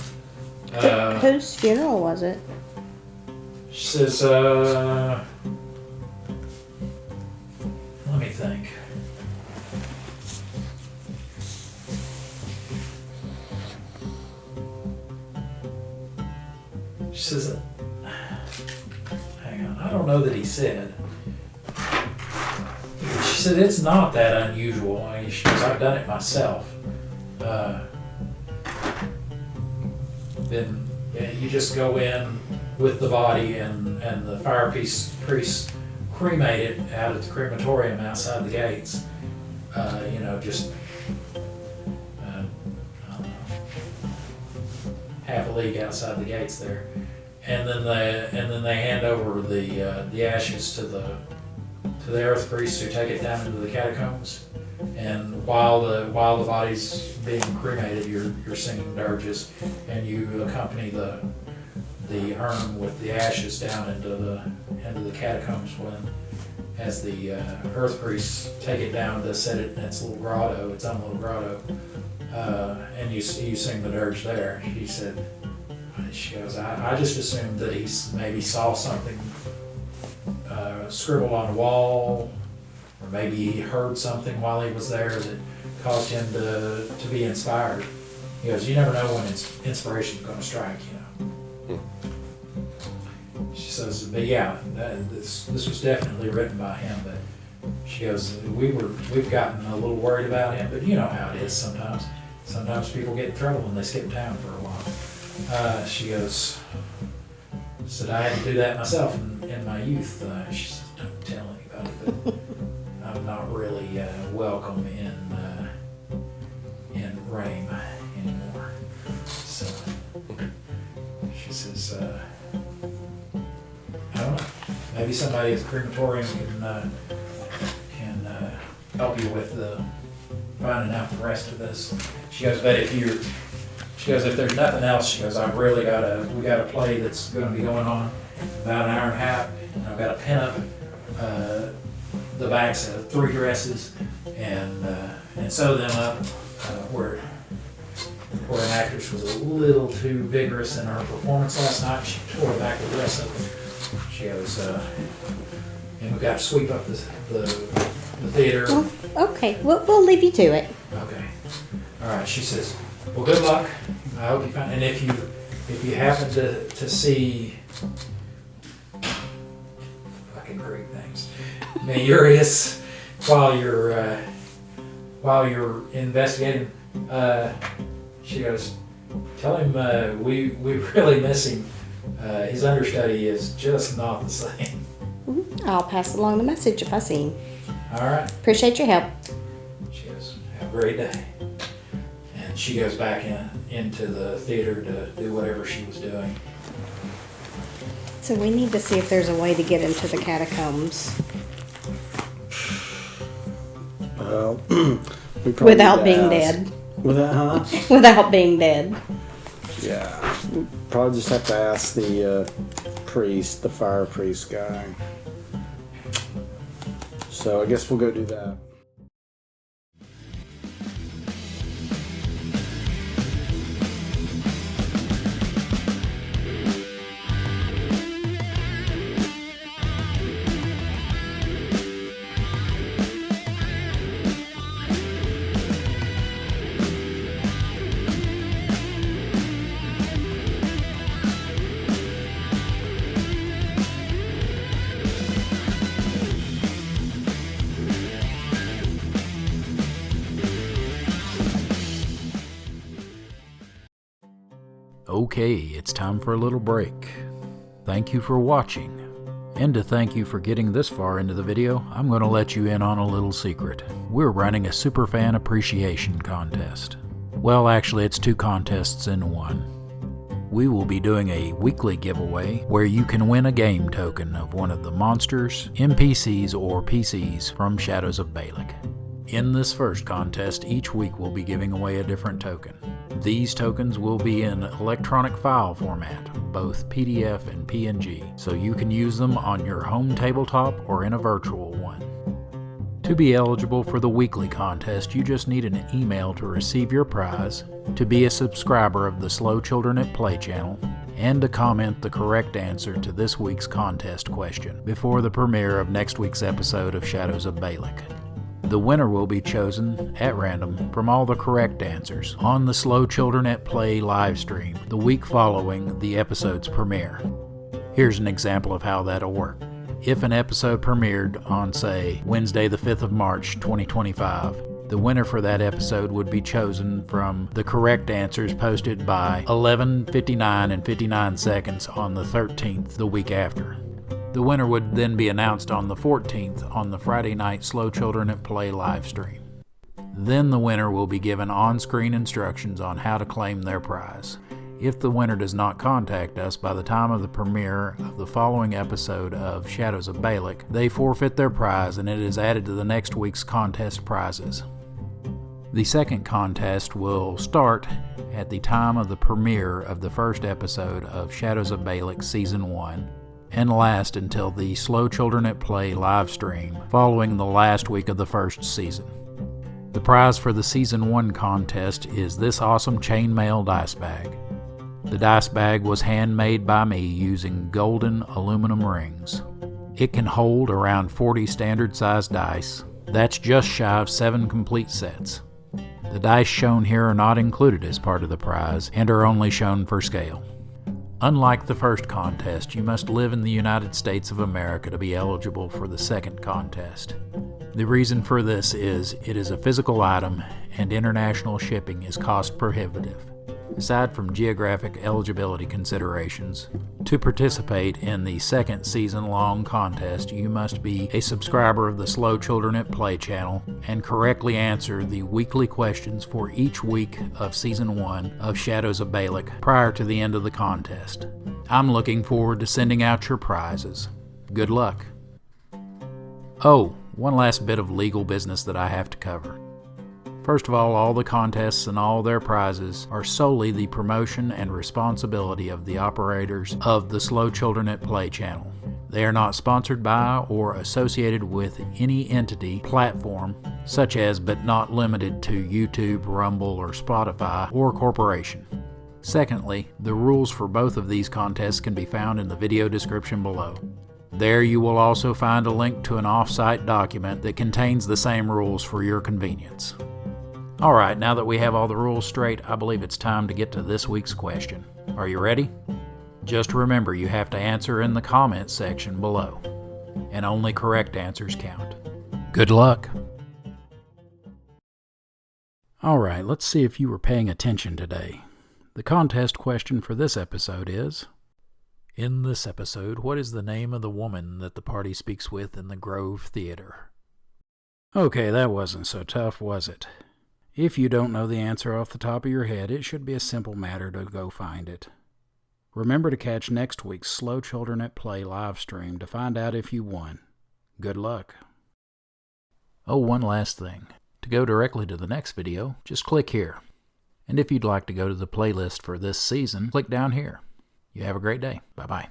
Whose funeral was it? She says, let me think. She says, hang on, I don't know that he said. She said, "It's not that unusual." I mean, she goes, "I've done it myself. Then you just go in with the body and the priest cremate it out at the crematorium outside the gates. You know, just I don't know, half a league outside the gates there, and then they hand over the ashes to the earth priests who take it down into the catacombs. And while the body's being cremated, you're singing dirges, and you accompany the urn with the ashes down into the catacombs as the earth priests take it down to set it in its own little grotto, and you sing the dirge there. She goes, I just assumed that he maybe saw something scribbled on a wall, or maybe he heard something while he was there that caused him to be inspired." He goes, "You never know when inspiration's going to strike, you know." She says, "But yeah, this was definitely written by him." But she goes, "We've gotten a little worried about him, but you know how it is sometimes. Sometimes people get in trouble and they skip town for a while." She goes, said, "I had to do that myself in my youth." She says, "Don't tell anybody, but I'm not really welcome in Rame anymore." So she says, maybe somebody at the crematorium can help you with finding out the rest of this. She goes, but she goes, if there's nothing else, she goes, we got a play that's going to be going on about an hour and a half, and I've got to pin up the backs of 3 dresses and sew them up where an actress was a little too vigorous in her performance last night. She tore the back of the dress open. She goes, and we got to sweep up the theater. Well, okay, we'll leave you to it. Okay. All right. She says, well, good luck. I hope you find, and if you happen to see fucking great things, Urias, while you're investigating, she goes, tell him we really miss him. His understudy is just not the same. I'll pass along the message if I see him. All right. Appreciate your help. She goes, have a great day. And she goes back into the theater to do whatever she was doing. So we need to see if there's a way to get into the catacombs Well, we probably without need to being ask. dead. Without, Without being dead. Yeah. We probably just have to ask the priest, the fire priest guy. So I guess we'll go do that. Okay, it's time for a little break. Thank you for watching. And to thank you for getting this far into the video, I'm going to let you in on a little secret. We're running a Superfan Appreciation Contest. Well, actually, it's 2 contests in one. We will be doing a weekly giveaway where you can win a game token of one of the monsters, NPCs, or PCs from Shadows of Balic. In this first contest, each week we'll be giving away a different token. These tokens will be in electronic file format, both PDF and PNG, so you can use them on your home tabletop or in a virtual one. To be eligible for the weekly contest, you just need an email to receive your prize, to be a subscriber of the Slow Children at Play channel, and to comment the correct answer to this week's contest question before the premiere of next week's episode of Shadows of Balic. The winner will be chosen at random from all the correct answers on the Slow Children at Play live stream the week following the episode's premiere. Here's an example of how that'll work. If an episode premiered on, say, Wednesday the 5th of March 2025, the winner for that episode would be chosen from the correct answers posted by 11:59 and 59 seconds on the 13th the week after. The winner would then be announced on the 14th on the Friday night Slow Children at Play live stream. Then the winner will be given on-screen instructions on how to claim their prize. If the winner does not contact us by the time of the premiere of the following episode of Shadows of Balic, they forfeit their prize and it is added to the next week's contest prizes. The second contest will start at the time of the premiere of the first episode of Shadows of Balic Season 1 and last until the Slow Children at Play live stream following the last week of the first season. The prize for the Season 1 contest is this awesome chainmail dice bag. The dice bag was handmade by me using golden aluminum rings. It can hold around 40 standard-sized dice. That's just shy of 7 complete sets. The dice shown here are not included as part of the prize and are only shown for scale. Unlike the first contest, you must live in the United States of America to be eligible for the second contest. The reason for this is it is a physical item and international shipping is cost prohibitive. Aside from geographic eligibility considerations, to participate in the second season-long contest, you must be a subscriber of the Slow Children at Play channel and correctly answer the weekly questions for each week of Season 1 of Shadows of Balic prior to the end of the contest. I'm looking forward to sending out your prizes. Good luck. Oh, one last bit of legal business that I have to cover. First of all the contests and all their prizes are solely the promotion and responsibility of the operators of the Slow Children at Play channel. They are not sponsored by or associated with any entity, platform, such as but not limited to YouTube, Rumble, or Spotify, or corporation. Secondly, the rules for both of these contests can be found in the video description below. There you will also find a link to an off-site document that contains the same rules for your convenience. Alright, now that we have all the rules straight, I believe it's time to get to this week's question. Are you ready? Just remember you have to answer in the comments section below, and only correct answers count. Good luck! Alright, let's see if you were paying attention today. The contest question for this episode is, in this episode, what is the name of the woman that the party speaks with in the Grove Theater? Okay, that wasn't so tough, was it? If you don't know the answer off the top of your head, it should be a simple matter to go find it. Remember to catch next week's Slow Children at Play live stream to find out if you won. Good luck. Oh, one last thing. To go directly to the next video, just click here. And if you'd like to go to the playlist for this season, click down here. You have a great day. Bye-bye.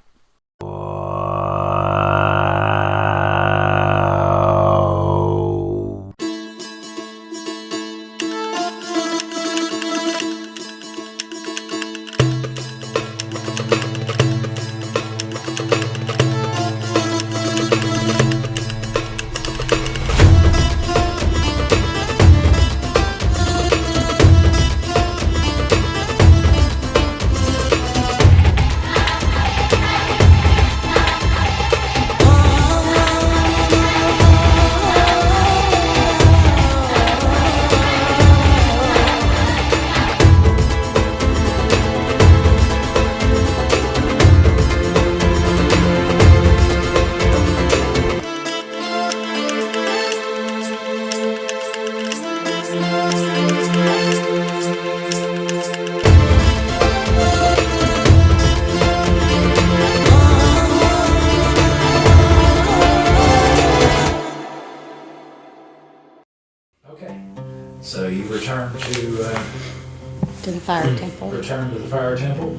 Okay, so you return to the fire temple. return to the fire temple.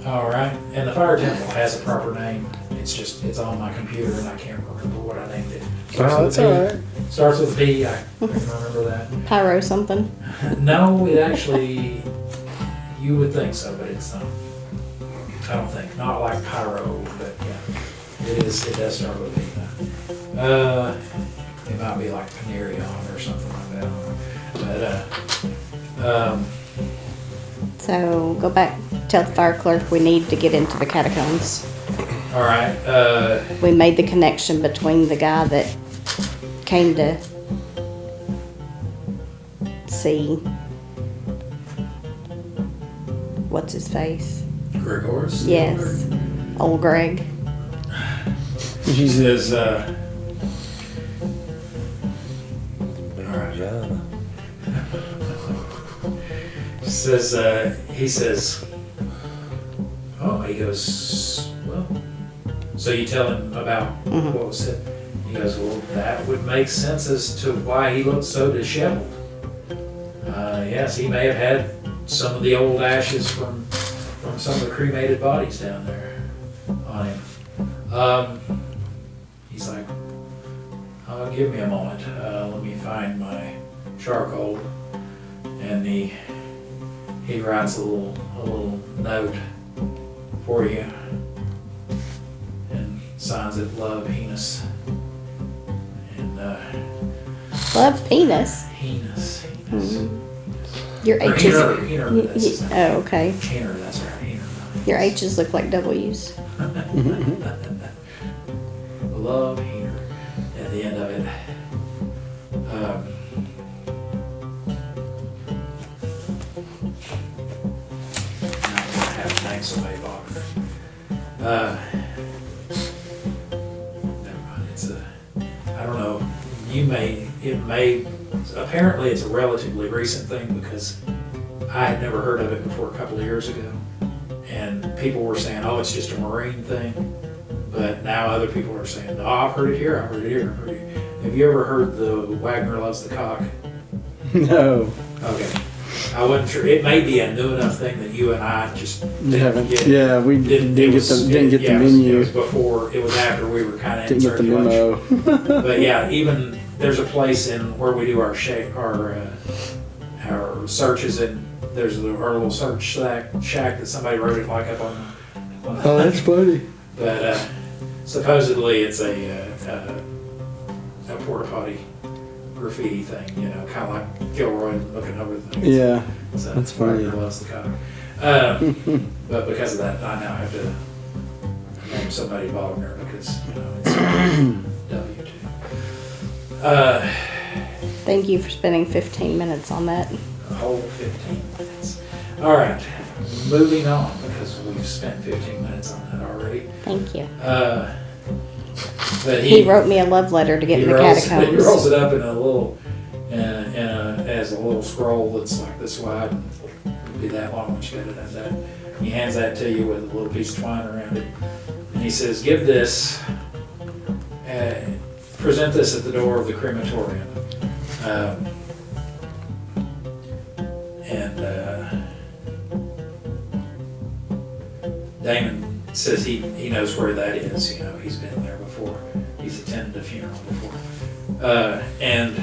All right, and the fire temple has a proper name. It's on my computer and I can't remember what I named it. That's alright. Starts with a P. I can remember that. Pyro something. No, it actually, you would think so, but it's not. I don't think. Not like pyro, but yeah. It does start with a P. It might be like Panerion or something like that. But, So go back, tell the fire clerk we need to get into the catacombs. all right. We made the connection between the guy that came to see what's his face. Gregor's? Yes, old Greg. He says, he says, oh, he goes, well, so you tell him about what was said. He goes, well, that would make sense as to why he looked so disheveled. Yes, he may have had some of the old ashes from some of the cremated bodies down there on him. He's like, give me a moment. Let me find my charcoal. And he writes a little note for you and signs it Love Heinous. And Love penis. Heinous. Your Or H's. Heener, that's his name. Oh, okay. Heener, that's right. Heener. Your H's look like W's. Love Heener at the end of it. I have to name somebody Wagner. Never mind. I don't know. Apparently it's a relatively recent thing because I had never heard of it before a couple of years ago. And people were saying, oh, it's just a Marine thing. But now other people are saying, no, I've heard it here, I've heard it here, I've heard it here. Have you ever heard the Wagner Loves the Cock? No. Okay. I wasn't sure. It may be a new enough thing that you and I just We haven't. get. Yeah, we didn't get the menu. It was before. It was after we were kind of in Didn't get the circulation. memo. But yeah, even there's a place in where we do our searches, and there's our little search shack that somebody wrote it like up on. Oh, that's funny. But supposedly it's a porta potty graffiti thing, you know, kind of like Gilroy looking over things. Yeah, So that's funny. Wagner Loves the Cock. But because of that, I now have to name somebody Wagner because, you know, it's W2. Thank you for spending 15 minutes on that. A whole 15 minutes. All right, moving on because we've spent 15 minutes on that already. Thank you. But He wrote me a love letter to get in the catacombs. He rolls it up in a little, as a little scroll that's like this wide. It'd be that long when you got it at that. He hands that to you with a little piece of twine around it, and he says, "Give this, present this at the door of the crematorium." Damon says he knows where that is. You know, he's been there before. He's attended a funeral before. And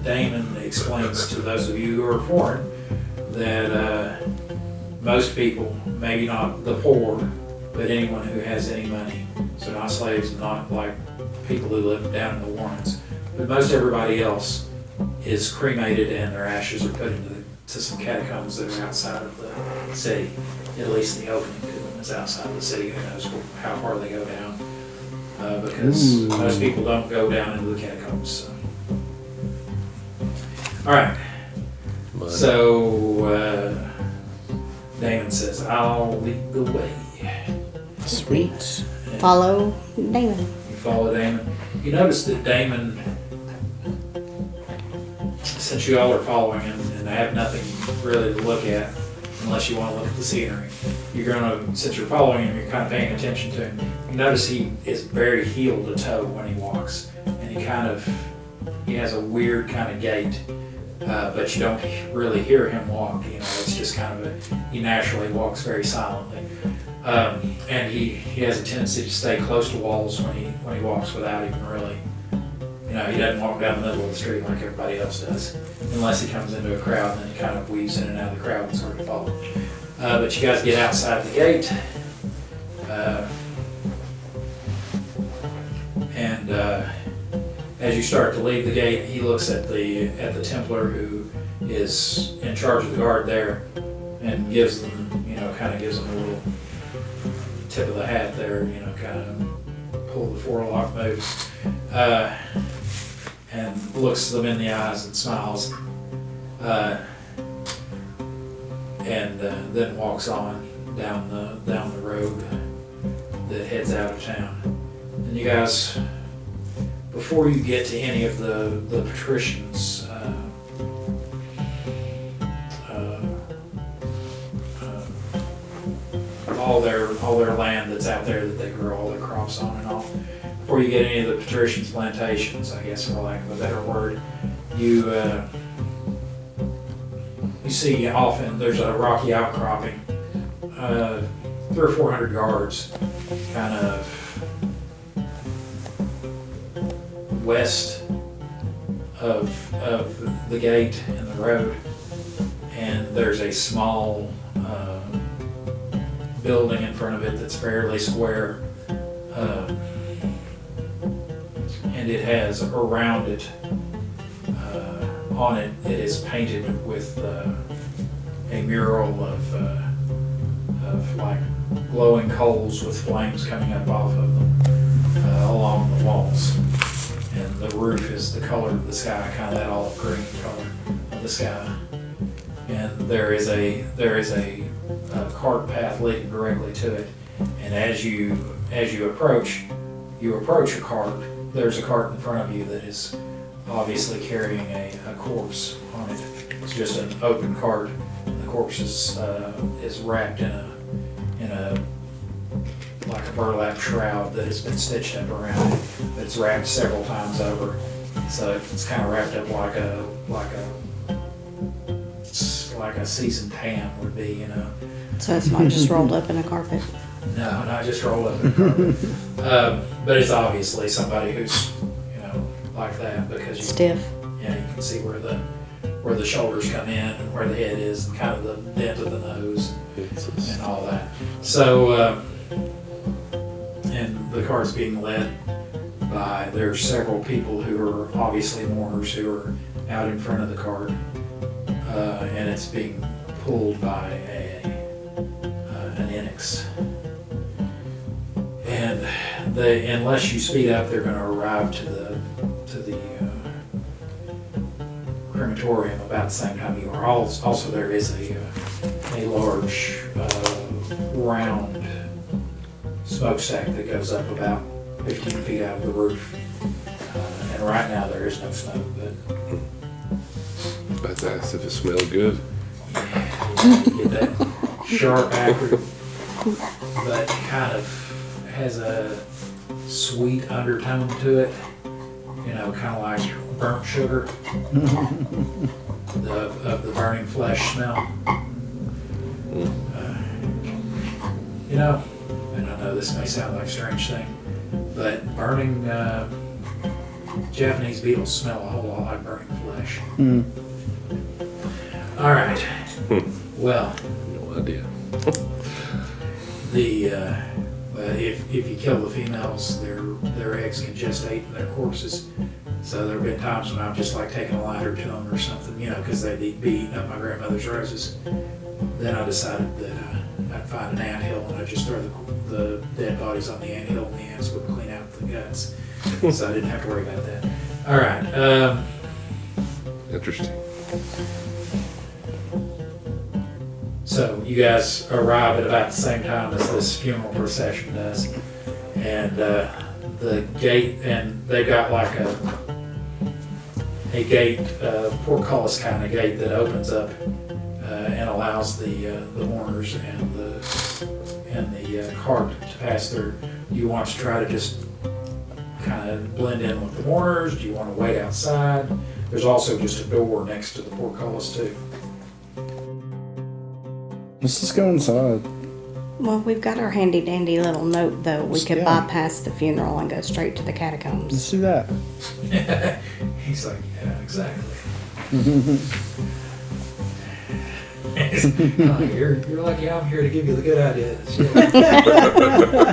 Damon explains to those of you who are foreign that most people, maybe not the poor, but anyone who has any money, so not slaves, not like people who live down in the Warrens, but most everybody else is cremated and their ashes are put into some catacombs that are outside of the city. At least the opening to them is outside of the city. Who knows how far they go down? Because most people don't go down into the catacombs. So. All right. So Damon says, "I'll lead the way." Sweet. Follow Damon. You follow Damon. You notice that Damon, since you all are following him and have nothing really to look at, unless you want to look at the scenery, you're gonna, since you're following him, you're kind of paying attention to him. You notice he is very heel to toe when he walks, and he has a weird kind of gait, but you don't really hear him walk. You know, it's just kind of he naturally walks very silently, and he has a tendency to stay close to walls when he walks without even really. You know, he doesn't walk down the middle of the street like everybody else does, unless he comes into a crowd, and then he kind of weaves in and out of the crowd and sort of follow. But you guys get outside the gate, and as you start to leave the gate, he looks at the Templar who is in charge of the guard there, and gives them, you know, kind of gives them a little tip of the hat there, you know, kind of pull the forelock move. And looks them in the eyes and smiles, and then walks on down the road that heads out of town. And you guys, before you get to any of the patricians, all their land that's out there that they grow all their crops on and all. Before you get any of the patricians' plantations, I guess for lack of a better word, you see often there's a rocky outcropping, 300 or 400 yards, kind of west of the gate and the road, and there's a small building in front of it that's fairly square. And it has around it, on it, it is painted with a mural of like glowing coals with flames coming up off of them along the walls. And the roof is the color of the sky, kind of that olive green color of the sky. And there is a cart path leading directly to it. And as you approach a cart. There's a cart in front of you that is obviously carrying a corpse on it. It's just an open cart, and the corpse is wrapped in a like like a burlap shroud that has been stitched up around it. It's wrapped several times over, so it's kind of wrapped up like a seasoned ham would be, you know. So it's not just rolled up in a carpet. No, not just rolled up in a carpet. But it's obviously somebody who's, you know, like that because you, Stiff. yeah, you can see where the shoulders come in and where the head is and kind of the dent of the nose and all that. So, and the cart's being led by, there's several people who are obviously mourners who are out in front of the cart, and it's being pulled by an Enix. And unless you speed up, they're going to arrive to the crematorium about the same time you are. Also, there is a large round smokestack that goes up about 15 feet out of the roof. And right now there is no smoke, but About to ask if it smelled good. you get that sharp, acrid, but kind of has a sweet undertone to it. You know, kind of like burnt sugar of the burning flesh smell. You know, and I know this may sound like a strange thing, but burning Japanese beetles smell a whole lot like burning flesh. All right. Well, No idea. if you kill the females, their eggs can gestate in their corpses. So there have been times when I've just like taken a lighter to them or something, you know, because they'd be eating up my grandmother's roses. Then I decided that I'd find an anthill and I'd just throw the dead bodies on the anthill and the ants would clean out the guts. So I didn't have to worry about that. All right. Interesting. So you guys arrive at about the same time as this funeral procession does, and the gate, and they've got like a gate, portcullis kind of gate that opens up and allows the mourners and the cart to pass through. Do you want to try to just kind of blend in with the mourners? Do you want to wait outside? There's also just a door next to the portcullis too. Let's just go inside. Well, we've got our handy dandy little note though. We could Yeah. bypass the funeral and go straight to the catacombs. Let's do that. He's like, yeah, exactly. Oh, you're lucky I'm here to give you the good ideas. Yeah.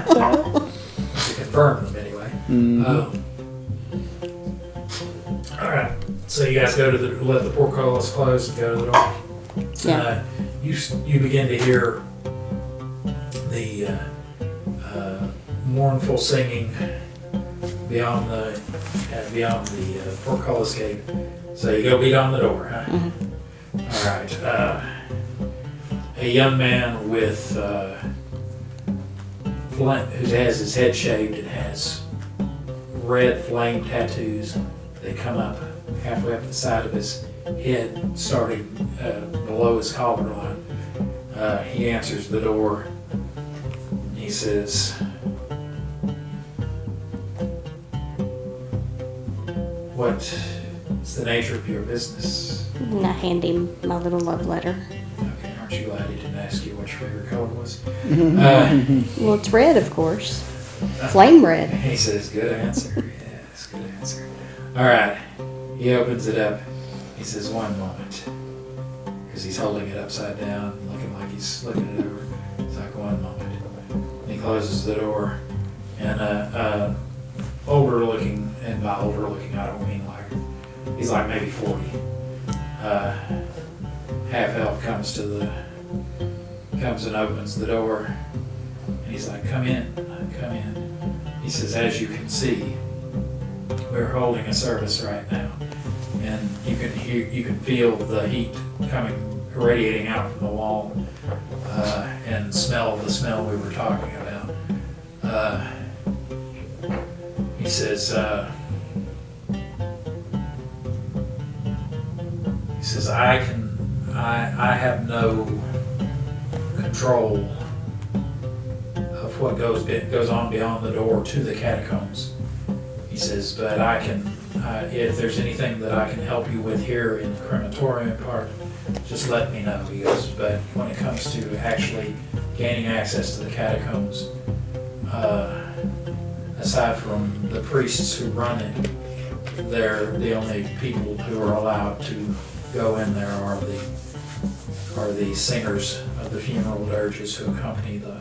To confirm them anyway. All right. So you guys go to let the portcullis close and go to the door. Yeah. You begin to hear the mournful singing beyond the portcullis gate. So you go beat on the door, huh? All right. A young man with who has his head shaved and has red flame tattoos. They come up halfway up the side of his head, starting below his collar line. He answers the door. He says, "What is the nature of your business?" And I hand him my little love letter. Okay, aren't you glad he didn't ask you what your favorite color was? Well, it's red, of course. Flame red. He says, "Good answer." Yes, good answer. All right. He opens it up. He says, "One moment," because he's holding it upside down, looking like he's looking it over. He's like, "One moment." And he closes the door, and older looking, and by older looking, I don't mean like he's like maybe 40. Half elf comes and opens the door, and he's like, "Come in, come in." He says, "As you can see, we're holding a service right now, and you can feel the heat radiating out from the wall, and smell the smell we were talking about." He says, I have no control of what goes on beyond the door to the catacombs. He says, but I can, if there's anything that I can help you with here in the crematorium part, just let me know. He goes, but when it comes to actually gaining access to the catacombs, aside from the priests who run it, they're the only people who are allowed to go in there are the singers of the funeral dirges who accompany the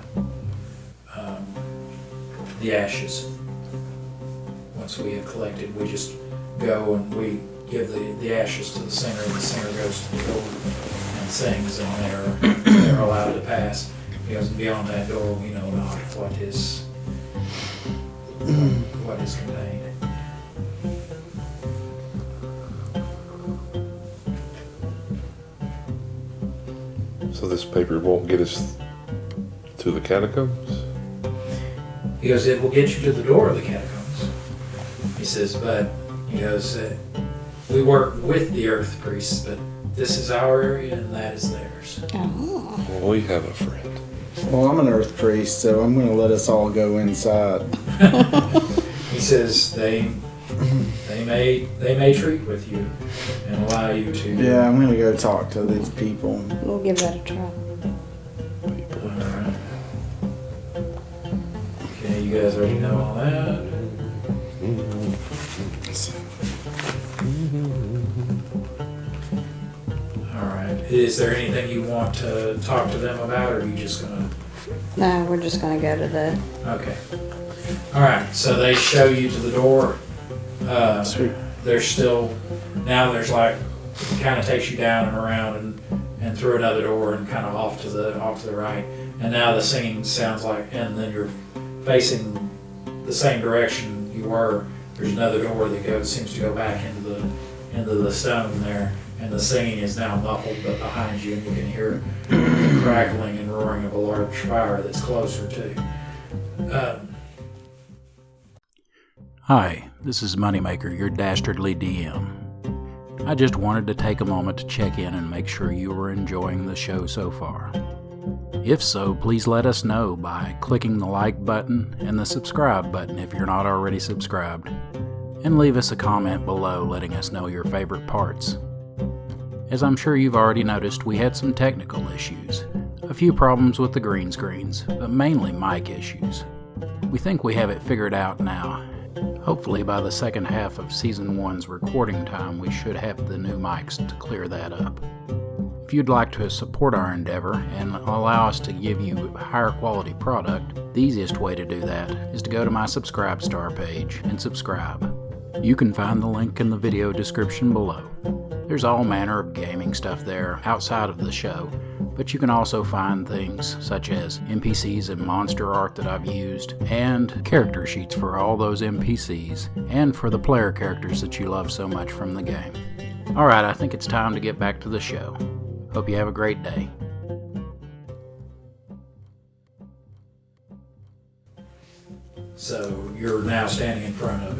ashes. Once we have collected, we just go and we give the ashes to the singer, and the singer goes to the door and sings, and they're allowed to pass. Because beyond that door, we know not what is contained. So this paper won't get us to the catacombs? He goes, it will get you to the door of the catacombs. He says, but he goes, we work with the earth priests, but this is our area and that is theirs. Oh. Well, we have a friend. Well, I'm an earth priest, so I'm going to let us all go inside. He says they may treat with you and allow you to. Yeah, I'm going to go talk to these people. We'll give that a try. Alright. Okay, you guys already know all that. Alright. Is there anything you want to talk to them about, or are you just gonna? No, we're just gonna go to the. Okay. Alright, so they show you to the door. Sweet. There's still, now there's like, it kind of takes you down and around and through another door and kind of off to the right. And now the singing sounds like, and then you're facing the same direction you were. There's another door that seems to go back into the stone there. And the singing is now muffled but behind you, and you can hear the crackling and roaring of a large fire that's closer too. Hi, this is Moneymaker, your dastardly DM. I just wanted to take a moment to check in and make sure you were enjoying the show so far. If so, please let us know by clicking the like button and the subscribe button if you're not already subscribed, and leave us a comment below letting us know your favorite parts. As I'm sure you've already noticed, we had some technical issues, a few problems with the green screens, but mainly mic issues. We think we have it figured out now. Hopefully by the second half of Season 1's recording time, we should have the new mics to clear that up. If you'd like to support our endeavor and allow us to give you a higher quality product, the easiest way to do that is to go to my Subscribe Star page and subscribe. You can find the link in the video description below. There's all manner of gaming stuff there outside of the show, but you can also find things such as NPCs and monster art that I've used, and character sheets for all those NPCs, and for the player characters that you love so much from the game. Alright, I think it's time to get back to the show. Hope you have a great day. So you're now standing in front of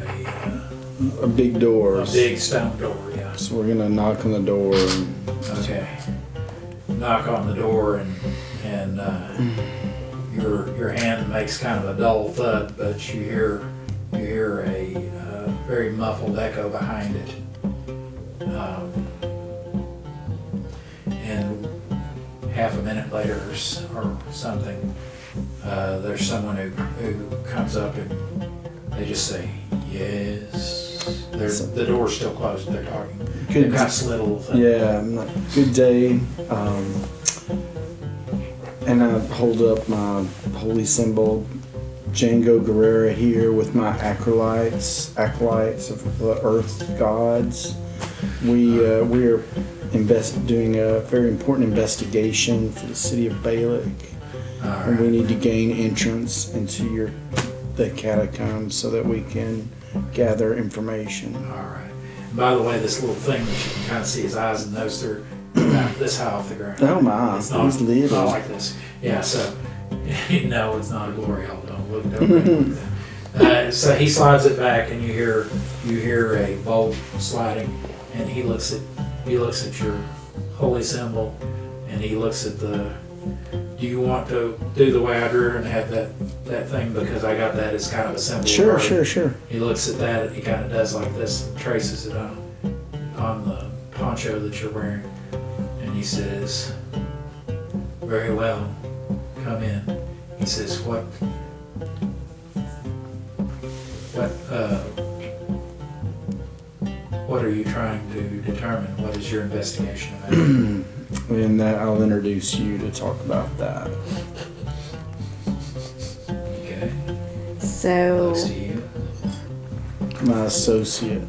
A big door. a big stone door, yeah. So we're going to knock on the door. And Okay. Knock on the door and your hand makes kind of a dull thud, but you hear a very muffled echo behind it. And half a minute later or something, there's someone who comes up and they just say, yes. The door's still closed, they're talking. They've got slid a little thing. yeah, I'm like, good day. And I hold up my holy symbol, Django Guerrera here with my acolytes of the earth gods. We're doing a very important investigation for the city of Balic. And we need to gain entrance into the catacombs so that we can gather information. All right. And by the way, this little thing that you can kind of see his eyes and nose, they're about this high off the ground. Oh my, It's not, he's little. not like this. Yeah, so, no, it's not a glory hole. Don't look at so he slides it back, and you hear a bolt sliding, and he looks at your holy symbol, and he looks at do you want to do the way I drew and have that that thing because I got that as kind of a symbol. Sure, of sure, sure. He looks at that, he kind of does like this, and traces it on the poncho that you're wearing, and he says, "Very well, come in." He says, "What are you trying to determine? What is your investigation about?" And I'll introduce you to talk about that. Okay. So Looks to you. My associate.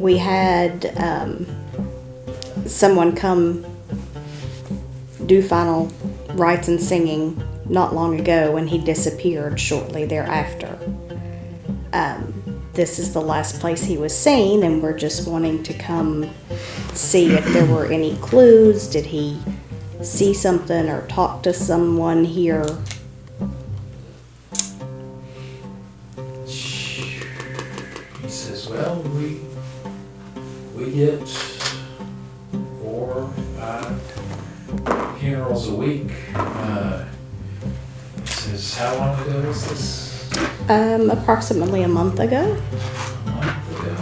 we had someone come do final rites and singing not long ago, and he disappeared shortly thereafter. This is the last place he was seen, and we're just wanting to come see if there were any clues. Did he see something or talk to someone here? He says, "Well, we get 4 or 5 funerals a week." He says, "How long ago was this?" Approximately a month ago. A month ago.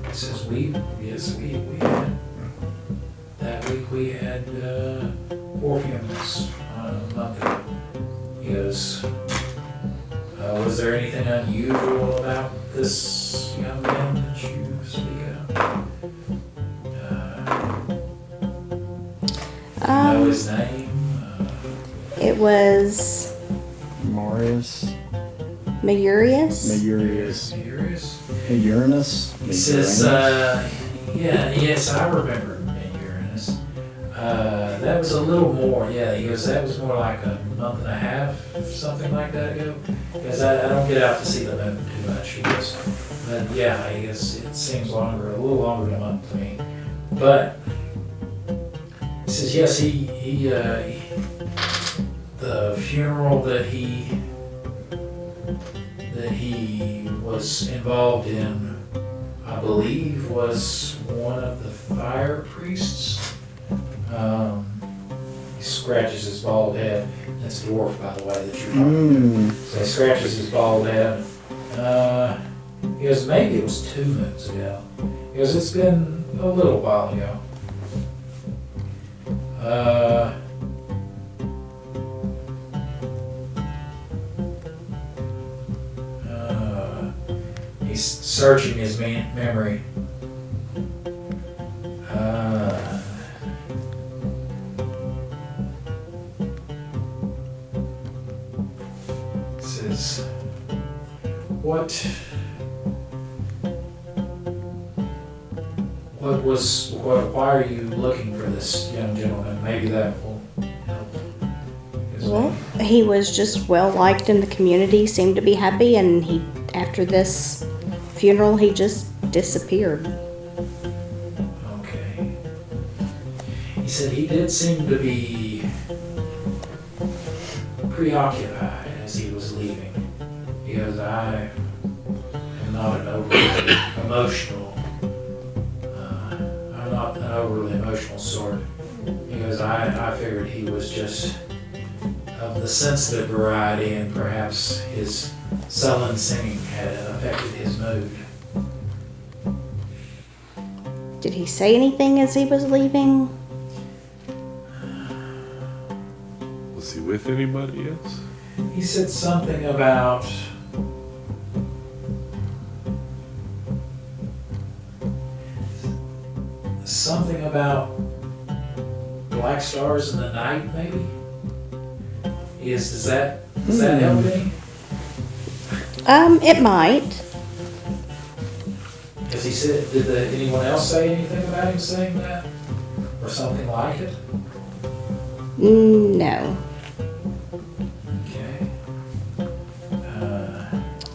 He says, we had, that week we had 4 funerals a month ago." He goes, "Was there anything unusual about this young man that you speak of? You know his name?" It was Marius. Mayurius. Curious. Uranus. He says, yes, I remember Uranus. That was a little more, yeah. He goes, that was more like a month and a half, something like that ago. Because I don't get out to see the moon too much, he goes. But yeah, I guess it seems longer, a little longer than a month to me. But he says, yes, he the funeral that he was involved in, I believe, was one of the fire priests. He scratches his bald head. That's a dwarf, by the way, that you're talking to. So he scratches his bald head. He goes, maybe it was 2 moons ago. He goes, it's been a little while ago. He's searching his memory. Says, why are you looking for this young gentleman? Maybe that will help. Well, he was just well liked in the community, seemed to be happy, and after this funeral, he just disappeared. Okay. He said he did seem to be preoccupied as he was leaving. Because I am not an overly emotional, I'm not an overly emotional sort. Because I figured he was just of the sensitive variety, and perhaps his sullen singing had affected his mood. Did he say anything as he was leaving? Was he with anybody else? He said something about black stars in the night, maybe? Does that help any? It might. Because he said, did anyone else say anything about him saying that? Or something like it? No. Okay.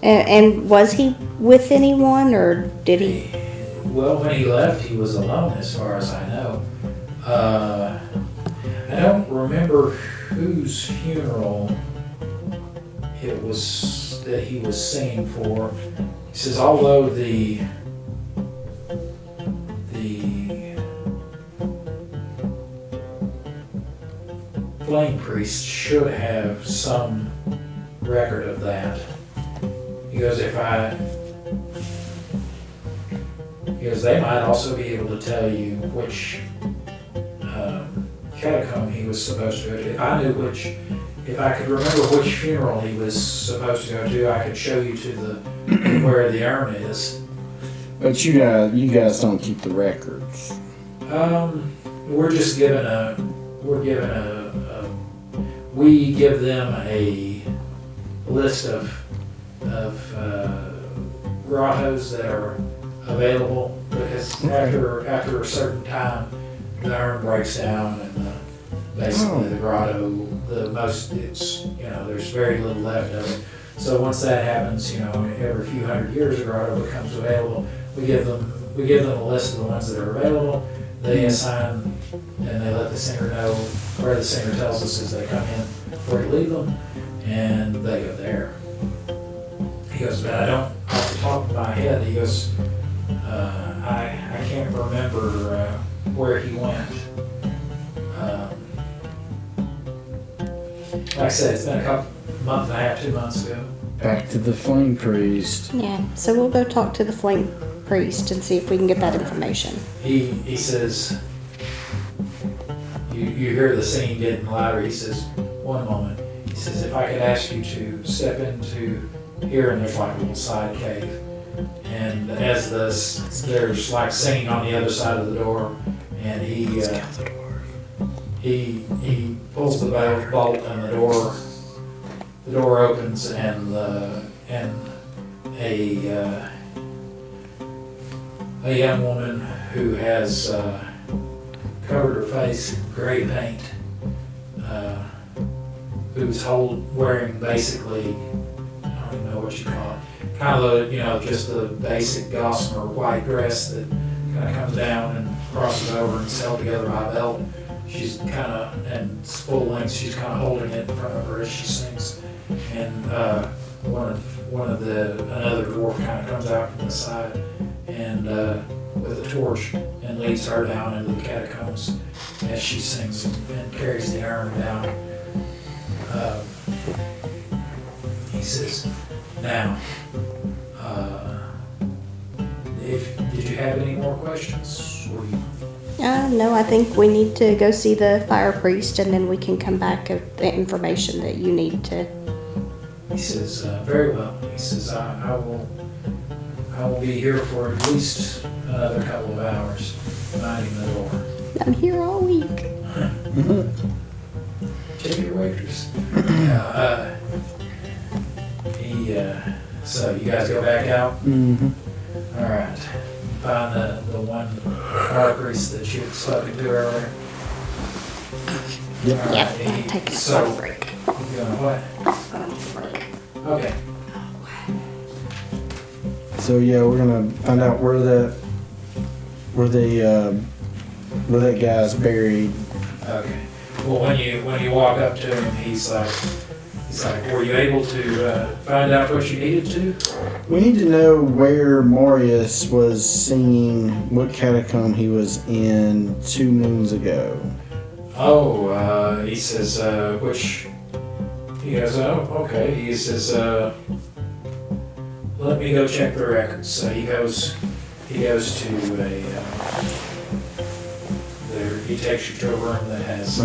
And was he with anyone, or did he? Well, when he left, he was alone, as far as I know. I don't remember whose funeral it was that he was singing for. He says, although the flame priest should have some record of that. He goes, because they might also be able to tell you which catacomb he was supposed to go to. If I could remember which funeral he was supposed to go to, I could show you to where the urn is. But you guys don't keep the records. We're just given we give them a list of grottos that are available, because after a certain time the urn breaks down and basically the grotto, there's very little left of it. So once that happens, every few hundred years a grotto becomes available. We give them a list of the ones that are available. They assign and they let the singer know where the singer tells us as they come in where to leave them, and they go there. He goes, but I don't, off the top of my head, he goes, I can't remember where he went. Like I said, it's been a month and a half, 2 months ago. Back to the flame priest. Yeah, so we'll go talk to the flame priest and see if we can get that information. He says, you hear the singing getting louder. He says, one moment. He says, if I could ask you to step into here, and there's like a little side cave. And as there's like singing on the other side of the door, and he pulls the bolt, and the door opens, and a young woman who has covered her face in gray paint, who's wearing basically, I don't even know what you call it, kind of just the basic gossamer white dress that kind of comes down and crosses over and is held together by a belt. She's kind of, and it's full length, she's kind of holding it in front of her as she sings. And another dwarf kind of comes out from the side and with a torch and leads her down into the catacombs as she sings and carries the urn down. He says, now, did you have any more questions? No, I think we need to go see the fire priest, and then we can come back with the information that you need to. He says, very well. He says, I will be here for at least another couple of hours, minding the door. I'm here all week. Tip your waitress. So you guys go back out? Mm-hmm. All right. Find the one fire priest that you had spoken to earlier. Yep. All Yep, right, I'm taking a so, phone break. You going what? Okay. So yeah, we're gonna find out where that guy's buried. Okay. Well, when you walk up to him, he's like, were you able to find out what you needed to? We need to know where Marius was singing, what catacomb he was in 2 moons ago. Oh, he says, he goes, oh, okay. He says, let me go check the records. So he goes to he takes you to a room that has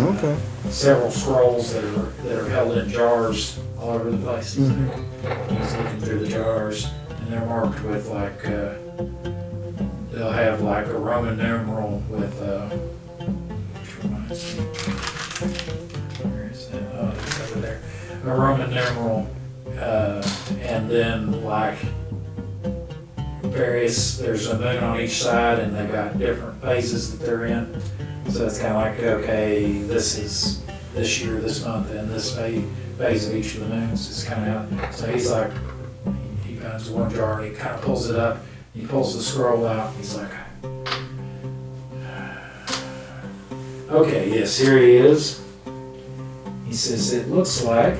several scrolls that are held in jars all over the place. Mm-hmm. He's looking through the jars, and they're marked with like they'll have like a Roman numeral with which reminds me, where is that? Oh, it's over there. A Roman numeral, and then like there's a moon on each side, and they've got different phases that they're in. So it's kind of like, okay, this is this year, this month, and this phase of each of the moons. It's kind of how. So he's like, he finds one jar and he kind of pulls it up. He pulls the scroll out. He's like, okay, yes, here he is. He says, it looks like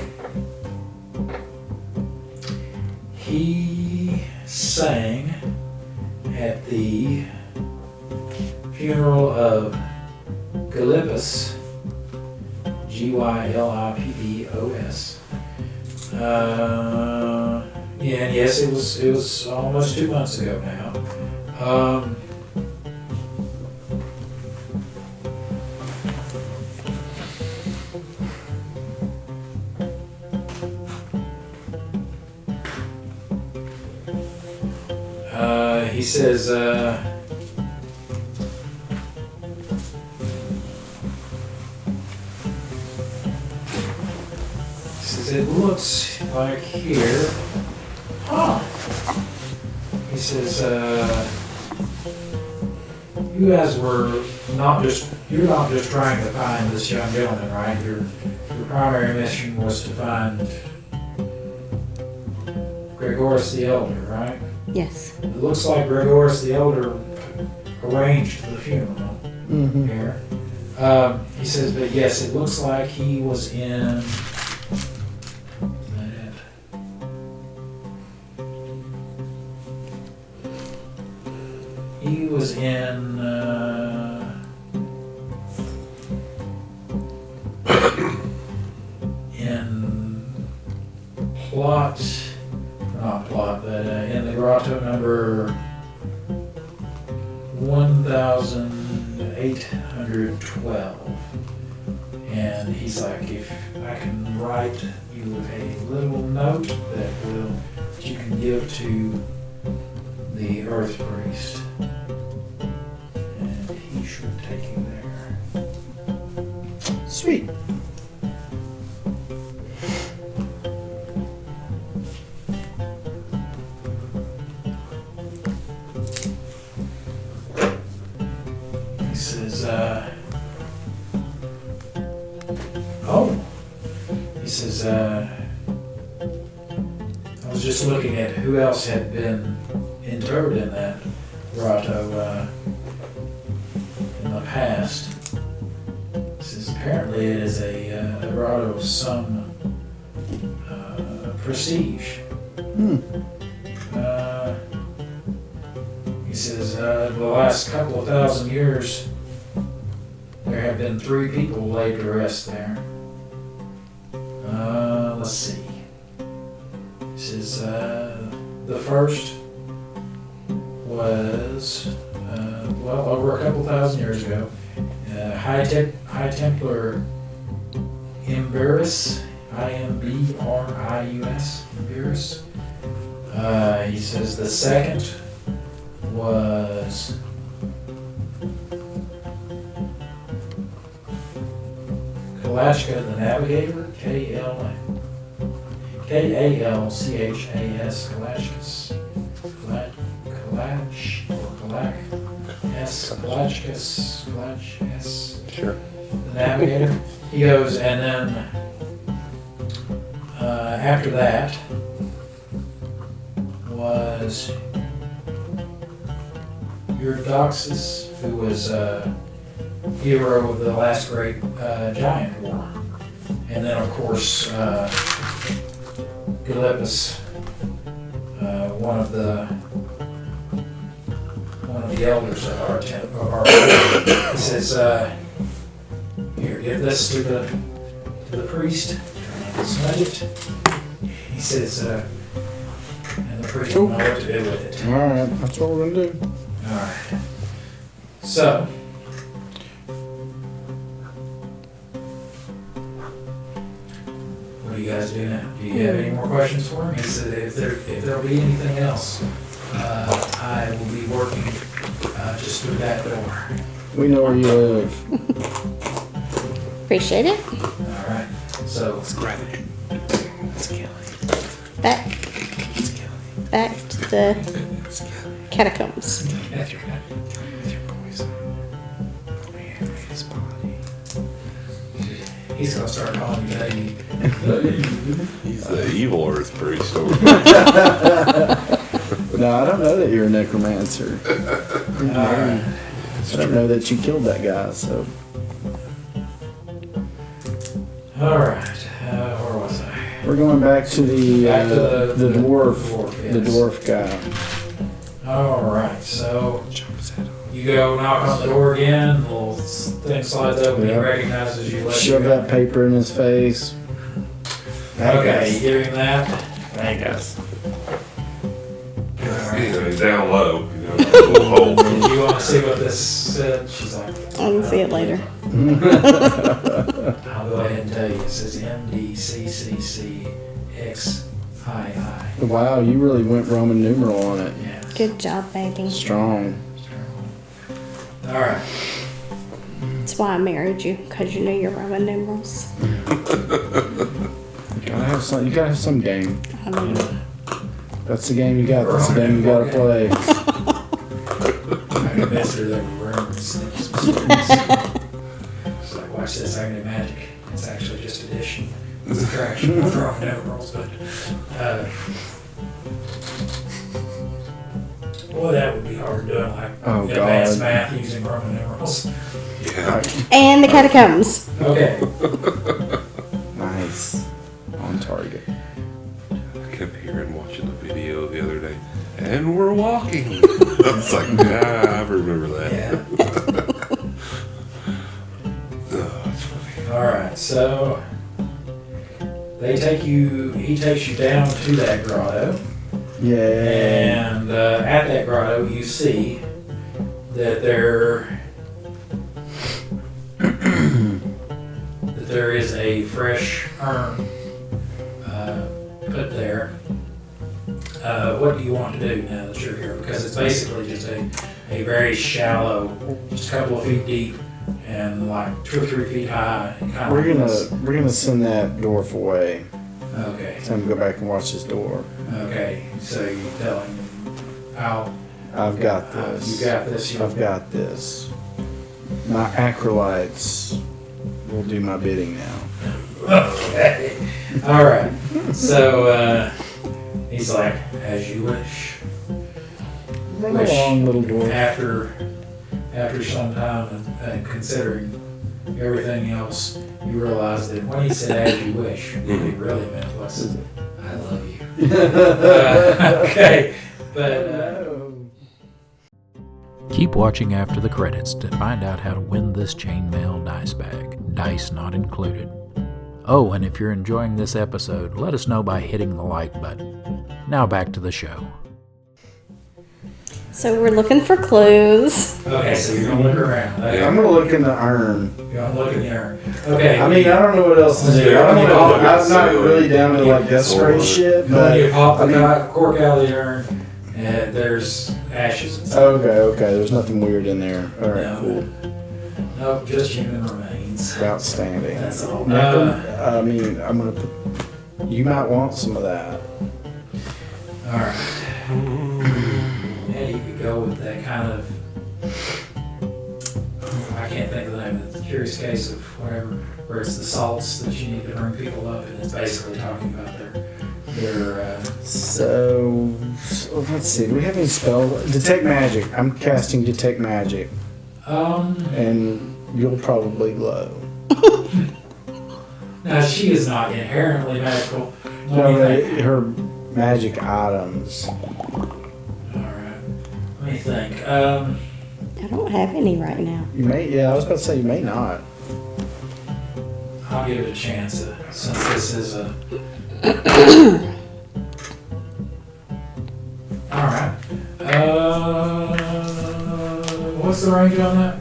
he sang at the funeral of Gylippus, Gylippos, Yeah, and yes, it was almost 2 months ago now. He says, it looks like here, he says, you guys were you're not just trying to find this young gentleman, right? Your primary mission was to find Gregorius the Elder, right? Yes. It looks like Gregorius the Elder arranged the funeral here. He says, but yes, it looks like he was in. Is that it? He was in. Not plot, but in the grotto number 1812. And he's like, if I can write you a little note that you can give to the Earth Priest, and he should take you there. Sweet. I was just looking at who else had been interred in that grotto in the past. He says apparently it is a grotto of some prestige. He says the last couple of thousand years there have been 3 people laid to rest there. Let's see. This is the first was over a couple thousand years ago. High Templar Imbirus, Imbirius, Imbirus. He says the second was Kalashka the Navigator, Kalachas, Kalachas, Sure. the Navigator. He goes, and then after that was Eurydoxus, who was hero of the last great giant war. And then, of course, Gillipus, one of the elders of our he says, "Here, give this to the priest. Smudge it." He says, and the priest will know what to do with it. All right, that's what we're gonna do. All right. So. What do you guys do now? Do you have any more questions for me? He said if there'll be anything else, I will be working just through that door. We know where you live. Appreciate it. All right. So Let's grab it. Let's kill it. Back to the Let's kill it. catacombs. With your poison. Reanimate his body. he's gonna start calling you Daddy. He's the evil Earth Priest over No, I don't know that you're a necromancer. All right. I don't know that you killed that guy, so. All right. Where was I? We're going back to the Back to the dwarf, yes. the dwarf guy. All right. So Chop his head off. you go knock on the door again. The little thing slides open. He Yeah. recognizes you. Let Shove you that paper in his face. Okay, you give him that. Thank us. He's down low. You know, a little hole. Did you want to see what this said? She's like, I can see it later. I'll go ahead and tell you. It says MDCCCXII. Wow, you really went Roman numeral on it. Yes. Good job, baby. Strong. All right. That's why I married you, because you knew your Roman numerals. You gotta have some. You gotta have some game. I mean, That's the game you got. That's the game you gotta play. I convinced her that we were in sneaks. She's like, watch this, I'm gonna magic. It's actually just addition. It's subtraction. I'm throwing numerals, but boy, that would be hard doing, like Oh, advanced God. math using Roman numerals. Yeah. and the catacombs. Okay. Nice. On target. I kept hearing watching the video the other day, and we're walking. It's like, I remember that. Yeah. Oh, that's funny. All right. So he takes you down to that grotto. Yeah. And at that grotto, you see that there is a fresh urn put there. What do you want to do now that you're here? Because it's basically just a very shallow, just a couple of feet deep, and like 2 or 3 feet high. And kind We're of gonna send that dwarf away. Okay. Tell him to go back and watch his door. Okay. So you tell him, I've got this. You got this. I've got this. My acolytes will do my bidding now. Okay. All right. So he's like, as you wish. Run Wish. along, little dwarf. After some time and considering everything else, you realize that when he said "as you wish," what he really meant was, "I love you." Okay, but. Keep watching after the credits to find out how to win this chainmail dice bag, dice not included. Oh, and if you're enjoying this episode, let us know by hitting the like button. Now back to the show. So we're looking for clues. Okay, so you're gonna look around. Okay? I'm gonna look in the urn. You're gonna look in the urn. Okay. I mean, I don't know what else to do. I'm not really down to like desecrate shit, When you but pop I the mean, cork out of the urn, and there's ashes inside. okay. There's nothing weird in there. All right, No. cool. Nope, just human remains. Outstanding. That's all. I mean, I'm gonna put. You might want some of that. All right. Yeah, you could go with that kind of. I can't think of the name of it. The curious case of whatever, where it's the salts that you need to bring people up, and it's basically talking about their. So let's see. Do we have any spell? Detect magic. I'm casting detect magic, and you'll probably glow. Now she is not inherently magical. No, her magic items. Alright. Let me think. I don't have any right now. You may. Yeah, I was about to say you may not. I'll give it a chance since this is a. Alright. What's the range on that?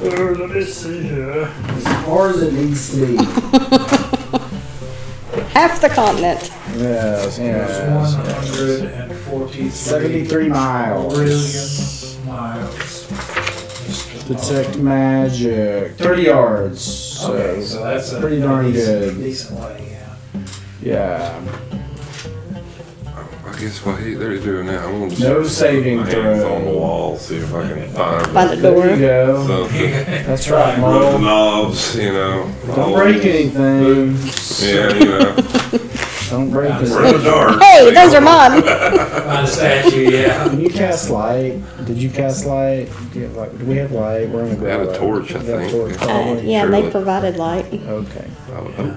Let me see here. As far as it needs to be. Half the continent. Yes. It's 143 73 miles. trillion miles. Detect magic. 30 yards. So, Okay, so that's a pretty darn good. decent way, yeah. Yeah. I guess what they're doing now, I'm gonna just No put saving my hands throw. on the wall, see if I can find Find a There you door. go. something. That's right, Rub the Mom. knobs, you know. Don't break anything. Yeah, you know. Don't break We're in the it. dark. Hey, those are mine. Find a statue, yeah. Can you cast light? Did you cast light? Do we have light? We're gonna We had a grab torch, I We got a think. torch, probably. Yeah, Surely. they provided light. Okay. I would hope.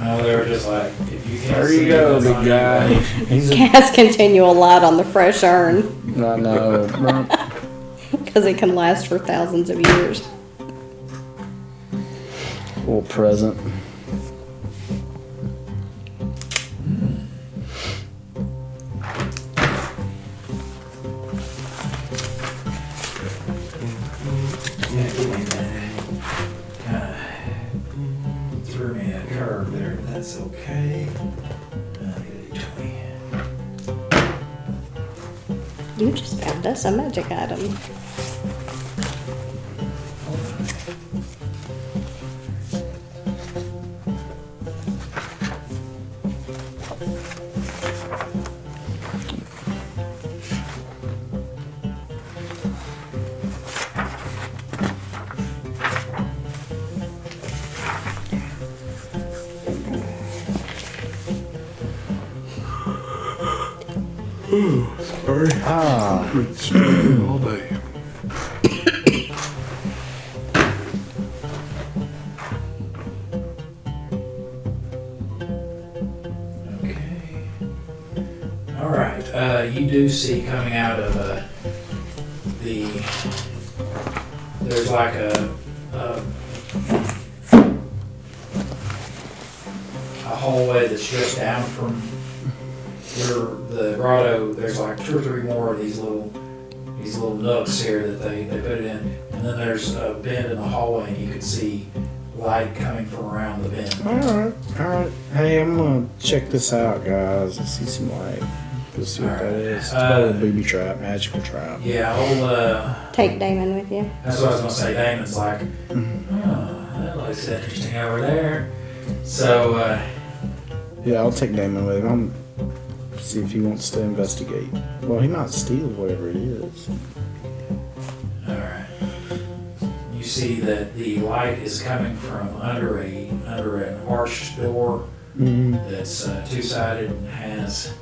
No, they were just like, if you can't There see you go, it, big that's on guy. you. He's a. Cast continual light on the fresh urn No. because it can last for thousands of years. Little present. Yeah, give me that. Kind of threw me a curve there, but that's okay. I'll get a 20. You just found us a magic item. Sorry. Ah, Been sleeping all day. Okay. All right. You do see coming out of there's like a hallway that's just down from the grotto. There's like 2 or 3 more of these little nooks here that they put it in, and then there's a bend in the hallway, and you can see light coming from around the bend. all right. Hey, I'm gonna check this out, guys. I see some light. Let's see what that is. It's about a booby trap, magical trap. Yeah, I'll Take Damon with you. that's what I was gonna say. Damon's like, oh, that looks interesting over there. So, Yeah, I'll take Damon with him. I'm see if he wants to investigate. Well, he might steal whatever it is. alright. You see that the light is coming from under an arched door that's 2-sided and has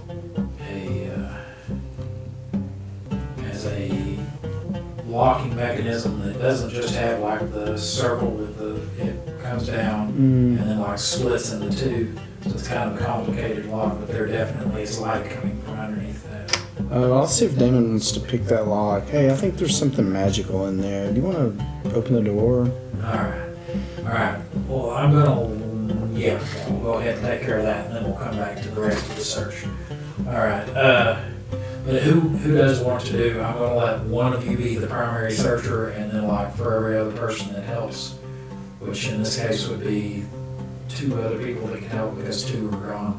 a locking mechanism that doesn't just have like the circle that it comes down and then like splits into 2. So it's kind of a complicated lock, but there definitely is light coming from underneath that. I'll see if Damon wants to pick that lock. Hey, I think there's something magical in there. Do you want to open the door? Alright. Well, I'm gonna, we'll go ahead and take care of that, and then we'll come back to the rest of the search. Alright, but who does want to do? I'm gonna let one of you be the primary searcher, and then like for every other person that helps, which in this case would be 2 other people that can help because 2 are gone.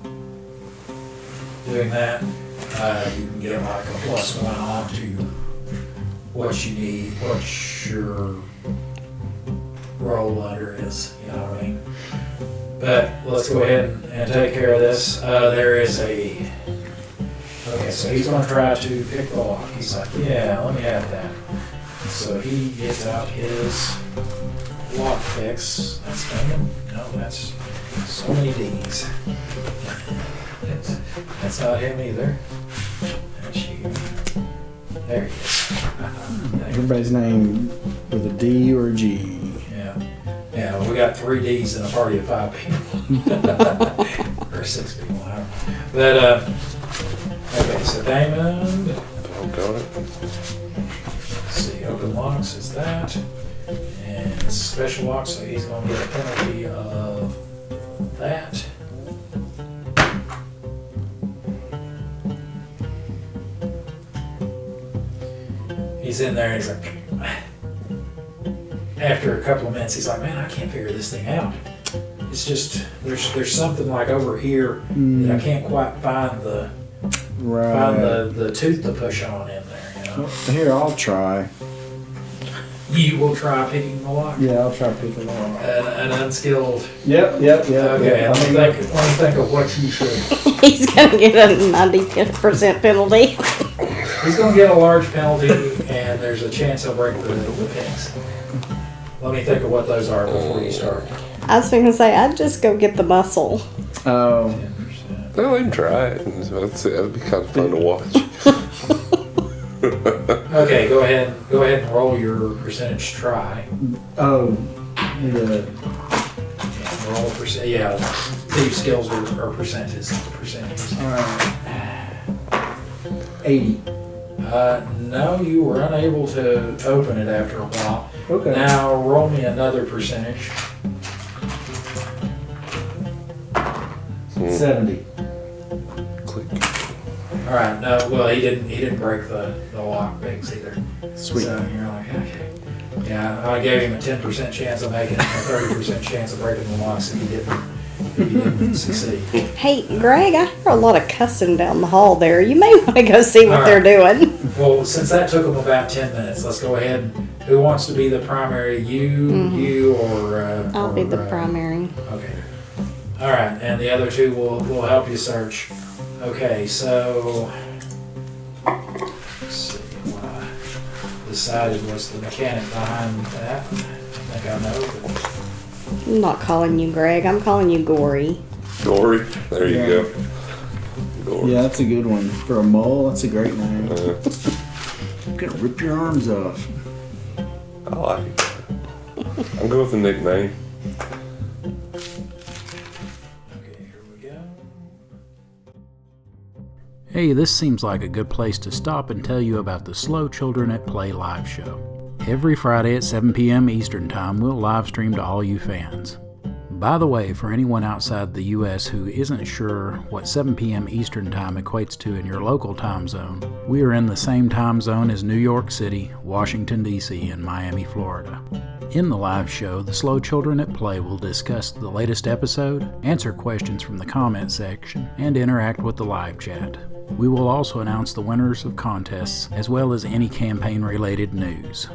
Doing that, you can get like a +1 onto what you need, what your roll under is, you know what I mean? But let's go ahead and take care of this. There is okay, so he's gonna try to pick the lock. He's like, yeah, let me have that. So he gets out his lock picks. That's Damon? No, that's so many D's. That's not him either. That's you. There he is. Everybody's name with a D or a G. Yeah, we got 3 D's in a party of 5 people. Or 6 people, I don't know. But, okay, so Damon, Got it. let's see, open locks is that. And special lock, so he's gonna get a penalty of that. He's in there and he's like, after a couple of minutes, he's like, man, I can't figure this thing out. It's just, there's something like over here that I can't quite find the tooth to push on in there, you know? Here, I'll try. You will try picking the lock? Yeah, I'll try picking the lock. An unskilled. Yep. Okay, let me think of what you should. He's gonna get a 90% penalty. He's gonna get a large penalty, and there's a chance he'll break the pins. Let me think of what those are before you start. I was gonna say, I'd just go get the muscle. Oh. 10%. Well, let him try it. That'd be kind of fun to watch. Okay, go ahead and roll your percentage try. Oh. Yeah. Yeah, roll percent. Yeah, thief skills are percentages. All right. 80. No, you were unable to open it after a while. Okay. Now roll me another percentage. 70. Click. All right. No, well, he didn't break the lock picks either. Sweet. So you're like, okay. Yeah, I gave him a 10% chance of making it, and a 30% chance of breaking the locks if he didn't succeed. Hey, Greg, I hear a lot of cussing down the hall there. You may want to go see what All they're right. doing. Well, since that took them about 10 minutes, let's go ahead. Who wants to be the primary? You, or I'll be the primary. Okay. All right, and the other two will help you search. Okay, so let's see what I decided was the mechanic behind that. I think I know. But I'm not calling you Greg. I'm calling you Gory. Gory. There you Yeah. go. Gory. Yeah, that's a good one. For a mole, that's a great name. Uh, I'm gonna rip your arms off. I like it. I'm going with the nickname. okay, here we go. Hey, this seems like a good place to stop and tell you about the Slow Children at Play live show. Every Friday at 7 p.m. Eastern Time, we'll live stream to all you fans. By the way, for anyone outside the U.S. who isn't sure what 7 p.m. Eastern Time equates to in your local time zone, we are in the same time zone as New York City, Washington, D.C., and Miami, Florida. In the live show, the Slow Children at Play will discuss the latest episode, answer questions from the comment section, and interact with the live chat. We will also announce the winners of contests, as well as any campaign-related news.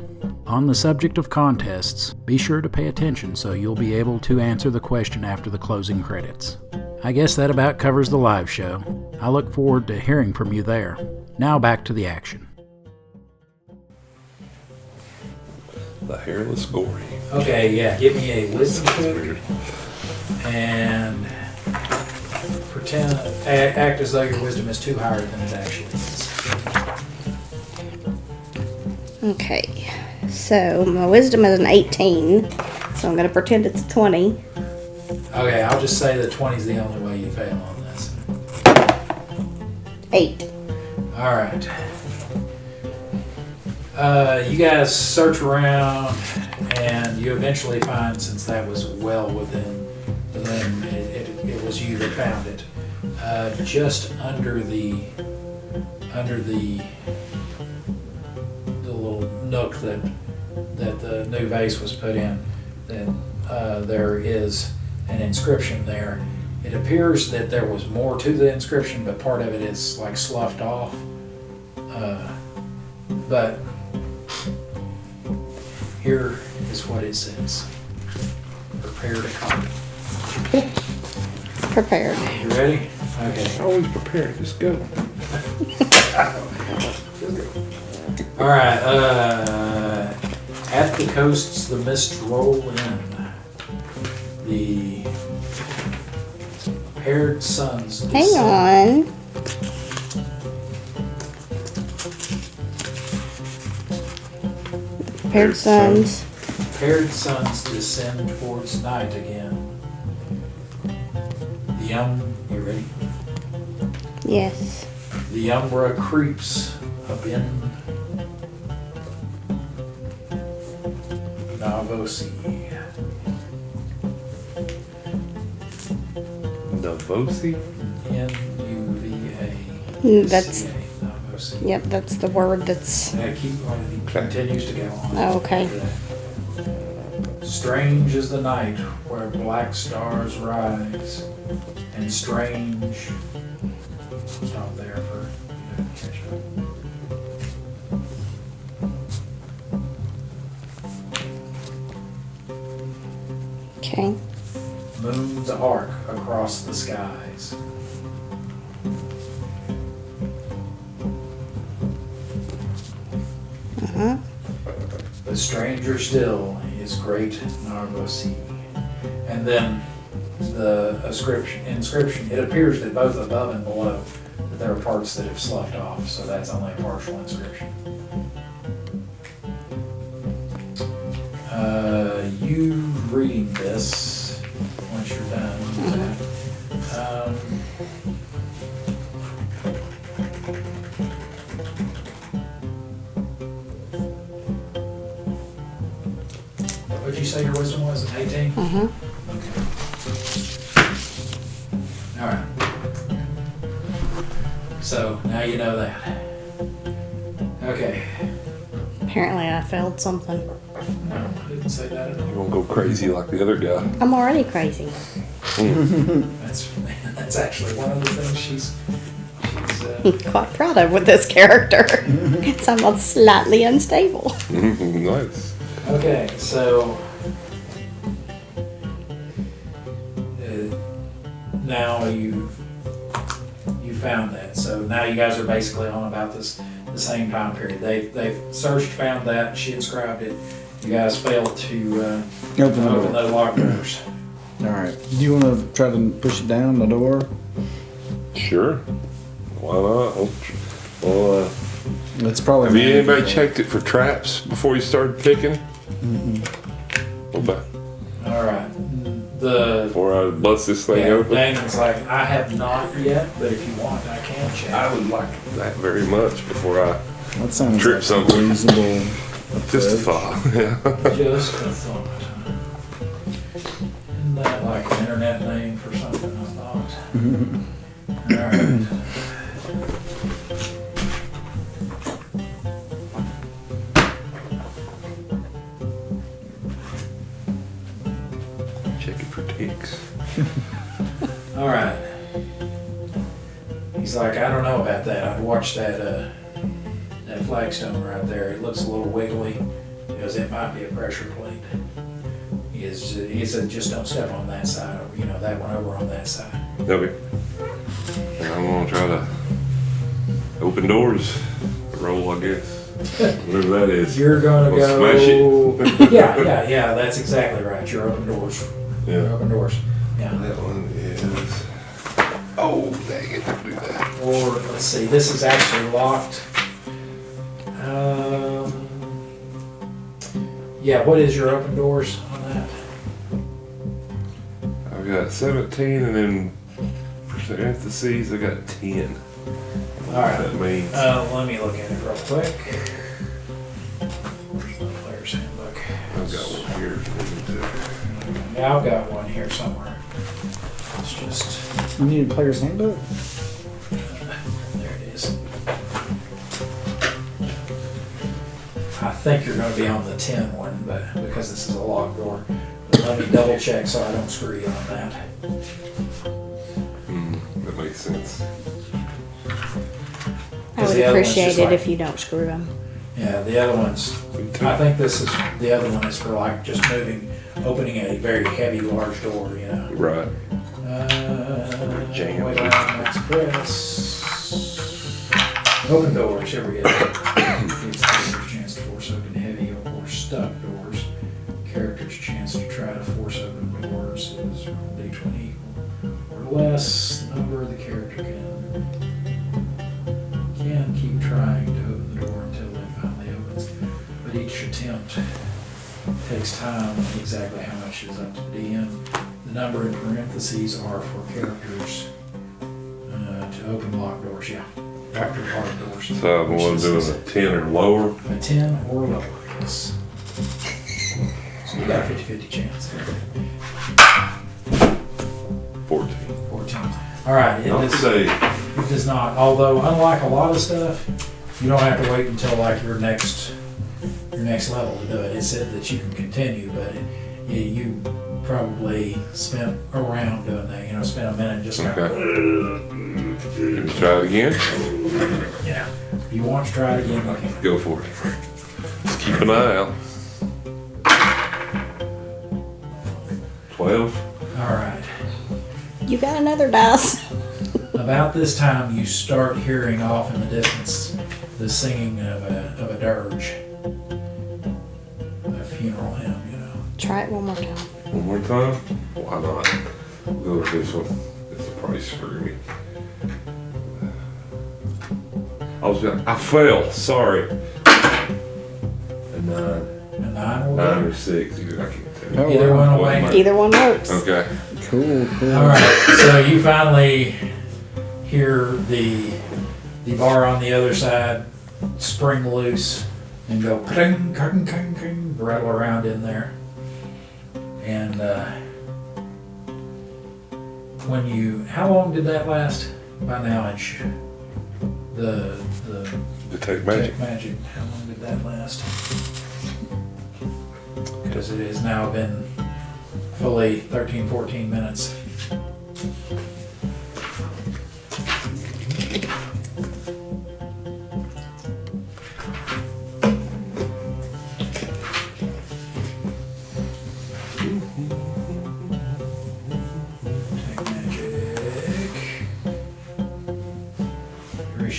On the subject of contests, be sure to pay attention so you'll be able to answer the question after the closing credits. I guess that about covers the live show. I look forward to hearing from you there. Now back to the action. The hairless Gory. Okay, yeah, give me a wisdom That's check weird. and pretend act as though your wisdom is too higher than it actually is. Okay. So my wisdom is an 18. So I'm going to pretend it's 20. Okay, I'll just say that 20 is the only way you fail on this. 8. All right. You guys search around, and you eventually find, since that was well within the limb, it was you that found it. Just under the little nook that the new vase was put in, that there is an inscription there. It appears that there was more to the inscription, but part of it is like sloughed off. But here is what it says. Prepare to copy. Prepared. You ready? Okay. Always prepared. Just go. All right. At the coasts, the mist roll in. The paired suns Hang descend. on. Prepared sons. Paired suns descend towards night again. You ready? Yes. The umbra creeps up in Navosi. Navosi? N-U-V-A. That's, Navosi. yep, that's the word that's, It continues to go on. oh, okay. Strange is the night where black stars rise, and strange. Stop there for you to catch up. okay. Moons arc across the skies. But stranger still is great Narvosi. And then the inscription, it appears that both above and below, that there are parts that have sloughed off, so that's only a partial inscription. You reading this, once you're done with that, what'd you say your wisdom was, an 18? All right. So now you know that. Okay. Apparently I failed something. No, I didn't say that at all. You won't go crazy like the other guy. I'm already crazy. That's actually one of the things she's Quite proud of with this character. So I'm slightly unstable. Nice. okay. So now you found that. So now you guys are basically on about the same time period. They've searched, found that, she inscribed it. You guys failed to Open the open door. the locked doors. Alright. Do you want to try to push it down the door? Sure. Why not? Well, It's probably. have you anybody manageable. checked it for traps before you started picking? What about All right. The before I bust this thing open? Damon's like, I have not yet, but if you want, I can check. I would like that very much before I That sounds Trip like something. a reasonable. just a approach. thought. Yeah. Just a thought. Isn't that like an internet name for something? I thought. All right. Check it for ticks. All right. He's like, I don't know about that. I'd watch that flagstone right there. It looks a little wiggly because it might be a pressure plate. He said, just don't step on that side, or, that one over on that side. Okay. And I'm gonna try to open doors. Roll, I guess. Whatever that is. You're gonna We'll go. smash it. Yeah. That's exactly right. You're open doors. You're Yeah. open doors. Yeah. That one is. Oh, dang it! Don't do that. Or let's see. This is actually locked. Yeah. What is your open doors on that? I've got 17, and then parentheses, I got 10. All right. That means. Let me look at it real quick. Where's my player's handbook? I've got one here. if you need to. Yeah, I've got one here somewhere. It's just, You need a player's handbook? there it is. I think you're going to be on the 10 one, but because this is a locked door. But let me double check so I don't screw you on that. That makes sense. I would the other one's appreciate just it like- if you don't screw them. Yeah, the other one's, I think the other one is for like just opening a very heavy, large door, Right. Jam. Wait, Express. Open doors, here we go. Gives characters a chance to force open heavy or stuck doors. Characters' chance to try to force open doors is D20 or less. The number the character can keep trying to open the door until it finally opens. But each attempt takes time, and exactly how much is up to the DM. The number in parentheses are for characters to open locked doors, yeah. Factory locked doors. So I'm going to do a 10 or lower. A 10 or lower, yes. So you got a 50-50 chance. 14. 14. All right, Not today. it does not. Although, unlike a lot of stuff, you don't have to wait until like your next level to do it. It said that you can continue, but you probably spent a round doing that. Spent a minute just kind of. Okay. Let me try it again. Yeah. If you want to try it again, you can. Go for it. Just keep an eye out. 12. All right. You got another dice. About this time, you start hearing off in the distance the singing of a dirge, a funeral hymn. Try it one more time. One more time? Why not? We'll go with this one. This will probably screw me. I fell. Sorry. A 9. A 9 will 9 do. or 6. Either I can't tell. Oh, Either one will make it. Either one works. Okay. Cool. All right, so you finally hear the bar on the other side spring loose and go cling, cling, cling, cling, rattle around in there. And how long did that last? By now, The Detect magic. Detect magic. How long did that last? Because it has now been fully 13, 14 minutes.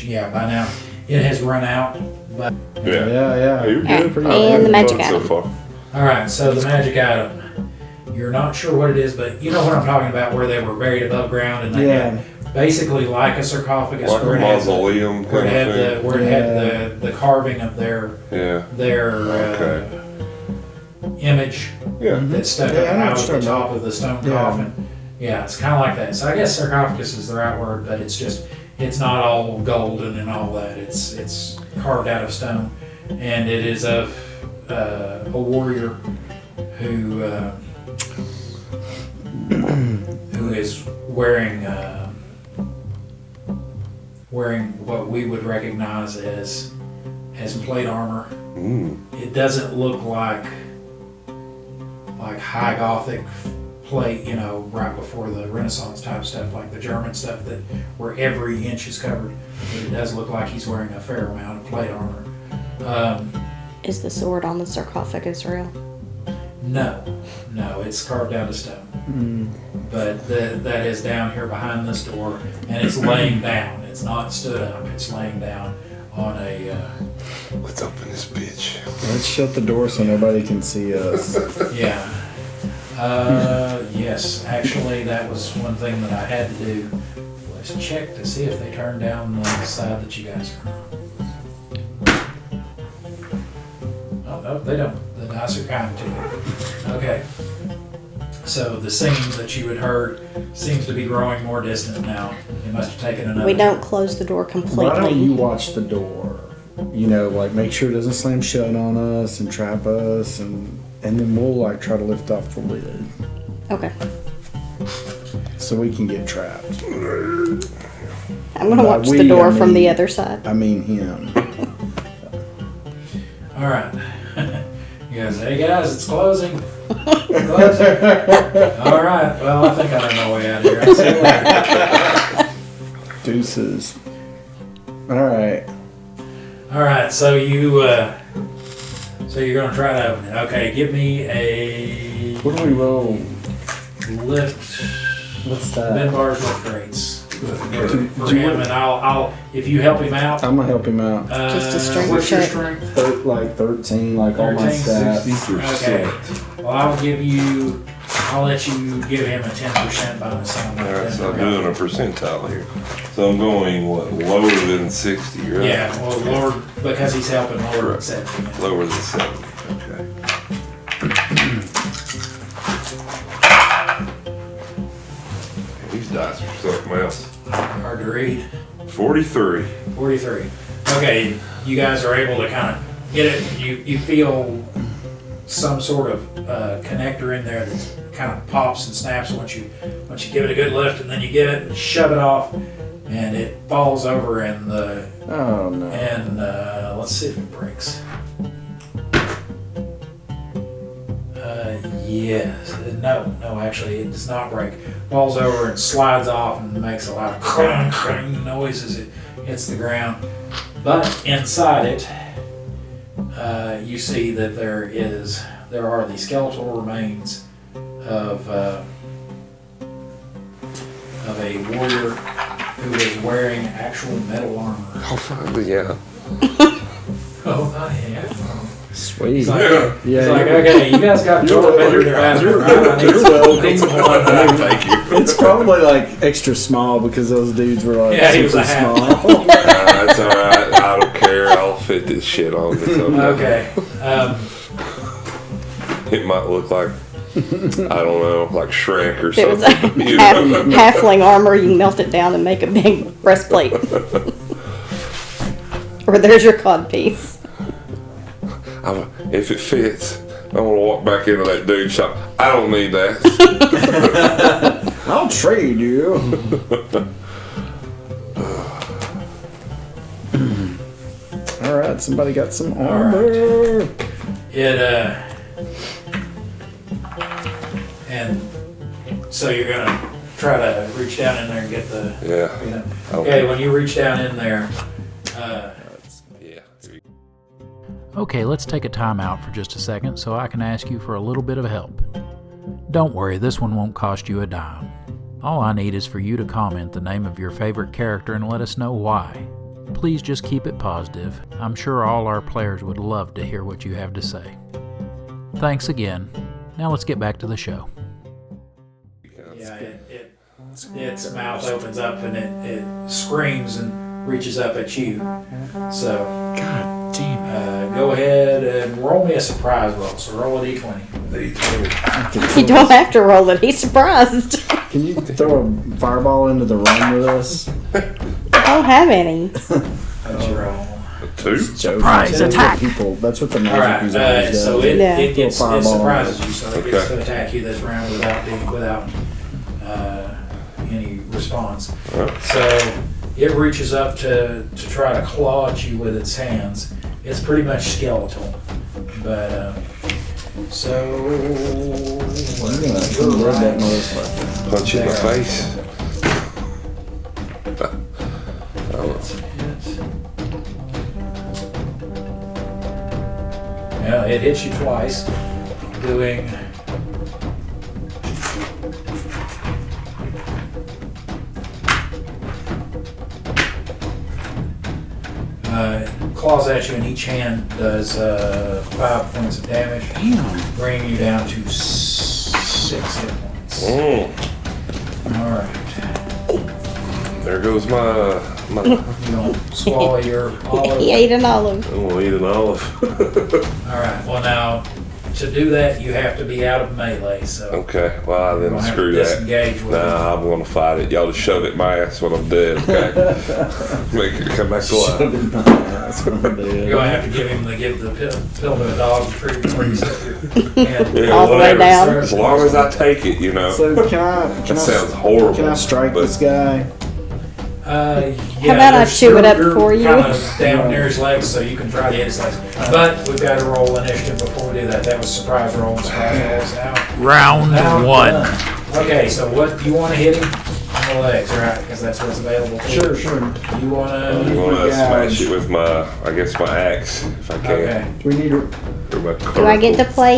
Yeah, by now it has run out. But Yeah. You're good. Pretty And the good. magic so item. far. all right, so the magic item. You're not sure what it is, but you know what I'm talking about, where they were buried above ground and they had basically like a sarcophagus, Like a where it had mausoleum where it kind had of thing. where it had the carving of their Okay. image Yeah. that stuck Yeah, I know out what of you're the talking top about. of the stone Yeah. coffin. Yeah, it's kind of like that. So I guess sarcophagus is the right word, but it's not all golden and all that. It's carved out of stone, and it is of a warrior who is wearing what we would recognize as plate armor. It doesn't look like high Gothic plate, right before the Renaissance type stuff, like the German stuff where every inch is covered. But it does look like he's wearing a fair amount of plate armor. Is the sword on the sarcophagus real? No, it's carved out of stone. But that is down here behind this door, and it's laying down. It's not stood up. It's laying down on a. Let's open this bitch. Let's shut the door so nobody can see us. Yeah. Yes, actually, that was one thing that I had to do. Let's check to see if they turned down the side that you guys are on. Oh, no, they don't. The dice are kind to you. Okay. So the singing that you had heard seems to be growing more distant now. It must have taken another. We don't close the door Why don't you completely. watch the door? Make sure it doesn't slam shut on us and trap us, and then we'll try to lift off the lid Okay. so we can get trapped. I'm gonna By watch we, the door I from mean- the other side. I mean him. All right. You guys, hey guys, it's closing. Closing. All right. Well, I think I know my way out of here. I'll see you later. Deuces. All right. All right. So you're gonna try to open it. Okay. Give me a What do we roll? lift. What's Ben that? Bar's lift rates for him, and I'll if you help him out. I'm gonna help him out. Just a strength what's your check. strength? 13, all my 13, stats. Okay. Well, I'll let you give him a 10% bonus on that. Alright, so I'm doing a percentile here. So I'm going, lower than 60, right? Yeah, well, lower, because he's helping lower than 70. Lower than 70, okay. These dice are something else. Hard to read. 43. 43. Okay, you guys are able to kind of get it. You feel some sort of connector in there that kind of pops and snaps once you give it a good lift, and then you get it and shove it off, and it falls over, and Oh no. let's see if it breaks. Yes. No, actually, it does not break. Falls over and slides off and makes a lot of crunch noise as it hits the ground. But inside it, you see that there are the skeletal remains of a warrior who is wearing actual metal armor. Oh, finally, yeah. Oh, not yet. Sweet. He's like, Yeah. he's like, okay, you guys got You're toilet welcome. paper right? You're I need welcome. some blood. Thank you. It's probably extra small because those dudes were Yeah, he was super a half. small. That's alright. I don't care. I'll fit this shit on this. Okay. It might look like, I don't know, like Shrek or If it was a something. You know? halfling armor, you can melt it down and make a big breastplate. Or there's your codpiece. If it fits, I'm gonna walk back into that dude's shop. I don't need that. I'll trade you. God, somebody got some All armor. It and so you're gonna try to reach down in there and get the. Yeah. You know. Okay. Okay, when you reach down in there, Yeah. Okay, let's take a time out for just a second so I can ask you for a little bit of help. Don't worry, this one won't cost you a dime. All I need is for you to comment the name of your favorite character and let us know why. Please just keep it positive. I'm sure all our players would love to hear what you have to say. Thanks again. Now let's get back to the show. yeah, its mouth opens up and it screams and reaches up at you. So God damn. go ahead and roll me a surprise roll. So roll a d20. You don't have to roll it. He's surprised. Can you throw a fireball into the room with us? I don't have any. That's your roll. 2? Surprise That's attack. what people. That's what the All magic right, user always does. so it Yeah. it Fireball. surprises you, so it gets Okay. to attack you this round without any response. Alright. So it reaches up to try to claw at you with its hands. It's pretty much skeletal, but so I'm gonna unload that motherfucker. Punch you in the There. face. Yeah, it hits you twice, doing claws at you, and each hand does 5 points of damage, Damn. bringing you down to 6 hit points. Mm. All right, There goes my. you don't swallow your olive. He ate an olive. I'm gonna eat an olive. All right. Well, now to do that, you have to be out of melee. So Okay, well you're then gonna have screw to that. disengage with it. Nah, I'm gonna fight it. Y'all just shove it in my ass when I'm dead, okay? Make it come back to life. That's what I'm You're doing. gonna have to give the pill to a dog to treat before you stick your hand. Yeah, All the way whatever. down. As long as I take it, you know. So can I? That sounds horrible. Can I strike but this guy? Yeah, How about I there's- chew it up you're for you? Kind of down near his legs, so you can try to hit his legs. But we've got to roll initiative before we do that. That was surprise roll. Surprise rolls now. Round Now one. done. Okay, so what you want to hit him on the legs, right? Because that's what's available. To Sure, you. sure. You I'm want to? gonna Yeah. smash it with my, I guess my axe, if I can. Okay, Do we need to? Or my Do I get to play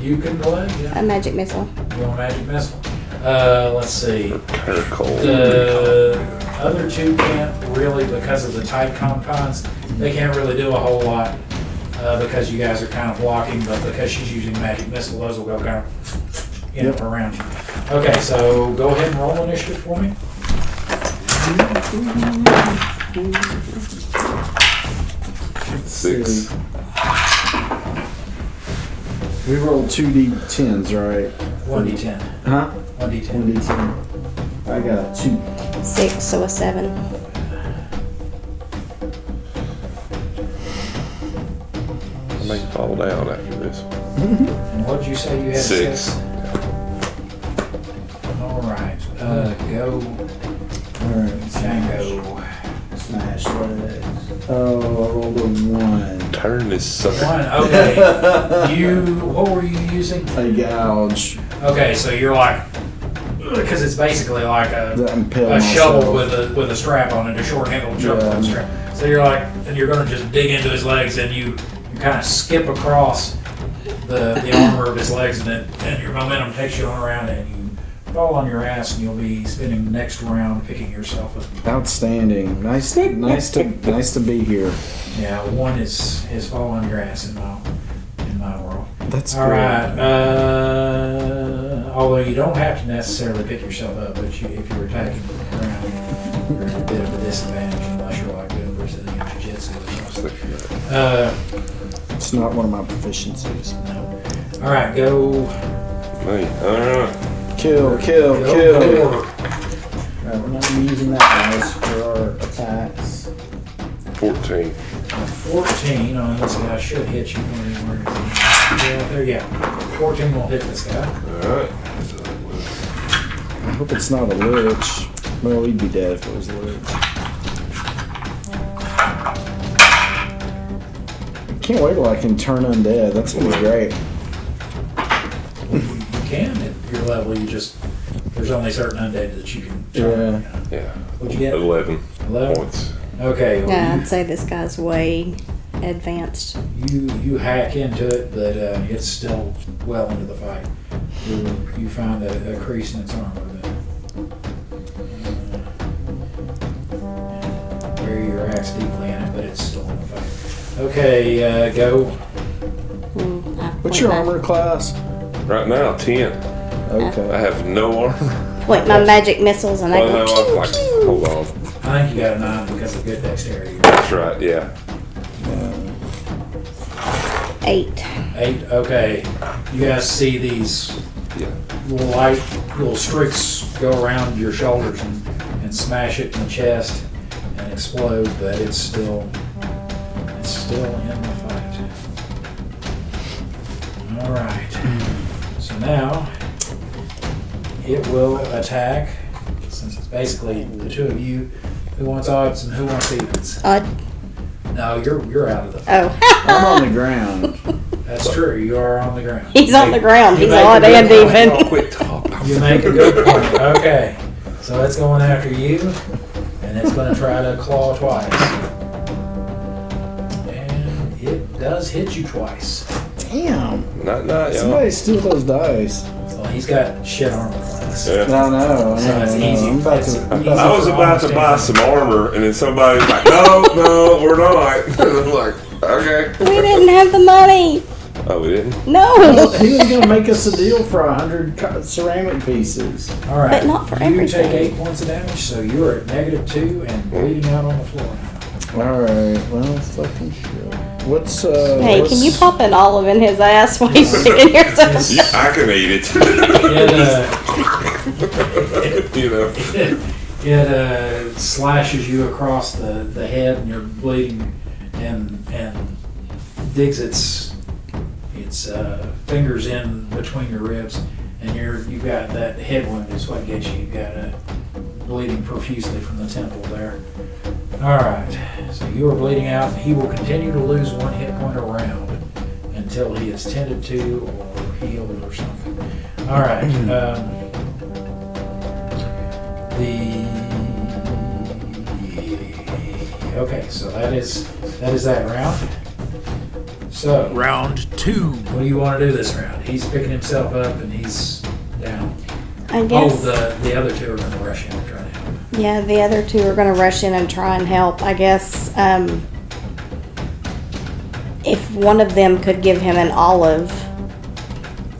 you can play. Yeah. a magic missile? You want magic missile? Let's see. Caracol. The other two can't really, because of the tight confines, they can't really do a whole lot because you guys are kind of blocking, but because she's using magic missile, those will go kind of around you. Okay, so go ahead and roll initiative for me. Six. We rolled 2d10s, right? 1d10. Huh? 1d10. 1d10. I got a 2. 6, so a 7. I may fall down after this. And what did you say you had? 6. All right. Go. Alright, Django. smash legs. Oh, I rolled a 1. Turn this sucker. One. Okay. What were you using? A gouge. Okay, so you're like, because it's basically like That impale a shovel myself. with a strap on it, a short-handled shovel with a Yeah. strap. So you're like, and you're gonna just dig into his legs, and you kind of skip across the armor of his legs, and your momentum takes you on around it, and you fall on your ass, and you'll be spending the next round picking yourself up. Outstanding. Nice to be here. Yeah, one is fall on your ass in my world. That's All good. right. Although you don't have to necessarily pick yourself up, but if you're attacking from the ground, you're at a bit of a disadvantage unless you're like doing Brazilian Jiu-Jitsu or something. It's not one of my proficiencies. No. All right, go. Me. Alright. Kill. Go. Right, we're not using that dice for our attacks. 14. 14 on this guy should hit you. Yeah, there you go. 14 will hit this guy. Alright. I hope it's not a lich. Well, we'd be dead if it was a lich. can't wait till I can turn undead. That's gonna be great. You can at your level. There's only certain undead that you can turn. Yeah. You know. Yeah. What'd you get? 11 11? points. Okay. Well, Yeah, I'd say this guy's way advanced. you hack into it, but it's still well into the fight. You find a crease in its armor. Bury your axe deeply in it, but it's still in the fight. Okay, go. What's your armor class? Right now, 10. I Okay. have no armor. Point my magic missiles and I Well, go no, I'm pew, like, pew. hold on. I think you got a 9 because of good dexterity. That's right, yeah. 8. 8, okay. You guys see these Yeah. little streaks go around your shoulders and smash it in the chest and explode, but it's still in the fight. All right. So now it will attack, since it's basically the two of you. Who wants odds and who wants evens? No, you're out of the fight. Oh. I'm on the ground. That's true. You are on the ground. He's on the ground. You He's make a odd good and point. I'll even. quit talking. You make a good point. Okay. So it's going after you, and it's going to try to claw twice. And it does hit you twice. Damn. Not, y'all. Somebody steal those dice. Well, he's got shit armor class. Yeah. No, no. So it's easy. I'm about It's to. easy. I was about to buy some armor, and then somebody's like, no, we're not. And I'm like, okay. We didn't have the money. Oh, we didn't? No. He was gonna make us a deal for 100 ceramic pieces. All right. But not for you everything. take 8 points of damage, so you're at -2 and bleeding out on the floor now. All right. Well, fucking shit. What's Hey, what's- can you pop an olive in his ass while he's picking yourself? Yeah, I can eat it. You know. It slashes you across the head, and you're bleeding, and digs its fingers in between your ribs, and you've got that head wound is what gets you. You've got bleeding profusely from the temple there. All right, so you are bleeding out. He will continue to lose 1 hit point a round until he is tended to or healed or something. All right. Okay, so that is that round. So Round 2. what do you want to do this round? He's picking himself up and he's down. I guess. The other two are going to rush in and try to help. Yeah, the other two are going to rush in and try and help. I guess if one of them could give him an olive,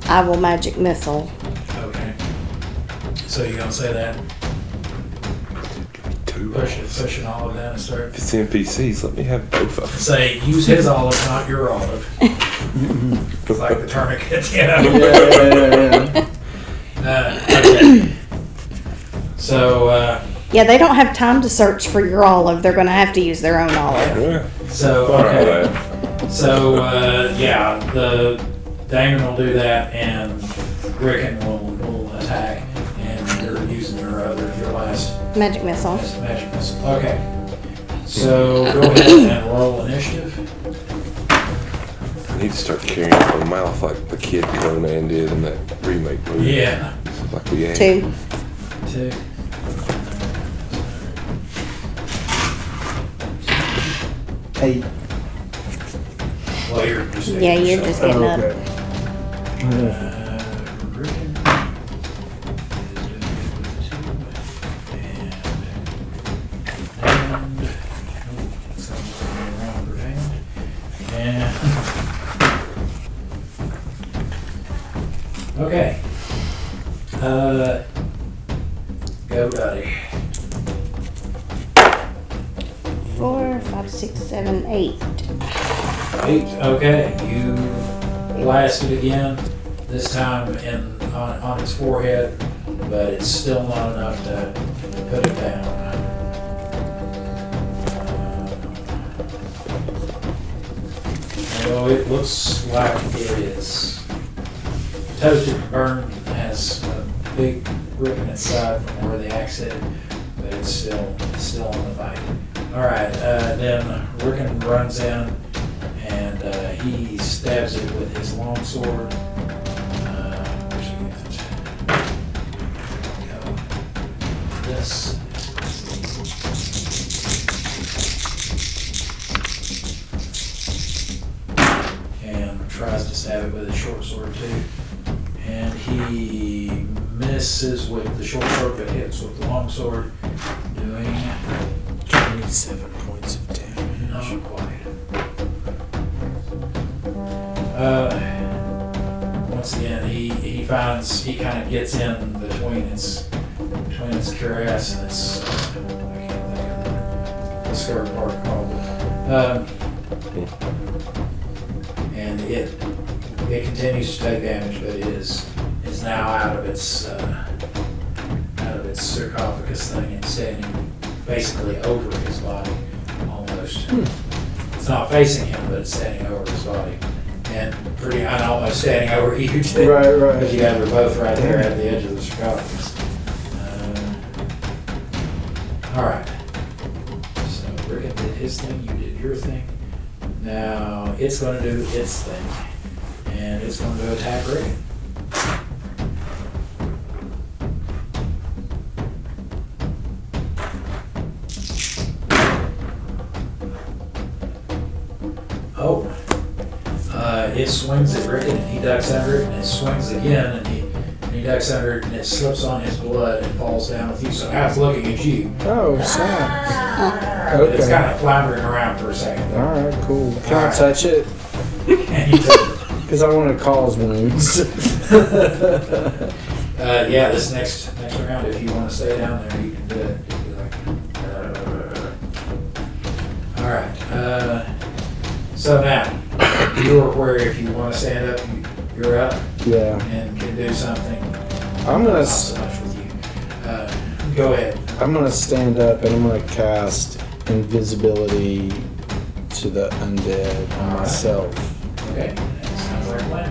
I will magic missile. Okay. So you're going to say that? Two. Push an olive down and start. If it's NPCs, let me have both of them. Say, use his olive, not your olive. It's like the tourniquet, you know? Yeah. Okay. So, Yeah, they don't have time to search for your olive. They're going to have to use their own olive. Yeah. so All okay. right. So, yeah, the Damon will do that, and Rickon will attack, and you're using your last Magic missile. magic missile. Okay. So, go ahead and roll initiative. I need to start carrying it in my mouth like the kid Conan did in that remake movie. Yeah. Like we had. 2. 2. Eight. Well, you're just Yeah, you're just getting up. Okay. Rickon and okay. Go, Dottie. 4, 5, 6, 7, 8. 8. Okay, you blast it again. This time on its forehead, but it's still not enough to put it down. Although it looks like it is toasted and burned, and has a big rip in its side from where the axe hit, but it's still on the fight. All right, then Rickon runs in and he stabs it with his longsword. Where's he at? There we go. This. And tries to stab it with his short sword too. And he misses with the short sword, but hits with the long sword, doing 27 points of damage. not quite. Once again, he finds, he kind of gets in between its cuirass and its, I can't think of the skirt part probably. And it continues to take damage, but it is now out of its sarcophagus thing and standing basically over his body, almost. It's not facing him, but it's standing over his body, and almost standing over you too. Right. Because you guys are both right there at the edge of the sarcophagus. All right. So Rickon did his thing. You did your thing. Now it's going to do its thing, and it's going to attack Rickon. Oh. It swings at Rickon, and he ducks under it, and it swings again, and he ducks under it, and it slips on his blood and falls down with you. So now it's looking at you. Oh, snap. But it's Okay. kind of floundering around for a second. All right, cool. Can I touch it? And you take Because I want to cause wounds. yeah, this next round, if you want to stay down there, you can do it. You can be like, all right. So now, you're where if you want to stand up, you're up Yeah. and can do something. I'm gonna Not so much with you. Go ahead. I'm gonna stand up and I'm gonna cast invisibility to the undead on Alright. myself. Okay, that sounds like a plan.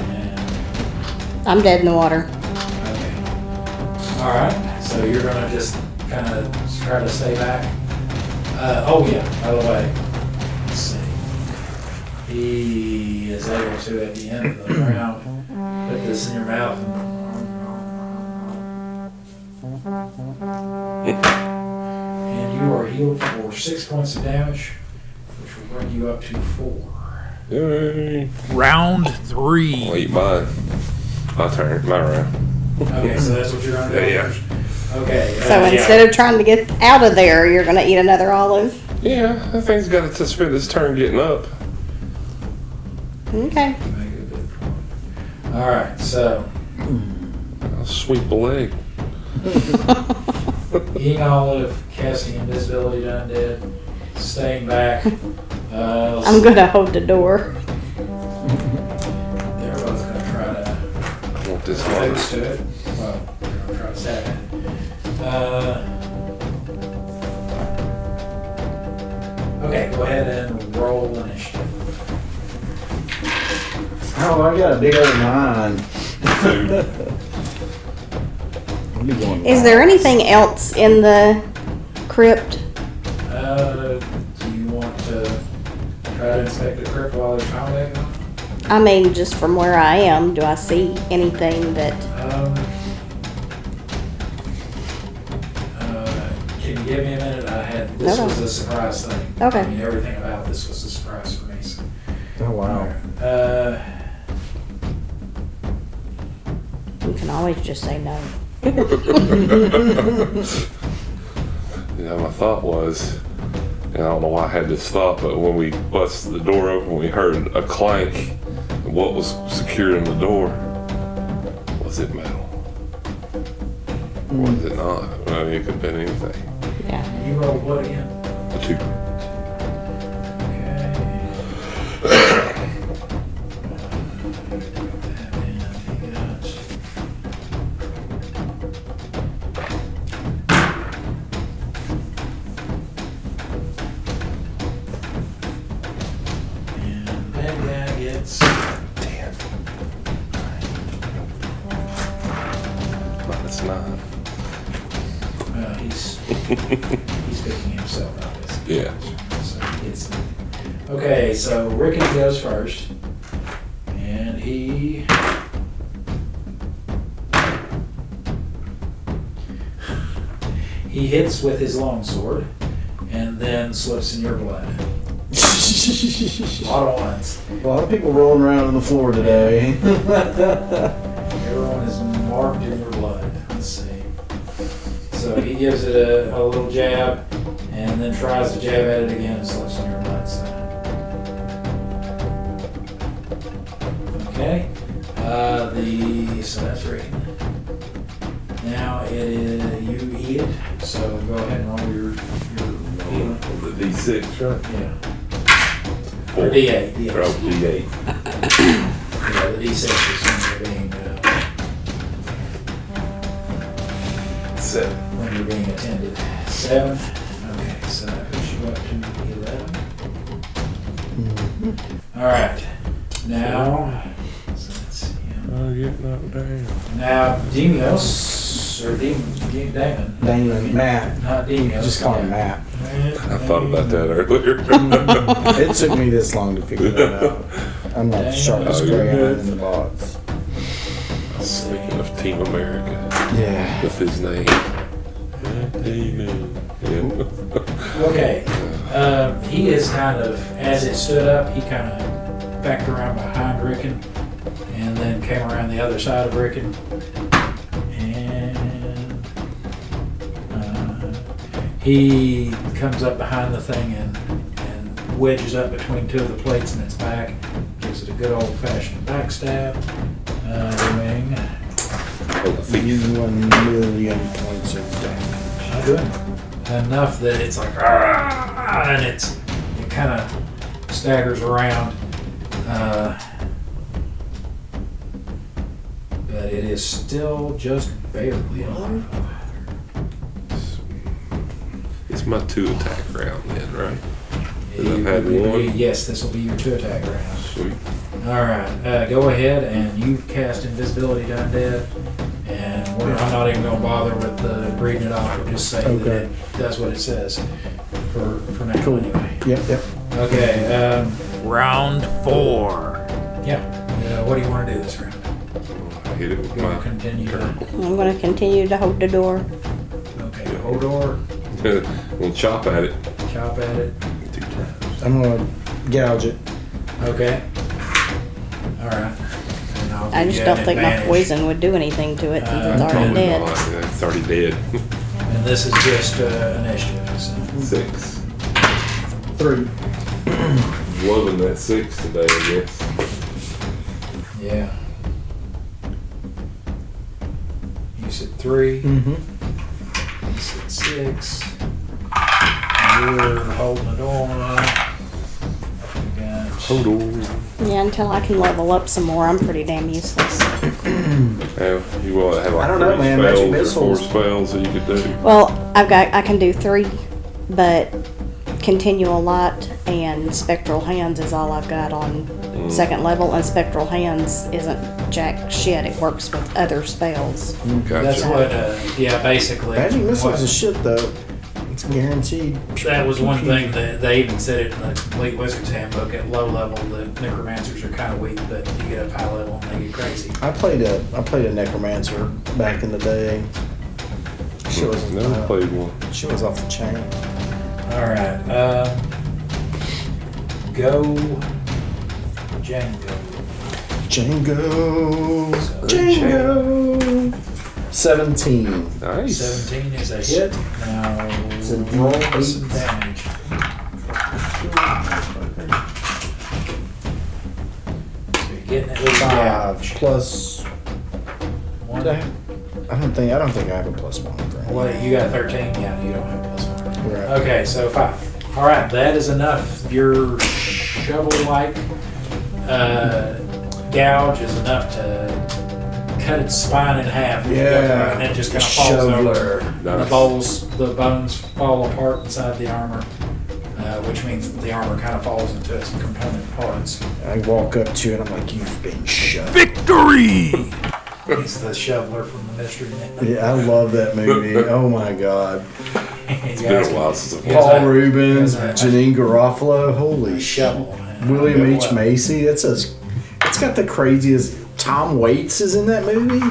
And I'm dead in the water. okay. All right. So you're gonna just kind of try to stay back. Oh yeah. By the way, let's see. He is able to at the end of the round put this in your mouth. And you are healed for 6 points of damage, which will bring you up to 4. Yay. Round 3. Wait, mine. My turn. My round. Okay, so that's what you're gonna do. Yeah. Okay. So instead of trying to get out of there, you're going to eat another olive. Yeah, that thing's got to spend its turn getting up. Okay. All right, so I'll sweep a leg. eating olive, casting invisibility to undead, staying back. I'm going to hold the door. They're both gonna try to I want this close one. to it. Well, they're gonna try to stab it. Okay, go ahead and roll initiative. Oh, I got a big old 9. I'm going Is there anything else in the crypt? Do you want to try to inspect the crypt while there's combat going? I mean, just from where I am, do I see anything that... Can you give me a minute? This Okay. was a surprise thing. Okay. I mean, everything about this was a surprise for me. So. Oh, wow. You can always just say no. Yeah, my thought was, and I don't know why I had this thought, but when we busted the door open, we heard a clank. And what was secured in the door? Was it metal? Or was it not? I mean, it could have been anything. Yeah. You rolled what again? The two. And that guy gets -9. he's picking himself up. Yeah. So he gets Okay, so Rickon goes first. And he... He hits with his longsword and then slips in your blood. A lot of ones. A lot of people rolling around on the floor today. Everyone is marked in your blood. Let's see. So he gives it a little jab and then tries to jab at it again and slips in your blood. So. Okay. So that's Rick. Now it is you eat it. So go ahead and roll your healing. The D6, right? Yeah. Or D8. D8. Oh, D8. Yeah, the D6 is when you're being attended. 7. Okay, so that puts you up to 11. Mm-hmm. All right. Now, so let's see. Oh, get knocked down. Now, Demios, or Damon. Damon, Matt. Not Demios. Just call him Matt. I thought about that earlier. It took me this long to figure that out. I'm not the sharpest Oh, you're crayon good. in the box. Speaking of Team America, Yeah. with his name. Amen. Yeah. Okay. He is kind of, as it stood up, he kind of backed around behind Rickon and then came around the other side of Rickon. And he comes up behind the thing and wedges up between two of the plates in its back. Gives it a good old-fashioned backstab. Doing... Oh, the thief. 1 million points of damage. Not good. Enough that it's like, "Argh!" And it kind of staggers around. But it is still just barely alive. It's my 2 attack round then, right? You I've had would be- one. Yes, this will be your 2 attack round. Sweet. All right, go ahead and you cast invisibility to undead. And I'm not even going to bother with reading it off. We'll just say that Okay. it does what it says for now Cool. anyway. Yep. Okay. Round 4. Yeah. What do you want to do this round? I hit it with You want my to continue to... I'm going to continue to hold the door. Okay, Hodor, We'll chop at it. chop at it. 2 times. I'm gonna gouge it. Okay. All right. And I'll I give just you don't an think my advantage. poison would do anything to it since it's already Probably dead. not. Yeah, it's already dead. And this is just initiative. So. 6. 3. Loving that 6 today, I guess. Yeah. You said 3. Mm-hmm. You said 6. You're holding the door. You got... Hold on. Yeah, until I can level up some more, I'm pretty damn useless. You will have like I don't know, 3 man. Magic spells or 4 missiles. spells that you could do. Well, I can do 3, but continual light and spectral hands is all I've got on second level, and spectral hands isn't jack shit. It works with other spells. That's Gotcha. what, yeah, basically. Magic missiles what- is shit though. It's guaranteed. That was one thing that they even said it in the Complete Wizard's Handbook. At low level, the necromancers are kind of weak, but you get up high level and they get crazy. I played a necromancer back in the day. She was Never played one. She was off the chain. All right, go Django. Django. So, Django. 17. Nice. 17 is a hit. Now It's a roll D8. some damage. So you're getting at least 5 damage. plus. One. I don't think I have a plus 1. Right? What, you got 13? Yeah, you don't have plus 1. Right. Okay, so 5. All right, that is enough. Your shovel-like gouge is enough to cut its spine in half. Yeah. And it just kind of falls over. Nice. The bones fall apart inside the armor, which means that the armor kind of falls into its component parts. I walk up to it. I'm like, "You've been shot." Victory! He's the shoveler from the Mystery Men. Yeah, I love that movie. Oh my god. It's been a while since I've Yes, watched I- Paul Rubens, yes, I- Janine Garofalo, holy shovel. shit. Man. William I H. bet Macy. It's got the craziest. Tom Waits is in that movie.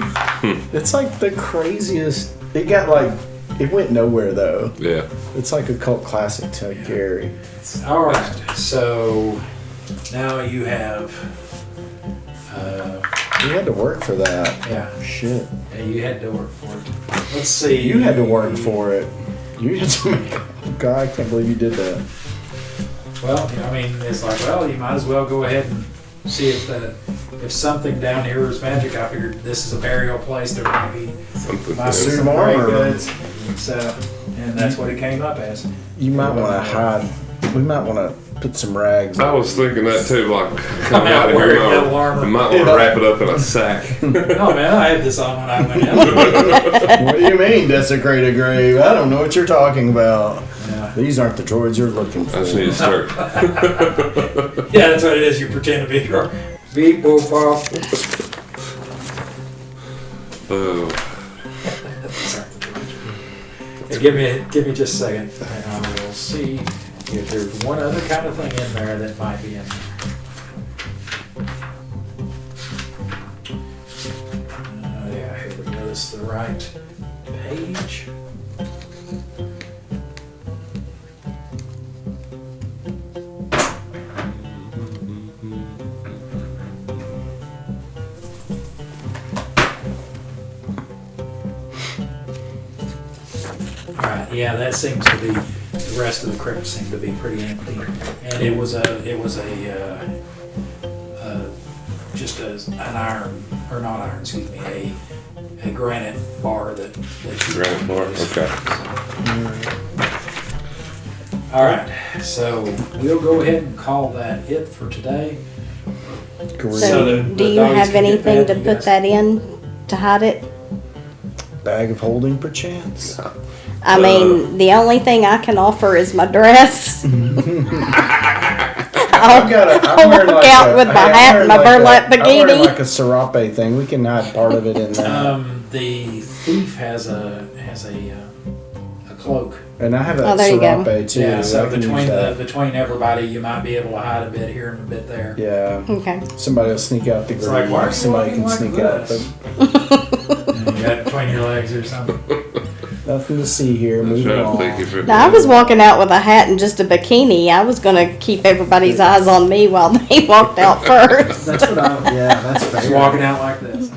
It's like the craziest. It went nowhere though. Yeah. It's like a cult classic to Gary. All right, so now you have, You had to work for that. yeah, Shit. you had to work for it. Let's see. You had to work for it. You had to make. Oh God, I can't believe you did that. Well, I mean, it's like, well, you might as well go ahead and see if something down here is magic. I figured this is a burial place. There might be Something. might be Suit some of grave armor. goods. So, and that's what it came up as. You might want to hide. We might want to put some rags. I was thinking that too, like, come out out of wearing here, metal armor. I might want to wrap it up in a sack. No, man, I had this on when I went in. What do you mean desecrate a grave? I don't know what you're talking about. Yeah. These aren't the droids you're looking for. I just need to start. Yeah, that's what it is. You pretend to be beep boop off. Oh, Give me just a second, and I will see if there's one other kind of thing in there that might be in there. Yeah, here we go. This is the right page. Alright, yeah, that seems to be, the rest of the crypt seemed to be pretty empty. And it was just an iron, or not iron, excuse me, a granite bar that you granite bar, okay. Alright, so we'll go ahead and call that it for today. Great. So the- do the you doggies have can get anything that, to you put guys- that in to hide it? Bag of holding, perchance. I mean, the only thing I can offer is my dress. I'm wearing walk out with my hat and my burlap I'm wearing bikini. like a serape thing. We can hide part of it in there. The thief has a cloak. And I have Oh, a there you go. serape too. Yeah, so I can use between that. between everybody, you might be able to hide a bit here and a bit there. Yeah. Okay. Somebody will sneak out the It's like, why are you grave. Somebody walking can like sneak out. this? But And you got it between your legs or something. nothing to see here. I'm Moving trying to on. think if it. Now, I was walking out with a hat and just a bikini. I was going to keep everybody's eyes on me while they walked out first. That's what I. Yeah, that's fair. Just walking out like this.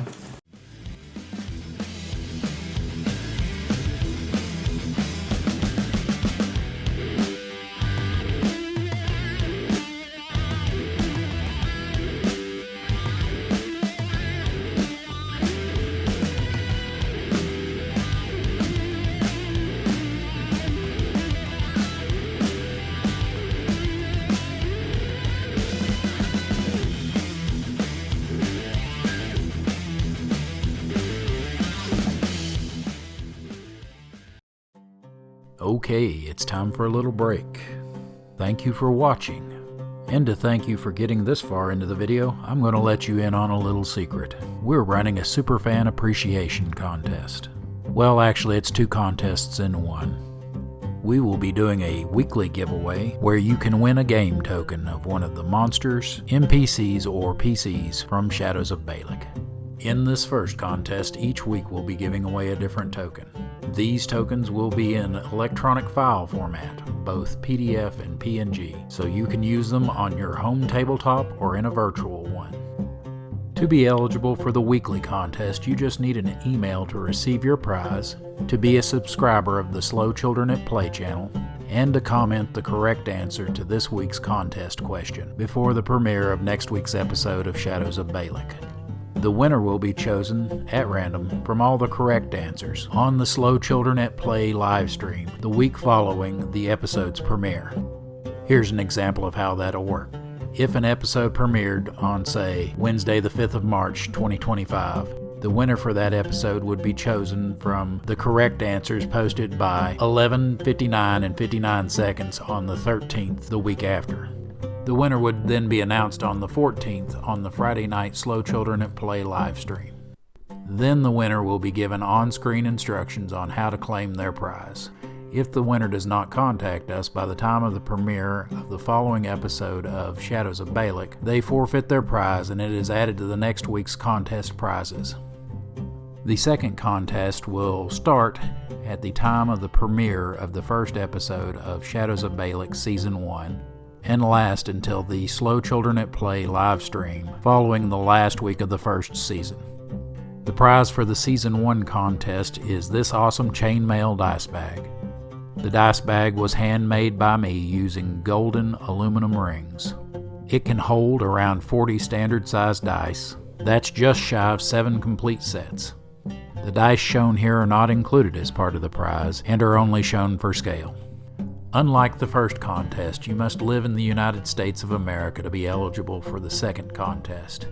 Okay, it's time for a little break. Thank you for watching. And to thank you for getting this far into the video, I'm going to let you in on a little secret. We're running a Superfan Appreciation Contest. Well, actually, it's 2 contests in one. We will be doing a weekly giveaway where you can win a game token of one of the monsters, NPCs, or PCs from Shadows of Balic. In this first contest, each week we'll be giving away a different token. These tokens will be in electronic file format, both PDF and PNG, so you can use them on your home tabletop or in a virtual one. To be eligible for the weekly contest, you just need an email to receive your prize, to be a subscriber of the Slow Children at Play channel, and to comment the correct answer to this week's contest question before the premiere of next week's episode of Shadows of Balic. The winner will be chosen at random from all the correct answers on the Slow Children at Play live stream the week following the episode's premiere. Here's an example of how that'll work. If an episode premiered on, say, Wednesday the 5th of March 2025, the winner for that episode would be chosen from the correct answers posted by 11:59 and 59 seconds on the 13th the week after. The winner would then be announced on the 14th on the Friday night Slow Children at Play live stream. Then the winner will be given on-screen instructions on how to claim their prize. If the winner does not contact us by the time of the premiere of the following episode of Shadows of Balic, they forfeit their prize and it is added to the next week's contest prizes. The second contest will start at the time of the premiere of the first episode of Shadows of Balic Season 1 and last until the Slow Children at Play live stream following the last week of the first season. The prize for the Season 1 contest is this awesome chainmail dice bag. The dice bag was handmade by me using golden aluminum rings. It can hold around 40 standard-sized dice. That's just shy of 7 complete sets. The dice shown here are not included as part of the prize and are only shown for scale. Unlike the first contest, you must live in the United States of America to be eligible for the second contest.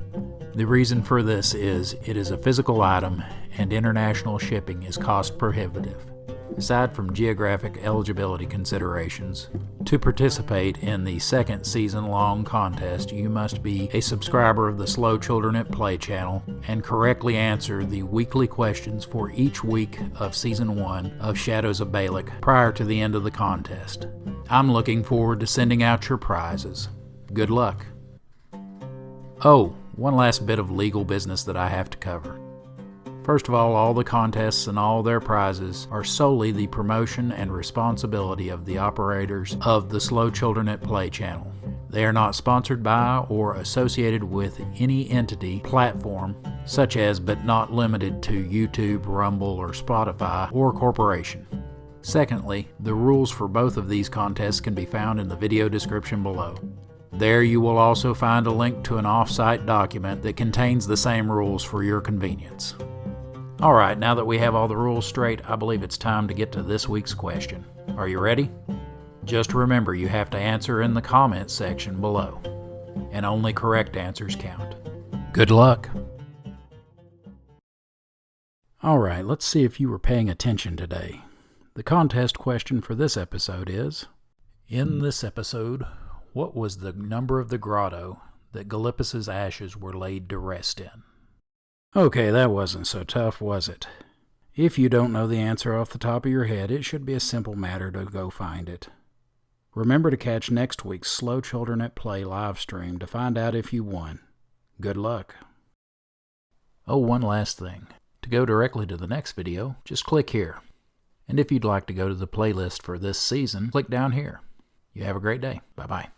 The reason for this is it is a physical item and international shipping is cost prohibitive. Aside from geographic eligibility considerations, to participate in the second season-long contest, you must be a subscriber of the Slow Children at Play channel and correctly answer the weekly questions for each week of Season 1 of Shadows of Balic prior to the end of the contest. I'm looking forward to sending out your prizes. Good luck. Oh, one last bit of legal business that I have to cover. First of all the contests and all their prizes are solely the promotion and responsibility of the operators of the Slow Children at Play channel. They are not sponsored by or associated with any entity, platform, such as but not limited to YouTube, Rumble, or Spotify, or corporation. Secondly, the rules for both of these contests can be found in the video description below. There you will also find a link to an off-site document that contains the same rules for your convenience. Alright, now that we have all the rules straight, I believe it's time to get to this week's question. Are you ready? Just remember you have to answer in the comments section below, and only correct answers count. Good luck! Alright, let's see if you were paying attention today. The contest question for this episode is, in this episode, what was the number of the grotto that Gallippus's ashes were laid to rest in? Okay, that wasn't so tough, was it? If you don't know the answer off the top of your head, it should be a simple matter to go find it. Remember to catch next week's Slow Children at Play live stream to find out if you won. Good luck. Oh, one last thing. To go directly to the next video, just click here. And if you'd like to go to the playlist for this season, click down here. You have a great day. Bye-bye.